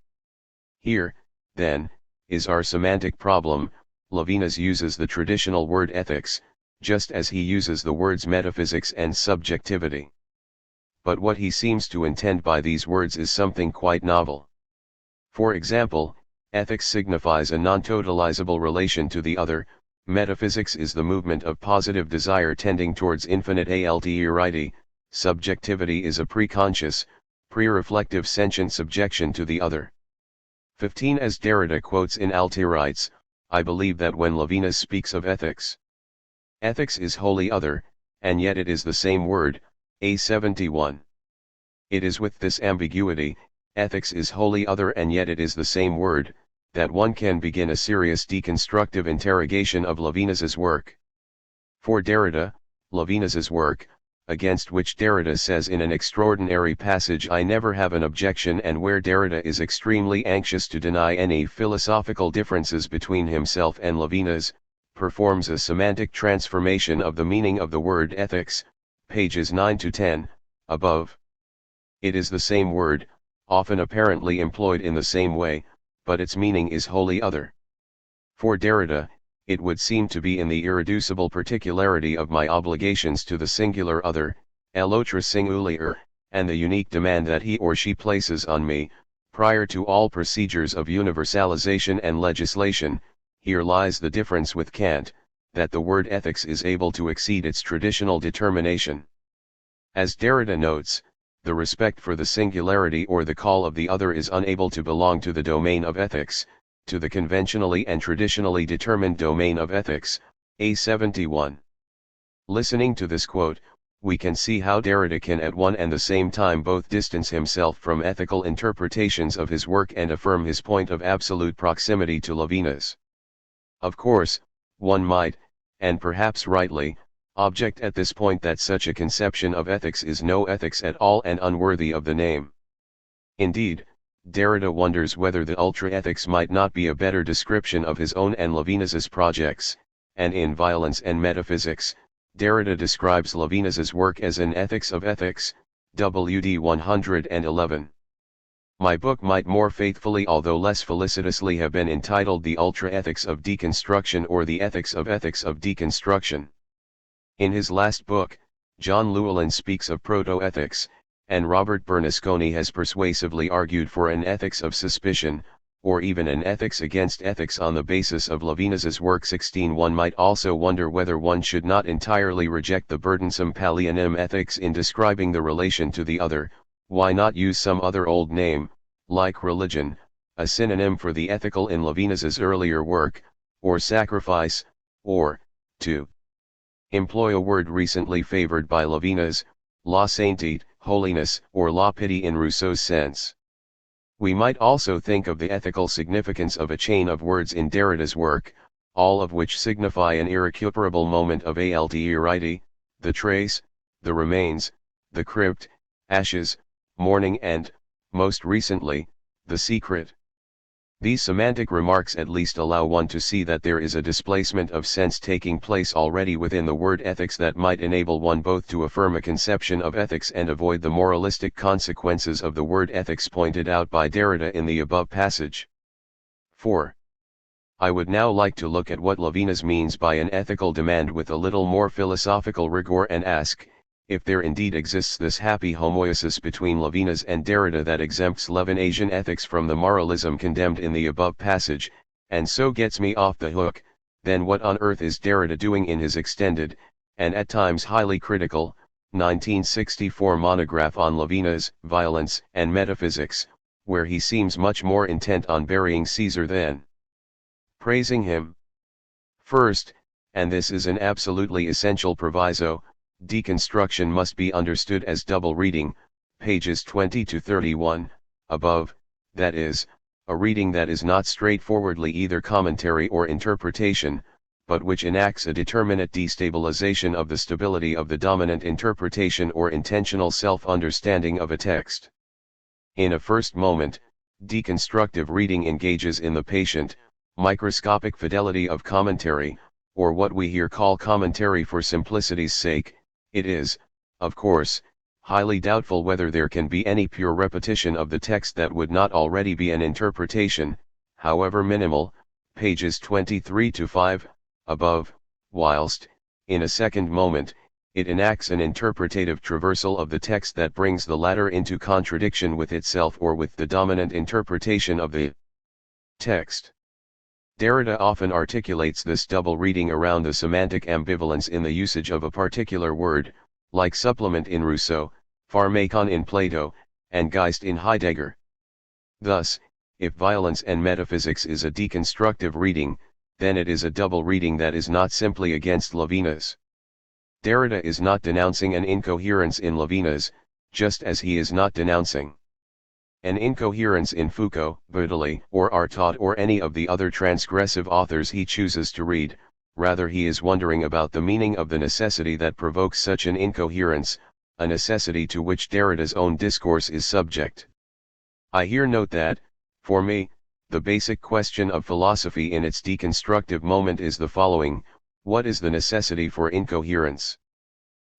Here, then, is our semantic problem. Levinas uses the traditional word ethics, just as he uses the words metaphysics and subjectivity. But what he seems to intend by these words is something quite novel. For example, ethics signifies a non-totalizable relation to the other, metaphysics is the movement of positive desire tending towards infinite alterity, subjectivity is a pre-conscious, pre-reflective sentient subjection to the other. 15 As Derrida quotes in Alti writes, I believe that when Levinas speaks of ethics, ethics is wholly other, and yet it is the same word, A71. It is with this ambiguity, ethics is wholly other and yet it is the same word, that one can begin a serious deconstructive interrogation of Levinas's work. For Derrida, Levinas's work, against which Derrida says in an extraordinary passage I never have an objection, and where Derrida is extremely anxious to deny any philosophical differences between himself and Levinas, performs a semantic transformation of the meaning of the word ethics, pages 9 to 10, above. It is the same word, often apparently employed in the same way, but its meaning is wholly other. For Derrida, it would seem to be in the irreducible particularity of my obligations to the singular other, l'autre singulier, and the unique demand that he or she places on me, prior to all procedures of universalization and legislation. Here lies the difference with Kant, that the word ethics is able to exceed its traditional determination. As Derrida notes, the respect for the singularity or the call of the other is unable to belong to the domain of ethics, to the conventionally and traditionally determined domain of ethics, A71. Listening to this quote, we can see how Derrida can at one and the same time both distance himself from ethical interpretations of his work and affirm his point of absolute proximity to Levinas. Of course, one might, and perhaps rightly, object at this point that such a conception of ethics is no ethics at all and unworthy of the name. Indeed, Derrida wonders whether the ultra-ethics might not be a better description of his own and Levinas's projects, and in Violence and Metaphysics, Derrida describes Levinas's work as an ethics of ethics, WD 111. My book might more faithfully although less felicitously have been entitled The Ultra-Ethics of Deconstruction or The Ethics of Deconstruction. In his last book, John Llewellyn speaks of proto-ethics, and Robert Bernasconi has persuasively argued for an ethics of suspicion, or even an ethics against ethics on the basis of Levinas's work 16. One might also wonder whether one should not entirely reject the burdensome pallianim ethics in describing the relation to the other. Why not use some other old name, like religion, a synonym for the ethical in Levinas's earlier work, or sacrifice, or, to employ a word recently favored by Levinas, la sainteté, holiness, or la piété in Rousseau's sense. We might also think of the ethical significance of a chain of words in Derrida's work, all of which signify an irrecuperable moment of alterity, the trace, the remains, the crypt, ashes, mourning and, most recently, the secret. These semantic remarks at least allow one to see that there is a displacement of sense taking place already within the word ethics that might enable one both to affirm a conception of ethics and avoid the moralistic consequences of the word ethics pointed out by Derrida in the above passage. 4. I would now like to look at what Levinas means by an ethical demand with a little more philosophical rigor and ask, if there indeed exists this happy homoiosis between Levinas and Derrida that exempts Levinasian ethics from the moralism condemned in the above passage, and so gets me off the hook, then what on earth is Derrida doing in his extended, and at times highly critical, 1964 monograph on Levinas, Violence and Metaphysics, where he seems much more intent on burying Caesar than praising him? First, and this is an absolutely essential proviso, deconstruction must be understood as double reading, pages 20 to 31, above, that is, a reading that is not straightforwardly either commentary or interpretation, but which enacts a determinate destabilization of the stability of the dominant interpretation or intentional self-understanding of a text. In a first moment, deconstructive reading engages in the patient, microscopic fidelity of commentary, or what we here call commentary for simplicity's sake. It is, of course, highly doubtful whether there can be any pure repetition of the text that would not already be an interpretation, however minimal, pages 23 to 5, above, whilst, in a second moment, it enacts an interpretative traversal of the text that brings the latter into contradiction with itself or with the dominant interpretation of the text. Derrida often articulates this double reading around the semantic ambivalence in the usage of a particular word, like supplement in Rousseau, pharmakon in Plato, and Geist in Heidegger. Thus, if Violence and Metaphysics is a deconstructive reading, then it is a double reading that is not simply against Levinas. Derrida is not denouncing an incoherence in Levinas, just as he is not denouncing an incoherence in Foucault, Baudelais, or Artaud or any of the other transgressive authors he chooses to read. Rather he is wondering about the meaning of the necessity that provokes such an incoherence, a necessity to which Derrida's own discourse is subject. I here note that, for me, the basic question of philosophy in its deconstructive moment is the following: what is the necessity for incoherence?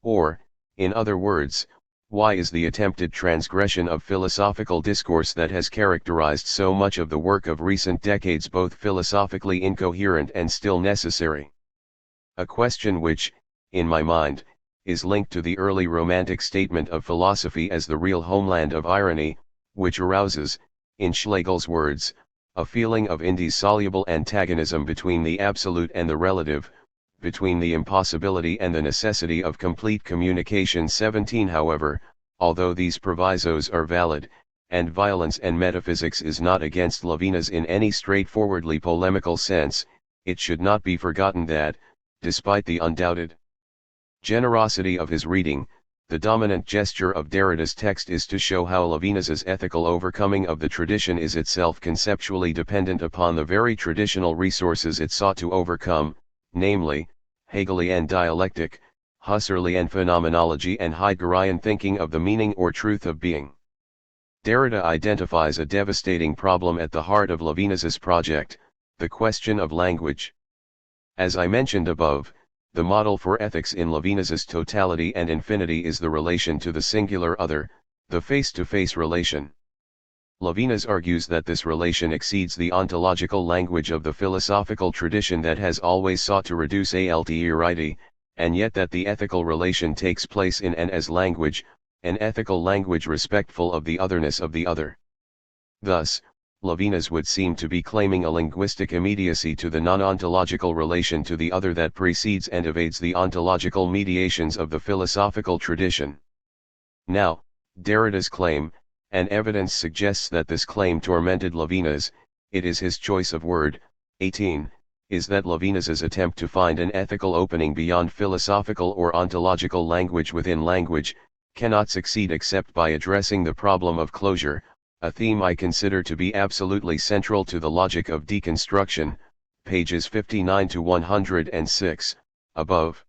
Or, in other words, why is the attempted transgression of philosophical discourse that has characterized so much of the work of recent decades both philosophically incoherent and still necessary? A question which, in my mind, is linked to the early Romantic statement of philosophy as the real homeland of irony, which arouses, in Schlegel's words, a feeling of indissoluble antagonism between the absolute and the relative, between the impossibility and the necessity of complete communication. 17 However, although these provisos are valid, and Violence and Metaphysics is not against Levinas in any straightforwardly polemical sense, it should not be forgotten that, despite the undoubted generosity of his reading, the dominant gesture of Derrida's text is to show how Levinas's ethical overcoming of the tradition is itself conceptually dependent upon the very traditional resources it sought to overcome, namely, Hegelian dialectic, Husserlian phenomenology and Heideggerian thinking of the meaning or truth of being. Derrida identifies a devastating problem at the heart of Levinas's project, the question of language. As I mentioned above, the model for ethics in Levinas's totality and infinity is the relation to the singular other, the face-to-face relation. Levinas argues that this relation exceeds the ontological language of the philosophical tradition that has always sought to reduce alterity, and yet that the ethical relation takes place in and as language, an ethical language respectful of the otherness of the other. Thus, Levinas would seem to be claiming a linguistic immediacy to the non-ontological relation to the other that precedes and evades the ontological mediations of the philosophical tradition. Now, Derrida's claim, and evidence suggests that this claim tormented Levinas, it is his choice of word. 18, is that Levinas's attempt to find an ethical opening beyond philosophical or ontological language within language, cannot succeed except by addressing the problem of closure, a theme I consider to be absolutely central to the logic of deconstruction, pages 59 to 106, above.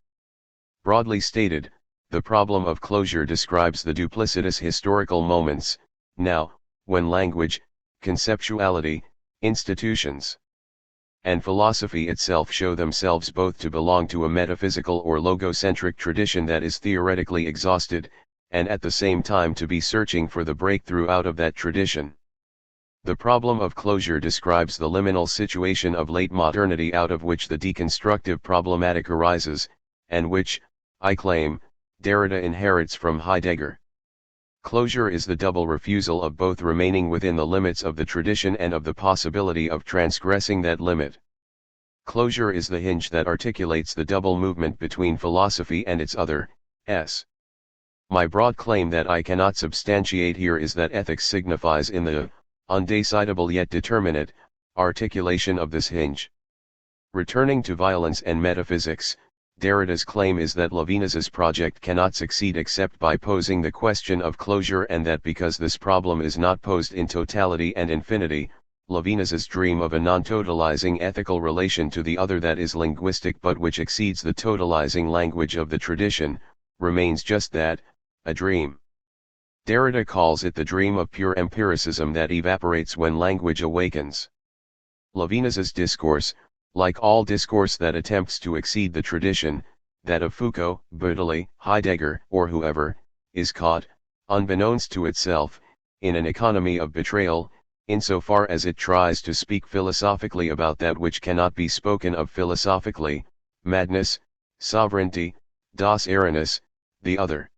Broadly stated, the problem of closure describes the duplicitous historical moments, now, when language, conceptuality, institutions, and philosophy itself show themselves both to belong to a metaphysical or logocentric tradition that is theoretically exhausted, and at the same time to be searching for the breakthrough out of that tradition. The problem of closure describes the liminal situation of late modernity out of which the deconstructive problematic arises, and which, I claim, Derrida inherits from Heidegger. Closure is the double refusal of both remaining within the limits of the tradition and of the possibility of transgressing that limit. Closure is the hinge that articulates the double movement between philosophy and its other, s. My broad claim that I cannot substantiate here is that ethics signifies in the undecidable yet determinate articulation of this hinge. Returning to violence and metaphysics, Derrida's claim is that Levinas's project cannot succeed except by posing the question of closure, and that because this problem is not posed in totality and infinity, Levinas's dream of a non-totalizing ethical relation to the other that is linguistic but which exceeds the totalizing language of the tradition, remains just that, a dream. Derrida calls it the dream of pure empiricism that evaporates when language awakens. Levinas's discourse, like all discourse that attempts to exceed the tradition, that of Foucault, Bödeli, Heidegger, or whoever, is caught, unbeknownst to itself, in an economy of betrayal, insofar as it tries to speak philosophically about that which cannot be spoken of philosophically, madness, sovereignty, das Aranis, the other.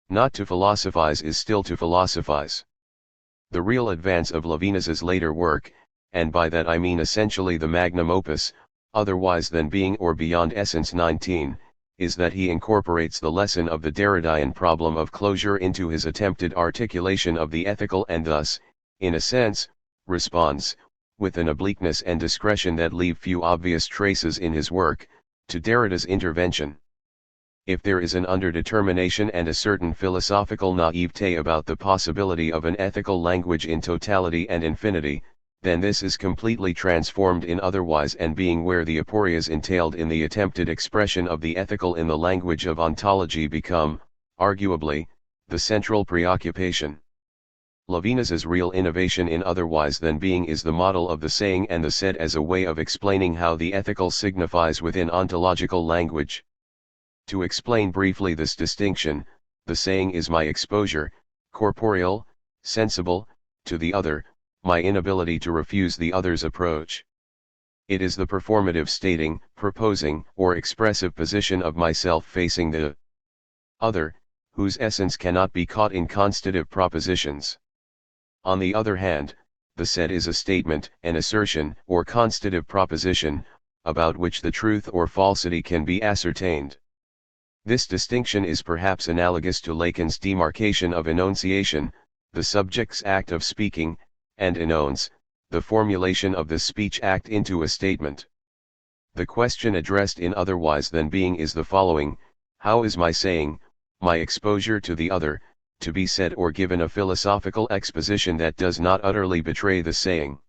Not to philosophize is still to philosophize. The real advance of Levinas's later work, and by that I mean essentially the magnum opus, otherwise than being or beyond essence 19, is that he incorporates the lesson of the Derridian problem of closure into his attempted articulation of the ethical, and thus, in a sense, responds, with an obliqueness and discretion that leave few obvious traces in his work, to Derrida's intervention. If there is an underdetermination and a certain philosophical naivete about the possibility of an ethical language in totality and infinity, then this is completely transformed in otherwise and being, where the aporias entailed in the attempted expression of the ethical in the language of ontology become, arguably, the central preoccupation. Levinas's real innovation in otherwise than being is the model of the saying and the said as a way of explaining how the ethical signifies within ontological language. To explain briefly this distinction, the saying is my exposure, corporeal, sensible, to the other, my inability to refuse the other's approach. It is the performative stating, proposing, or expressive position of myself facing the other, whose essence cannot be caught in constitutive propositions. On the other hand, the said is a statement, an assertion, or constitutive proposition, about which the truth or falsity can be ascertained. This distinction is perhaps analogous to Lacan's demarcation of enunciation, the subject's act of speaking, and enonce, the formulation of the speech act into a statement. The question addressed in otherwise than being is the following: how is my saying, my exposure to the other, to be said or given a philosophical exposition that does not utterly betray the saying?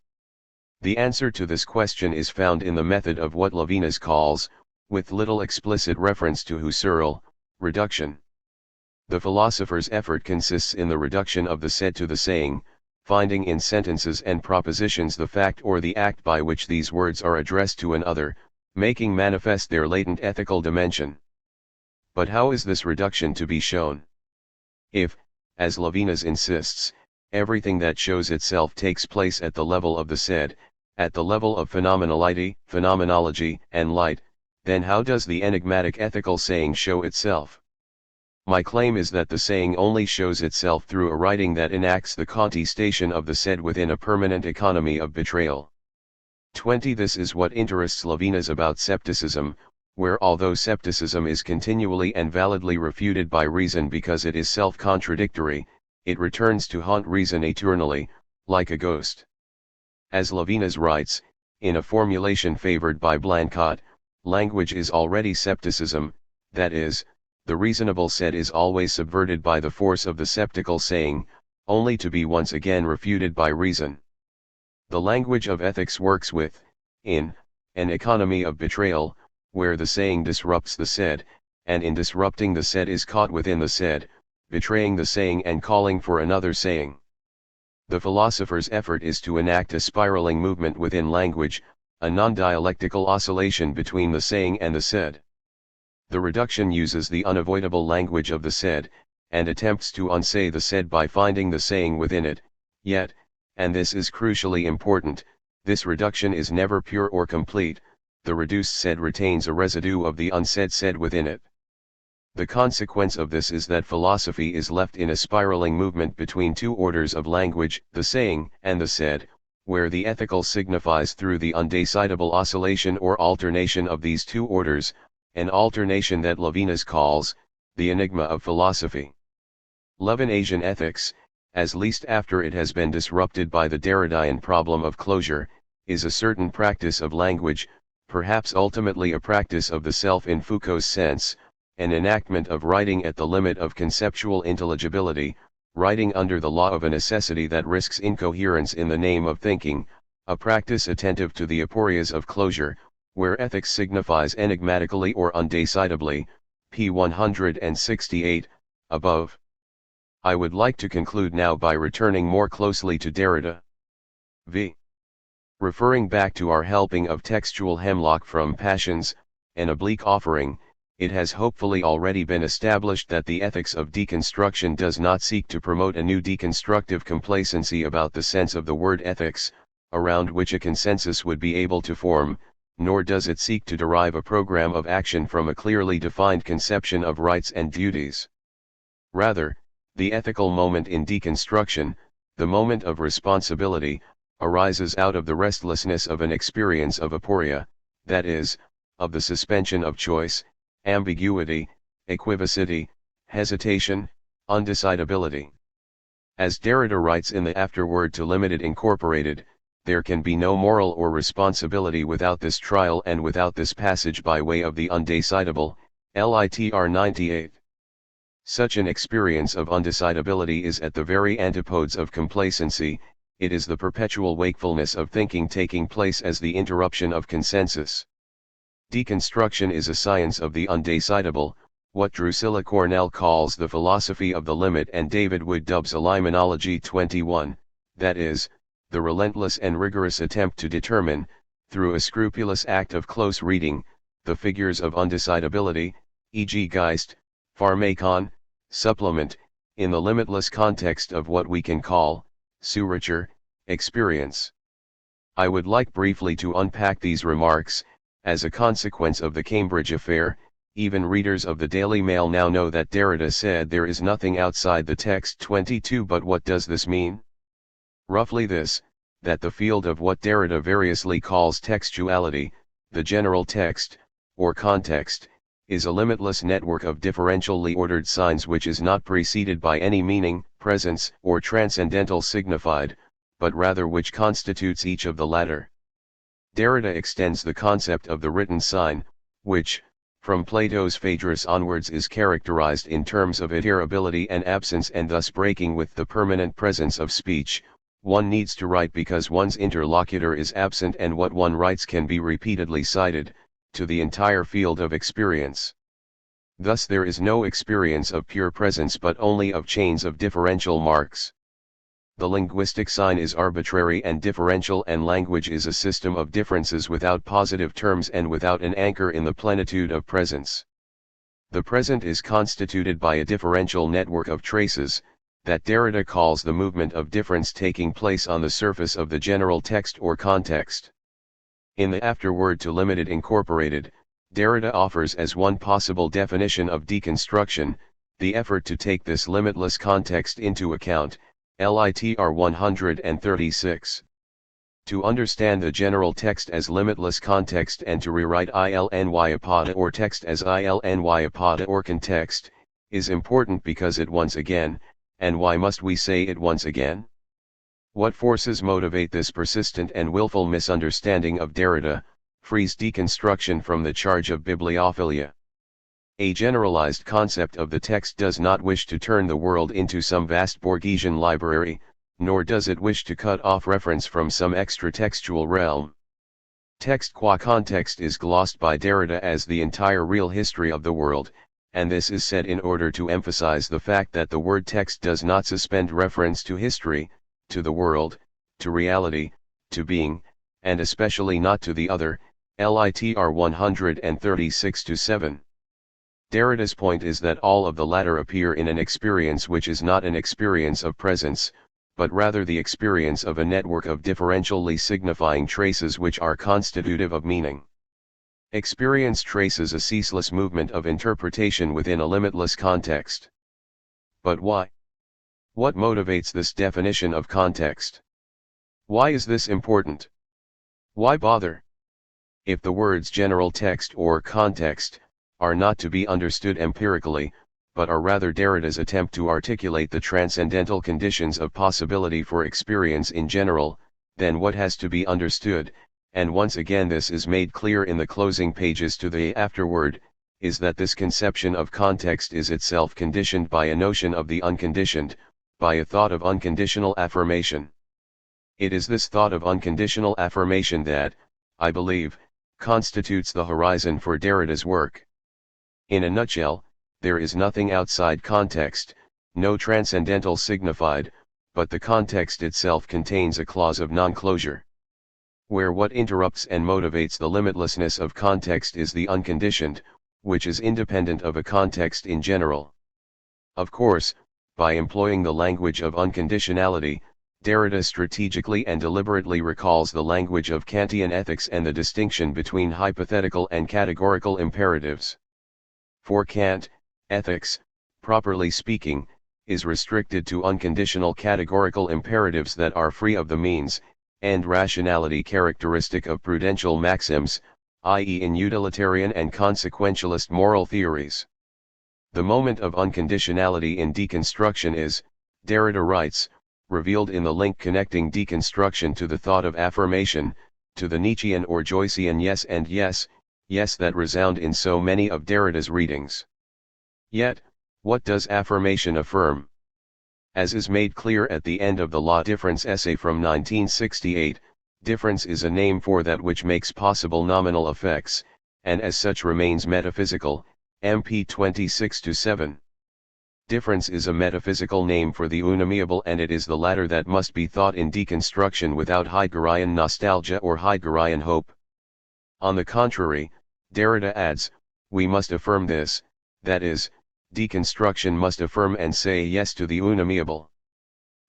The answer to this question is found in the method of what Levinas calls, with little explicit reference to Husserl, reduction. The philosopher's effort consists in the reduction of the said to the saying, finding in sentences and propositions the fact or the act by which these words are addressed to an other, making manifest their latent ethical dimension. But how is this reduction to be shown? If, as Levinas insists, everything that shows itself takes place at the level of the said, at the level of phenomenality, phenomenology, and light, then how does the enigmatic ethical saying show itself? My claim is that the saying only shows itself through a writing that enacts the contestation of the said within a permanent economy of betrayal. 20. This is what interests Levinas about scepticism, where although scepticism is continually and validly refuted by reason because it is self-contradictory, it returns to haunt reason eternally, like a ghost. As Levinas writes, in a formulation favored by Blanchot, language is already scepticism, that is, the reasonable said is always subverted by the force of the sceptical saying, only to be once again refuted by reason. The language of ethics works an economy of betrayal, where the saying disrupts the said, and in disrupting the said is caught within the said, betraying the saying and calling for another saying. The philosopher's effort is to enact a spiraling movement within language, a non-dialectical oscillation between the saying and the said. The reduction uses the unavoidable language of the said, and attempts to unsay the said by finding the saying within it, yet, and this is crucially important, this reduction is never pure or complete, the reduced said retains a residue of the unsaid said within it. The consequence of this is that philosophy is left in a spiraling movement between two orders of language, the saying and the said, where the ethical signifies through the undecidable oscillation or alternation of these two orders, an alternation that Levinas calls, the enigma of philosophy. Levinasian ethics, at least after it has been disrupted by the Derridian problem of closure, is a certain practice of language, perhaps ultimately a practice of the self in Foucault's sense, an enactment of writing at the limit of conceptual intelligibility, writing under the law of a necessity that risks incoherence in the name of thinking, a practice attentive to the aporias of closure, where ethics signifies enigmatically or undecidably, p. 168, above. I would like to conclude now by returning more closely to Derrida. V. Referring back to our helping of textual hemlock from passions, an oblique offering, it has hopefully already been established that the ethics of deconstruction does not seek to promote a new deconstructive complacency about the sense of the word ethics, around which a consensus would be able to form, nor does it seek to derive a program of action from a clearly defined conception of rights and duties. Rather, the ethical moment in deconstruction, the moment of responsibility, arises out of the restlessness of an experience of aporia, that is, of the suspension of choice, ambiguity, equivocity, hesitation, undecidability. As Derrida writes in the afterword to Limited Incorporated, there can be no moral or responsibility without this trial and without this passage by way of the undecidable, LITR 98. Such an experience of undecidability is at the very antipodes of complacency, it is the perpetual wakefulness of thinking taking place as the interruption of consensus. Deconstruction is a science of the undecidable, what Drusilla Cornell calls the philosophy of the limit and David Wood dubs a liminality 21, that is, the relentless and rigorous attempt to determine, through a scrupulous act of close reading, the figures of undecidability, e.g. Geist, Pharmakon, supplement, in the limitless context of what we can call, suurature, experience. I would like briefly to unpack these remarks. As a consequence of the Cambridge affair, even readers of the Daily Mail now know that Derrida said there is nothing outside the text 22. But what does this mean? Roughly this, that the field of what Derrida variously calls textuality, the general text, or context, is a limitless network of differentially ordered signs which is not preceded by any meaning, presence, or transcendental signified, but rather which constitutes each of the latter. Derrida extends the concept of the written sign, which, from Plato's Phaedrus onwards is characterized in terms of iterability and absence and thus breaking with the permanent presence of speech. One needs to write because one's interlocutor is absent and what one writes can be repeatedly cited, to the entire field of experience. Thus there is no experience of pure presence but only of chains of differential marks. The linguistic sign is arbitrary and differential and language is a system of differences without positive terms and without an anchor in the plenitude of presence. The present is constituted by a differential network of traces, that Derrida calls the movement of difference taking place on the surface of the general text or context. In the afterword to Limited Incorporated, Derrida offers as one possible definition of deconstruction, the effort to take this limitless context into account, LITR 136. To understand the general text as limitless context and to rewrite ILNY apod or text as ILNY apod or context, is important because it once again, and why must we say it once again? What forces motivate this persistent and willful misunderstanding of Derrida, frees deconstruction from the charge of bibliophilia? A generalized concept of the text does not wish to turn the world into some vast Borgesian library, nor does it wish to cut off reference from some extra-textual realm. Text qua context is glossed by Derrida as the entire real history of the world, and this is said in order to emphasize the fact that the word text does not suspend reference to history, to the world, to reality, to being, and especially not to the other, LITR 136-7. Derrida's point is that all of the latter appear in an experience which is not an experience of presence, but rather the experience of a network of differentially signifying traces which are constitutive of meaning. Experience traces a ceaseless movement of interpretation within a limitless context. But why? What motivates this definition of context? Why is this important? Why bother? If the words general text or context are not to be understood empirically, but are rather Derrida's attempt to articulate the transcendental conditions of possibility for experience in general, then what has to be understood, and once again this is made clear in the closing pages to the afterword, is that this conception of context is itself conditioned by a notion of the unconditioned, by a thought of unconditional affirmation. It is this thought of unconditional affirmation that, I believe, constitutes the horizon for Derrida's work. In a nutshell, there is nothing outside context, no transcendental signified, but the context itself contains a clause of non-closure. Where what interrupts and motivates the limitlessness of context is the unconditioned, which is independent of a context in general. Of course, by employing the language of unconditionality, Derrida strategically and deliberately recalls the language of Kantian ethics and the distinction between hypothetical and categorical imperatives. For Kant, ethics, properly speaking, is restricted to unconditional categorical imperatives that are free of the means, and rationality characteristic of prudential maxims, i.e. in utilitarian and consequentialist moral theories. The moment of unconditionality in deconstruction is, Derrida writes, revealed in the link connecting deconstruction to the thought of affirmation, to the Nietzschean or Joycean yes and yes, yes that resound in so many of Derrida's readings. Yet, what does affirmation affirm? As is made clear at the end of the Law Difference essay from 1968, difference is a name for that which makes possible nominal effects, and as such remains metaphysical, MP 26-7. Difference is a metaphysical name for the unamiable, and it is the latter that must be thought in deconstruction without Heideggerian nostalgia or Heideggerian hope. On the contrary, Derrida adds, we must affirm this, that is, deconstruction must affirm and say yes to the unamiable.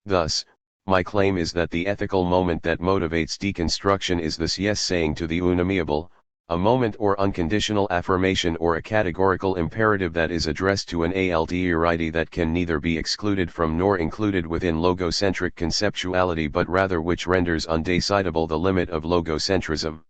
Thus, my claim is that the ethical moment that motivates deconstruction is this yes saying to the unamiable, a moment or unconditional affirmation or a categorical imperative that is addressed to an alterity that can neither be excluded from nor included within logocentric conceptuality but rather which renders undecidable the limit of logocentrism.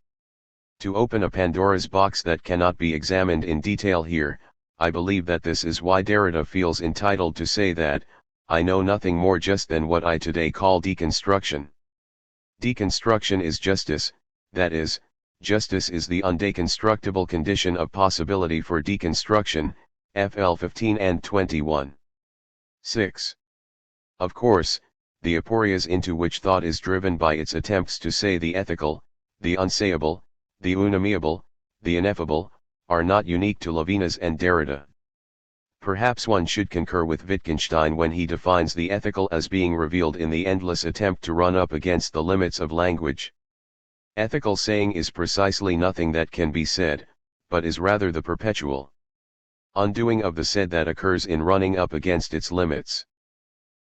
To open a Pandora's box that cannot be examined in detail here, I believe that this is why Derrida feels entitled to say that, I know nothing more just than what I today call deconstruction. Deconstruction is justice, that is, justice is the undeconstructible condition of possibility for deconstruction, FL 15 and 21. 6. Of course, the aporias into which thought is driven by its attempts to say the ethical, the unsayable, the unamiable, the ineffable, are not unique to Levinas and Derrida. Perhaps one should concur with Wittgenstein when he defines the ethical as being revealed in the endless attempt to run up against the limits of language. Ethical saying is precisely nothing that can be said, but is rather the perpetual undoing of the said that occurs in running up against its limits.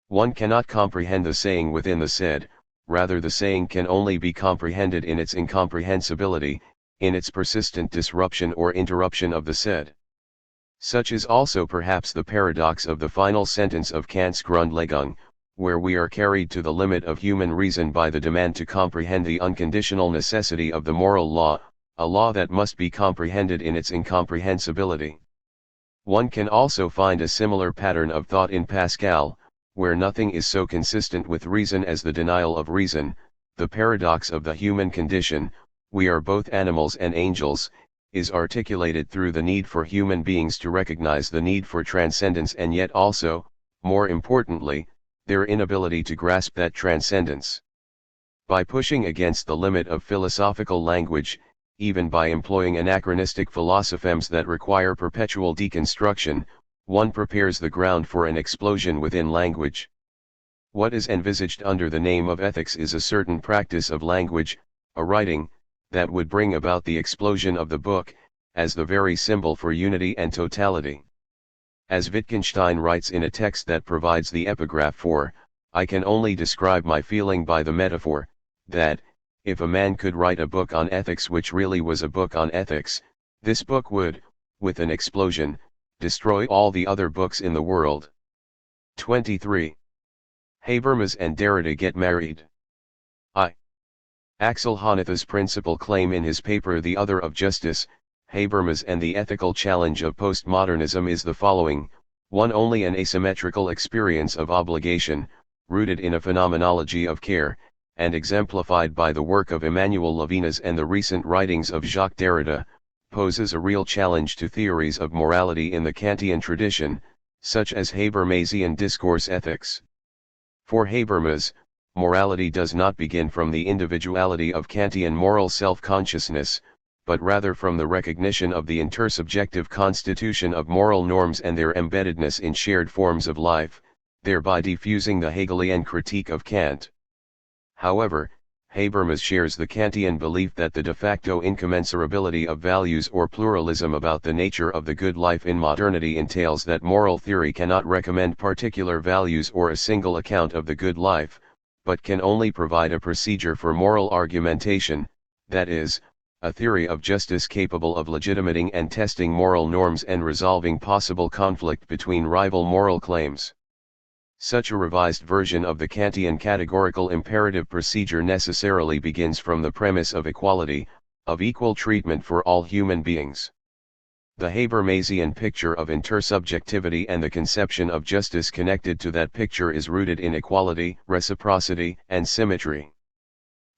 One cannot comprehend the saying within the said, rather the saying can only be comprehended in its incomprehensibility, in its persistent disruption or interruption of the said. Such is also perhaps the paradox of the final sentence of Kant's Grundlegung, where we are carried to the limit of human reason by the demand to comprehend the unconditional necessity of the moral law, a law that must be comprehended in its incomprehensibility. One can also find a similar pattern of thought in Pascal, where nothing is so consistent with reason as the denial of reason. The paradox of the human condition, we are both animals and angels, is articulated through the need for human beings to recognize the need for transcendence and yet also, more importantly, their inability to grasp that transcendence. By pushing against the limit of philosophical language, even by employing anachronistic philosophemes that require perpetual deconstruction, one prepares the ground for an explosion within language. What is envisaged under the name of ethics is a certain practice of language, a writing, that would bring about the explosion of the book, as the very symbol for unity and totality. As Wittgenstein writes in a text that provides the epigraph for, I can only describe my feeling by the metaphor, that, if a man could write a book on ethics which really was a book on ethics, this book would, with an explosion, destroy all the other books in the world. 23. Habermas and Derrida get married. Axel Honneth's principal claim in his paper The Other of Justice, Habermas and the Ethical Challenge of Postmodernism is the following: one only an asymmetrical experience of obligation, rooted in a phenomenology of care, and exemplified by the work of Emmanuel Levinas and the recent writings of Jacques Derrida, poses a real challenge to theories of morality in the Kantian tradition, such as Habermasian discourse ethics. For Habermas, morality does not begin from the individuality of Kantian moral self-consciousness, but rather from the recognition of the intersubjective constitution of moral norms and their embeddedness in shared forms of life, thereby diffusing the Hegelian critique of Kant. However, Habermas shares the Kantian belief that the de facto incommensurability of values or pluralism about the nature of the good life in modernity entails that moral theory cannot recommend particular values or a single account of the good life, but can only provide a procedure for moral argumentation, that is, a theory of justice capable of legitimating and testing moral norms and resolving possible conflict between rival moral claims. Such a revised version of the Kantian categorical imperative procedure necessarily begins from the premise of equality, of equal treatment for all human beings. The Habermasian picture of intersubjectivity and the conception of justice connected to that picture is rooted in equality, reciprocity, and symmetry.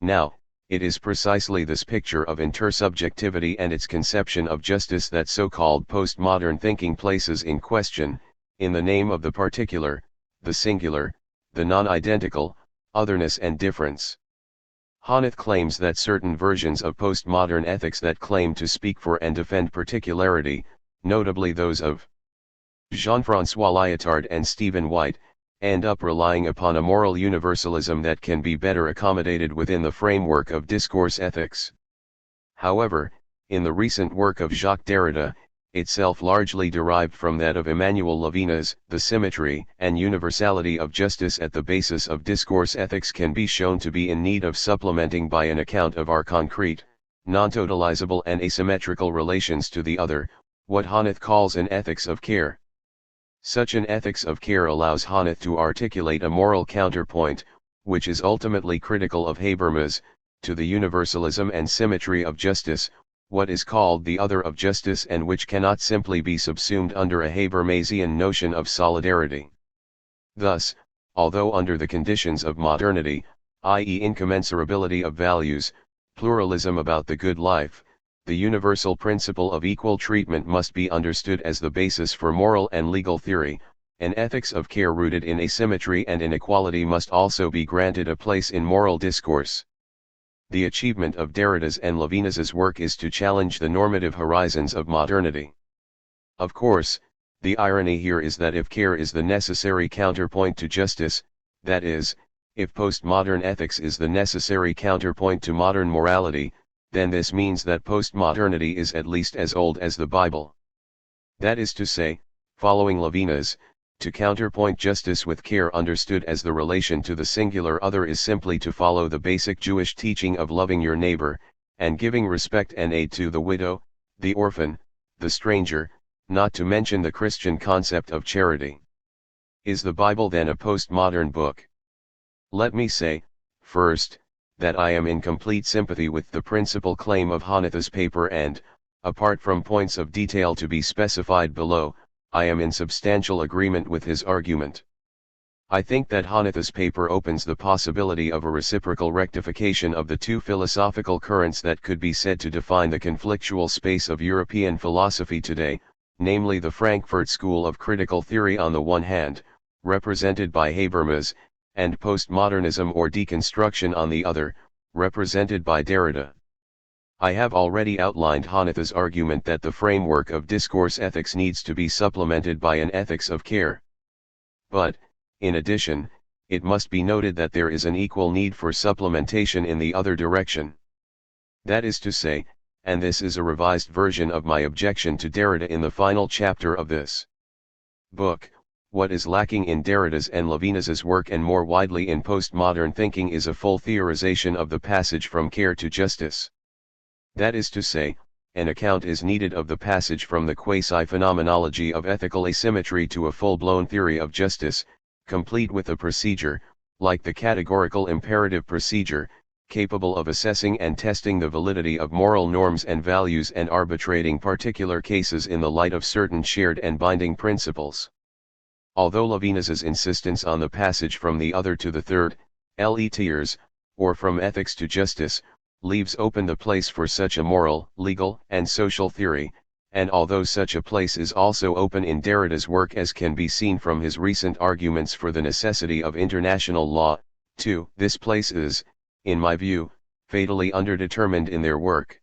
Now, it is precisely this picture of intersubjectivity and its conception of justice that so-called postmodern thinking places in question, in the name of the particular, the singular, the non-identical, otherness and difference. Honneth claims that certain versions of postmodern ethics that claim to speak for and defend particularity, notably those of Jean-François Lyotard and Stephen White, end up relying upon a moral universalism that can be better accommodated within the framework of discourse ethics. However, in the recent work of Jacques Derrida, itself largely derived from that of Emmanuel Levinas, the symmetry and universality of justice at the basis of discourse ethics can be shown to be in need of supplementing by an account of our concrete, non-totalizable and asymmetrical relations to the other, what Honneth calls an ethics of care. Such an ethics of care allows Honneth to articulate a moral counterpoint, which is ultimately critical of Habermas, to the universalism and symmetry of justice, what is called the other of justice and which cannot simply be subsumed under a Habermasian notion of solidarity. Thus, although under the conditions of modernity, i.e. incommensurability of values, pluralism about the good life, the universal principle of equal treatment must be understood as the basis for moral and legal theory, an ethics of care rooted in asymmetry and inequality must also be granted a place in moral discourse. The achievement of Derrida's and Levinas's work is to challenge the normative horizons of modernity. Of course, the irony here is that if care is the necessary counterpoint to justice, that is, if postmodern ethics is the necessary counterpoint to modern morality, then this means that postmodernity is at least as old as the Bible. That is to say, following Levinas, to counterpoint justice with care understood as the relation to the singular other is simply to follow the basic Jewish teaching of loving your neighbor, and giving respect and aid to the widow, the orphan, the stranger, not to mention the Christian concept of charity. Is the Bible then a postmodern book? Let me say, first, that I am in complete sympathy with the principal claim of Honneth's paper and, apart from points of detail to be specified below, I am in substantial agreement with his argument. I think that Honneth's paper opens the possibility of a reciprocal rectification of the two philosophical currents that could be said to define the conflictual space of European philosophy today, namely the Frankfurt School of Critical Theory on the one hand, represented by Habermas, and postmodernism or deconstruction on the other, represented by Derrida. I have already outlined Hanetha's argument that the framework of discourse ethics needs to be supplemented by an ethics of care. But, in addition, it must be noted that there is an equal need for supplementation in the other direction. That is to say, and this is a revised version of my objection to Derrida in the final chapter of this book, what is lacking in Derrida's and Levinas's work and more widely in postmodern thinking is a full theorization of the passage from care to justice. That is to say, an account is needed of the passage from the quasi-phenomenology of ethical asymmetry to a full-blown theory of justice, complete with a procedure, like the categorical imperative procedure, capable of assessing and testing the validity of moral norms and values and arbitrating particular cases in the light of certain shared and binding principles. Although Levinas's insistence on the passage from the other to the third, tiers, or from ethics to justice, leaves open the place for such a moral, legal, and social theory, and although such a place is also open in Derrida's work as can be seen from his recent arguments for the necessity of international law, too, this place is, in my view, fatally underdetermined in their work.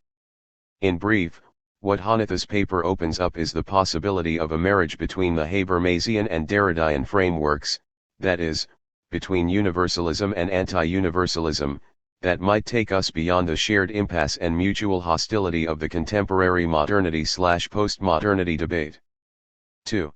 In brief, what Hanetha's paper opens up is the possibility of a marriage between the Habermasian and Derridian frameworks, that is, between universalism and anti-universalism, that might take us beyond the shared impasse and mutual hostility of the contemporary modernity/postmodernity debate. 2.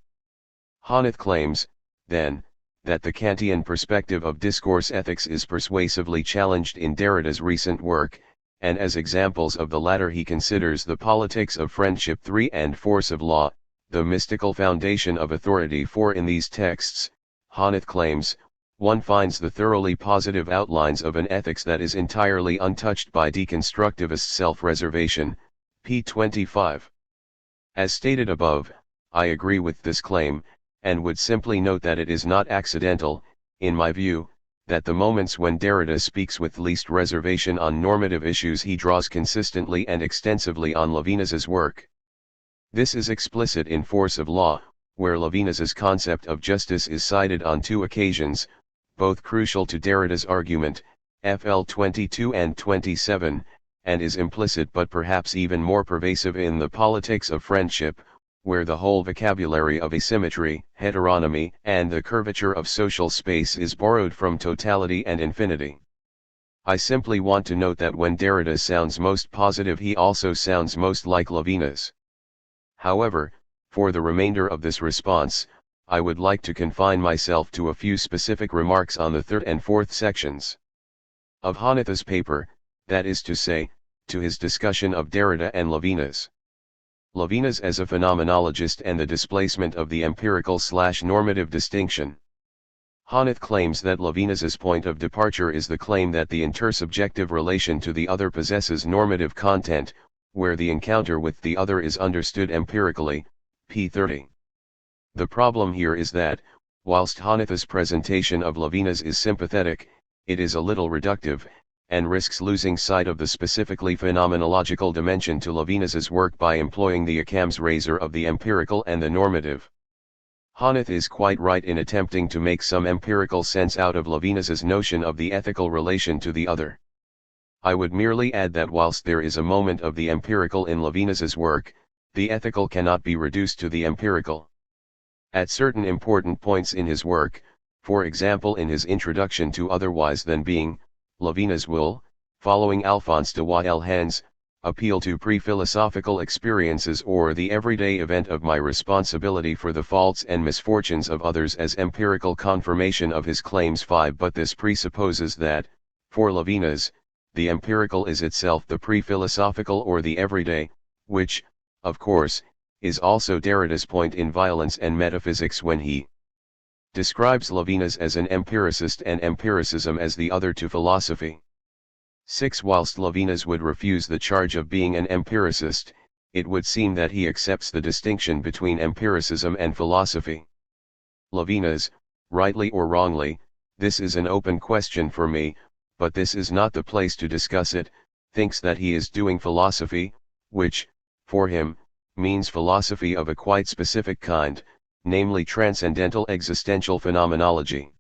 Haneth claims, then, that the Kantian perspective of discourse ethics is persuasively challenged in Derrida's recent work, and as examples of the latter he considers the politics of friendship 3 and force of law, the mystical foundation of authority 4 in these texts. Haneth claims, one finds the thoroughly positive outlines of an ethics that is entirely untouched by deconstructivist self-reservation, p. 25. As stated above, I agree with this claim, and would simply note that it is not accidental, in my view, that the moments when Derrida speaks with least reservation on normative issues he draws consistently and extensively on Levinas's work. This is explicit in Force of Law, where Levinas's concept of justice is cited on 2 occasions, both crucial to Derrida's argument, FL 22 and 27, and is implicit but perhaps even more pervasive in The Politics of Friendship, where the whole vocabulary of asymmetry, heteronomy, and the curvature of social space is borrowed from totality and infinity. I simply want to note that when Derrida sounds most positive he also sounds most like Levinas. However, for the remainder of this response, I would like to confine myself to a few specific remarks on the third and fourth sections of Hanetha's paper, that is to say, to his discussion of Derrida and Levinas. Levinas as a phenomenologist and the displacement of the empirical/normative distinction. Haneth claims that Levinas's point of departure is the claim that the intersubjective relation to the other possesses normative content, where the encounter with the other is understood empirically, p. 30. The problem here is that, whilst Hanetha's presentation of Levinas is sympathetic, it is a little reductive, and risks losing sight of the specifically phenomenological dimension to Levinas's work by employing the Occam's razor of the empirical and the normative. Haneth is quite right in attempting to make some empirical sense out of Levinas's notion of the ethical relation to the other. I would merely add that whilst there is a moment of the empirical in Levinas's work, the ethical cannot be reduced to the empirical. At certain important points in his work, for example in his introduction to Otherwise Than Being, Levinas will, following Alphonse de Waelhen's, appeal to pre-philosophical experiences or the everyday event of my responsibility for the faults and misfortunes of others as empirical confirmation of his claims 5. But this presupposes that, for Levinas, the empirical is itself the pre-philosophical or the everyday, which, of course, is also Derrida's point in Violence and Metaphysics when he describes Levinas as an empiricist and empiricism as the other to philosophy. 6. Whilst Levinas would refuse the charge of being an empiricist, it would seem that he accepts the distinction between empiricism and philosophy. Levinas, rightly or wrongly, this is an open question for me, but this is not the place to discuss it, thinks that he is doing philosophy, which, for him, means philosophy of a quite specific kind, namely transcendental existential phenomenology.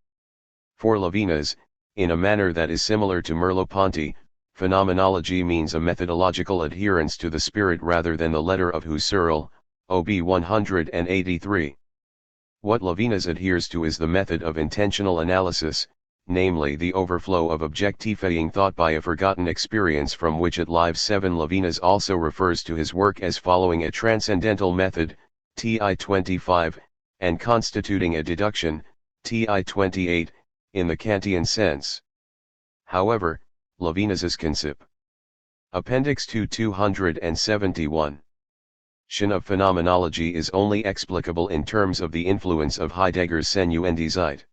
For Levinas, in a manner that is similar to Merleau-Ponty, phenomenology means a methodological adherence to the spirit rather than the letter of Husserl, OB 183. What Levinas adheres to is the method of intentional analysis, namely the overflow of objectifying thought by a forgotten experience from which it lives. 7. Levinas also refers to his work as following a transcendental method, TI 25, and constituting a deduction, TI 28, in the Kantian sense. However, Levinas's Concip. Appendix 2 271. Of phenomenology is only explicable in terms of the influence of Heidegger's Senuendizeit.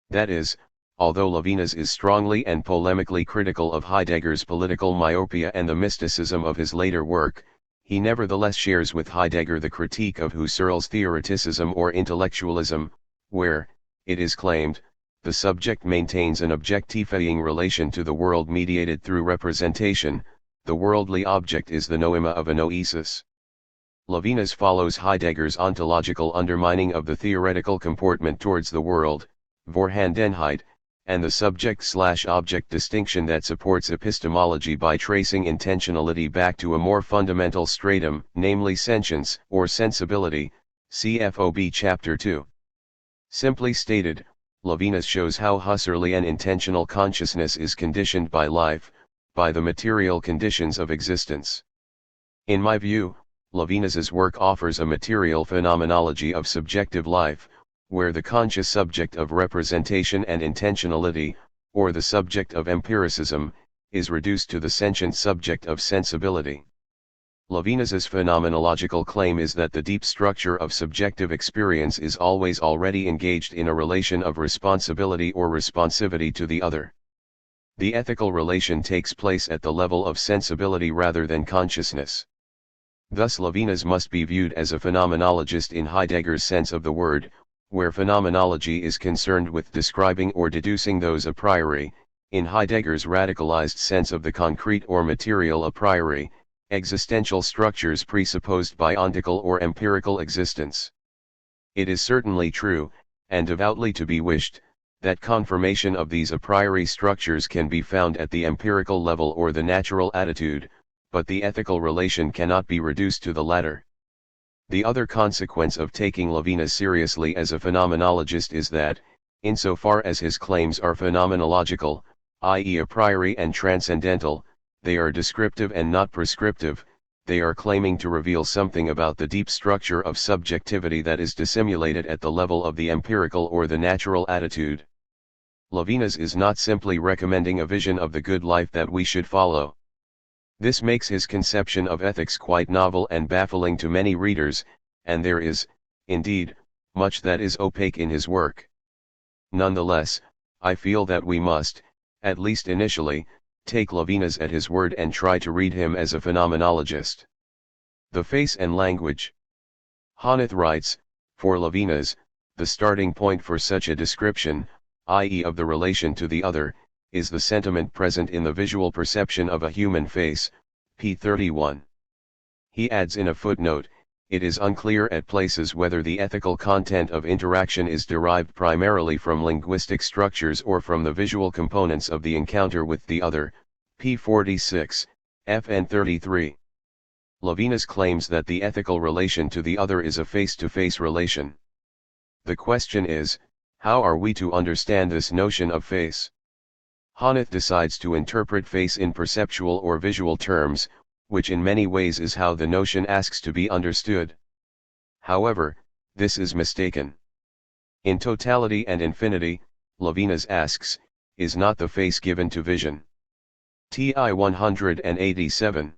That is, although Levinas is strongly and polemically critical of Heidegger's political myopia and the mysticism of his later work, he nevertheless shares with Heidegger the critique of Husserl's theoreticism or intellectualism, where, it is claimed, the subject maintains an objectifying relation to the world mediated through representation. The worldly object is the noema of a noesis. Levinas follows Heidegger's ontological undermining of the theoretical comportment towards the world, Vorhandenheit, and the subject/object distinction that supports epistemology by tracing intentionality back to a more fundamental stratum, namely sentience or sensibility, CFOB Chapter 2. Simply stated, Levinas shows how Husserlian intentional consciousness is conditioned by life, by the material conditions of existence. In my view, Levinas's work offers a material phenomenology of subjective life, where the conscious subject of representation and intentionality, or the subject of empiricism, is reduced to the sentient subject of sensibility. Levinas's phenomenological claim is that the deep structure of subjective experience is always already engaged in a relation of responsibility or responsivity to the other. The ethical relation takes place at the level of sensibility rather than consciousness. Thus Levinas must be viewed as a phenomenologist in Heidegger's sense of the word, where phenomenology is concerned with describing or deducing those a priori, in Heidegger's radicalized sense of the concrete or material a priori, existential structures presupposed by ontical or empirical existence. It is certainly true, and devoutly to be wished, that confirmation of these a priori structures can be found at the empirical level or the natural attitude, but the ethical relation cannot be reduced to the latter. The other consequence of taking Levinas seriously as a phenomenologist is that, insofar as his claims are phenomenological, i.e. a priori and transcendental, they are descriptive and not prescriptive. They are claiming to reveal something about the deep structure of subjectivity that is dissimulated at the level of the empirical or the natural attitude. Levinas is not simply recommending a vision of the good life that we should follow. This makes his conception of ethics quite novel and baffling to many readers, and there is, indeed, much that is opaque in his work. Nonetheless, I feel that we must, at least initially, take Levinas at his word and try to read him as a phenomenologist. The face and language. Honneth writes, for Levinas, the starting point for such a description, i.e. of the relation to the other, is the sentiment present in the visual perception of a human face, p. 31. He adds in a footnote, it is unclear at places whether the ethical content of interaction is derived primarily from linguistic structures or from the visual components of the encounter with the other, p. 46, fn 33. Levinas claims that the ethical relation to the other is a face-to-face relation. The question is, how are we to understand this notion of face? Honneth decides to interpret face in perceptual or visual terms, which in many ways is how the notion asks to be understood. However, this is mistaken. In totality and infinity, Levinas asks, is not the face given to vision? TI 187.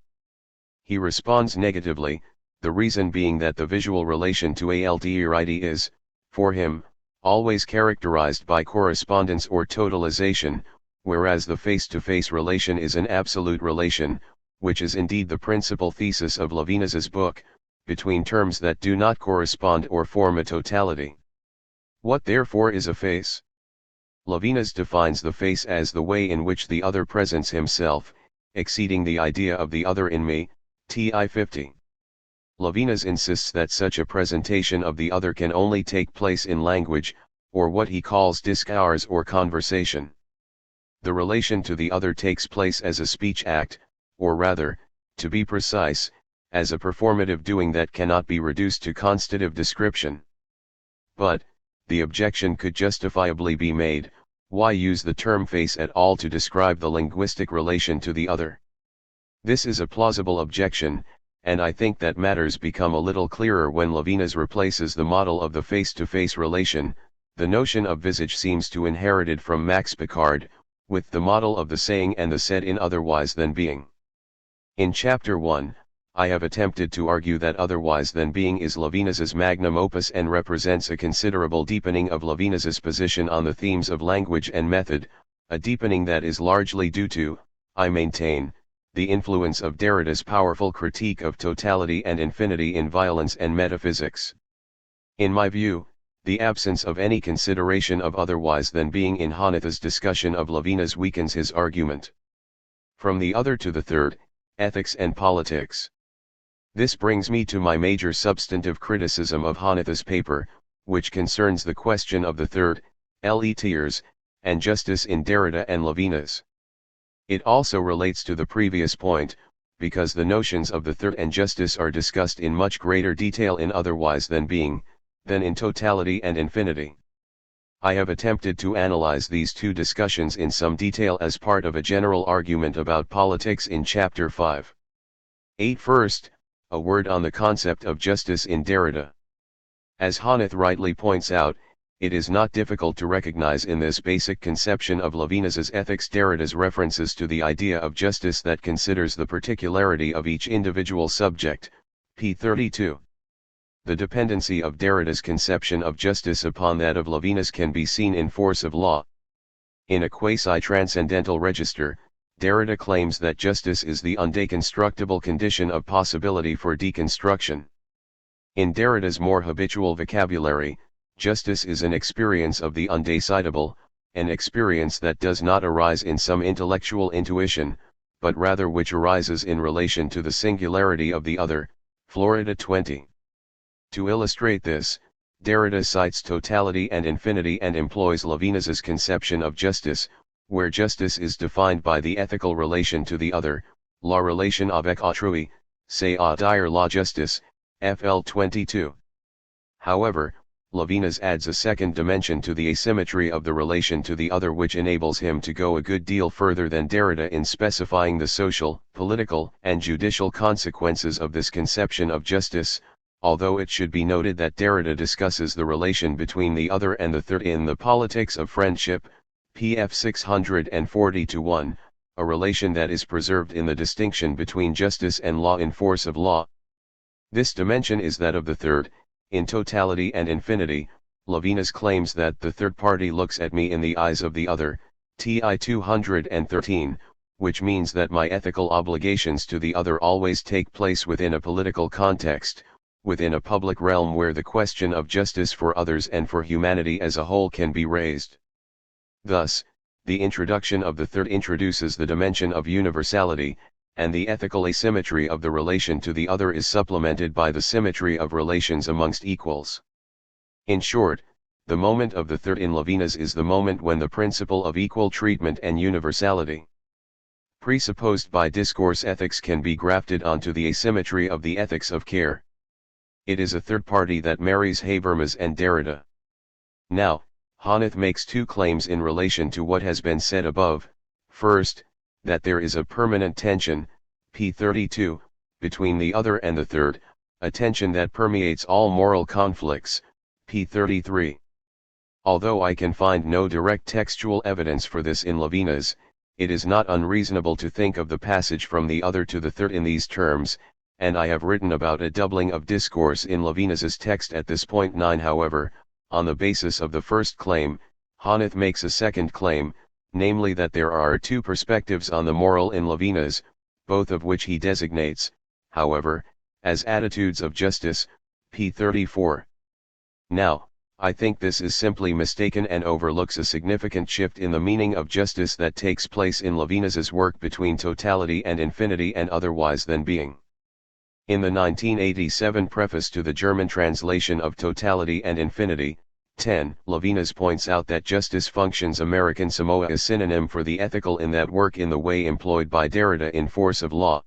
He responds negatively, the reason being that the visual relation to alterity is, for him, always characterized by correspondence or totalization, whereas the face-to-face relation is an absolute relation, which is indeed the principal thesis of Levinas's book, between terms that do not correspond or form a totality. What therefore is a face? Levinas defines the face as the way in which the other presents himself, exceeding the idea of the other in me, TI 50. Levinas insists that such a presentation of the other can only take place in language, or what he calls discours or conversation. The relation to the other takes place as a speech act, or rather, to be precise, as a performative doing that cannot be reduced to constative description. But, the objection could justifiably be made, why use the term face at all to describe the linguistic relation to the other? This is a plausible objection, and I think that matters become a little clearer when Levinas replaces the model of the face-to-face relation. The notion of visage seems to inherited from Max Picard, with the model of the saying and the said in otherwise than being. In Chapter 1, I have attempted to argue that otherwise than being is Levinas's magnum opus and represents a considerable deepening of Levinas's position on the themes of language and method, a deepening that is largely due to, I maintain, the influence of Derrida's powerful critique of totality and infinity in violence and metaphysics. In my view, the absence of any consideration of otherwise than being in Haneth's discussion of Levinas weakens his argument. From the other to the third, ethics and politics. This brings me to my major substantive criticism of Haneth's paper, which concerns the question of the third, tiers, and justice in Derrida and Levinas. It also relates to the previous point, because the notions of the third and justice are discussed in much greater detail in otherwise than being, than in totality and infinity. I have attempted to analyze these two discussions in some detail as part of a general argument about politics in Chapter 5. 8. First, a word on the concept of justice in Derrida. As Haneth rightly points out, it is not difficult to recognize in this basic conception of Levinas's ethics Derrida's references to the idea of justice that considers the particularity of each individual subject, p. 32. The dependency of Derrida's conception of justice upon that of Levinas can be seen in Force of Law. In a quasi-transcendental register, Derrida claims that justice is the undeconstructible condition of possibility for deconstruction. In Derrida's more habitual vocabulary, justice is an experience of the undecidable, an experience that does not arise in some intellectual intuition, but rather which arises in relation to the singularity of the other, Florida 20. To illustrate this, Derrida cites totality and infinity and employs Levinas's conception of justice, where justice is defined by the ethical relation to the other, la relation avec autrui, c'est à dire la justice, FL 22. However, Levinas adds a second dimension to the asymmetry of the relation to the other which enables him to go a good deal further than Derrida in specifying the social, political, and judicial consequences of this conception of justice, although it should be noted that Derrida discusses the relation between the other and the third in The Politics of Friendship, pf 640-1, a relation that is preserved in the distinction between justice and law in Force of Law. This dimension is that of the third. In totality and infinity, Levinas claims that the third party looks at me in the eyes of the other, TI 213, which means that my ethical obligations to the other always take place within a political context, within a public realm where the question of justice for others and for humanity as a whole can be raised. Thus, the introduction of the third introduces the dimension of universality, and the ethical asymmetry of the relation to the other is supplemented by the symmetry of relations amongst equals. In short, the moment of the third in Levinas is the moment when the principle of equal treatment and universality presupposed by discourse ethics can be grafted onto the asymmetry of the ethics of care. It is a third party that marries Habermas and Derrida. Now, Haneth makes two claims in relation to what has been said above. First, that there is a permanent tension, p. 32, between the other and the third, a tension that permeates all moral conflicts, p. 33. Although I can find no direct textual evidence for this in Levinas, it is not unreasonable to think of the passage from the other to the third in these terms, and I have written about a doubling of discourse in Levinas's text at this point. 9. However, on the basis of the first claim, Haneth makes a second claim, namely that there are two perspectives on the moral in Levinas, both of which he designates, however, as attitudes of justice, p. 34. Now, I think this is simply mistaken and overlooks a significant shift in the meaning of justice that takes place in Levinas's work between totality and infinity and otherwise than being. In the 1987 preface to the German translation of Totality and Infinity, 10. Levinas points out that justice functions American Samoa a synonym for the ethical in that work in the way employed by Derrida in Force of Law.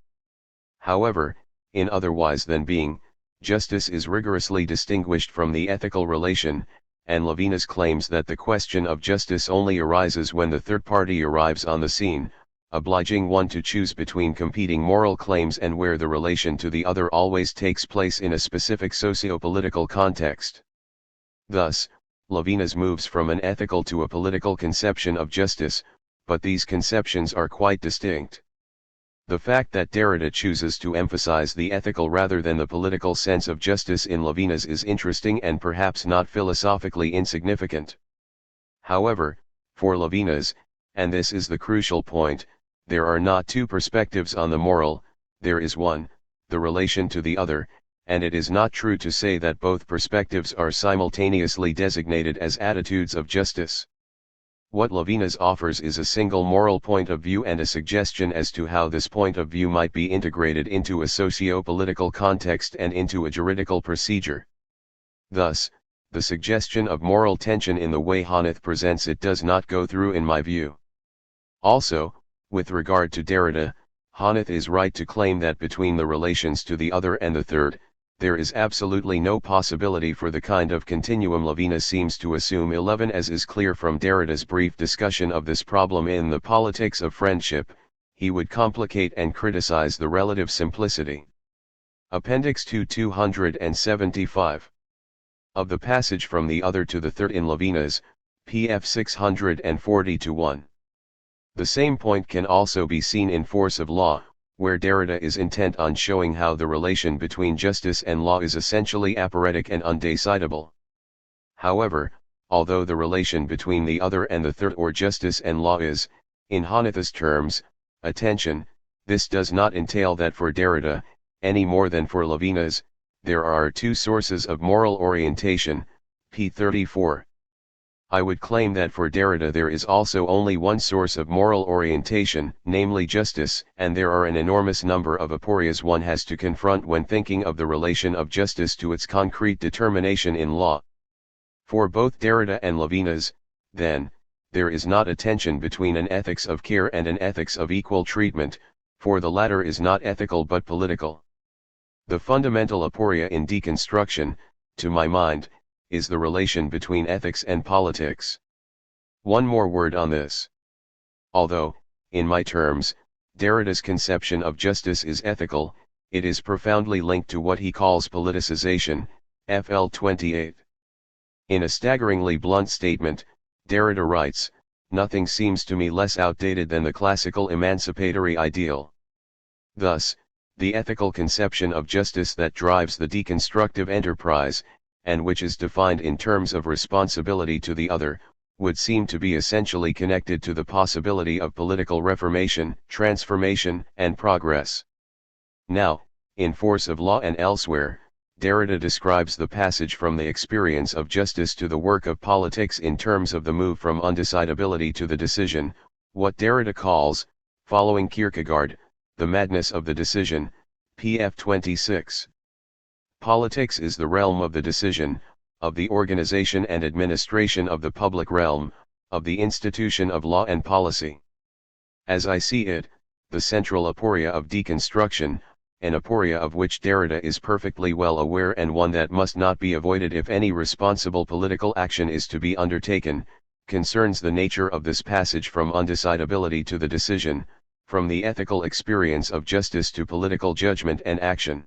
However, in Otherwise Than Being, justice is rigorously distinguished from the ethical relation, and Levinas claims that the question of justice only arises when the third party arrives on the scene, obliging one to choose between competing moral claims and where the relation to the other always takes place in a specific socio-political context. Thus, Levinas moves from an ethical to a political conception of justice, but these conceptions are quite distinct. The fact that Derrida chooses to emphasize the ethical rather than the political sense of justice in Levinas is interesting and perhaps not philosophically insignificant. However, for Levinas, and this is the crucial point, there are not two perspectives on the moral, there is one, the relation to the other, and it is not true to say that both perspectives are simultaneously designated as attitudes of justice. What Levinas offers is a single moral point of view and a suggestion as to how this point of view might be integrated into a socio-political context and into a juridical procedure. Thus, the suggestion of moral tension in the way Hanath presents it does not go through in my view. Also, with regard to Derrida, Hanath is right to claim that between the relations to the other and the third, there is absolutely no possibility for the kind of continuum Levinas seems to assume. 11 As is clear from Derrida's brief discussion of this problem in The Politics of Friendship, he would complicate and criticize the relative simplicity. Appendix 275. Of the passage from the other to the third in Levinas, pf 640-1. The same point can also be seen in Force of Law, where Derrida is intent on showing how the relation between justice and law is essentially apparetic and undecidable. However, although the relation between the other and the third or justice and law is, in Hanath's terms, a tension, this does not entail that for Derrida, any more than for Levinas, there are two sources of moral orientation, p. 34. I would claim that for Derrida there is also only one source of moral orientation, namely justice, and there are an enormous number of aporias one has to confront when thinking of the relation of justice to its concrete determination in law. For both Derrida and Levinas, then, there is not a tension between an ethics of care and an ethics of equal treatment, for the latter is not ethical but political. The fundamental aporia in deconstruction, to my mind, is the relation between ethics and politics. One more word on this. Although, in my terms, Derrida's conception of justice is ethical, it is profoundly linked to what he calls politicization, FL 28. In a staggeringly blunt statement, Derrida writes, "Nothing seems to me less outdated than the classical emancipatory ideal." Thus, the ethical conception of justice that drives the deconstructive enterprise, and which is defined in terms of responsibility to the other, would seem to be essentially connected to the possibility of political reformation, transformation, and progress. Now, in Force of Law and elsewhere, Derrida describes the passage from the experience of justice to the work of politics in terms of the move from undecidability to the decision, what Derrida calls, following Kierkegaard, the madness of the decision, pf 26. Politics is the realm of the decision, of the organization and administration of the public realm, of the institution of law and policy. As I see it, the central aporia of deconstruction, an aporia of which Derrida is perfectly well aware and one that must not be avoided if any responsible political action is to be undertaken, concerns the nature of this passage from undecidability to the decision, from the ethical experience of justice to political judgment and action.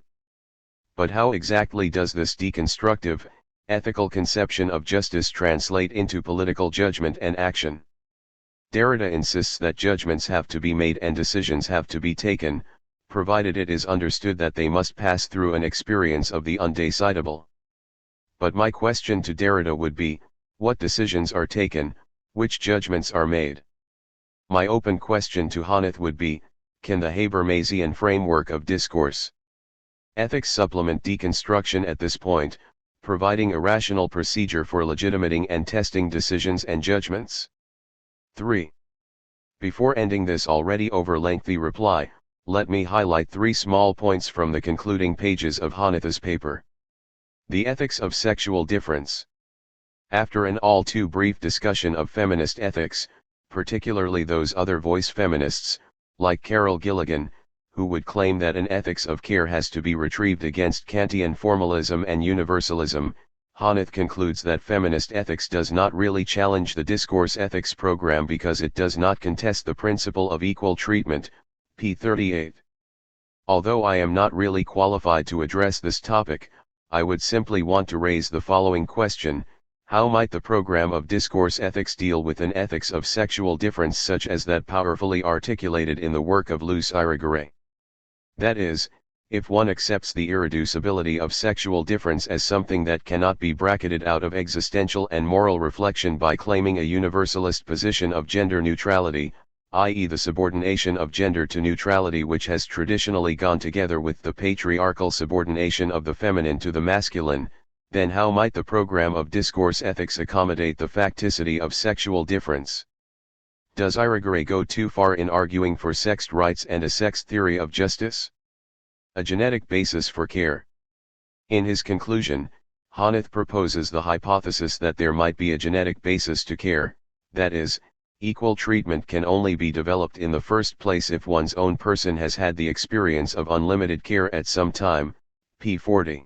But how exactly does this deconstructive, ethical conception of justice translate into political judgment and action? Derrida insists that judgments have to be made and decisions have to be taken, provided it is understood that they must pass through an experience of the undecidable. But my question to Derrida would be, what decisions are taken, which judgments are made? My open question to Hanath would be, can the Habermasian framework of discourse ethics supplement deconstruction at this point, providing a rational procedure for legitimating and testing decisions and judgments? 3. Before ending this already over-lengthy reply, let me highlight 3 small points from the concluding pages of Hanath's paper. The ethics of sexual difference. After an all too brief discussion of feminist ethics, particularly those other voice feminists, like Carol Gilligan, who would claim that an ethics of care has to be retrieved against Kantian formalism and universalism, Hanneth concludes that feminist ethics does not really challenge the discourse ethics program because it does not contest the principle of equal treatment, p. 38. Although I am not really qualified to address this topic, I would simply want to raise the following question: how might the program of discourse ethics deal with an ethics of sexual difference such as that powerfully articulated in the work of Luce Irigaray? That is, if one accepts the irreducibility of sexual difference as something that cannot be bracketed out of existential and moral reflection by claiming a universalist position of gender neutrality, i.e. the subordination of gender to neutrality which has traditionally gone together with the patriarchal subordination of the feminine to the masculine, then how might the program of discourse ethics accommodate the facticity of sexual difference? Does Irigaray go too far in arguing for sex rights and a sex theory of justice? A genetic basis for care. In his conclusion, Hanneth proposes the hypothesis that there might be a genetic basis to care, that is, equal treatment can only be developed in the first place if one's own person has had the experience of unlimited care at some time, p. 40.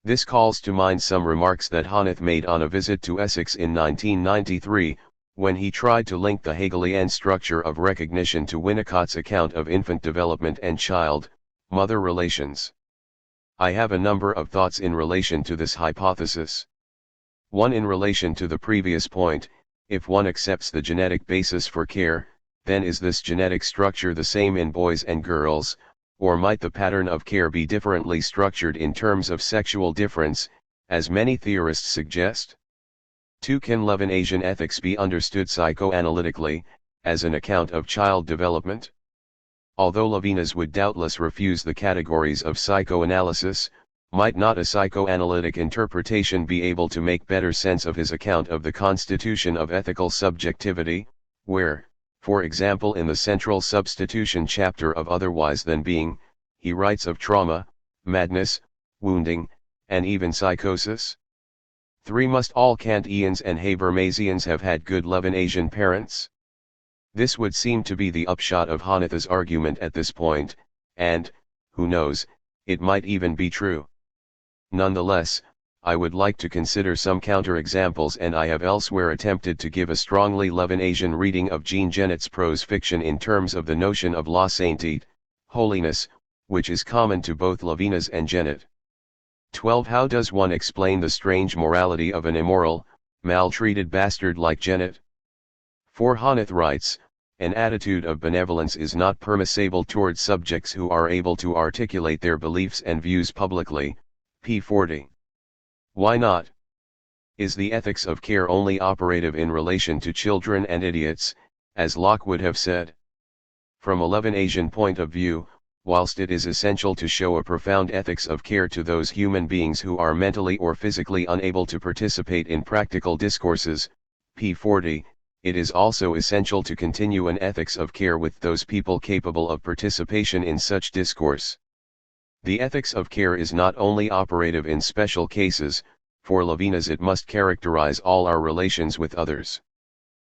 This calls to mind some remarks that Hanneth made on a visit to Essex in 1993, when he tried to link the Hegelian structure of recognition to Winnicott's account of infant development and child-mother relations. I have a number of thoughts in relation to this hypothesis. One, in relation to the previous point: if one accepts the genetic basis for care, then is this genetic structure the same in boys and girls, or might the pattern of care be differently structured in terms of sexual difference, as many theorists suggest? 2. Can Levinasian ethics be understood psychoanalytically, as an account of child development? Although Levinas would doubtless refuse the categories of psychoanalysis, might not a psychoanalytic interpretation be able to make better sense of his account of the constitution of ethical subjectivity, where, for example in the central substitution chapter of Otherwise Than Being, he writes of trauma, madness, wounding, and even psychosis? 3. Must all Kantians and Habermasians have had good Levinasian parents? This would seem to be the upshot of Hanneth's argument at this point, and, who knows, it might even be true. Nonetheless, I would like to consider some counter-examples, and I have elsewhere attempted to give a strongly Levinasian reading of Jean Genet's prose fiction in terms of the notion of la sainteté, holiness, which is common to both Levinas and Genet. 12. How does one explain the strange morality of an immoral, maltreated bastard like Genet? For Hanneth writes, an attitude of benevolence is not permissible towards subjects who are able to articulate their beliefs and views publicly, p. 40. Why not? Is the ethics of care only operative in relation to children and idiots, as Locke would have said? From a Levinasian point of view, whilst it is essential to show a profound ethics of care to those human beings who are mentally or physically unable to participate in practical discourses, p. 40, it is also essential to continue an ethics of care with those people capable of participation in such discourse. The ethics of care is not only operative in special cases, for Levinas it must characterize all our relations with others.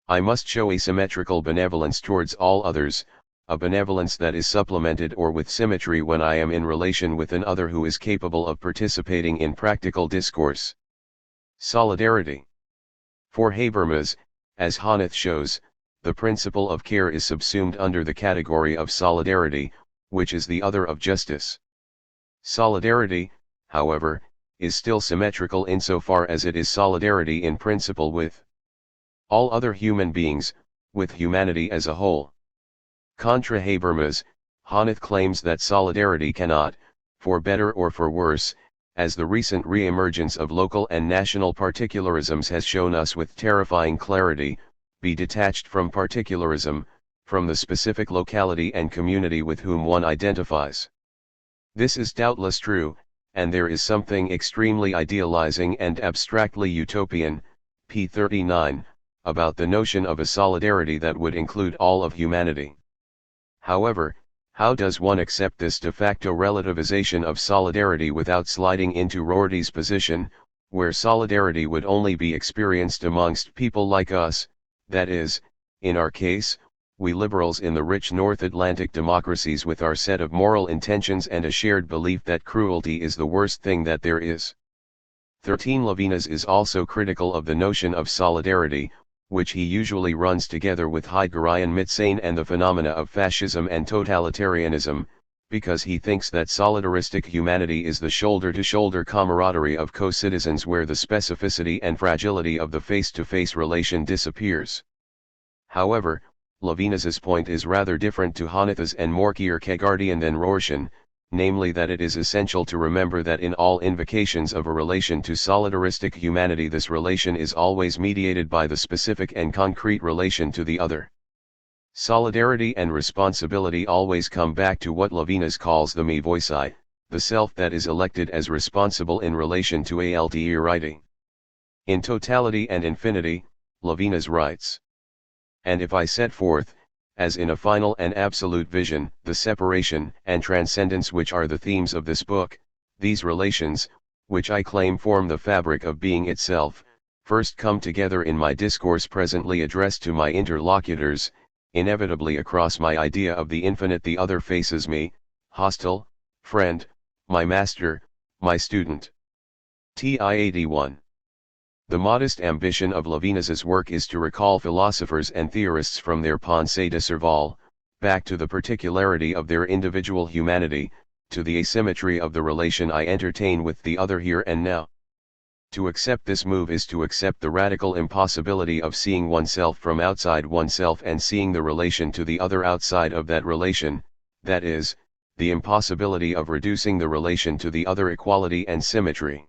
I must show asymmetrical benevolence towards all others, a benevolence that is supplemented or with symmetry when I am in relation with an other who is capable of participating in practical discourse. Solidarity. For Habermas, as Hanneth shows, the principle of care is subsumed under the category of solidarity, which is the other of justice. Solidarity, however, is still symmetrical insofar as it is solidarity in principle with all other human beings, with humanity as a whole. Contra Habermas, Hanneth claims that solidarity cannot, for better or for worse, as the recent re-emergence of local and national particularisms has shown us with terrifying clarity, be detached from particularism, from the specific locality and community with whom one identifies. This is doubtless true, and there is something extremely idealizing and abstractly utopian, p. 39, about the notion of a solidarity that would include all of humanity. However, how does one accept this de facto relativization of solidarity without sliding into Rorty's position, where solidarity would only be experienced amongst people like us, that is, in our case, we liberals in the rich North Atlantic democracies with our set of moral intentions and a shared belief that cruelty is the worst thing that there is. 13. Levinas is also critical of the notion of solidarity, which he usually runs together with Heideggerian Mitsein and the phenomena of fascism and totalitarianism, because he thinks that solidaristic humanity is the shoulder-to-shoulder camaraderie of co-citizens where the specificity and fragility of the face-to-face relation disappears. However, Levinas's point is rather different to Hanneth's and more Kierkegaardian than Rorschach, namely that it is essential to remember that in all invocations of a relation to solidaristic humanity this relation is always mediated by the specific and concrete relation to the other. Solidarity and responsibility always come back to what Levinas calls the me voici, the self that is elected as responsible in relation to altruity. In Totality and Infinity, Levinas writes, "And if I set forth, as in a final and absolute vision, the separation and transcendence which are the themes of this book, these relations, which I claim form the fabric of being itself, first come together in my discourse presently addressed to my interlocutors. Inevitably across my idea of the infinite the other faces me, hostile, friend, my master, my student." TI 81. The modest ambition of Levinas's work is to recall philosophers and theorists from their pensée de survol, back to the particularity of their individual humanity, to the asymmetry of the relation I entertain with the other here and now. To accept this move is to accept the radical impossibility of seeing oneself from outside oneself and seeing the relation to the other outside of that relation, that is, the impossibility of reducing the relation to the other equality and symmetry.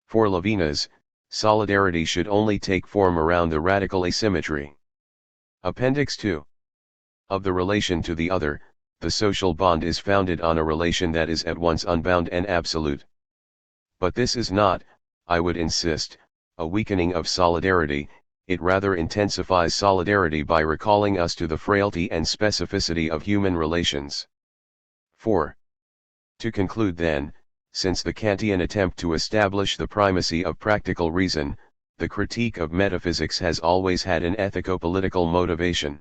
For Levinas, solidarity should only take form around the radical asymmetry. Appendix 2. Of the relation to the other, the social bond is founded on a relation that is at once unbound and absolute. But this is not, I would insist, a weakening of solidarity, it rather intensifies solidarity by recalling us to the frailty and specificity of human relations. 4. To conclude then, since the Kantian attempt to establish the primacy of practical reason, the critique of metaphysics has always had an ethico-political motivation.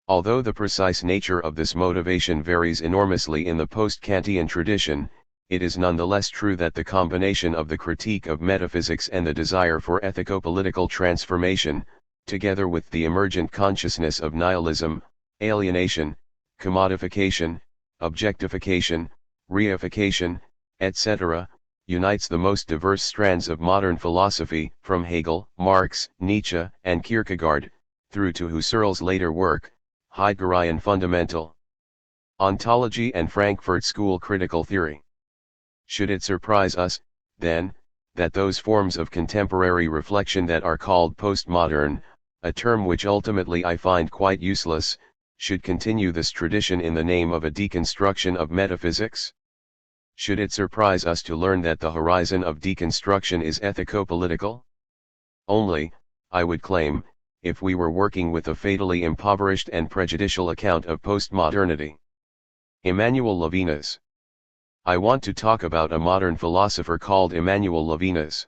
Although the precise nature of this motivation varies enormously in the post-Kantian tradition, it is nonetheless true that the combination of the critique of metaphysics and the desire for ethico-political transformation, together with the emergent consciousness of nihilism, alienation, commodification, objectification, reification, etc., unites the most diverse strands of modern philosophy, from Hegel, Marx, Nietzsche, and Kierkegaard, through to Husserl's later work, Heideggerian Fundamental Ontology and Frankfurt School Critical Theory. Should it surprise us, then, that those forms of contemporary reflection that are called postmodern, a term which ultimately I find quite useless, should continue this tradition in the name of a deconstruction of metaphysics? Should it surprise us to learn that the horizon of deconstruction is ethico-political? Only, I would claim, if we were working with a fatally impoverished and prejudicial account of postmodernity. Emmanuel Levinas. I want to talk about a modern philosopher called Emmanuel Levinas.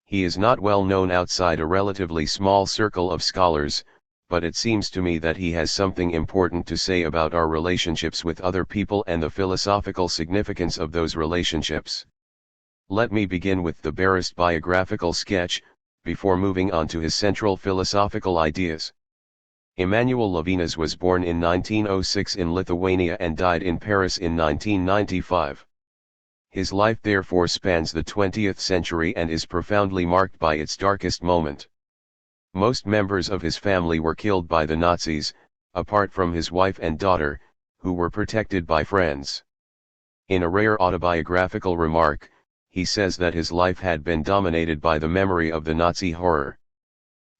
He is not well known outside a relatively small circle of scholars, but it seems to me that he has something important to say about our relationships with other people and the philosophical significance of those relationships. Let me begin with the barest biographical sketch, before moving on to his central philosophical ideas. Emmanuel Levinas was born in 1906 in Lithuania and died in Paris in 1995. His life therefore spans the 20th century and is profoundly marked by its darkest moment. Most members of his family were killed by the Nazis, apart from his wife and daughter, who were protected by friends. In a rare autobiographical remark, he says that his life had been dominated by the memory of the Nazi horror.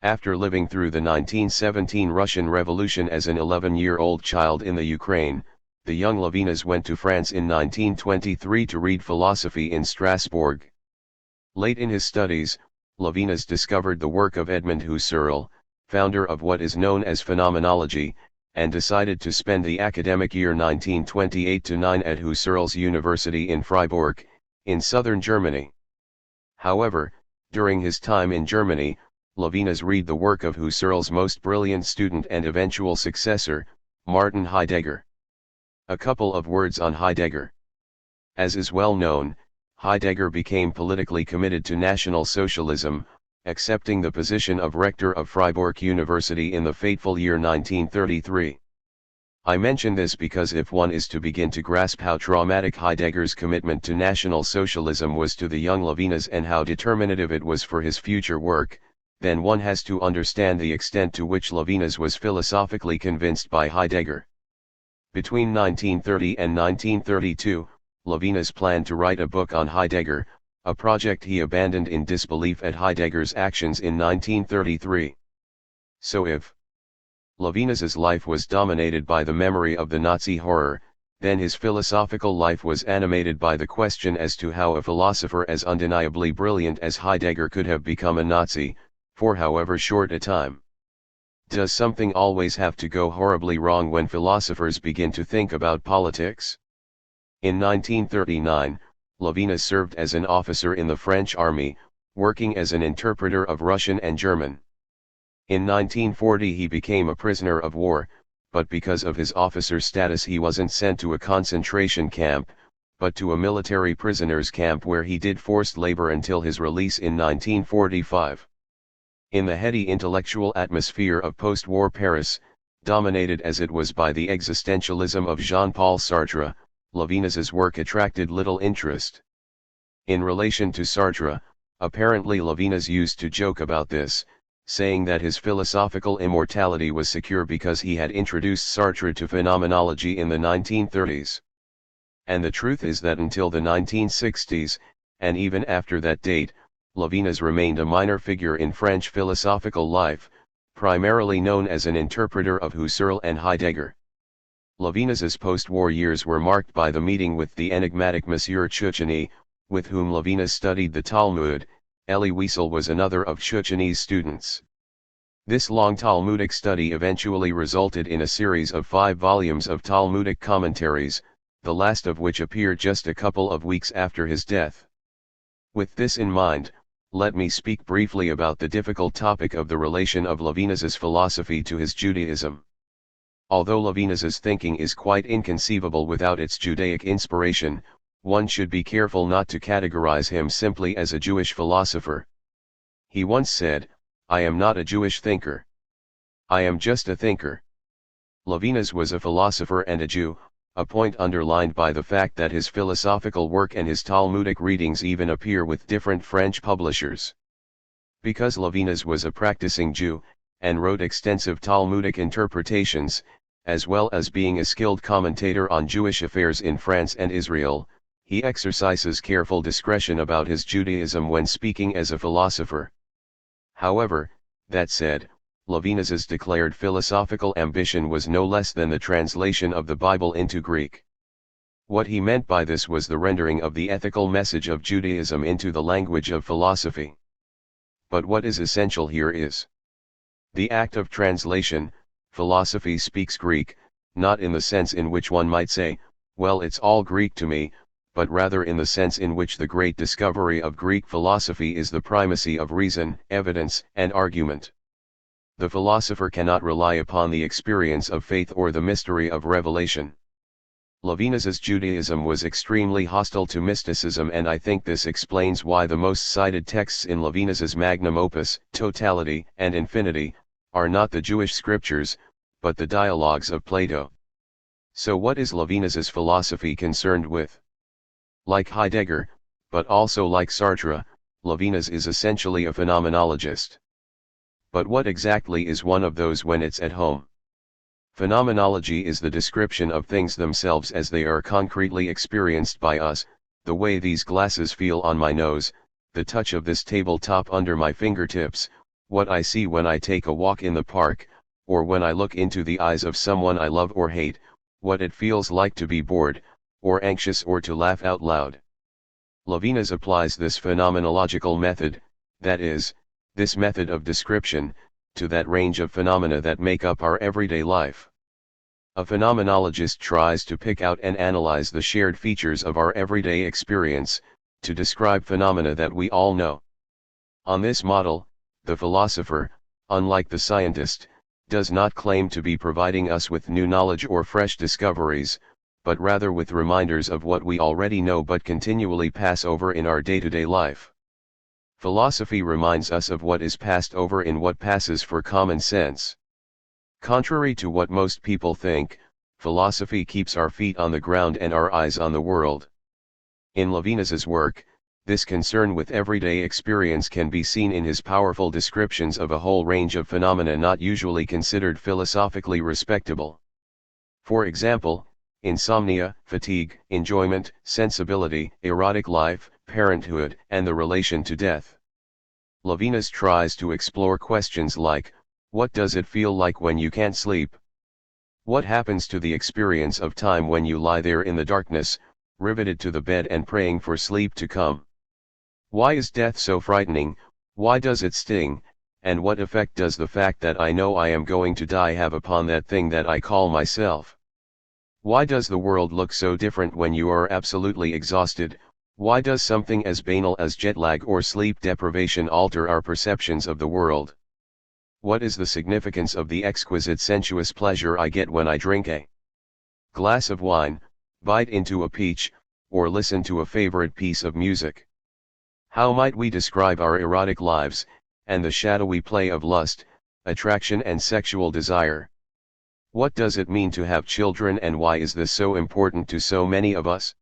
After living through the 1917 Russian Revolution as an 11-year-old child in the Ukraine, the young Levinas went to France in 1923 to read philosophy in Strasbourg. Late in his studies, Levinas discovered the work of Edmund Husserl, founder of what is known as phenomenology, and decided to spend the academic year 1928-9 at Husserl's University in Freiburg, in southern Germany. However, during his time in Germany, Levinas read the work of Husserl's most brilliant student and eventual successor, Martin Heidegger. A couple of words on Heidegger. As is well known, Heidegger became politically committed to National Socialism, accepting the position of rector of Freiburg University in the fateful year 1933. I mention this because if one is to begin to grasp how traumatic Heidegger's commitment to National Socialism was to the young Levinas and how determinative it was for his future work, then one has to understand the extent to which Levinas was philosophically convinced by Heidegger. Between 1930 and 1932, Levinas planned to write a book on Heidegger, a project he abandoned in disbelief at Heidegger's actions in 1933. So if Levinas's life was dominated by the memory of the Nazi horror, then his philosophical life was animated by the question as to how a philosopher as undeniably brilliant as Heidegger could have become a Nazi, for however short a time. Does something always have to go horribly wrong when philosophers begin to think about politics? In 1939, Levinas served as an officer in the French army, working as an interpreter of Russian and German. In 1940 he became a prisoner of war, but because of his officer status he wasn't sent to a concentration camp, but to a military prisoners camp where he did forced labor until his release in 1945. In the heady intellectual atmosphere of post-war Paris, dominated as it was by the existentialism of Jean-Paul Sartre, Levinas's work attracted little interest. In relation to Sartre, apparently Levinas used to joke about this, saying that his philosophical immortality was secure because he had introduced Sartre to phenomenology in the 1930s. And the truth is that until the 1960s, and even after that date, Levinas remained a minor figure in French philosophical life, primarily known as an interpreter of Husserl and Heidegger. Levinas's post-war years were marked by the meeting with the enigmatic Monsieur Critchley, with whom Levinas studied the Talmud. Elie Wiesel was another of Critchley's students. This long Talmudic study eventually resulted in a series of 5 volumes of Talmudic commentaries, the last of which appeared just a couple of weeks after his death. With this in mind, let me speak briefly about the difficult topic of the relation of Levinas's philosophy to his Judaism. Although Levinas's thinking is quite inconceivable without its Judaic inspiration, one should be careful not to categorize him simply as a Jewish philosopher. He once said, "I am not a Jewish thinker. I am just a thinker." Levinas was a philosopher and a Jew, a point underlined by the fact that his philosophical work and his Talmudic readings even appear with different French publishers. Because Levinas was a practicing Jew, and wrote extensive Talmudic interpretations, as well as being a skilled commentator on Jewish affairs in France and Israel, he exercises careful discretion about his Judaism when speaking as a philosopher. However, that said, Levinas's declared philosophical ambition was no less than the translation of the Bible into Greek. What he meant by this was the rendering of the ethical message of Judaism into the language of philosophy. But what is essential here is the act of translation. Philosophy speaks Greek, not in the sense in which one might say, well, it's all Greek to me, but rather in the sense in which the great discovery of Greek philosophy is the primacy of reason, evidence, and argument. The philosopher cannot rely upon the experience of faith or the mystery of revelation. Levinas's Judaism was extremely hostile to mysticism, and I think this explains why the most cited texts in Levinas's magnum opus, Totality and Infinity, are not the Jewish scriptures, but the dialogues of Plato. So what is Levinas's philosophy concerned with? Like Heidegger, but also like Sartre, Levinas is essentially a phenomenologist. But what exactly is one of those when it's at home? Phenomenology is the description of things themselves as they are concretely experienced by us, the way these glasses feel on my nose, the touch of this tabletop under my fingertips, what I see when I take a walk in the park, or when I look into the eyes of someone I love or hate, what it feels like to be bored, or anxious, or to laugh out loud. Levinas applies this phenomenological method, that is, this method of description, to that range of phenomena that make up our everyday life. A phenomenologist tries to pick out and analyze the shared features of our everyday experience, to describe phenomena that we all know. On this model, the philosopher, unlike the scientist, does not claim to be providing us with new knowledge or fresh discoveries, but rather with reminders of what we already know but continually pass over in our day-to-day life. Philosophy reminds us of what is passed over in what passes for common sense. Contrary to what most people think, philosophy keeps our feet on the ground and our eyes on the world. In Levinas's work, this concern with everyday experience can be seen in his powerful descriptions of a whole range of phenomena not usually considered philosophically respectable. For example, insomnia, fatigue, enjoyment, sensibility, erotic life, parenthood, and the relation to death. Levinas tries to explore questions like, what does it feel like when you can't sleep? What happens to the experience of time when you lie there in the darkness, riveted to the bed and praying for sleep to come? Why is death so frightening, why does it sting, and what effect does the fact that I know I am going to die have upon that thing that I call myself? Why does the world look so different when you are absolutely exhausted? Why does something as banal as jet lag or sleep deprivation alter our perceptions of the world? What is the significance of the exquisite sensuous pleasure I get when I drink a glass of wine, bite into a peach, or listen to a favorite piece of music? How might we describe our erotic lives, and the shadowy play of lust, attraction and sexual desire? What does it mean to have children and why is this so important to so many of us?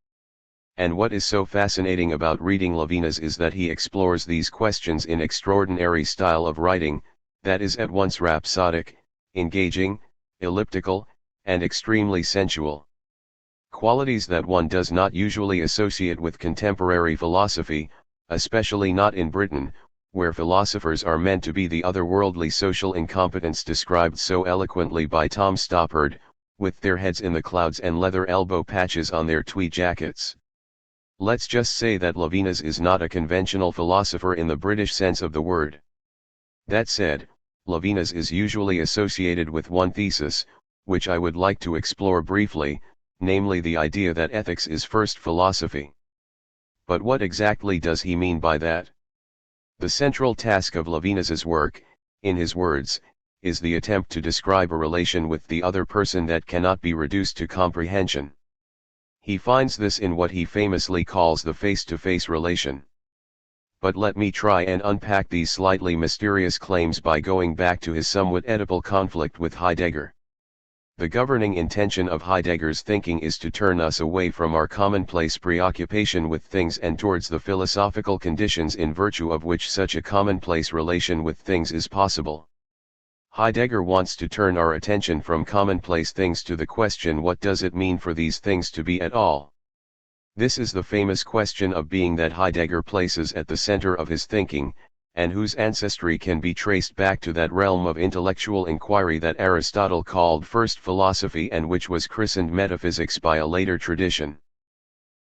And what is so fascinating about reading Levinas is that he explores these questions in extraordinary style of writing, that is at once rhapsodic, engaging, elliptical, and extremely sensual. Qualities that one does not usually associate with contemporary philosophy, especially not in Britain, where philosophers are meant to be the otherworldly social incompetents described so eloquently by Tom Stoppard, with their heads in the clouds and leather elbow patches on their tweed jackets. Let's just say that Levinas is not a conventional philosopher in the British sense of the word. That said, Levinas is usually associated with one thesis, which I would like to explore briefly, namely the idea that ethics is first philosophy. But what exactly does he mean by that? The central task of Levinas's work, in his words, is the attempt to describe a relation with the other person that cannot be reduced to comprehension. He finds this in what he famously calls the face-to-face relation. But let me try and unpack these slightly mysterious claims by going back to his somewhat Oedipal conflict with Heidegger. The governing intention of Heidegger's thinking is to turn us away from our commonplace preoccupation with things and towards the philosophical conditions in virtue of which such a commonplace relation with things is possible. Heidegger wants to turn our attention from commonplace things to the question, what does it mean for these things to be at all? This is the famous question of being that Heidegger places at the center of his thinking, and whose ancestry can be traced back to that realm of intellectual inquiry that Aristotle called first philosophy and which was christened metaphysics by a later tradition.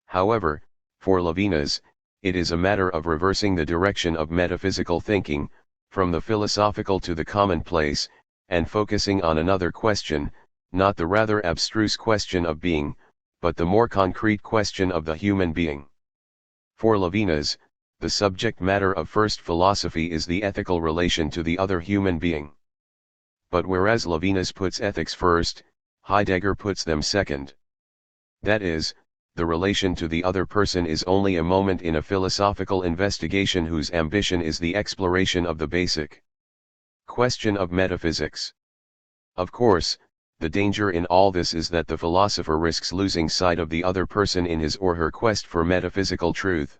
However, for Levinas, it is a matter of reversing the direction of metaphysical thinking, from the philosophical to the commonplace, and focusing on another question, not the rather abstruse question of being, but the more concrete question of the human being. For Levinas, the subject matter of first philosophy is the ethical relation to the other human being. But whereas Levinas puts ethics first, Heidegger puts them second. That is, the relation to the other person is only a moment in a philosophical investigation whose ambition is the exploration of the basic question of metaphysics. Of course, the danger in all this is that the philosopher risks losing sight of the other person in his or her quest for metaphysical truth.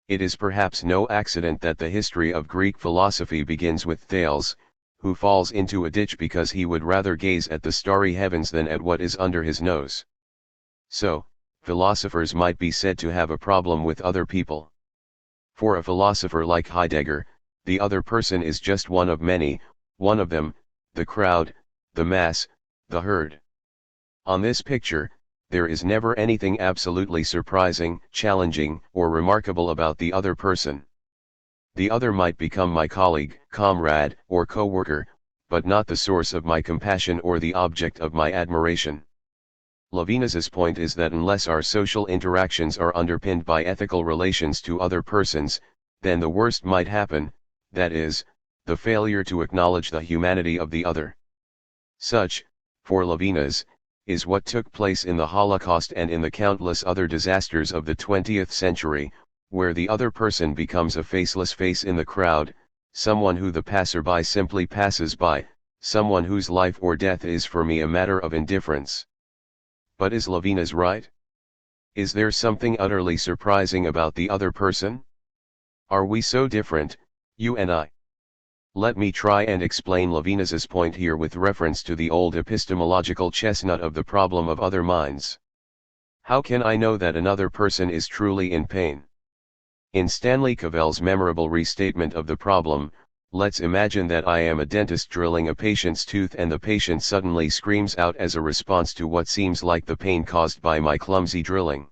It is perhaps no accident that the history of Greek philosophy begins with Thales, who falls into a ditch because he would rather gaze at the starry heavens than at what is under his nose. So, philosophers might be said to have a problem with other people. For a philosopher like Heidegger, the other person is just one of many, one of them, the crowd, the mass, the herd. On this picture, there is never anything absolutely surprising, challenging, or remarkable about the other person. The other might become my colleague, comrade, or co-worker, but not the source of my compassion or the object of my admiration. Levinas's point is that unless our social interactions are underpinned by ethical relations to other persons, then the worst might happen, that is, the failure to acknowledge the humanity of the other. Such, for Levinas, is what took place in the Holocaust and in the countless other disasters of the 20th century, where the other person becomes a faceless face in the crowd, someone who the passerby simply passes by, someone whose life or death is for me a matter of indifference. But is Levinas right? Is there something utterly surprising about the other person? Are we so different, you and I? Let me try and explain Levinas's point here with reference to the old epistemological chestnut of the problem of other minds. How can I know that another person is truly in pain? In Stanley Cavell's memorable restatement of the problem, let's imagine that I am a dentist drilling a patient's tooth and the patient suddenly screams out as a response to what seems like the pain caused by my clumsy drilling.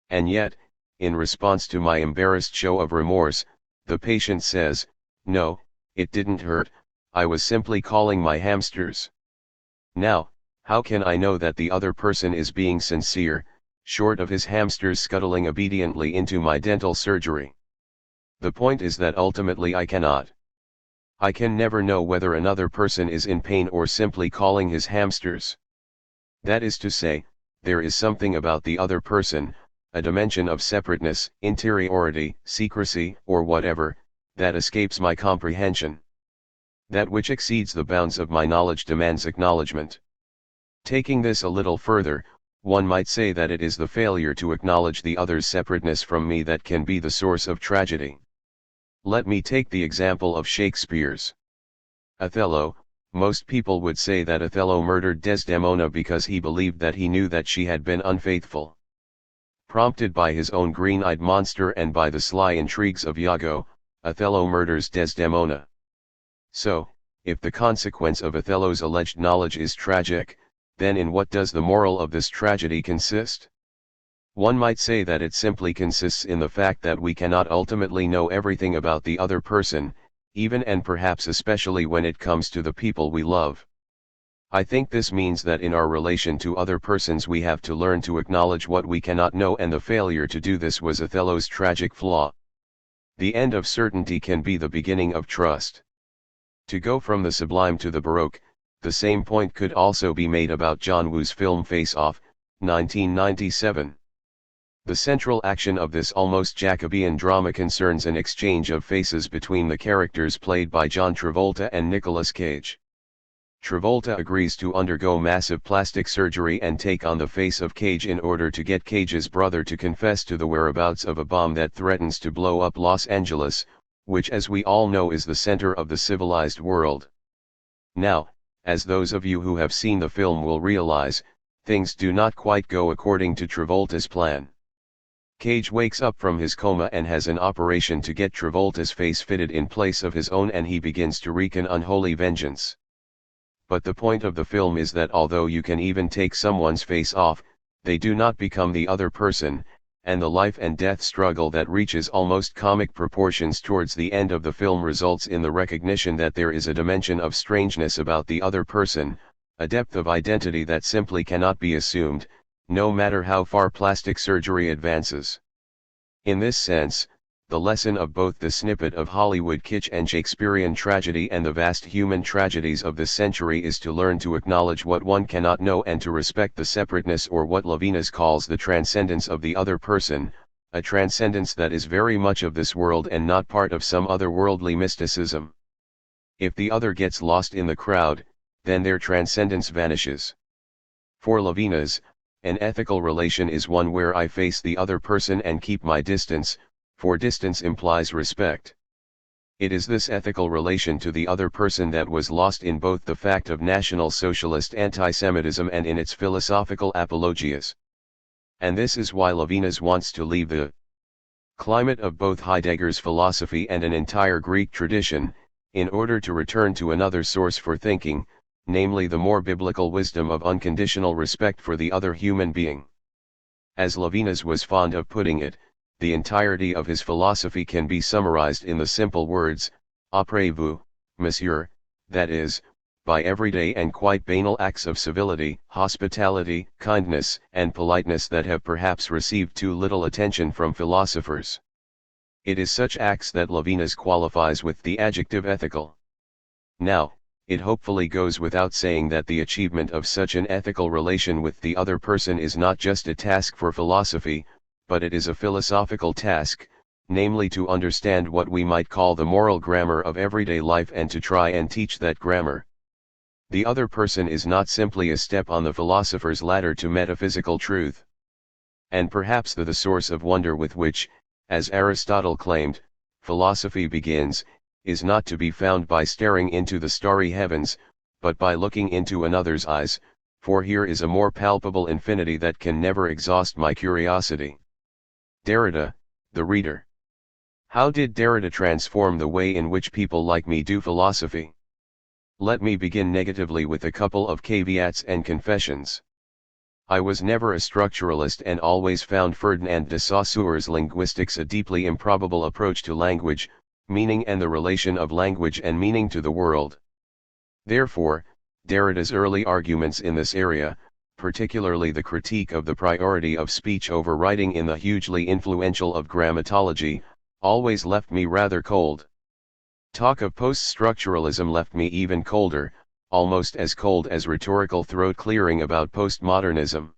And yet, in response to my embarrassed show of remorse, the patient says, "No, it didn't hurt, I was simply calling my hamsters." Now, how can I know that the other person is being sincere, short of his hamsters scuttling obediently into my dental surgery? The point is that ultimately I cannot. I can never know whether another person is in pain or simply calling his hamsters. That is to say, there is something about the other person, a dimension of separateness, interiority, secrecy, or whatever, that escapes my comprehension. That which exceeds the bounds of my knowledge demands acknowledgement. Taking this a little further, one might say that it is the failure to acknowledge the other's separateness from me that can be the source of tragedy. Let me take the example of Shakespeare's Othello. Most people would say that Othello murdered Desdemona because he believed that he knew that she had been unfaithful. Prompted by his own green-eyed monster and by the sly intrigues of Iago, Othello murders Desdemona. So, if the consequence of Othello's alleged knowledge is tragic, then in what does the moral of this tragedy consist? One might say that it simply consists in the fact that we cannot ultimately know everything about the other person, even and perhaps especially when it comes to the people we love. I think this means that in our relation to other persons we have to learn to acknowledge what we cannot know, and the failure to do this was Othello's tragic flaw. The end of certainty can be the beginning of trust. To go from the sublime to the Baroque, the same point could also be made about John Woo's film Face Off, 1997. The central action of this almost Jacobean drama concerns an exchange of faces between the characters played by John Travolta and Nicolas Cage. Travolta agrees to undergo massive plastic surgery and take on the face of Cage in order to get Cage's brother to confess to the whereabouts of a bomb that threatens to blow up Los Angeles, which as we all know is the center of the civilized world. Now, as those of you who have seen the film will realize, things do not quite go according to Travolta's plan. Cage wakes up from his coma and has an operation to get Travolta's face fitted in place of his own, and he begins to wreak an unholy vengeance. But the point of the film is that although you can even take someone's face off, they do not become the other person, and the life and death struggle that reaches almost comic proportions towards the end of the film results in the recognition that there is a dimension of strangeness about the other person, a depth of identity that simply cannot be assumed, no matter how far plastic surgery advances. In this sense, the lesson of both the snippet of Hollywood kitsch and Shakespearean tragedy and the vast human tragedies of this century is to learn to acknowledge what one cannot know and to respect the separateness, or what Levinas calls the transcendence of the other person, a transcendence that is very much of this world and not part of some otherworldly mysticism. If the other gets lost in the crowd, then their transcendence vanishes. For Levinas, an ethical relation is one where I face the other person and keep my distance, for distance implies respect. It is this ethical relation to the other person that was lost in both the fact of National Socialist antisemitism and in its philosophical apologias. And this is why Levinas wants to leave the climate of both Heidegger's philosophy and an entire Greek tradition, in order to return to another source for thinking, namely the more biblical wisdom of unconditional respect for the other human being. As Levinas was fond of putting it, the entirety of his philosophy can be summarized in the simple words, "Après vous, monsieur," that is, by everyday and quite banal acts of civility, hospitality, kindness, and politeness that have perhaps received too little attention from philosophers. It is such acts that Levinas qualifies with the adjective ethical. Now, it hopefully goes without saying that the achievement of such an ethical relation with the other person is not just a task for philosophy, but it is a philosophical task, namely to understand what we might call the moral grammar of everyday life and to try and teach that grammar. The other person is not simply a step on the philosopher's ladder to metaphysical truth. And perhaps the source of wonder with which, as Aristotle claimed, philosophy begins, is not to be found by staring into the starry heavens, but by looking into another's eyes, for here is a more palpable infinity that can never exhaust my curiosity. Derrida, the reader. How did Derrida transform the way in which people like me do philosophy? Let me begin negatively with a couple of caveats and confessions. I was never a structuralist and always found Ferdinand de Saussure's linguistics a deeply improbable approach to language, meaning and the relation of language and meaning to the world. Therefore, Derrida's early arguments in this area, particularly the critique of the priority of speech over writing in the hugely influential of grammatology, always left me rather cold. Talk of post-structuralism left me even colder, almost as cold as rhetorical throat-clearing about postmodernism.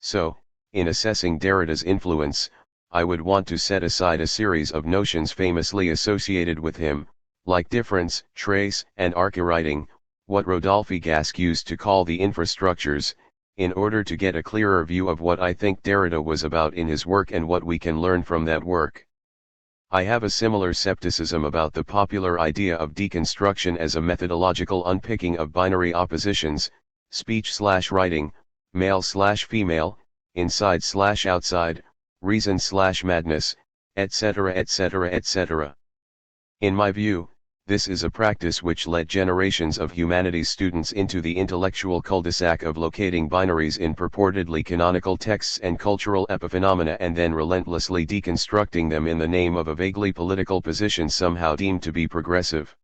So, in assessing Derrida's influence, I would want to set aside a series of notions famously associated with him, like difference, trace, and archwriting, what Rodolphe Gasque used to call the infrastructures, in order to get a clearer view of what I think Derrida was about in his work and what we can learn from that work. I have a similar skepticism about the popular idea of deconstruction as a methodological unpicking of binary oppositions, speech/writing, male/female, inside/outside, reason/madness, etc. etc. etc. In my view, this is a practice which led generations of humanities students into the intellectual cul-de-sac of locating binaries in purportedly canonical texts and cultural epiphenomena and then relentlessly deconstructing them in the name of a vaguely political position somehow deemed to be progressive.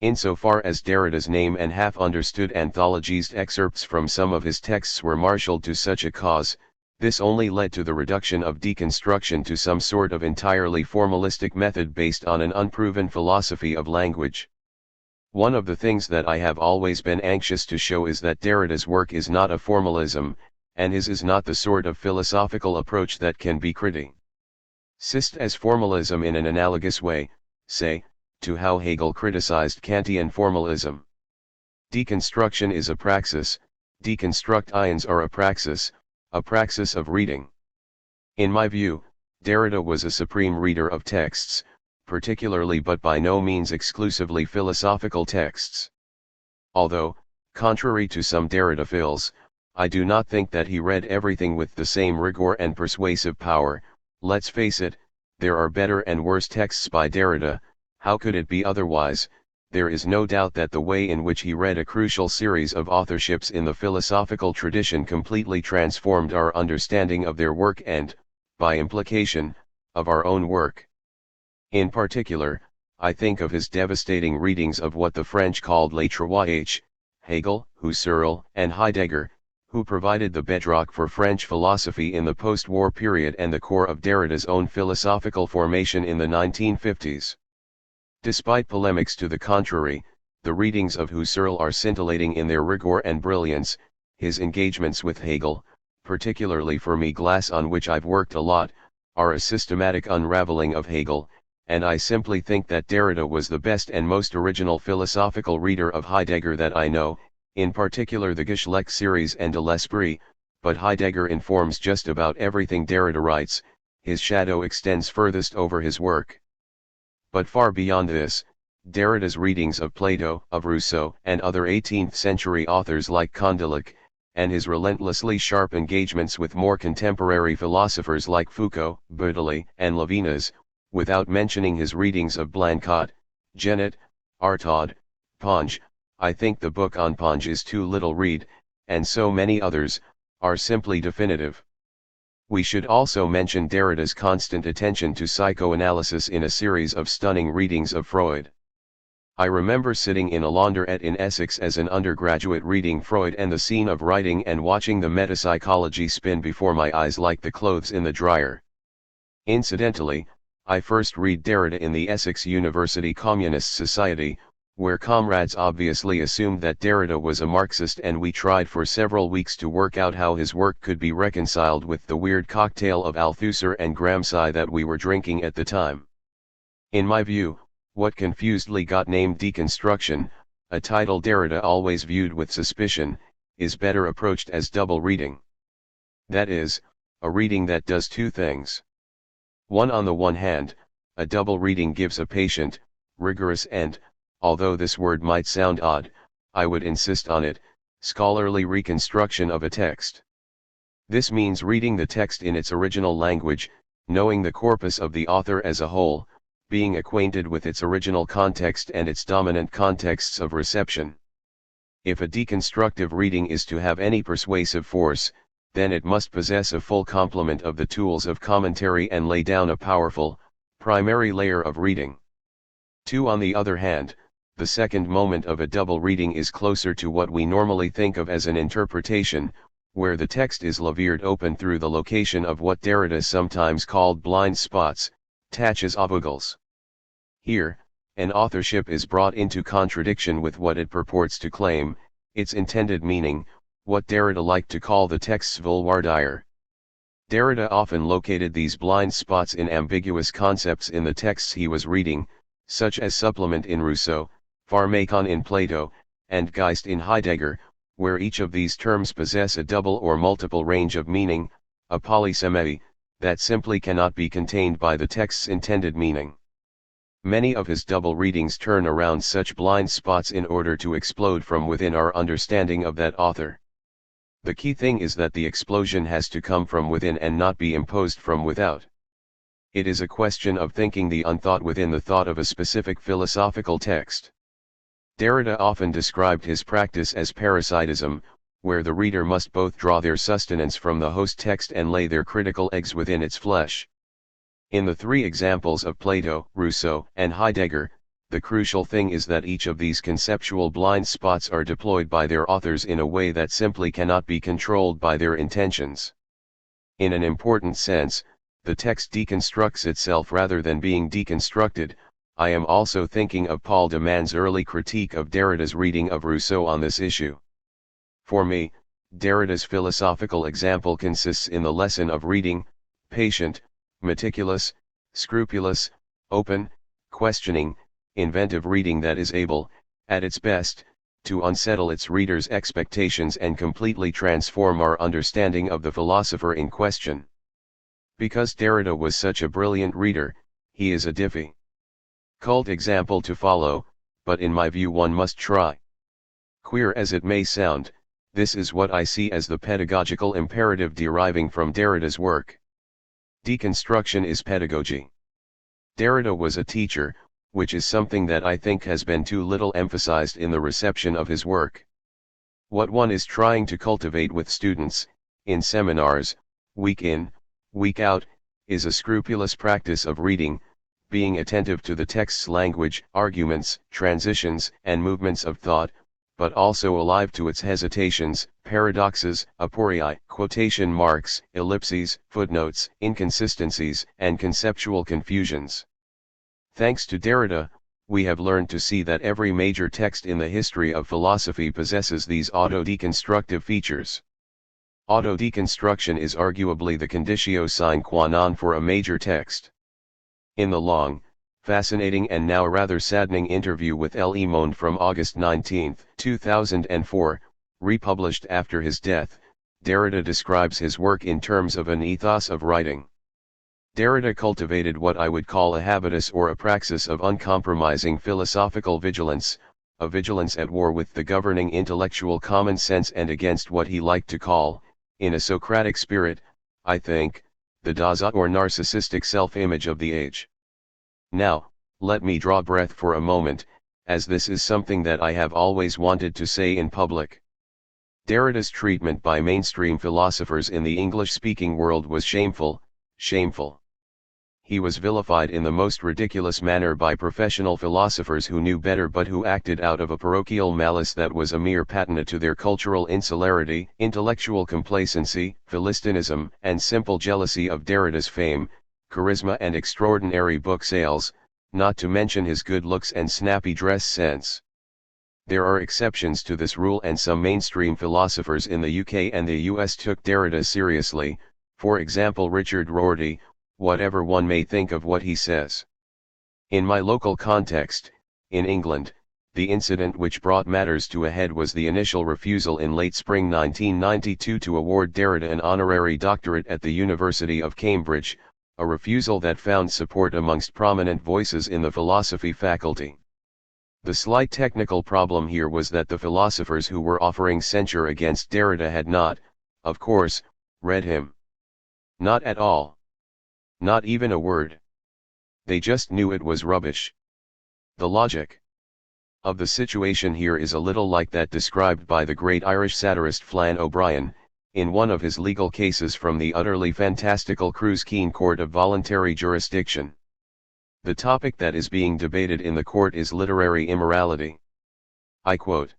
Insofar as Derrida's name and half-understood anthologized excerpts from some of his texts were marshaled to such a cause, this only led to the reduction of deconstruction to some sort of entirely formalistic method based on an unproven philosophy of language. One of the things that I have always been anxious to show is that Derrida's work is not a formalism, and his is not the sort of philosophical approach that can be criticized as formalism in an analogous way, say, to how Hegel criticized Kantian formalism. Deconstruction is a praxis, deconstructions are a praxis of reading. In my view, Derrida was a supreme reader of texts, particularly but by no means exclusively philosophical texts. Although, contrary to some Derridophiles, I do not think that he read everything with the same rigor and persuasive power. Let's face it, there are better and worse texts by Derrida. How could it be otherwise? There is no doubt that the way in which he read a crucial series of authorships in the philosophical tradition completely transformed our understanding of their work and, by implication, of our own work. In particular, I think of his devastating readings of what the French called les trois Hegel, Husserl, and Heidegger, who provided the bedrock for French philosophy in the post-war period and the core of Derrida's own philosophical formation in the 1950s. Despite polemics to the contrary, the readings of Husserl are scintillating in their rigor and brilliance. His engagements with Hegel, particularly for me Glass on which I've worked a lot, are a systematic unraveling of Hegel, and I simply think that Derrida was the best and most original philosophical reader of Heidegger that I know, in particular the Geschlecht series and de l'Esprit, but Heidegger informs just about everything Derrida writes, his shadow extends furthest over his work. But far beyond this, Derrida's readings of Plato, of Rousseau, and other 18th-century authors like Condillac, and his relentlessly sharp engagements with more contemporary philosophers like Foucault, Baudeley, and Levinas, without mentioning his readings of Blanquet, Genet, Artaud, Ponge, I think the book on Ponge is too little read, and so many others, are simply definitive. We should also mention Derrida's constant attention to psychoanalysis in a series of stunning readings of Freud. I remember sitting in a laundrette in Essex as an undergraduate reading Freud and the Scene of Writing and watching the metapsychology spin before my eyes like the clothes in the dryer. Incidentally, I first read Derrida in the Essex University Communist Society, where comrades obviously assumed that Derrida was a Marxist, and we tried for several weeks to work out how his work could be reconciled with the weird cocktail of Althusser and Gramsci that we were drinking at the time. In my view, what confusedly got named Deconstruction, a title Derrida always viewed with suspicion, is better approached as double reading. That is, a reading that does two things. One, on the one hand, a double reading gives a patient, rigorous and, although this word might sound odd, I would insist on it, scholarly reconstruction of a text. This means reading the text in its original language, knowing the corpus of the author as a whole, being acquainted with its original context and its dominant contexts of reception. If a deconstructive reading is to have any persuasive force, then it must possess a full complement of the tools of commentary and lay down a powerful, primary layer of reading. 2. On the other hand, the second moment of a double reading is closer to what we normally think of as an interpretation, where the text is levered open through the location of what Derrida sometimes called blind spots, taches aveugles. Here, an authorship is brought into contradiction with what it purports to claim, its intended meaning, what Derrida liked to call the text's Vulwardier. Derrida often located these blind spots in ambiguous concepts in the texts he was reading, such as supplement in Rousseau, Pharmakon in Plato, and Geist in Heidegger, where each of these terms possess a double or multiple range of meaning, a polysemy, that simply cannot be contained by the text's intended meaning. Many of his double readings turn around such blind spots in order to explode from within our understanding of that author. The key thing is that the explosion has to come from within and not be imposed from without. It is a question of thinking the unthought within the thought of a specific philosophical text. Derrida often described his practice as parasitism, where the reader must both draw their sustenance from the host text and lay their critical eggs within its flesh. In the three examples of Plato, Rousseau, and Heidegger, the crucial thing is that each of these conceptual blind spots are deployed by their authors in a way that simply cannot be controlled by their intentions. In an important sense, the text deconstructs itself rather than being deconstructed. I am also thinking of Paul de Man's early critique of Derrida's reading of Rousseau on this issue. For me, Derrida's philosophical example consists in the lesson of reading, patient, meticulous, scrupulous, open, questioning, inventive reading that is able, at its best, to unsettle its readers' expectations and completely transform our understanding of the philosopher in question. Because Derrida was such a brilliant reader, he is a difficult example to follow, but in my view one must try. Queer as it may sound, this is what I see as the pedagogical imperative deriving from Derrida's work. Deconstruction is pedagogy. Derrida was a teacher, which is something that I think has been too little emphasized in the reception of his work. What one is trying to cultivate with students, in seminars, week in, week out, is a scrupulous practice of reading, being attentive to the text's language, arguments, transitions, and movements of thought, but also alive to its hesitations, paradoxes, aporia, quotation marks, ellipses, footnotes, inconsistencies, and conceptual confusions. Thanks to Derrida, we have learned to see that every major text in the history of philosophy possesses these auto-deconstructive features. Auto-deconstruction is arguably the conditio sine qua non for a major text. In the long, fascinating and now rather saddening interview with Le Monde from August 19, 2004, republished after his death, Derrida describes his work in terms of an ethos of writing. Derrida cultivated what I would call a habitus or a praxis of uncompromising philosophical vigilance, a vigilance at war with the governing intellectual common sense and against what he liked to call, in a Socratic spirit, I think, the Dasein or narcissistic self-image of the age. Now, let me draw breath for a moment, as this is something that I have always wanted to say in public. Derrida's treatment by mainstream philosophers in the English-speaking world was shameful, shameful. he was vilified in the most ridiculous manner by professional philosophers who knew better but who acted out of a parochial malice that was a mere patina to their cultural insularity, intellectual complacency, philistinism, and simple jealousy of Derrida's fame, charisma and extraordinary book sales, not to mention his good looks and snappy dress sense. There are exceptions to this rule, and some mainstream philosophers in the UK and the US took Derrida seriously, for example Richard Rorty, whatever one may think of what he says. In my local context, in England, the incident which brought matters to a head was the initial refusal in late spring 1992 to award Derrida an honorary doctorate at the University of Cambridge, a refusal that found support amongst prominent voices in the philosophy faculty. The slight technical problem here was that the philosophers who were offering censure against Derrida had not, of course, read him. Not at all. Not even a word. They just knew it was rubbish. The logic of the situation here is a little like that described by the great Irish satirist Flann O'Brien, in one of his legal cases from the utterly fantastical Cruise Keen Court of Voluntary Jurisdiction. The topic that is being debated in the court is literary immorality. I quote: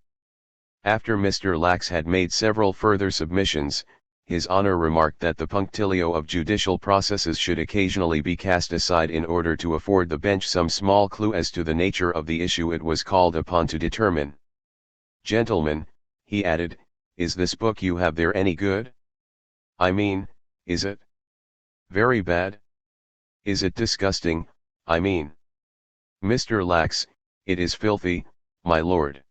"After Mr. Lax had made several further submissions, His Honor remarked that the punctilio of judicial processes should occasionally be cast aside in order to afford the bench some small clue as to the nature of the issue it was called upon to determine. Gentlemen," he added, "is this book you have there any good? I mean, is it very bad? Is it disgusting, I mean? Mr. Lax, it is filthy, my lord.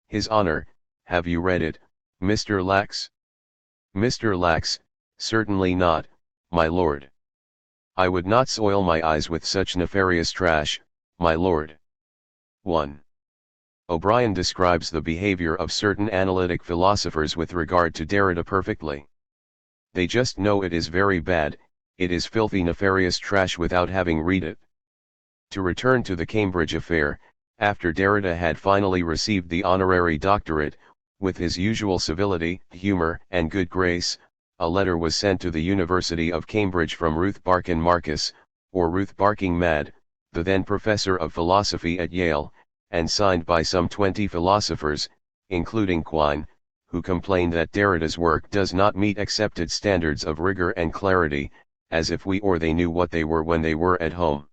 His Honor, have you read it, Mr. Lax? Mr. Lax, certainly not, my lord. I would not soil my eyes with such nefarious trash, my lord." 1. O'Brien describes the behavior of certain analytic philosophers with regard to Derrida perfectly. They just know it is very bad, it is filthy nefarious trash without having read it. To return to the Cambridge affair, after Derrida had finally received the honorary doctorate, with his usual civility, humor, and good grace, a letter was sent to the University of Cambridge from Ruth Barkin Marcus, or Ruth Barking Mad, the then professor of philosophy at Yale, and signed by some 20 philosophers, including Quine, who complained that Derrida's work does not meet accepted standards of rigor and clarity, as if we or they knew what they were when they were at home.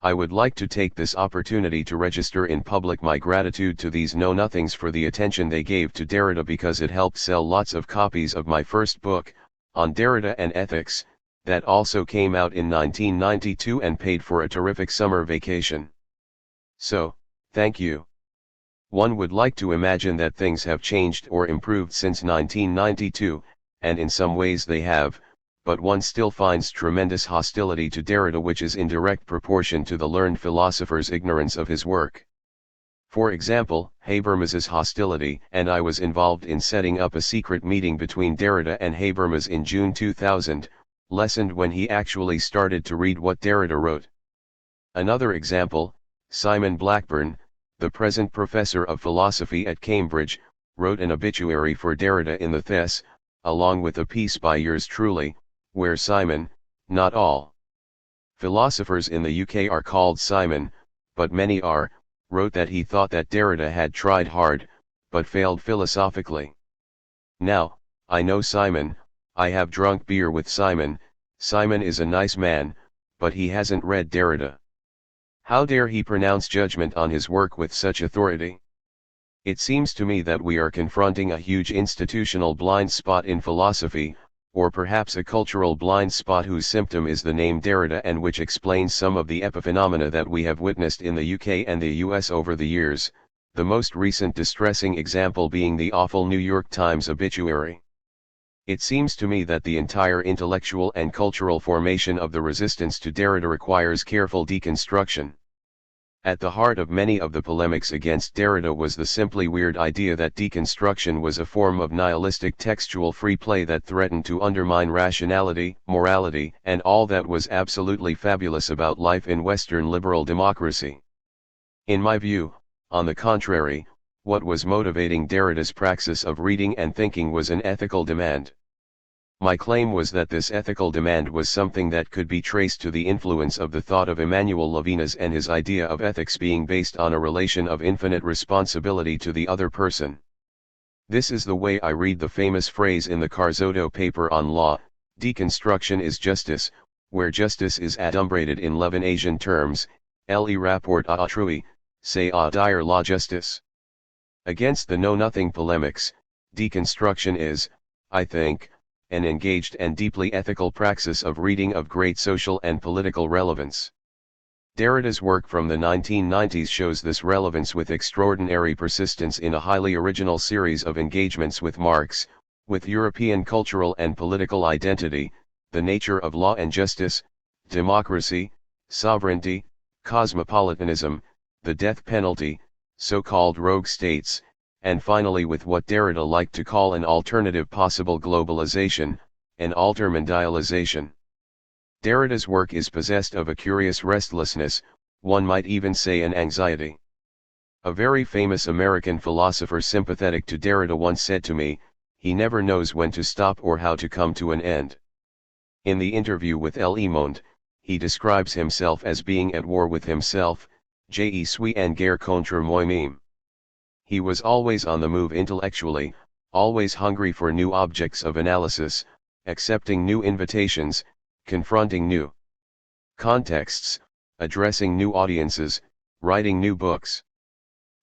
I would like to take this opportunity to register in public my gratitude to these know-nothings for the attention they gave to Derrida, because it helped sell lots of copies of my first book, On Derrida and Ethics, that also came out in 1992 and paid for a terrific summer vacation. So, thank you. One would like to imagine that things have changed or improved since 1992, and in some ways they have, but one still finds tremendous hostility to Derrida, which is in direct proportion to the learned philosopher's ignorance of his work. For example, Habermas's hostility, and I was involved in setting up a secret meeting between Derrida and Habermas in June 2000, lessened when he actually started to read what Derrida wrote. Another example, Simon Blackburn, the present professor of philosophy at Cambridge, wrote an obituary for Derrida in the Thess, along with a piece by yours truly, where Simon, not all philosophers in the UK are called Simon, but many are, wrote that he thought that Derrida had tried hard, but failed philosophically. Now, I know Simon, I have drunk beer with Simon, Simon is a nice man, but he hasn't read Derrida. How dare he pronounce judgment on his work with such authority? It seems to me that we are confronting a huge institutional blind spot in philosophy, or perhaps a cultural blind spot whose symptom is the name Derrida, and which explains some of the epiphenomena that we have witnessed in the UK and the US over the years, the most recent distressing example being the awful New York Times obituary. It seems to me that the entire intellectual and cultural formation of the resistance to Derrida requires careful deconstruction. At the heart of many of the polemics against Derrida was the simply weird idea that deconstruction was a form of nihilistic textual free play that threatened to undermine rationality, morality, and all that was absolutely fabulous about life in Western liberal democracy. In my view, on the contrary, what was motivating Derrida's praxis of reading and thinking was an ethical demand. My claim was that this ethical demand was something that could be traced to the influence of the thought of Emmanuel Levinas and his idea of ethics being based on a relation of infinite responsibility to the other person. This is the way I read the famous phrase in the Carzotto paper on law, "Deconstruction is justice," where justice is adumbrated in Levinasian terms, le rapport à autrui, c'est à dire la justice. Against the know-nothing polemics, deconstruction is, I think, an engaged and deeply ethical praxis of reading of great social and political relevance. Derrida's work from the 1990s shows this relevance with extraordinary persistence in a highly original series of engagements with Marx, with European cultural and political identity, the nature of law and justice, democracy, sovereignty, cosmopolitanism, the death penalty, so-called rogue states, and finally with what Derrida liked to call an alternative possible globalization, an altermondialization. Derrida's work is possessed of a curious restlessness, one might even say an anxiety. A very famous American philosopher sympathetic to Derrida once said to me, "He never knows when to stop or how to come to an end." In the interview with Le Monde, he describes himself as being at war with himself, je suis en guerre contre moi-même. He was always on the move intellectually, always hungry for new objects of analysis, accepting new invitations, confronting new contexts, addressing new audiences, writing new books.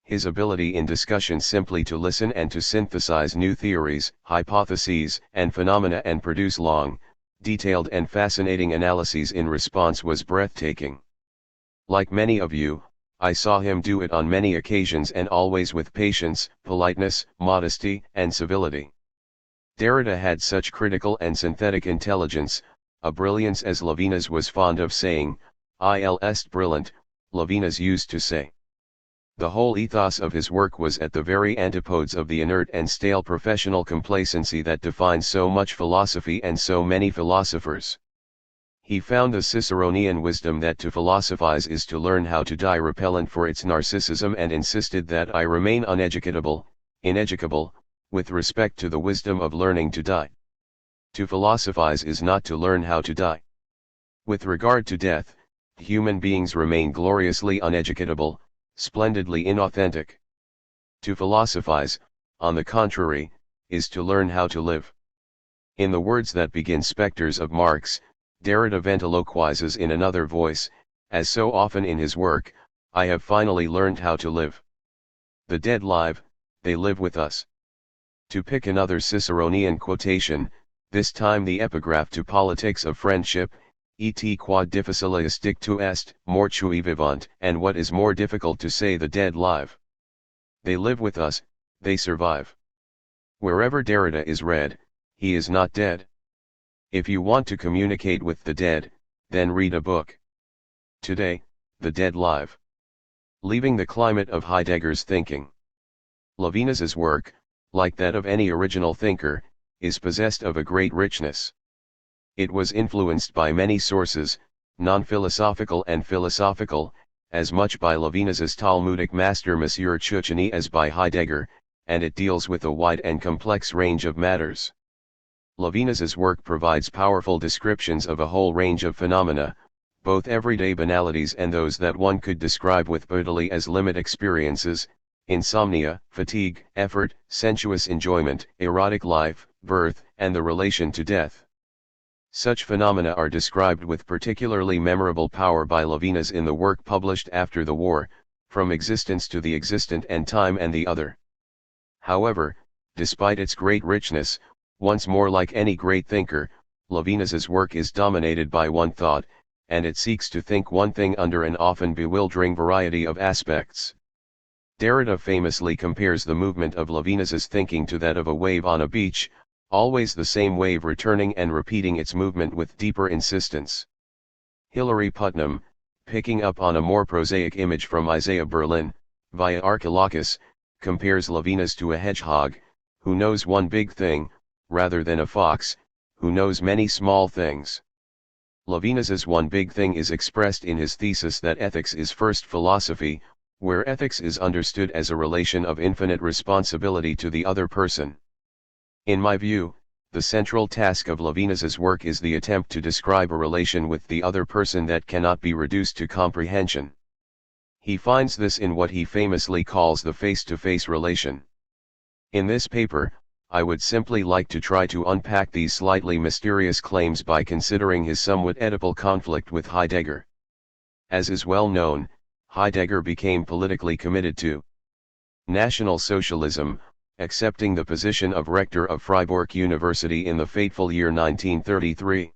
His ability in discussion simply to listen and to synthesize new theories, hypotheses, and phenomena and produce long, detailed and fascinating analyses in response was breathtaking. Like many of you, I saw him do it on many occasions and always with patience, politeness, modesty, and civility. Derrida had such critical and synthetic intelligence, a brilliance as Levinas was fond of saying, "Il est brillant," Levinas used to say. The whole ethos of his work was at the very antipodes of the inert and stale professional complacency that defines so much philosophy and so many philosophers. He found the Ciceronian wisdom that to philosophize is to learn how to die repellent for its narcissism and insisted that I remain ineducable, with respect to the wisdom of learning to die. To philosophize is not to learn how to die. With regard to death, human beings remain gloriously uneducable, splendidly inauthentic. To philosophize, on the contrary, is to learn how to live. In the words that begin Spectres of Marx, Derrida ventriloquizes in another voice, as so often in his work, "I have finally learned how to live. The dead live, they live with us." To pick another Ciceronian quotation, this time the epigraph to Politics of Friendship, "Et quod difficile est dictu est, mortui vivant," and what is more difficult to say, the dead live. They live with us, they survive. Wherever Derrida is read, he is not dead. If you want to communicate with the dead, then read a book. Today, the dead live. Leaving the climate of Heidegger's thinking. Levinas's work, like that of any original thinker, is possessed of a great richness. It was influenced by many sources, non-philosophical and philosophical, as much by Levinas's Talmudic master Monsieur Critchley as by Heidegger, and it deals with a wide and complex range of matters. Levinas's work provides powerful descriptions of a whole range of phenomena, both everyday banalities and those that one could describe with bodily as limit experiences, insomnia, fatigue, effort, sensuous enjoyment, erotic life, birth, and the relation to death. Such phenomena are described with particularly memorable power by Levinas in the work published after the war, From Existence to the Existent and Time and the Other. However, despite its great richness, once more like any great thinker, Levinas's work is dominated by one thought, and it seeks to think one thing under an often bewildering variety of aspects. Derrida famously compares the movement of Levinas's thinking to that of a wave on a beach, always the same wave returning and repeating its movement with deeper insistence. Hilary Putnam, picking up on a more prosaic image from Isaiah Berlin, via Archilochus, compares Levinas to a hedgehog, who knows one big thing, rather than a fox, who knows many small things. Levinas's one big thing is expressed in his thesis that ethics is first philosophy, where ethics is understood as a relation of infinite responsibility to the other person. In my view, The central task of Levinas's work is the attempt to describe a relation with the other person that cannot be reduced to comprehension. He finds this in what he famously calls the face-to-face relation. In this paper, I would simply like to try to unpack these slightly mysterious claims by considering his somewhat Oedipal conflict with Heidegger. As is well known, Heidegger became politically committed to National Socialism, accepting the position of rector of Freiburg University in the fateful year 1933.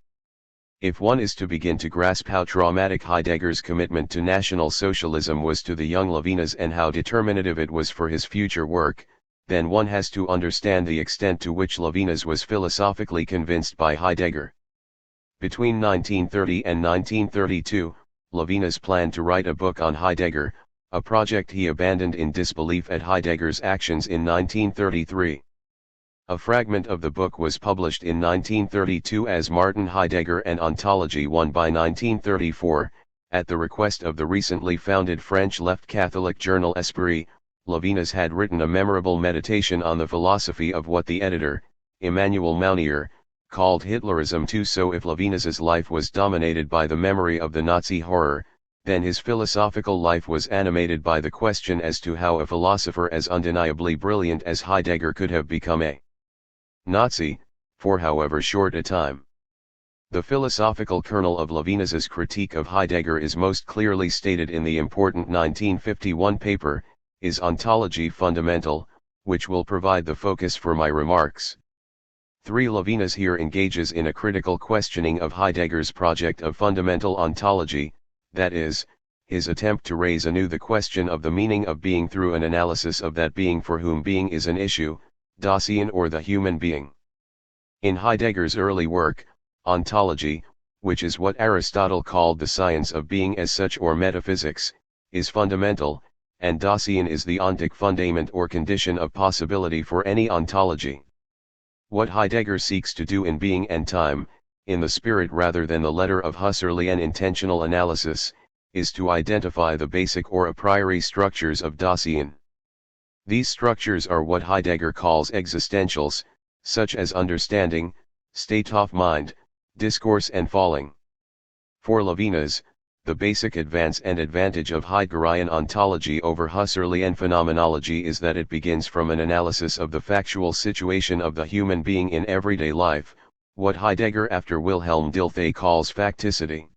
If one is to begin to grasp how traumatic Heidegger's commitment to National Socialism was to the young Levinas and how determinative it was for his future work, then one has to understand the extent to which Levinas was philosophically convinced by Heidegger. Between 1930 and 1932, Levinas planned to write a book on Heidegger, a project he abandoned in disbelief at Heidegger's actions in 1933. A fragment of the book was published in 1932 as Martin Heidegger and Ontology I by 1934, at the request of the recently founded French left Catholic journal Esprit. Levinas had written a memorable meditation on the philosophy of what the editor, Emmanuel Mounier, called Hitlerism too. So if Levinas's life was dominated by the memory of the Nazi horror, then his philosophical life was animated by the question as to how a philosopher as undeniably brilliant as Heidegger could have become a Nazi, for however short a time. The philosophical kernel of Levinas's critique of Heidegger is most clearly stated in the important 1951 paper, Is Ontology Fundamental?, which will provide the focus for my remarks. 3. Levinas here engages in a critical questioning of Heidegger's project of fundamental ontology, that is, his attempt to raise anew the question of the meaning of being through an analysis of that being for whom being is an issue, Dasein or the human being. In Heidegger's early work, ontology, which is what Aristotle called the science of being as such or metaphysics, is fundamental, and Dasein is the ontic fundament or condition of possibility for any ontology. What Heidegger seeks to do in Being and Time, in the spirit rather than the letter of Husserlian intentional analysis, is to identify the basic or a priori structures of Dasein. These structures are what Heidegger calls existentials, such as understanding, state of mind, discourse and falling. For Levinas, the basic advance and advantage of Heideggerian ontology over Husserlian phenomenology is that it begins from an analysis of the factual situation of the human being in everyday life, what Heidegger after Wilhelm Dilthey calls facticity.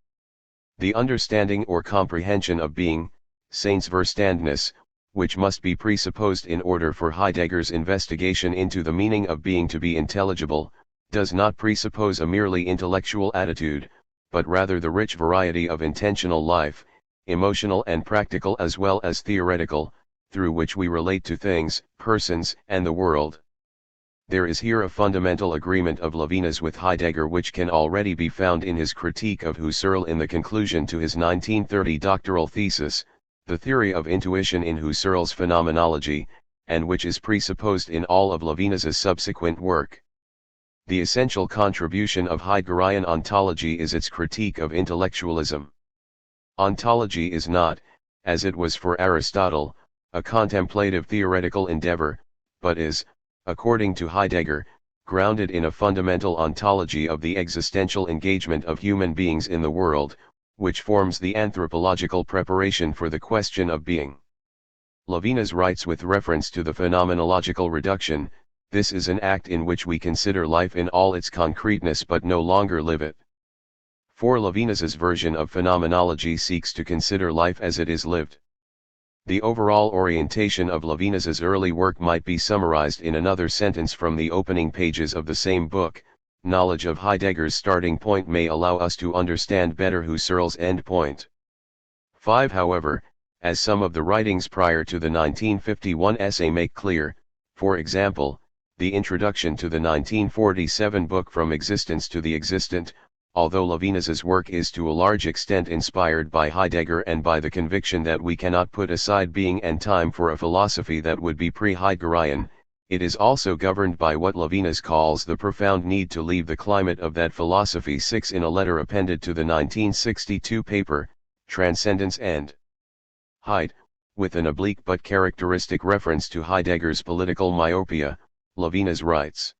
The understanding or comprehension of being, Seinsverständnis, which must be presupposed in order for Heidegger's investigation into the meaning of being to be intelligible, does not presuppose a merely intellectual attitude, but rather the rich variety of intentional life, emotional and practical as well as theoretical, through which we relate to things, persons, and the world. There is here a fundamental agreement of Levinas with Heidegger which can already be found in his critique of Husserl in the conclusion to his 1930 doctoral thesis, The Theory of Intuition in Husserl's Phenomenology, and which is presupposed in all of Levinas's subsequent work. The essential contribution of Heideggerian ontology is its critique of intellectualism. Ontology is not, as it was for Aristotle, a contemplative theoretical endeavor, but is, according to Heidegger, grounded in a fundamental ontology of the existential engagement of human beings in the world, which forms the anthropological preparation for the question of being. Levinas writes with reference to the phenomenological reduction, this is an act in which we consider life in all its concreteness but no longer live it. For Levinas's version of phenomenology seeks to consider life as it is lived. The overall orientation of Levinas's early work might be summarized in another sentence from the opening pages of the same book: knowledge of Heidegger's starting point may allow us to understand better Husserl's end point. 5. However, as some of the writings prior to the 1951 essay make clear, for example, the introduction to the 1947 book From Existence to the Existent, although Levinas's work is to a large extent inspired by Heidegger and by the conviction that we cannot put aside being and time for a philosophy that would be pre-Heideggerian, it is also governed by what Levinas calls the profound need to leave the climate of that philosophy. 6. In a letter appended to the 1962 paper, Transcendence and Heid, with an oblique but characteristic reference to Heidegger's political myopia, Levinas writes,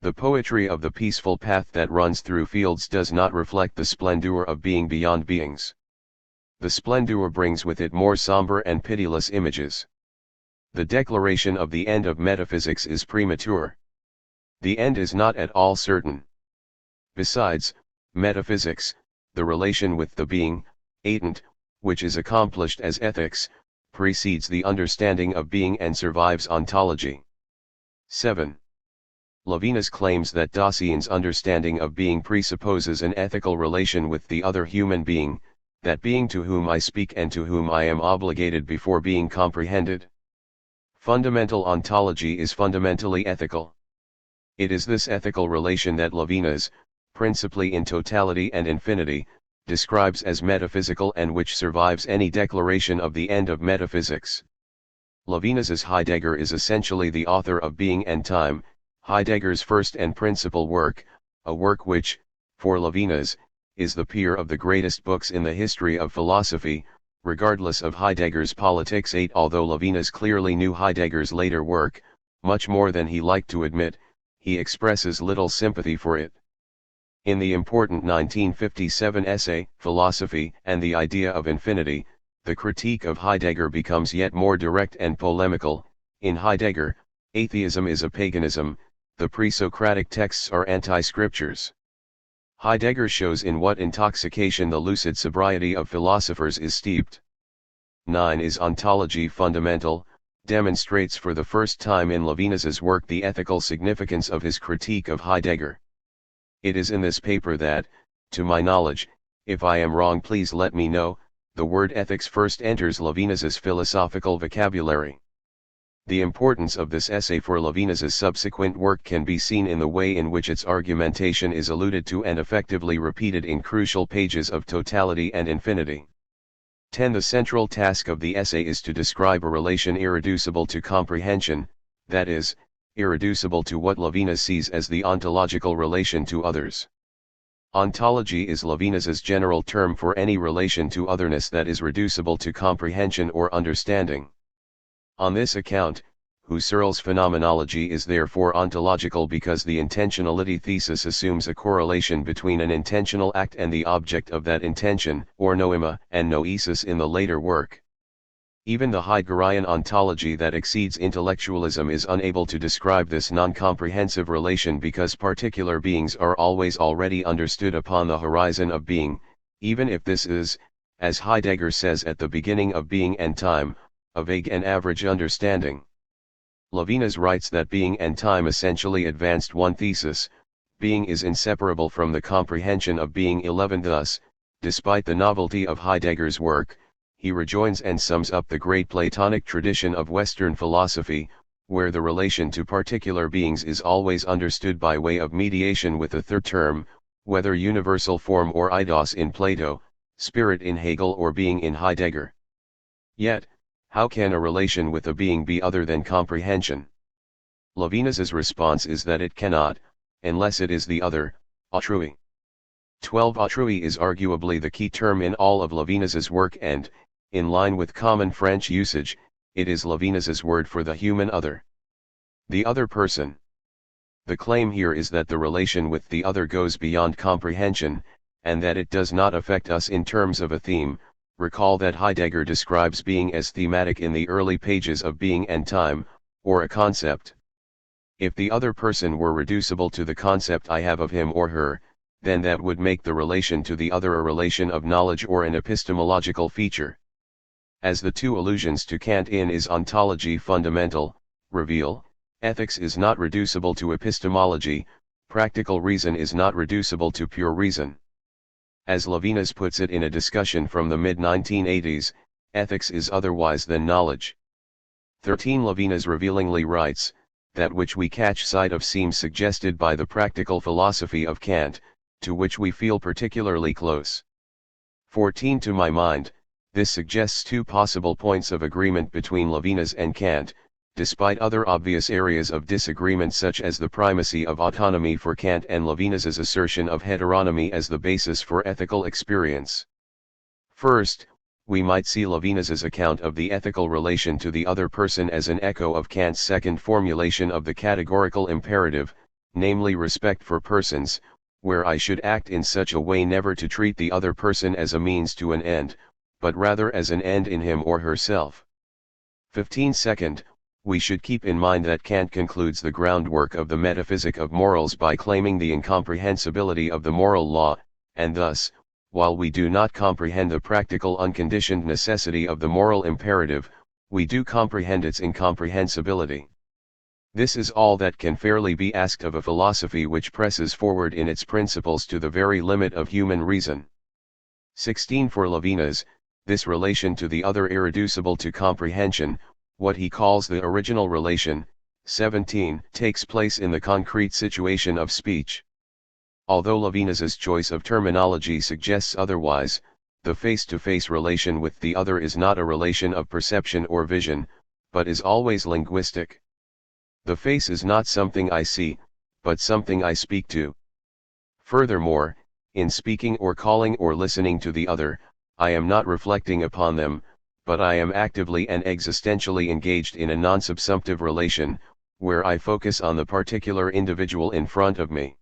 The poetry of the peaceful path that runs through fields does not reflect the splendor of being beyond beings. The splendor brings with it more somber and pitiless images. The declaration of the end of metaphysics is premature. The end is not at all certain. Besides, metaphysics, the relation with the being, atent, which is accomplished as ethics, precedes the understanding of being and survives ontology. 7. Levinas claims that Dasein's understanding of being presupposes an ethical relation with the other human being, that being to whom I speak and to whom I am obligated before being comprehended. Fundamental ontology is fundamentally ethical. It is this ethical relation that Levinas, principally in totality and infinity, describes as metaphysical and which survives any declaration of the end of metaphysics. Levinas's Heidegger is essentially the author of Being and Time, Heidegger's first and principal work, a work which, for Levinas, is the peer of the greatest books in the history of philosophy, regardless of Heidegger's Politics 8. Although Levinas clearly knew Heidegger's later work, much more than he liked to admit, he expresses little sympathy for it. In the important 1957 essay, Philosophy and the Idea of Infinity, the critique of Heidegger becomes yet more direct and polemical. In Heidegger, atheism is a paganism, the pre-Socratic texts are anti-scriptures. Heidegger shows in what intoxication the lucid sobriety of philosophers is steeped. 9. Is ontology fundamental? Demonstrates for the first time in Levinas's work the ethical significance of his critique of Heidegger. It is in this paper that, to my knowledge, if I am wrong please let me know, the word ethics first enters Levinas's philosophical vocabulary. The importance of this essay for Levinas's subsequent work can be seen in the way in which its argumentation is alluded to and effectively repeated in crucial pages of Totality and Infinity. 10. The central task of the essay is to describe a relation irreducible to comprehension, that is, irreducible to what Levinas sees as the ontological relation to others. Ontology is Levinas's general term for any relation to otherness that is reducible to comprehension or understanding. On this account, Husserl's phenomenology is therefore ontological because the intentionality thesis assumes a correlation between an intentional act and the object of that intention, or noema and noesis in the later work. Even the Heideggerian ontology that exceeds intellectualism is unable to describe this non-comprehensive relation because particular beings are always already understood upon the horizon of being, even if this is, as Heidegger says at the beginning of Being and Time, a vague and average understanding. Levinas writes that Being and Time essentially advanced one thesis: being is inseparable from the comprehension of being. 11. Thus, despite the novelty of Heidegger's work, he rejoins and sums up the great Platonic tradition of Western philosophy, where the relation to particular beings is always understood by way of mediation with a third term, whether universal form or eidos in Plato, spirit in Hegel or being in Heidegger. Yet, how can a relation with a being be other than comprehension? Levinas's response is that it cannot, unless it is the other, autrui. 12. Autrui is arguably the key term in all of Levinas's work and, in line with common French usage, it is Levinas's word for the human other. The other person. The claim here is that the relation with the other goes beyond comprehension, and that it does not affect us in terms of a theme. Recall that Heidegger describes being as thematic in the early pages of Being and Time, or a concept. If the other person were reducible to the concept I have of him or her, then that would make the relation to the other a relation of knowledge or an epistemological feature. As the two allusions to Kant in Is Ontology Fundamental reveal, ethics is not reducible to epistemology, practical reason is not reducible to pure reason. As Levinas puts it in a discussion from the mid-1980s, ethics is otherwise than knowledge. 13. Levinas revealingly writes, that which we catch sight of seems suggested by the practical philosophy of Kant, to which we feel particularly close. 14. To my mind, this suggests two possible points of agreement between Levinas and Kant, despite other obvious areas of disagreement such as the primacy of autonomy for Kant and Levinas's assertion of heteronomy as the basis for ethical experience. First, we might see Levinas's account of the ethical relation to the other person as an echo of Kant's second formulation of the categorical imperative, namely respect for persons, where I should act in such a way never to treat the other person as a means to an end, but rather as an end in him or herself. 15. We should keep in mind that Kant concludes the groundwork of the metaphysic of morals by claiming the incomprehensibility of the moral law, and thus, while we do not comprehend the practical unconditioned necessity of the moral imperative, we do comprehend its incomprehensibility. This is all that can fairly be asked of a philosophy which presses forward in its principles to the very limit of human reason. 16. For Levinas, this relation to the other irreducible to comprehension, what he calls the original relation, 17, takes place in the concrete situation of speech. Although Levinas's choice of terminology suggests otherwise, the face-to-face relation with the other is not a relation of perception or vision, but is always linguistic. The face is not something I see, but something I speak to. Furthermore, in speaking or calling or listening to the other, I am not reflecting upon them, but I am actively and existentially engaged in a non-subsumptive relation, where I focus on the particular individual in front of me.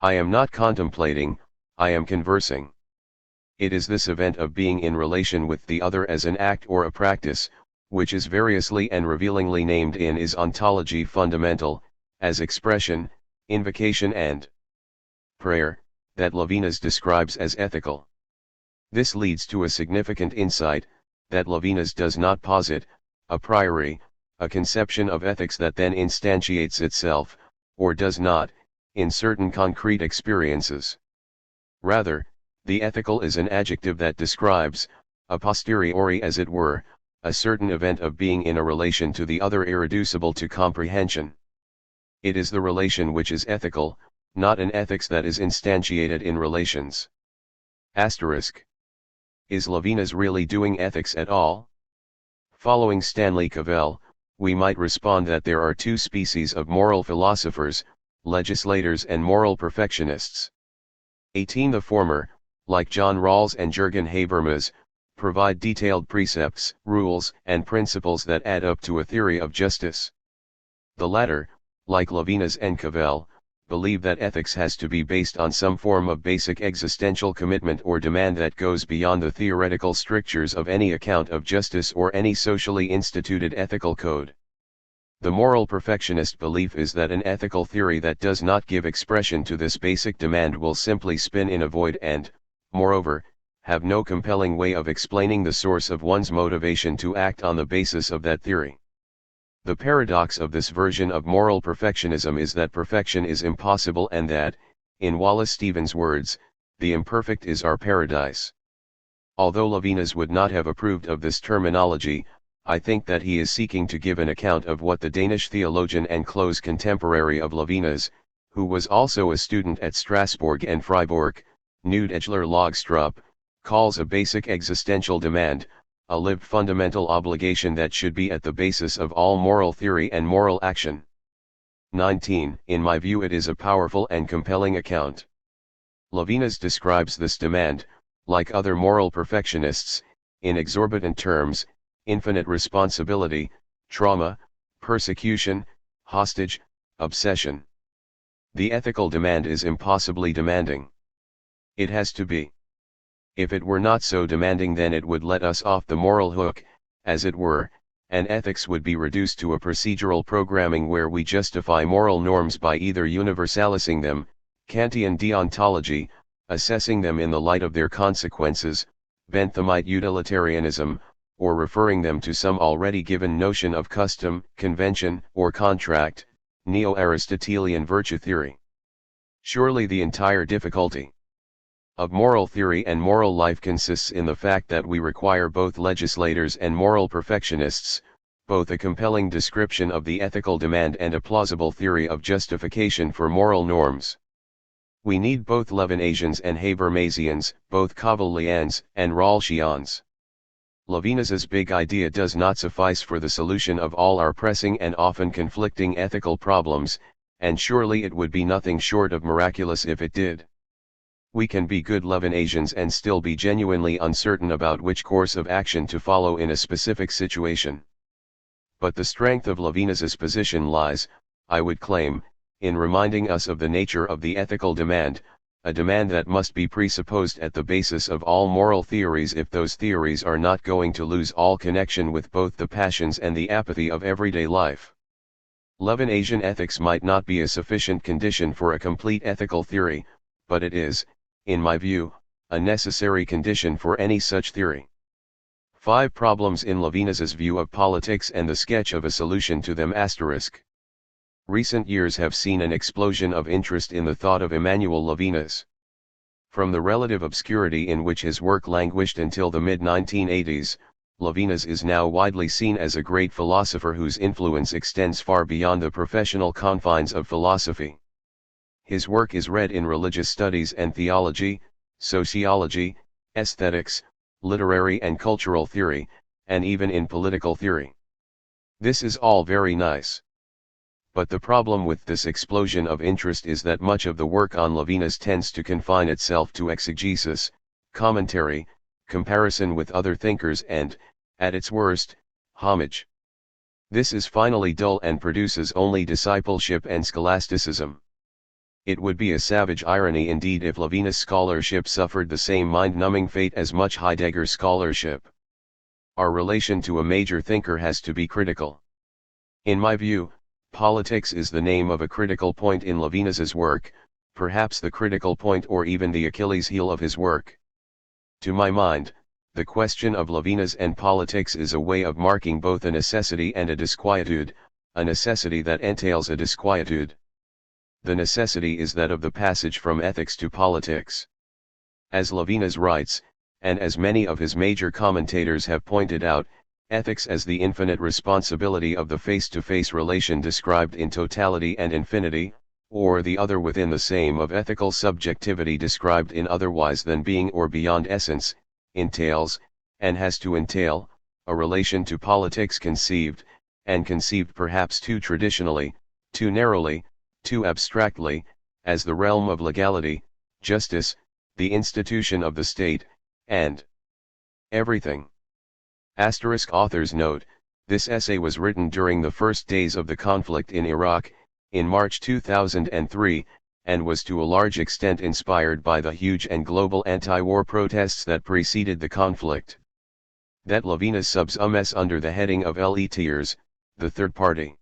I am not contemplating, I am conversing. It is this event of being in relation with the other as an act or a practice, which is variously and revealingly named in is ontology fundamental, as expression, invocation and prayer, that Levinas describes as ethical. This leads to a significant insight, that Levinas does not posit, a priori, a conception of ethics that then instantiates itself, or does not, in certain concrete experiences. Rather, the ethical is an adjective that describes, a posteriori as it were, a certain event of being in a relation to the other irreducible to comprehension. It is the relation which is ethical, not an ethics that is instantiated in relations. Asterisk. Is Levinas really doing ethics at all? Following Stanley Cavell, we might respond that there are two species of moral philosophers, legislators and moral perfectionists. 18. The former, like John Rawls and Jürgen Habermas, provide detailed precepts, rules, and principles that add up to a theory of justice. The latter, like Levinas and Cavell, believe that ethics has to be based on some form of basic existential commitment or demand that goes beyond the theoretical strictures of any account of justice or any socially instituted ethical code. The moral perfectionist belief is that an ethical theory that does not give expression to this basic demand will simply spin in a void and, moreover, have no compelling way of explaining the source of one's motivation to act on the basis of that theory. The paradox of this version of moral perfectionism is that perfection is impossible and that, in Wallace Stevens' words, the imperfect is our paradise. Although Levinas would not have approved of this terminology, I think that he is seeking to give an account of what the Danish theologian and close contemporary of Levinas, who was also a student at Strasbourg and Freiburg, Knud Ejler Logstrup, calls a basic existential demand, a lived fundamental obligation that should be at the basis of all moral theory and moral action. 19. In my view it is a powerful and compelling account. Levinas describes this demand, like other moral perfectionists, in exorbitant terms: infinite responsibility, trauma, persecution, hostage, obsession. The ethical demand is impossibly demanding. It has to be. If it were not so demanding, then it would let us off the moral hook, as it were, and ethics would be reduced to a procedural programming where we justify moral norms by either universalizing them, Kantian deontology, assessing them in the light of their consequences, Benthamite utilitarianism, or referring them to some already given notion of custom, convention, or contract, Neo-Aristotelian virtue theory. Surely the entire difficulty of moral theory and moral life consists in the fact that we require both legislators and moral perfectionists, both a compelling description of the ethical demand and a plausible theory of justification for moral norms. We need both Levinasians and Habermasians, both Cavelians and Rawlsians. Levinas's big idea does not suffice for the solution of all our pressing and often conflicting ethical problems, and surely it would be nothing short of miraculous if it did. We can be good Levinasians and still be genuinely uncertain about which course of action to follow in a specific situation. But the strength of Levinas's position lies, I would claim, in reminding us of the nature of the ethical demand, a demand that must be presupposed at the basis of all moral theories if those theories are not going to lose all connection with both the passions and the apathy of everyday life. Levinasian ethics might not be a sufficient condition for a complete ethical theory, but it is, in my view, a necessary condition for any such theory. 5 problems in Levinas's view of politics and the sketch of a solution to them. Recent years have seen an explosion of interest in the thought of Emmanuel Levinas. From the relative obscurity in which his work languished until the mid-1980s, Levinas is now widely seen as a great philosopher whose influence extends far beyond the professional confines of philosophy. His work is read in religious studies and theology, sociology, aesthetics, literary and cultural theory, and even in political theory. This is all very nice. But the problem with this explosion of interest is that much of the work on Levinas tends to confine itself to exegesis, commentary, comparison with other thinkers and, at its worst, homage. This is finally dull and produces only discipleship and scholasticism. It would be a savage irony indeed if Levinas scholarship suffered the same mind-numbing fate as much Heidegger scholarship. Our relation to a major thinker has to be critical. In my view, politics is the name of a critical point in Levinas's work, perhaps the critical point or even the Achilles heel of his work. To my mind, the question of Levinas and politics is a way of marking both a necessity and a disquietude, a necessity that entails a disquietude. The necessity is that of the passage from ethics to politics. As Levinas writes, and as many of his major commentators have pointed out, ethics as the infinite responsibility of the face-to-face relation described in totality and infinity, or the other within the same of ethical subjectivity described in otherwise than being or beyond essence, entails, and has to entail, a relation to politics conceived, and conceived perhaps too traditionally, too narrowly, too abstractly, as the realm of legality, justice, the institution of the state, and everything. Author's note, this essay was written during the first days of the conflict in Iraq, in March 2003, and was to a large extent inspired by the huge and global anti-war protests that preceded the conflict. That Levinas subs under the heading of Le Tiers, the third party.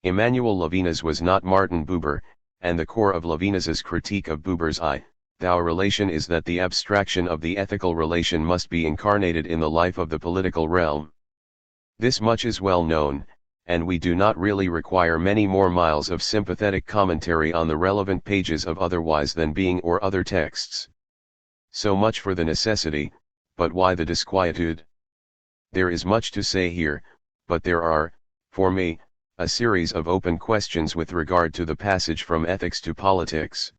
Emmanuel Levinas was not Martin Buber, and the core of Levinas's critique of Buber's I-thou relation is that the abstraction of the ethical relation must be incarnated in the life of the political realm. This much is well known, and we do not really require many more miles of sympathetic commentary on the relevant pages of otherwise than being or other texts. So much for the necessity, but why the disquietude? There is much to say here, but there are, for me, a series of open questions with regard to the passage from ethics to politics.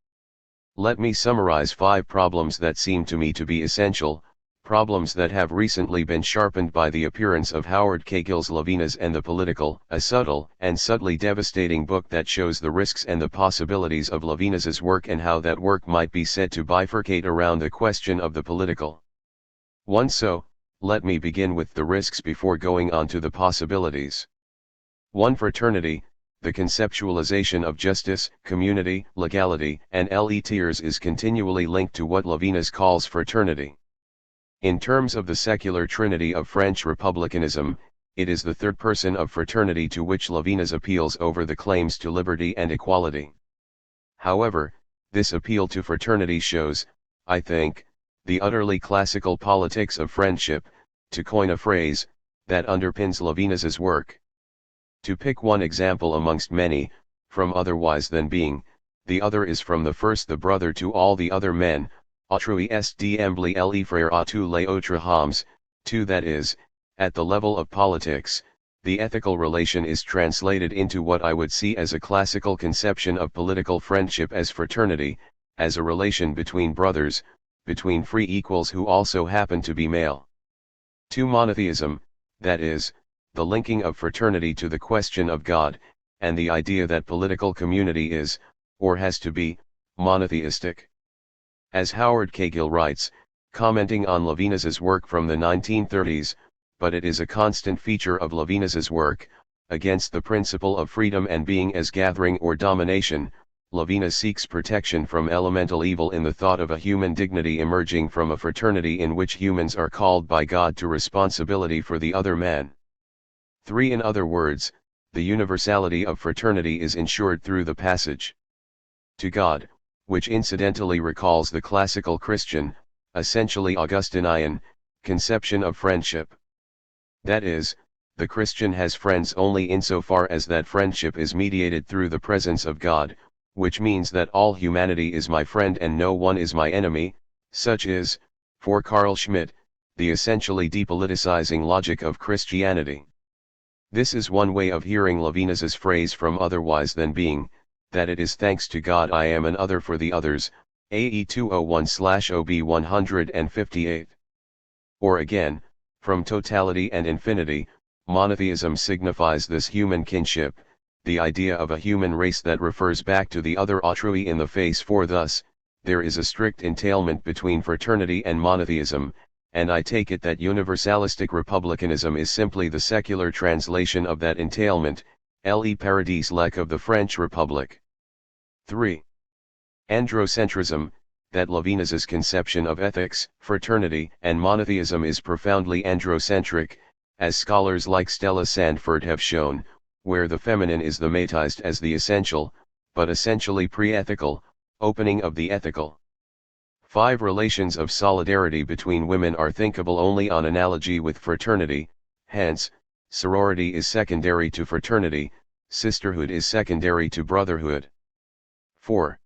Let me summarize 5 problems that seem to me to be essential, problems that have recently been sharpened by the appearance of Howard Cagill's Levinas and the Political, a subtle and subtly devastating book that shows the risks and the possibilities of Levinas's work and how that work might be said to bifurcate around the question of the political. 1. So, let me begin with the risks before going on to the possibilities. 1. Fraternity. The conceptualization of justice, community, legality, and Le Tiers is continually linked to what Levinas calls fraternity. In terms of the secular trinity of French republicanism, it is the third person of fraternity to which Levinas appeals over the claims to liberty and equality. However, this appeal to fraternity shows, I think, the utterly classical politics of friendship, to coin a phrase, that underpins Levinas's work. To pick one example amongst many, from otherwise than being, the other is from the first the brother to all the other men, autrui est d'emblée le frère à tous les autres hommes, 2. That is, at the level of politics, the ethical relation is translated into what I would see as a classical conception of political friendship as fraternity, as a relation between brothers, between free equals who also happen to be male. 2. Monotheism, that is, the linking of fraternity to the question of God, and the idea that political community is, or has to be, monotheistic. As Howard Cagill writes, commenting on Levinas's work from the 1930s, but it is a constant feature of Levinas's work, against the principle of freedom and being as gathering or domination, Levinas seeks protection from elemental evil in the thought of a human dignity emerging from a fraternity in which humans are called by God to responsibility for the other man. 3. In other words, the universality of fraternity is ensured through the passage to God, which incidentally recalls the classical Christian, essentially Augustinian, conception of friendship. That is, the Christian has friends only insofar as that friendship is mediated through the presence of God, which means that all humanity is my friend and no one is my enemy. Such is, for Carl Schmitt, the essentially depoliticizing logic of Christianity. This is one way of hearing Levinas's phrase from otherwise than being, that it is thanks to God I am an other for the others, AE 201/OB 158. Or again, from totality and infinity, monotheism signifies this human kinship, the idea of a human race that refers back to the other autrui in the face, for thus, there is a strict entailment between fraternity and monotheism, and I take it that universalistic republicanism is simply the secular translation of that entailment, le paradis lec of the French Republic. 3. Androcentrism, that Levinas's conception of ethics, fraternity, and monotheism is profoundly androcentric, as scholars like Stella Sandford have shown, where the feminine is thematized as the essential, but essentially pre-ethical, opening of the ethical. 5. Relations of solidarity between women are thinkable only on analogy with fraternity, hence, sorority is secondary to fraternity, sisterhood is secondary to brotherhood. 4.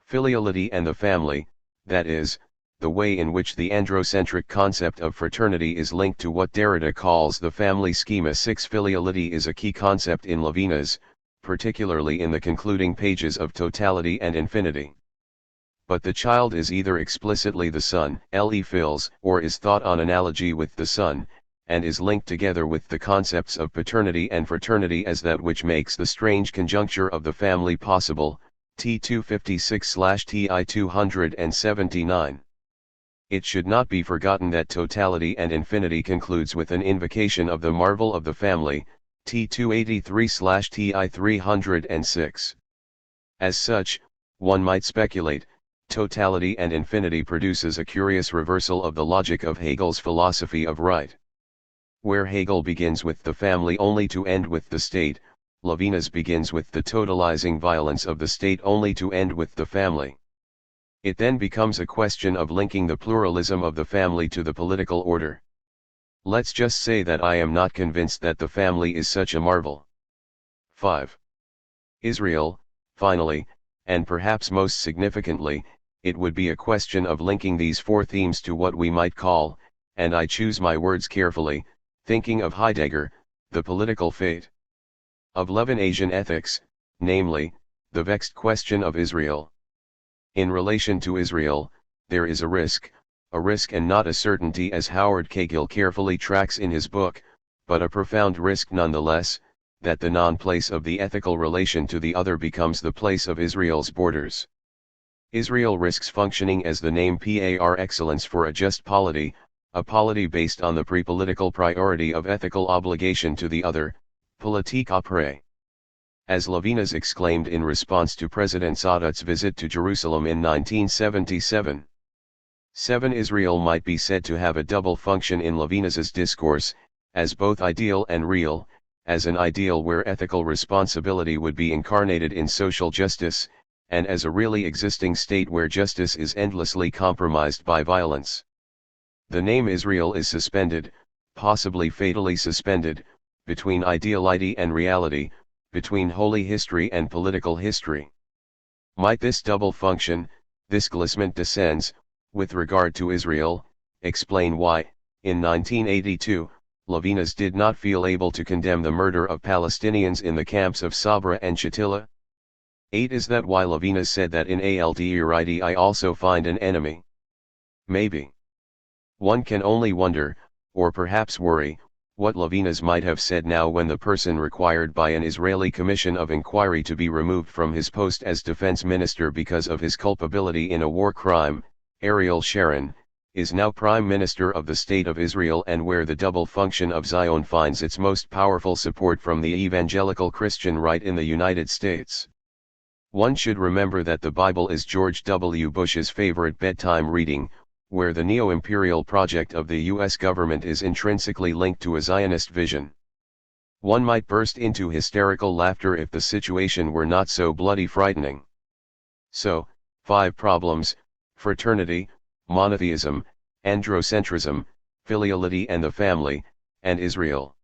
Filiality and the family, that is, the way in which the androcentric concept of fraternity is linked to what Derrida calls the family schema. 6. Filiality is a key concept in Levinas, particularly in the concluding pages of Totality and Infinity. But the child is either explicitly the son, le fils, or is thought on analogy with the son, and is linked together with the concepts of paternity and fraternity as that which makes the strange conjuncture of the family possible, T 256/TI 279. It should not be forgotten that Totality and Infinity concludes with an invocation of the marvel of the family, T 283/TI 306. As such, one might speculate, Totality and Infinity produces a curious reversal of the logic of Hegel's philosophy of right. Where Hegel begins with the family only to end with the state, Levinas begins with the totalizing violence of the state only to end with the family. It then becomes a question of linking the pluralism of the family to the political order. Let's just say that I am not convinced that the family is such a marvel. 5. Israel, finally, and perhaps most significantly, it would be a question of linking these four themes to what we might call, and I choose my words carefully, thinking of Heidegger, the political fate of Levinasian ethics, namely, the vexed question of Israel. In relation to Israel, there is a risk and not a certainty, as Howard Cahill carefully tracks in his book, but a profound risk nonetheless, that the non-place of the ethical relation to the other becomes the place of Israel's borders. Israel risks functioning as the name par excellence for a just polity, a polity based on the pre-political priority of ethical obligation to the other, politique après. As Levinas exclaimed in response to President Sadat's visit to Jerusalem in 1977. 7. Israel might be said to have a double function in Levinas's discourse, as both ideal and real, as an ideal where ethical responsibility would be incarnated in social justice, and as a really existing state where justice is endlessly compromised by violence. The name Israel is suspended, possibly fatally suspended, between ideality and reality, between holy history and political history. Might this double function, this glissement descends, with regard to Israel, explain why, in 1982, Levinas did not feel able to condemn the murder of Palestinians in the camps of Sabra and Shatila? 8. Is that why Levinas said that in Al-Derrida I also find an enemy? Maybe. One can only wonder, or perhaps worry, what Levinas might have said now when the person required by an Israeli commission of inquiry to be removed from his post as defense minister because of his culpability in a war crime, Ariel Sharon, is now Prime Minister of the State of Israel, and where the double function of Zion finds its most powerful support from the evangelical Christian right in the United States. One should remember that the Bible is George W. Bush's favorite bedtime reading, where the neo-imperial project of the U.S. government is intrinsically linked to a Zionist vision. One might burst into hysterical laughter if the situation were not so bloody frightening. So, 5 problems: fraternity, monotheism, androcentrism, filiality and the family, and Israel.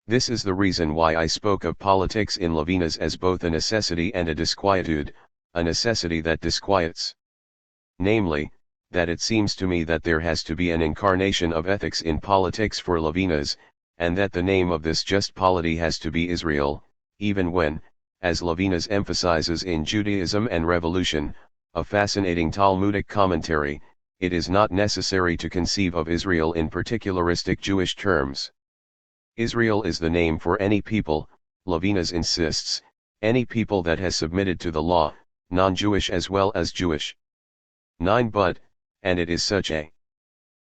This is the reason why I spoke of politics in Levinas as both a necessity and a disquietude, a necessity that disquiets. Namely, that it seems to me that there has to be an incarnation of ethics in politics for Levinas, and that the name of this just polity has to be Israel, even when, as Levinas emphasizes in Judaism and Revolution, a fascinating Talmudic commentary, it is not necessary to conceive of Israel in particularistic Jewish terms. Israel is the name for any people, Levinas insists, any people that has submitted to the law, non-Jewish as well as Jewish. 9 But, and it is such a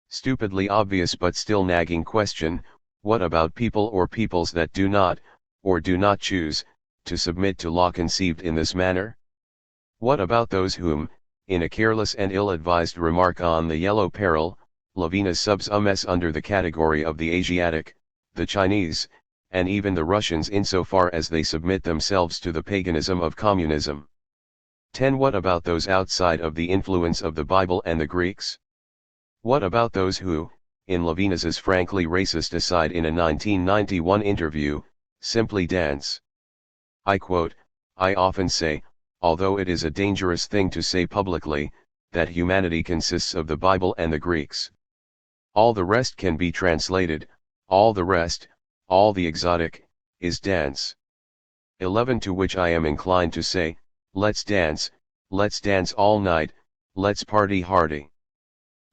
stupidly obvious but still nagging question, what about people or peoples that do not, or do not choose, to submit to law conceived in this manner? What about those whom, in a careless and ill-advised remark on the Yellow Peril, Levinas subsumes under the category of the Asiatic, the Chinese, and even the Russians insofar as they submit themselves to the paganism of communism? 10 What about those outside of the influence of the Bible and the Greeks? What about those who, in Levinas's frankly racist aside in a 1991 interview, simply dance? I quote, "I often say, although it is a dangerous thing to say publicly, that humanity consists of the Bible and the Greeks. All the rest can be translated, all the rest, all the exotic, is dance." 11 To which I am inclined to say, let's dance all night, let's party hardy.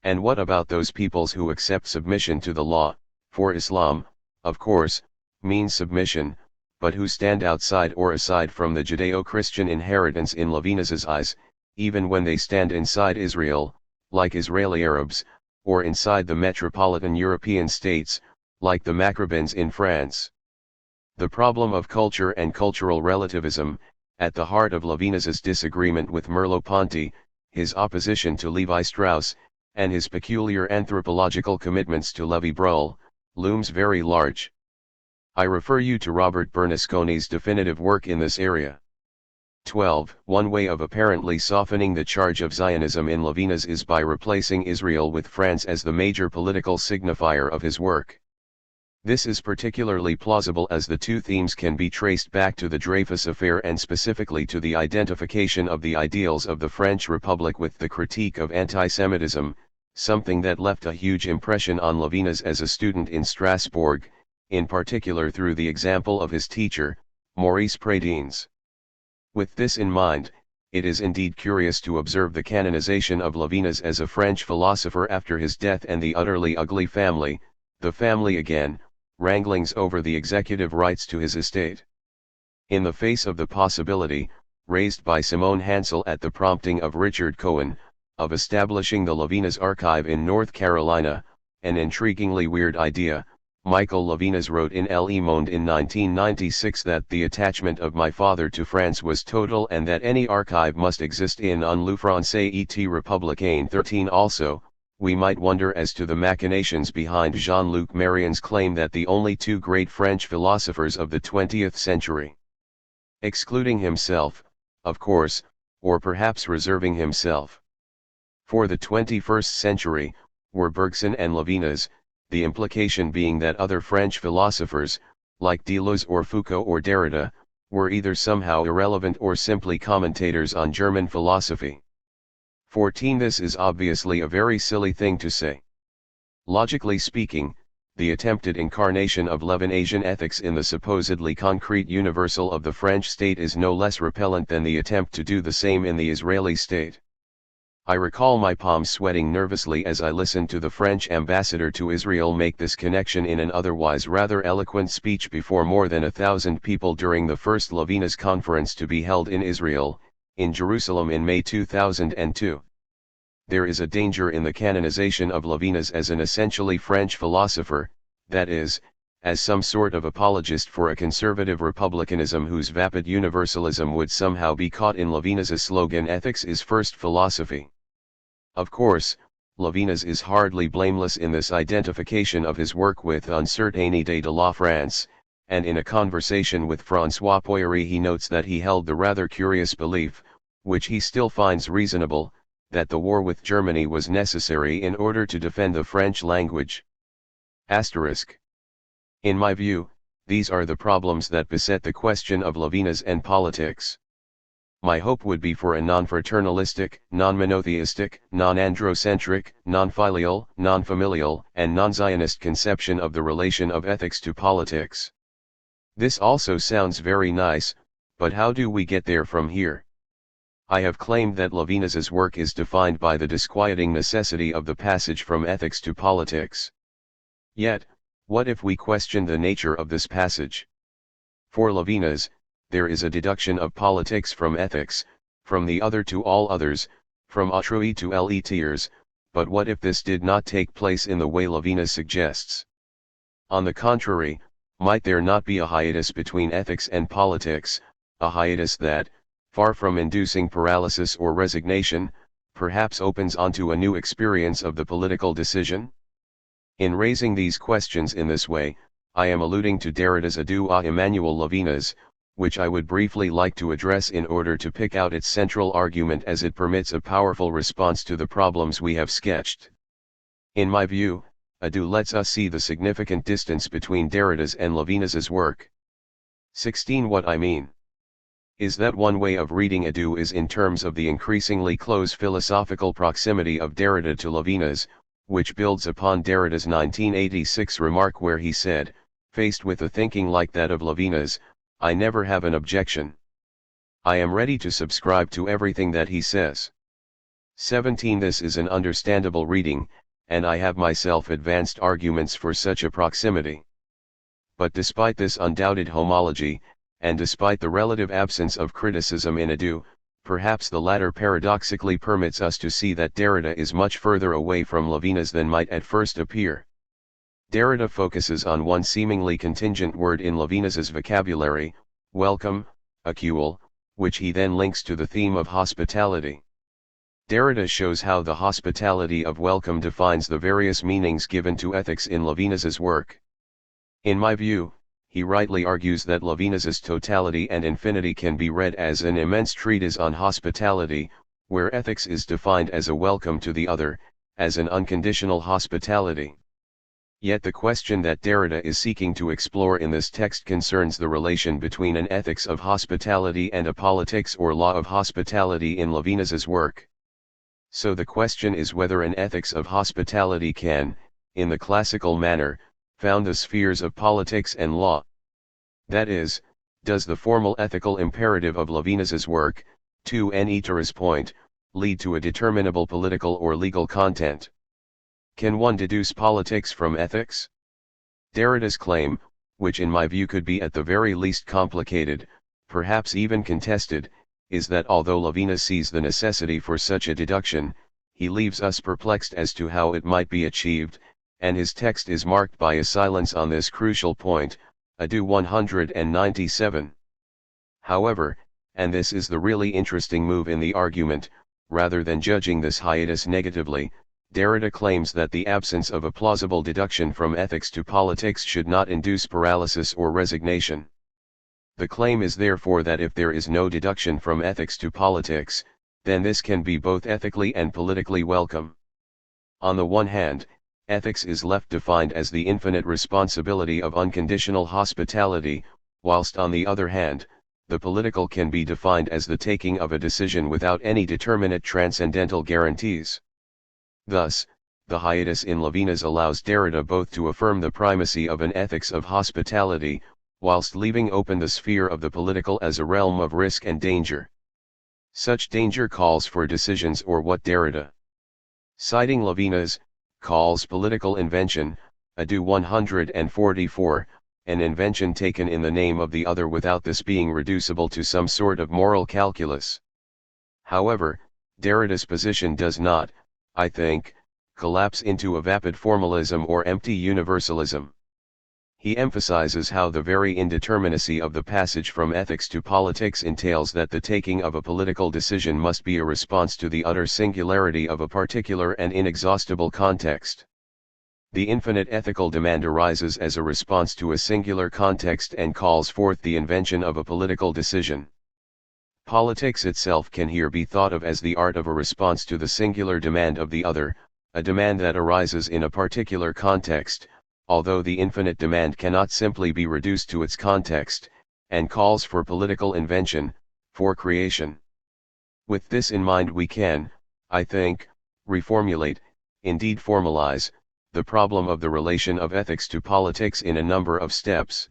And what about those peoples who accept submission to the law, for Islam, of course, means submission, but who stand outside or aside from the Judeo-Christian inheritance in Levinas's eyes, even when they stand inside Israel, like Israeli Arabs, or inside the metropolitan European states, like the Macrobins in France? The problem of culture and cultural relativism, at the heart of Levinas's disagreement with Merleau-Ponty, his opposition to Levi-Strauss, and his peculiar anthropological commitments to Levi-Bruhl, looms very large. I refer you to Robert Bernasconi's definitive work in this area. 12 One way of apparently softening the charge of Zionism in Levinas is by replacing Israel with France as the major political signifier of his work. This is particularly plausible as the two themes can be traced back to the Dreyfus affair and specifically to the identification of the ideals of the French Republic with the critique of anti-Semitism, something that left a huge impression on Levinas as a student in Strasbourg, in particular through the example of his teacher, Maurice Pradines. With this in mind, it is indeed curious to observe the canonization of Levinas as a French philosopher after his death and the utterly ugly family, the family again, wranglings over the executive rights to his estate. In the face of the possibility, raised by Simone Hansel at the prompting of Richard Cohen, of establishing the Levinas Archive in North Carolina, an intriguingly weird idea, Michael Levinas wrote in Le Monde in 1996 that the attachment of my father to France was total and that any archive must exist in un le français et républicain 13. Also, we might wonder as to the machinations behind Jean-Luc Marien's claim that the only two great French philosophers of the 20th century, excluding himself, of course, or perhaps reserving himself for the 21st century, were Bergson and Levinas, the implication being that other French philosophers, like Deleuze or Foucault or Derrida, were either somehow irrelevant or simply commentators on German philosophy. 14 This is obviously a very silly thing to say. Logically speaking, the attempted incarnation of Levinasian ethics in the supposedly concrete universal of the French state is no less repellent than the attempt to do the same in the Israeli state. I recall my palms sweating nervously as I listened to the French ambassador to Israel make this connection in an otherwise rather eloquent speech before more than 1,000 people during the first Levinas conference to be held in Israel, in Jerusalem in May 2002. there is a danger in the canonization of Levinas as an essentially French philosopher, that is, as some sort of apologist for a conservative republicanism whose vapid universalism would somehow be caught in Levinas's slogan "Ethics is first philosophy." Of course, Levinas is hardly blameless in this identification of his work with Uncertainité de la France, and in a conversation with François Poyeri he notes that he held the rather curious belief, which he still finds reasonable, that the war with Germany was necessary in order to defend the French language. Asterisk. In my view, these are the problems that beset the question of Levinas and politics. My hope would be for a non-fraternalistic, non-monotheistic, non-androcentric, non-filial, non-familial, and non-Zionist conception of the relation of ethics to politics. This also sounds very nice, but how do we get there from here? I have claimed that Levinas's work is defined by the disquieting necessity of the passage from ethics to politics. Yet, what if we question the nature of this passage? For Levinas, there is a deduction of politics from ethics, from the other to all others, from autrui to les tiers, but what if this did not take place in the way Levinas suggests? On the contrary, might there not be a hiatus between ethics and politics, a hiatus that, far from inducing paralysis or resignation, perhaps opens onto a new experience of the political decision? In raising these questions in this way, I am alluding to Derrida's Adieu à Emmanuel Levinas, which I would briefly like to address in order to pick out its central argument as it permits a powerful response to the problems we have sketched. In my view, Adieu lets us see the significant distance between Derrida's and Levinas's work. 16. What I mean is that one way of reading Adieu is in terms of the increasingly close philosophical proximity of Derrida to Levinas, which builds upon Derrida's 1986 remark where he said, "Faced with a thinking like that of Levinas, I never have an objection. I am ready to subscribe to everything that he says." 17. This is an understandable reading, and I have myself advanced arguments for such a proximity. But despite this undoubted homology, and despite the relative absence of criticism in Adieu, perhaps the latter paradoxically permits us to see that Derrida is much further away from Levinas than might at first appear. Derrida focuses on one seemingly contingent word in Levinas's vocabulary, welcome, accueil, which he then links to the theme of hospitality. Derrida shows how the hospitality of welcome defines the various meanings given to ethics in Levinas's work. In my view, he rightly argues that Levinas's Totality and Infinity can be read as an immense treatise on hospitality, where ethics is defined as a welcome to the other, as an unconditional hospitality. Yet the question that Derrida is seeking to explore in this text concerns the relation between an ethics of hospitality and a politics or law of hospitality in Levinas's work. So the question is whether an ethics of hospitality can, in the classical manner, found the spheres of politics and law. That is, does the formal ethical imperative of Levinas's work, to an iteris point, lead to a determinable political or legal content? Can one deduce politics from ethics? Derrida's claim, which in my view could be at the very least complicated, perhaps even contested, is that although Levinas sees the necessity for such a deduction, he leaves us perplexed as to how it might be achieved, and his text is marked by a silence on this crucial point, Adieu 197. However, and this is the really interesting move in the argument, rather than judging this hiatus negatively, Derrida claims that the absence of a plausible deduction from ethics to politics should not induce paralysis or resignation. The claim is therefore that if there is no deduction from ethics to politics, then this can be both ethically and politically welcome. On the one hand, ethics is left defined as the infinite responsibility of unconditional hospitality, whilst on the other hand, the political can be defined as the taking of a decision without any determinate transcendental guarantees. Thus, the hiatus in Levinas allows Derrida both to affirm the primacy of an ethics of hospitality, whilst leaving open the sphere of the political as a realm of risk and danger. Such danger calls for decisions or what Derrida, citing Levinas, calls political invention, Adieu 144, an invention taken in the name of the other without this being reducible to some sort of moral calculus. However, Derrida's position does not, I think, collapse into a vapid formalism or empty universalism. He emphasizes how the very indeterminacy of the passage from ethics to politics entails that the taking of a political decision must be a response to the utter singularity of a particular and inexhaustible context. The infinite ethical demand arises as a response to a singular context and calls forth the invention of a political decision. Politics itself can here be thought of as the art of a response to the singular demand of the other, a demand that arises in a particular context, although the infinite demand cannot simply be reduced to its context, and calls for political invention, for creation. With this in mind we can, I think, reformulate, indeed formalize, the problem of the relation of ethics to politics in a number of steps.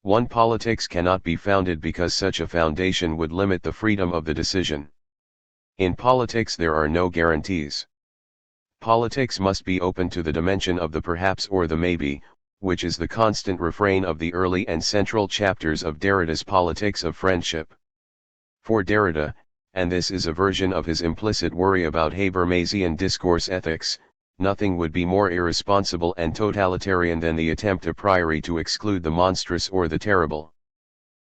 1. Politics cannot be founded because such a foundation would limit the freedom of the decision. In politics there are no guarantees. Politics must be open to the dimension of the perhaps or the maybe, which is the constant refrain of the early and central chapters of Derrida's Politics of Friendship. For Derrida, and this is a version of his implicit worry about Habermasian discourse ethics, nothing would be more irresponsible and totalitarian than the attempt a priori to exclude the monstrous or the terrible.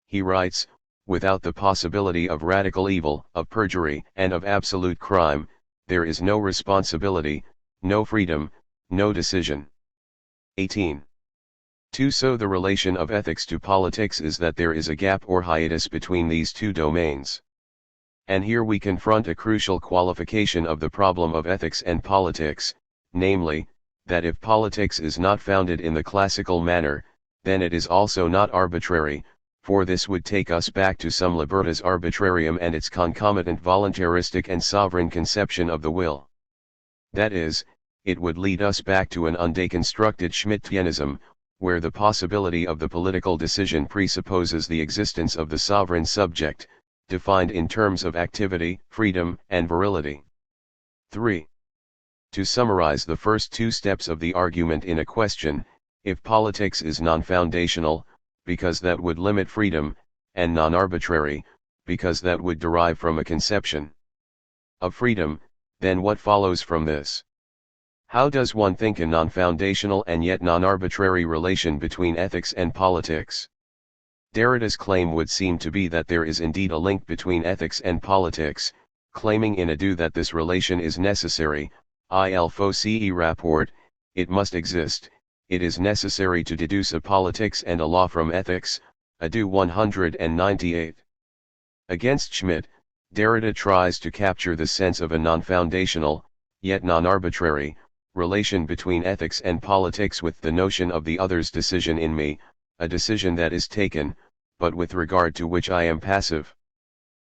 He writes, without the possibility of radical evil, of perjury, and of absolute crime, there is no responsibility, no freedom, no decision. 18. 2. So the relation of ethics to politics is that there is a gap or hiatus between these two domains. And here we confront a crucial qualification of the problem of ethics and politics, namely, that if politics is not founded in the classical manner, then it is also not arbitrary, for this would take us back to some libertas arbitrarium and its concomitant voluntaristic and sovereign conception of the will. That is, it would lead us back to an undeconstructed Schmittianism, where the possibility of the political decision presupposes the existence of the sovereign subject, defined in terms of activity, freedom, and virility. 3. To summarize the first two steps of the argument in a question, if politics is non-foundational, because that would limit freedom, and non-arbitrary, because that would derive from a conception of freedom, then what follows from this? How does one think a non-foundational and yet non-arbitrary relation between ethics and politics? Derrida's claim would seem to be that there is indeed a link between ethics and politics, claiming in ado that this relation is necessary, il faut ce rapport, it must exist, it is necessary to deduce a politics and a law from ethics, ado 198. Against Schmitt, Derrida tries to capture the sense of a non-foundational, yet non-arbitrary, relation between ethics and politics with the notion of the other's decision in me, a decision that is taken, but with regard to which I am passive.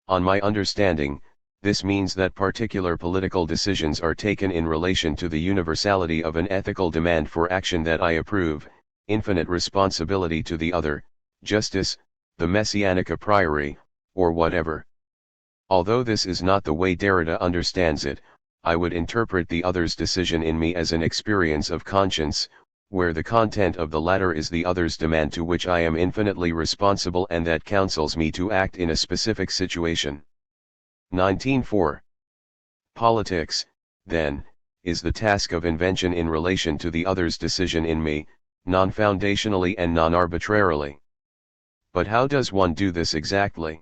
On my understanding, this means that particular political decisions are taken in relation to the universality of an ethical demand for action that I approve, infinite responsibility to the other, justice, the messianic a priori, or whatever. Although this is not the way Derrida understands it, I would interpret the other's decision in me as an experience of conscience, where the content of the latter is the other's demand to which I am infinitely responsible and that counsels me to act in a specific situation. 19.4. Politics, then, is the task of invention in relation to the other's decision in me, non-foundationally and non-arbitrarily. But how does one do this exactly?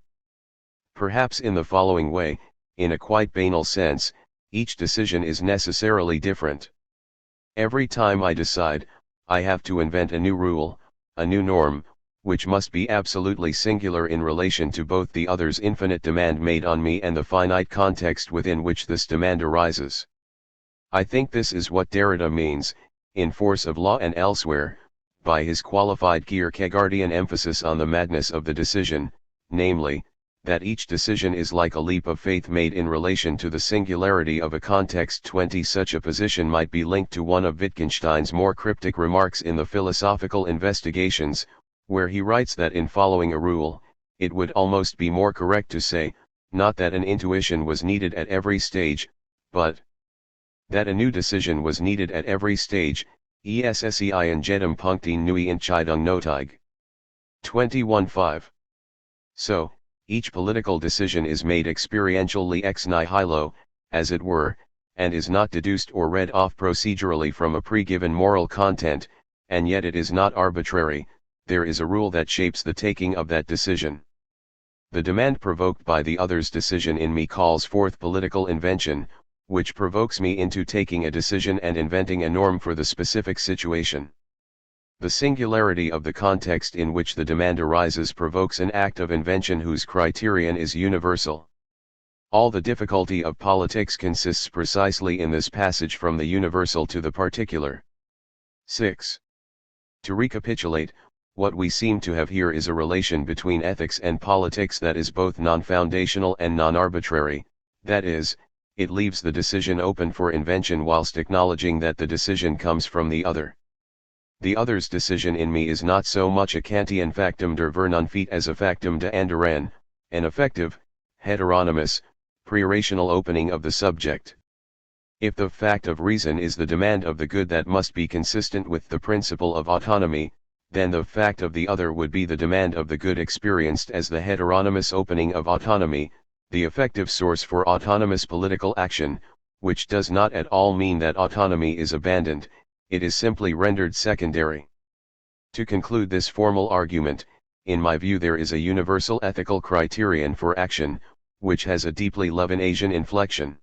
Perhaps in the following way, in a quite banal sense, each decision is necessarily different. Every time I decide, I have to invent a new rule, a new norm, which must be absolutely singular in relation to both the other's infinite demand made on me and the finite context within which this demand arises. I think this is what Derrida means, in Force of Law and elsewhere, by his qualified Kierkegaardian emphasis on the madness of the decision, namely, that each decision is like a leap of faith made in relation to the singularity of a context. 20. Such a position might be linked to one of Wittgenstein's more cryptic remarks in the Philosophical Investigations, where he writes that in following a rule, it would almost be more correct to say, not that an intuition was needed at every stage, but that a new decision was needed at every stage, esse in jedem puncti nui Entscheidung nötig. 21.5. So, each political decision is made experientially ex nihilo, as it were, and is not deduced or read off procedurally from a pre-given moral content, and yet it is not arbitrary, there is a rule that shapes the taking of that decision. The demand provoked by the other's decision in me calls forth political invention, which provokes me into taking a decision and inventing a norm for the specific situation. The singularity of the context in which the demand arises provokes an act of invention whose criterion is universal. All the difficulty of politics consists precisely in this passage from the universal to the particular. 6. To recapitulate, what we seem to have here is a relation between ethics and politics that is both non-foundational and non-arbitrary, that is, it leaves the decision open for invention whilst acknowledging that the decision comes from the other. The other's decision in me is not so much a Kantian factum der Vernunft as a factum de anderen, an effective, heteronymous, pre-rational opening of the subject. If the fact of reason is the demand of the good that must be consistent with the principle of autonomy, then the fact of the other would be the demand of the good experienced as the heteronymous opening of autonomy, the effective source for autonomous political action, which does not at all mean that autonomy is abandoned, it is simply rendered secondary. To conclude this formal argument, in my view there is a universal ethical criterion for action, which has a deeply Levinasian inflection.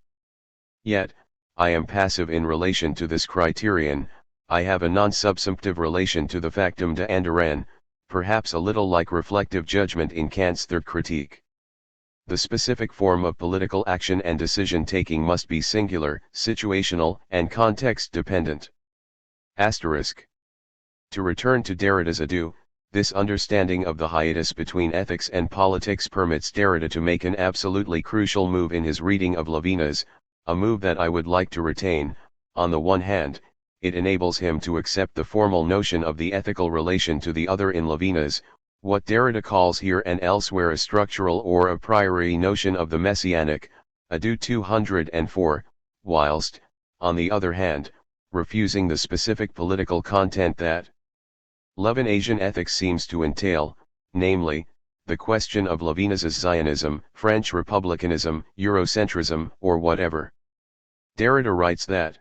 Yet, I am passive in relation to this criterion, I have a non-subsumptive relation to the factum de anderen, perhaps a little like reflective judgment in Kant's third critique. The specific form of political action and decision-taking must be singular, situational, and context-dependent. Asterisk. To return to Derrida's adieu, this understanding of the hiatus between ethics and politics permits Derrida to make an absolutely crucial move in his reading of Levinas, a move that I would like to retain. On the one hand, it enables him to accept the formal notion of the ethical relation to the other in Levinas, what Derrida calls here and elsewhere a structural or a priori notion of the messianic, adieu 204, whilst, on the other hand, refusing the specific political content that Levinasian ethics seems to entail, namely, the question of Levinas's Zionism, French republicanism, Eurocentrism, or whatever. Derrida writes that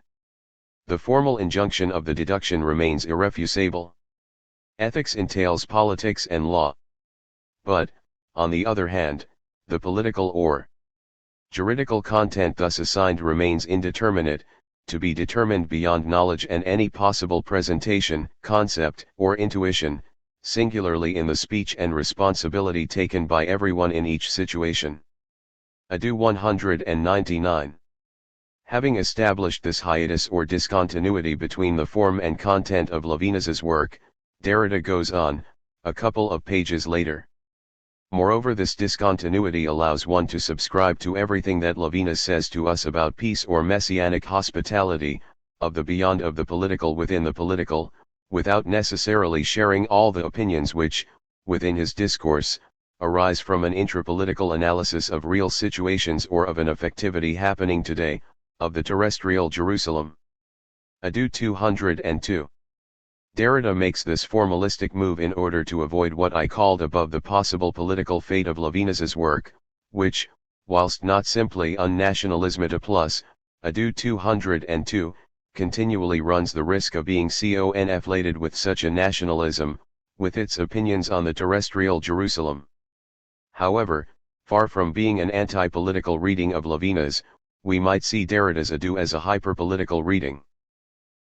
the formal injunction of the deduction remains irrefusable. Ethics entails politics and law. But, on the other hand, the political or juridical content thus assigned remains indeterminate, to be determined beyond knowledge and any possible presentation, concept, or intuition, singularly in the speech and responsibility taken by everyone in each situation. Adieu 199. Having established this hiatus or discontinuity between the form and content of Levinas's work, Derrida goes on, a couple of pages later. Moreover, this discontinuity allows one to subscribe to everything that Levinas says to us about peace or messianic hospitality, of the beyond of the political within the political, without necessarily sharing all the opinions which, within his discourse, arise from an intrapolitical analysis of real situations or of an effectivity happening today, of the terrestrial Jerusalem. Adieu 202. Derrida makes this formalistic move in order to avoid what I called above the possible political fate of Levinas's work, which, whilst not simply unnationalismata plus, adieu 202, continually runs the risk of being conflated with such a nationalism, with its opinions on the terrestrial Jerusalem. However, far from being an anti-political reading of Levinas, we might see Derrida's adieu as a hyper-political reading.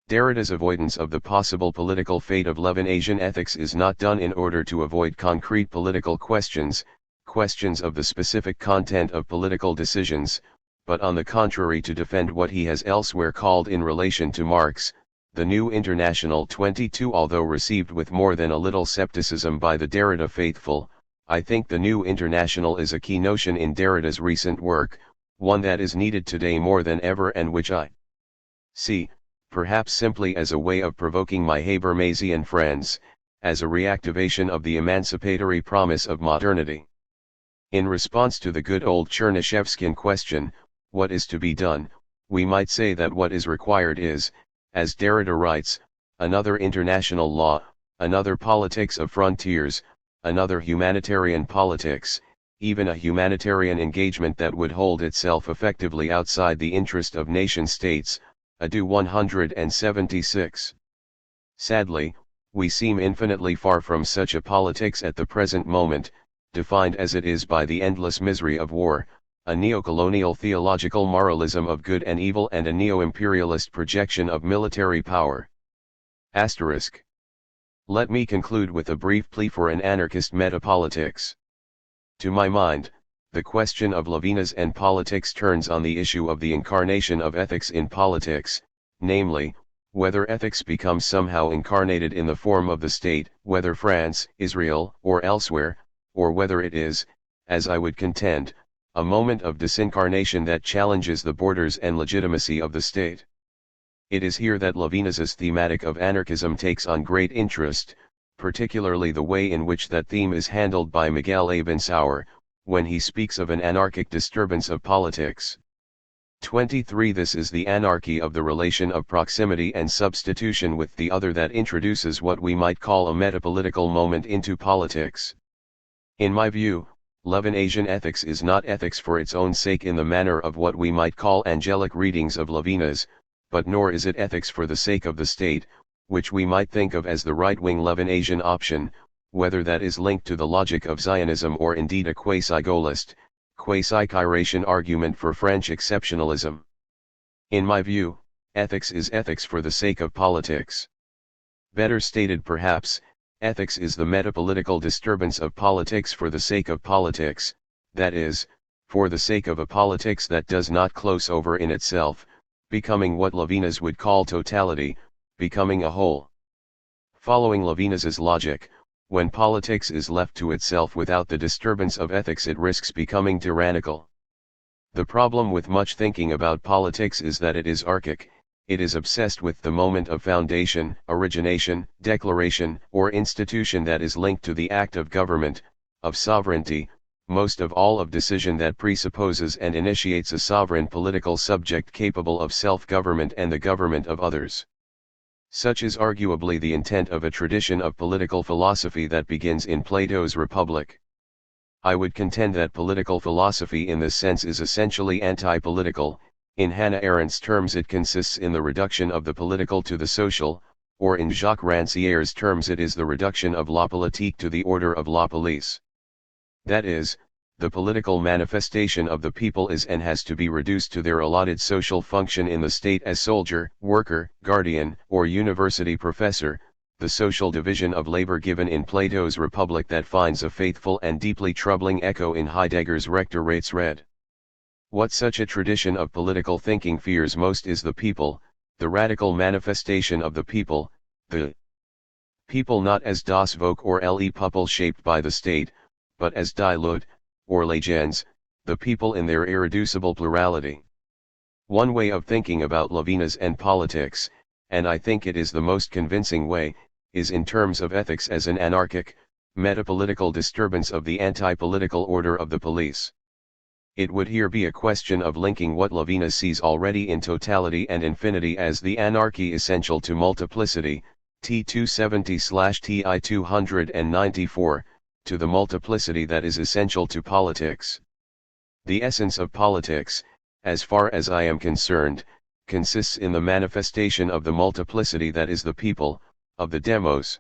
Derrida's avoidance of the possible political fate of Levinasian ethics is not done in order to avoid concrete political questions, questions of the specific content of political decisions, but on the contrary to defend what he has elsewhere called in relation to Marx, the New International 22. Although received with more than a little skepticism by the Derrida faithful, I think the New International is a key notion in Derrida's recent work, one that is needed today more than ever and which I see, perhaps simply as a way of provoking my Habermasian friends, as a reactivation of the emancipatory promise of modernity. In response to the good old Chernyshevskian question, what is to be done, we might say that what is required is, as Derrida writes, another international law, another politics of frontiers, another humanitarian politics, even a humanitarian engagement that would hold itself effectively outside the interest of nation-states, ADU 176. Sadly, we seem infinitely far from such a politics at the present moment, defined as it is by the endless misery of war, a neo-colonial theological moralism of good and evil, and a neo-imperialist projection of military power. Asterisk. Let me conclude with a brief plea for an anarchist metapolitics. To my mind, the question of Levinas and politics turns on the issue of the incarnation of ethics in politics, namely, whether ethics becomes somehow incarnated in the form of the state, whether France, Israel, or elsewhere, or whether it is, as I would contend, a moment of disincarnation that challenges the borders and legitimacy of the state. It is here that Levinas's thematic of anarchism takes on great interest, particularly the way in which that theme is handled by Miguel Abensauer, when he speaks of an anarchic disturbance of politics. 23. This is the anarchy of the relation of proximity and substitution with the other that introduces what we might call a metapolitical moment into politics. In my view, Levinasian ethics is not ethics for its own sake in the manner of what we might call angelic readings of Levinas, but nor is it ethics for the sake of the state, which we might think of as the right-wing Levinasian option, whether that is linked to the logic of Zionism or indeed a quasi-Gaullist, quasi-Kyratian argument for French exceptionalism. In my view, ethics is ethics for the sake of politics. Better stated perhaps, ethics is the metapolitical disturbance of politics for the sake of politics, that is, for the sake of a politics that does not close over in itself, becoming what Levinas would call totality, becoming a whole. Following Levinas's logic, when politics is left to itself without the disturbance of ethics, it risks becoming tyrannical. The problem with much thinking about politics is that it is archaic, it is obsessed with the moment of foundation, origination, declaration, or institution that is linked to the act of government, of sovereignty, most of all of decision that presupposes and initiates a sovereign political subject capable of self-government and the government of others. Such is arguably the intent of a tradition of political philosophy that begins in Plato's Republic. I would contend that political philosophy in this sense is essentially anti-political. In Hannah Arendt's terms it consists in the reduction of the political to the social, or in Jacques Rancière's terms it is the reduction of la politique to the order of la police. That is, the political manifestation of the people is and has to be reduced to their allotted social function in the state as soldier, worker, guardian, or university professor, the social division of labor given in Plato's Republic that finds a faithful and deeply troubling echo in Heidegger's Rector Rates Red. What such a tradition of political thinking fears most is the people, the radical manifestation of the people, the people not as das Volk or le Peuple shaped by the state, but as die Leute, or les gens, the people in their irreducible plurality. One way of thinking about Levinas and politics, and I think it is the most convincing way, is in terms of ethics as an anarchic, metapolitical disturbance of the anti-political order of the police. It would here be a question of linking what Levinas sees already in totality and infinity as the anarchy essential to multiplicity, T270/TI 294, to the multiplicity that is essential to politics. The essence of politics, as far as I am concerned, consists in the manifestation of the multiplicity that is the people, of the demos.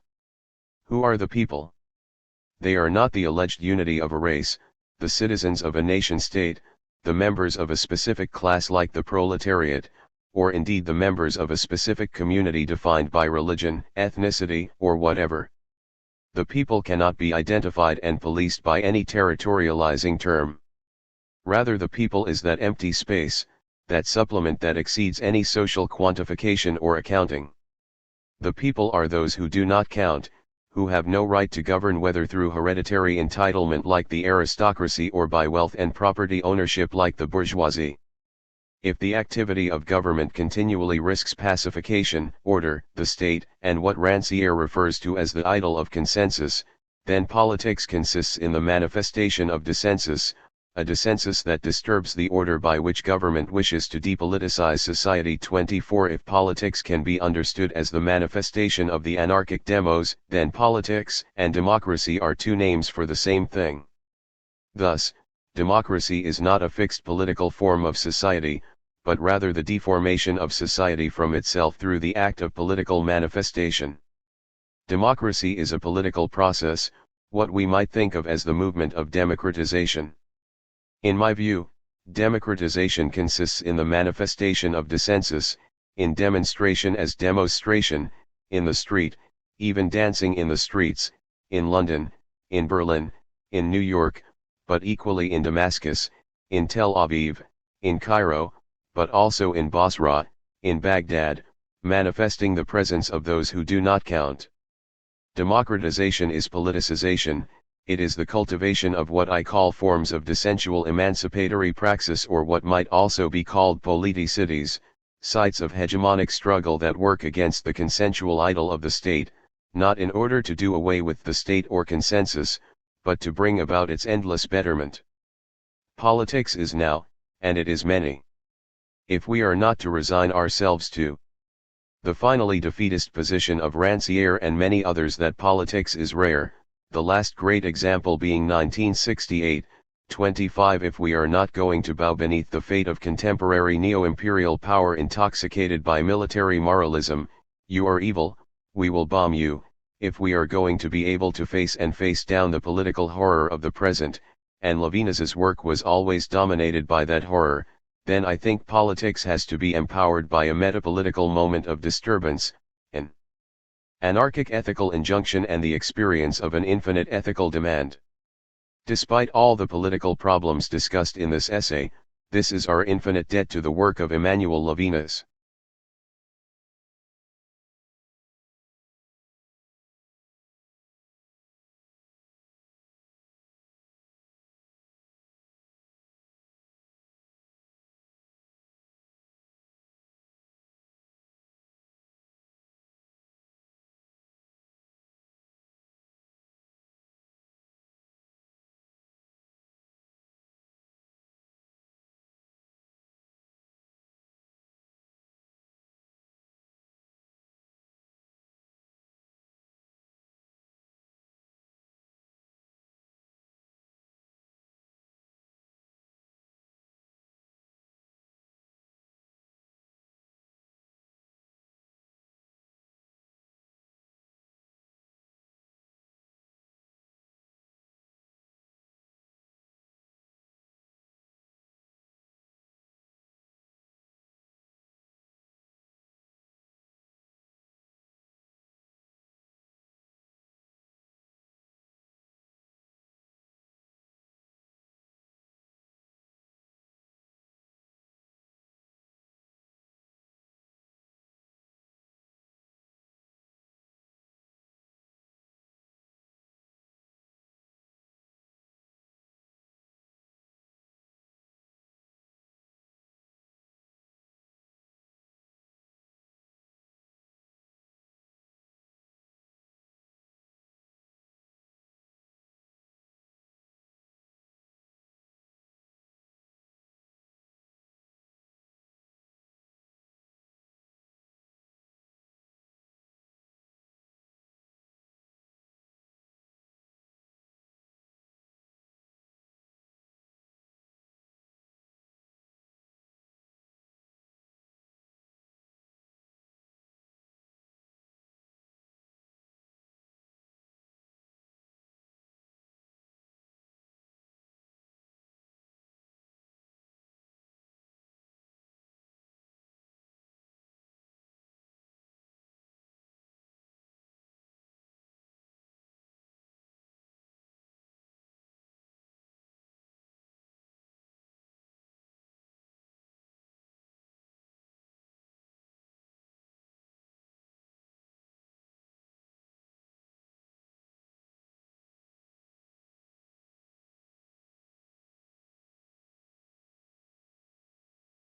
Who are the people? They are not the alleged unity of a race, the citizens of a nation-state, the members of a specific class like the proletariat, or indeed the members of a specific community defined by religion, ethnicity, or whatever. The people cannot be identified and policed by any territorializing term. Rather, the people is that empty space, that supplement that exceeds any social quantification or accounting. The people are those who do not count, who have no right to govern, whether through hereditary entitlement like the aristocracy or by wealth and property ownership like the bourgeoisie. If the activity of government continually risks pacification, order, the state, and what Rancière refers to as the idol of consensus, then politics consists in the manifestation of dissensus, a dissensus that disturbs the order by which government wishes to depoliticize society. 24. If politics can be understood as the manifestation of the anarchic demos, then politics and democracy are two names for the same thing. Thus, democracy is not a fixed political form of society, but rather the deformation of society from itself through the act of political manifestation. Democracy is a political process, what we might think of as the movement of democratization. In my view, democratization consists in the manifestation of dissensus, in demonstration as demonstration, in the street, even dancing in the streets, in London, in Berlin, in New York, but equally in Damascus, in Tel Aviv, in Cairo, but also in Basra, in Baghdad, manifesting the presence of those who do not count. Democratization is politicization, it is the cultivation of what I call forms of dissensual emancipatory praxis, or what might also be called politicities, sites of hegemonic struggle that work against the consensual idol of the state, not in order to do away with the state or consensus, but to bring about its endless betterment. Politics is now, and it is many. If we are not to resign ourselves to the finally defeatist position of Rancière and many others that politics is rare, the last great example being 1968, 25, if we are not going to bow beneath the fate of contemporary neo-imperial power intoxicated by military moralism, you are evil, we will bomb you, if we are going to be able to face down the political horror of the present, and Levinas's work was always dominated by that horror, then I think politics has to be empowered by a metapolitical moment of disturbance, an anarchic ethical injunction, and the experience of an infinite ethical demand. Despite all the political problems discussed in this essay, this is our infinite debt to the work of Emmanuel Levinas.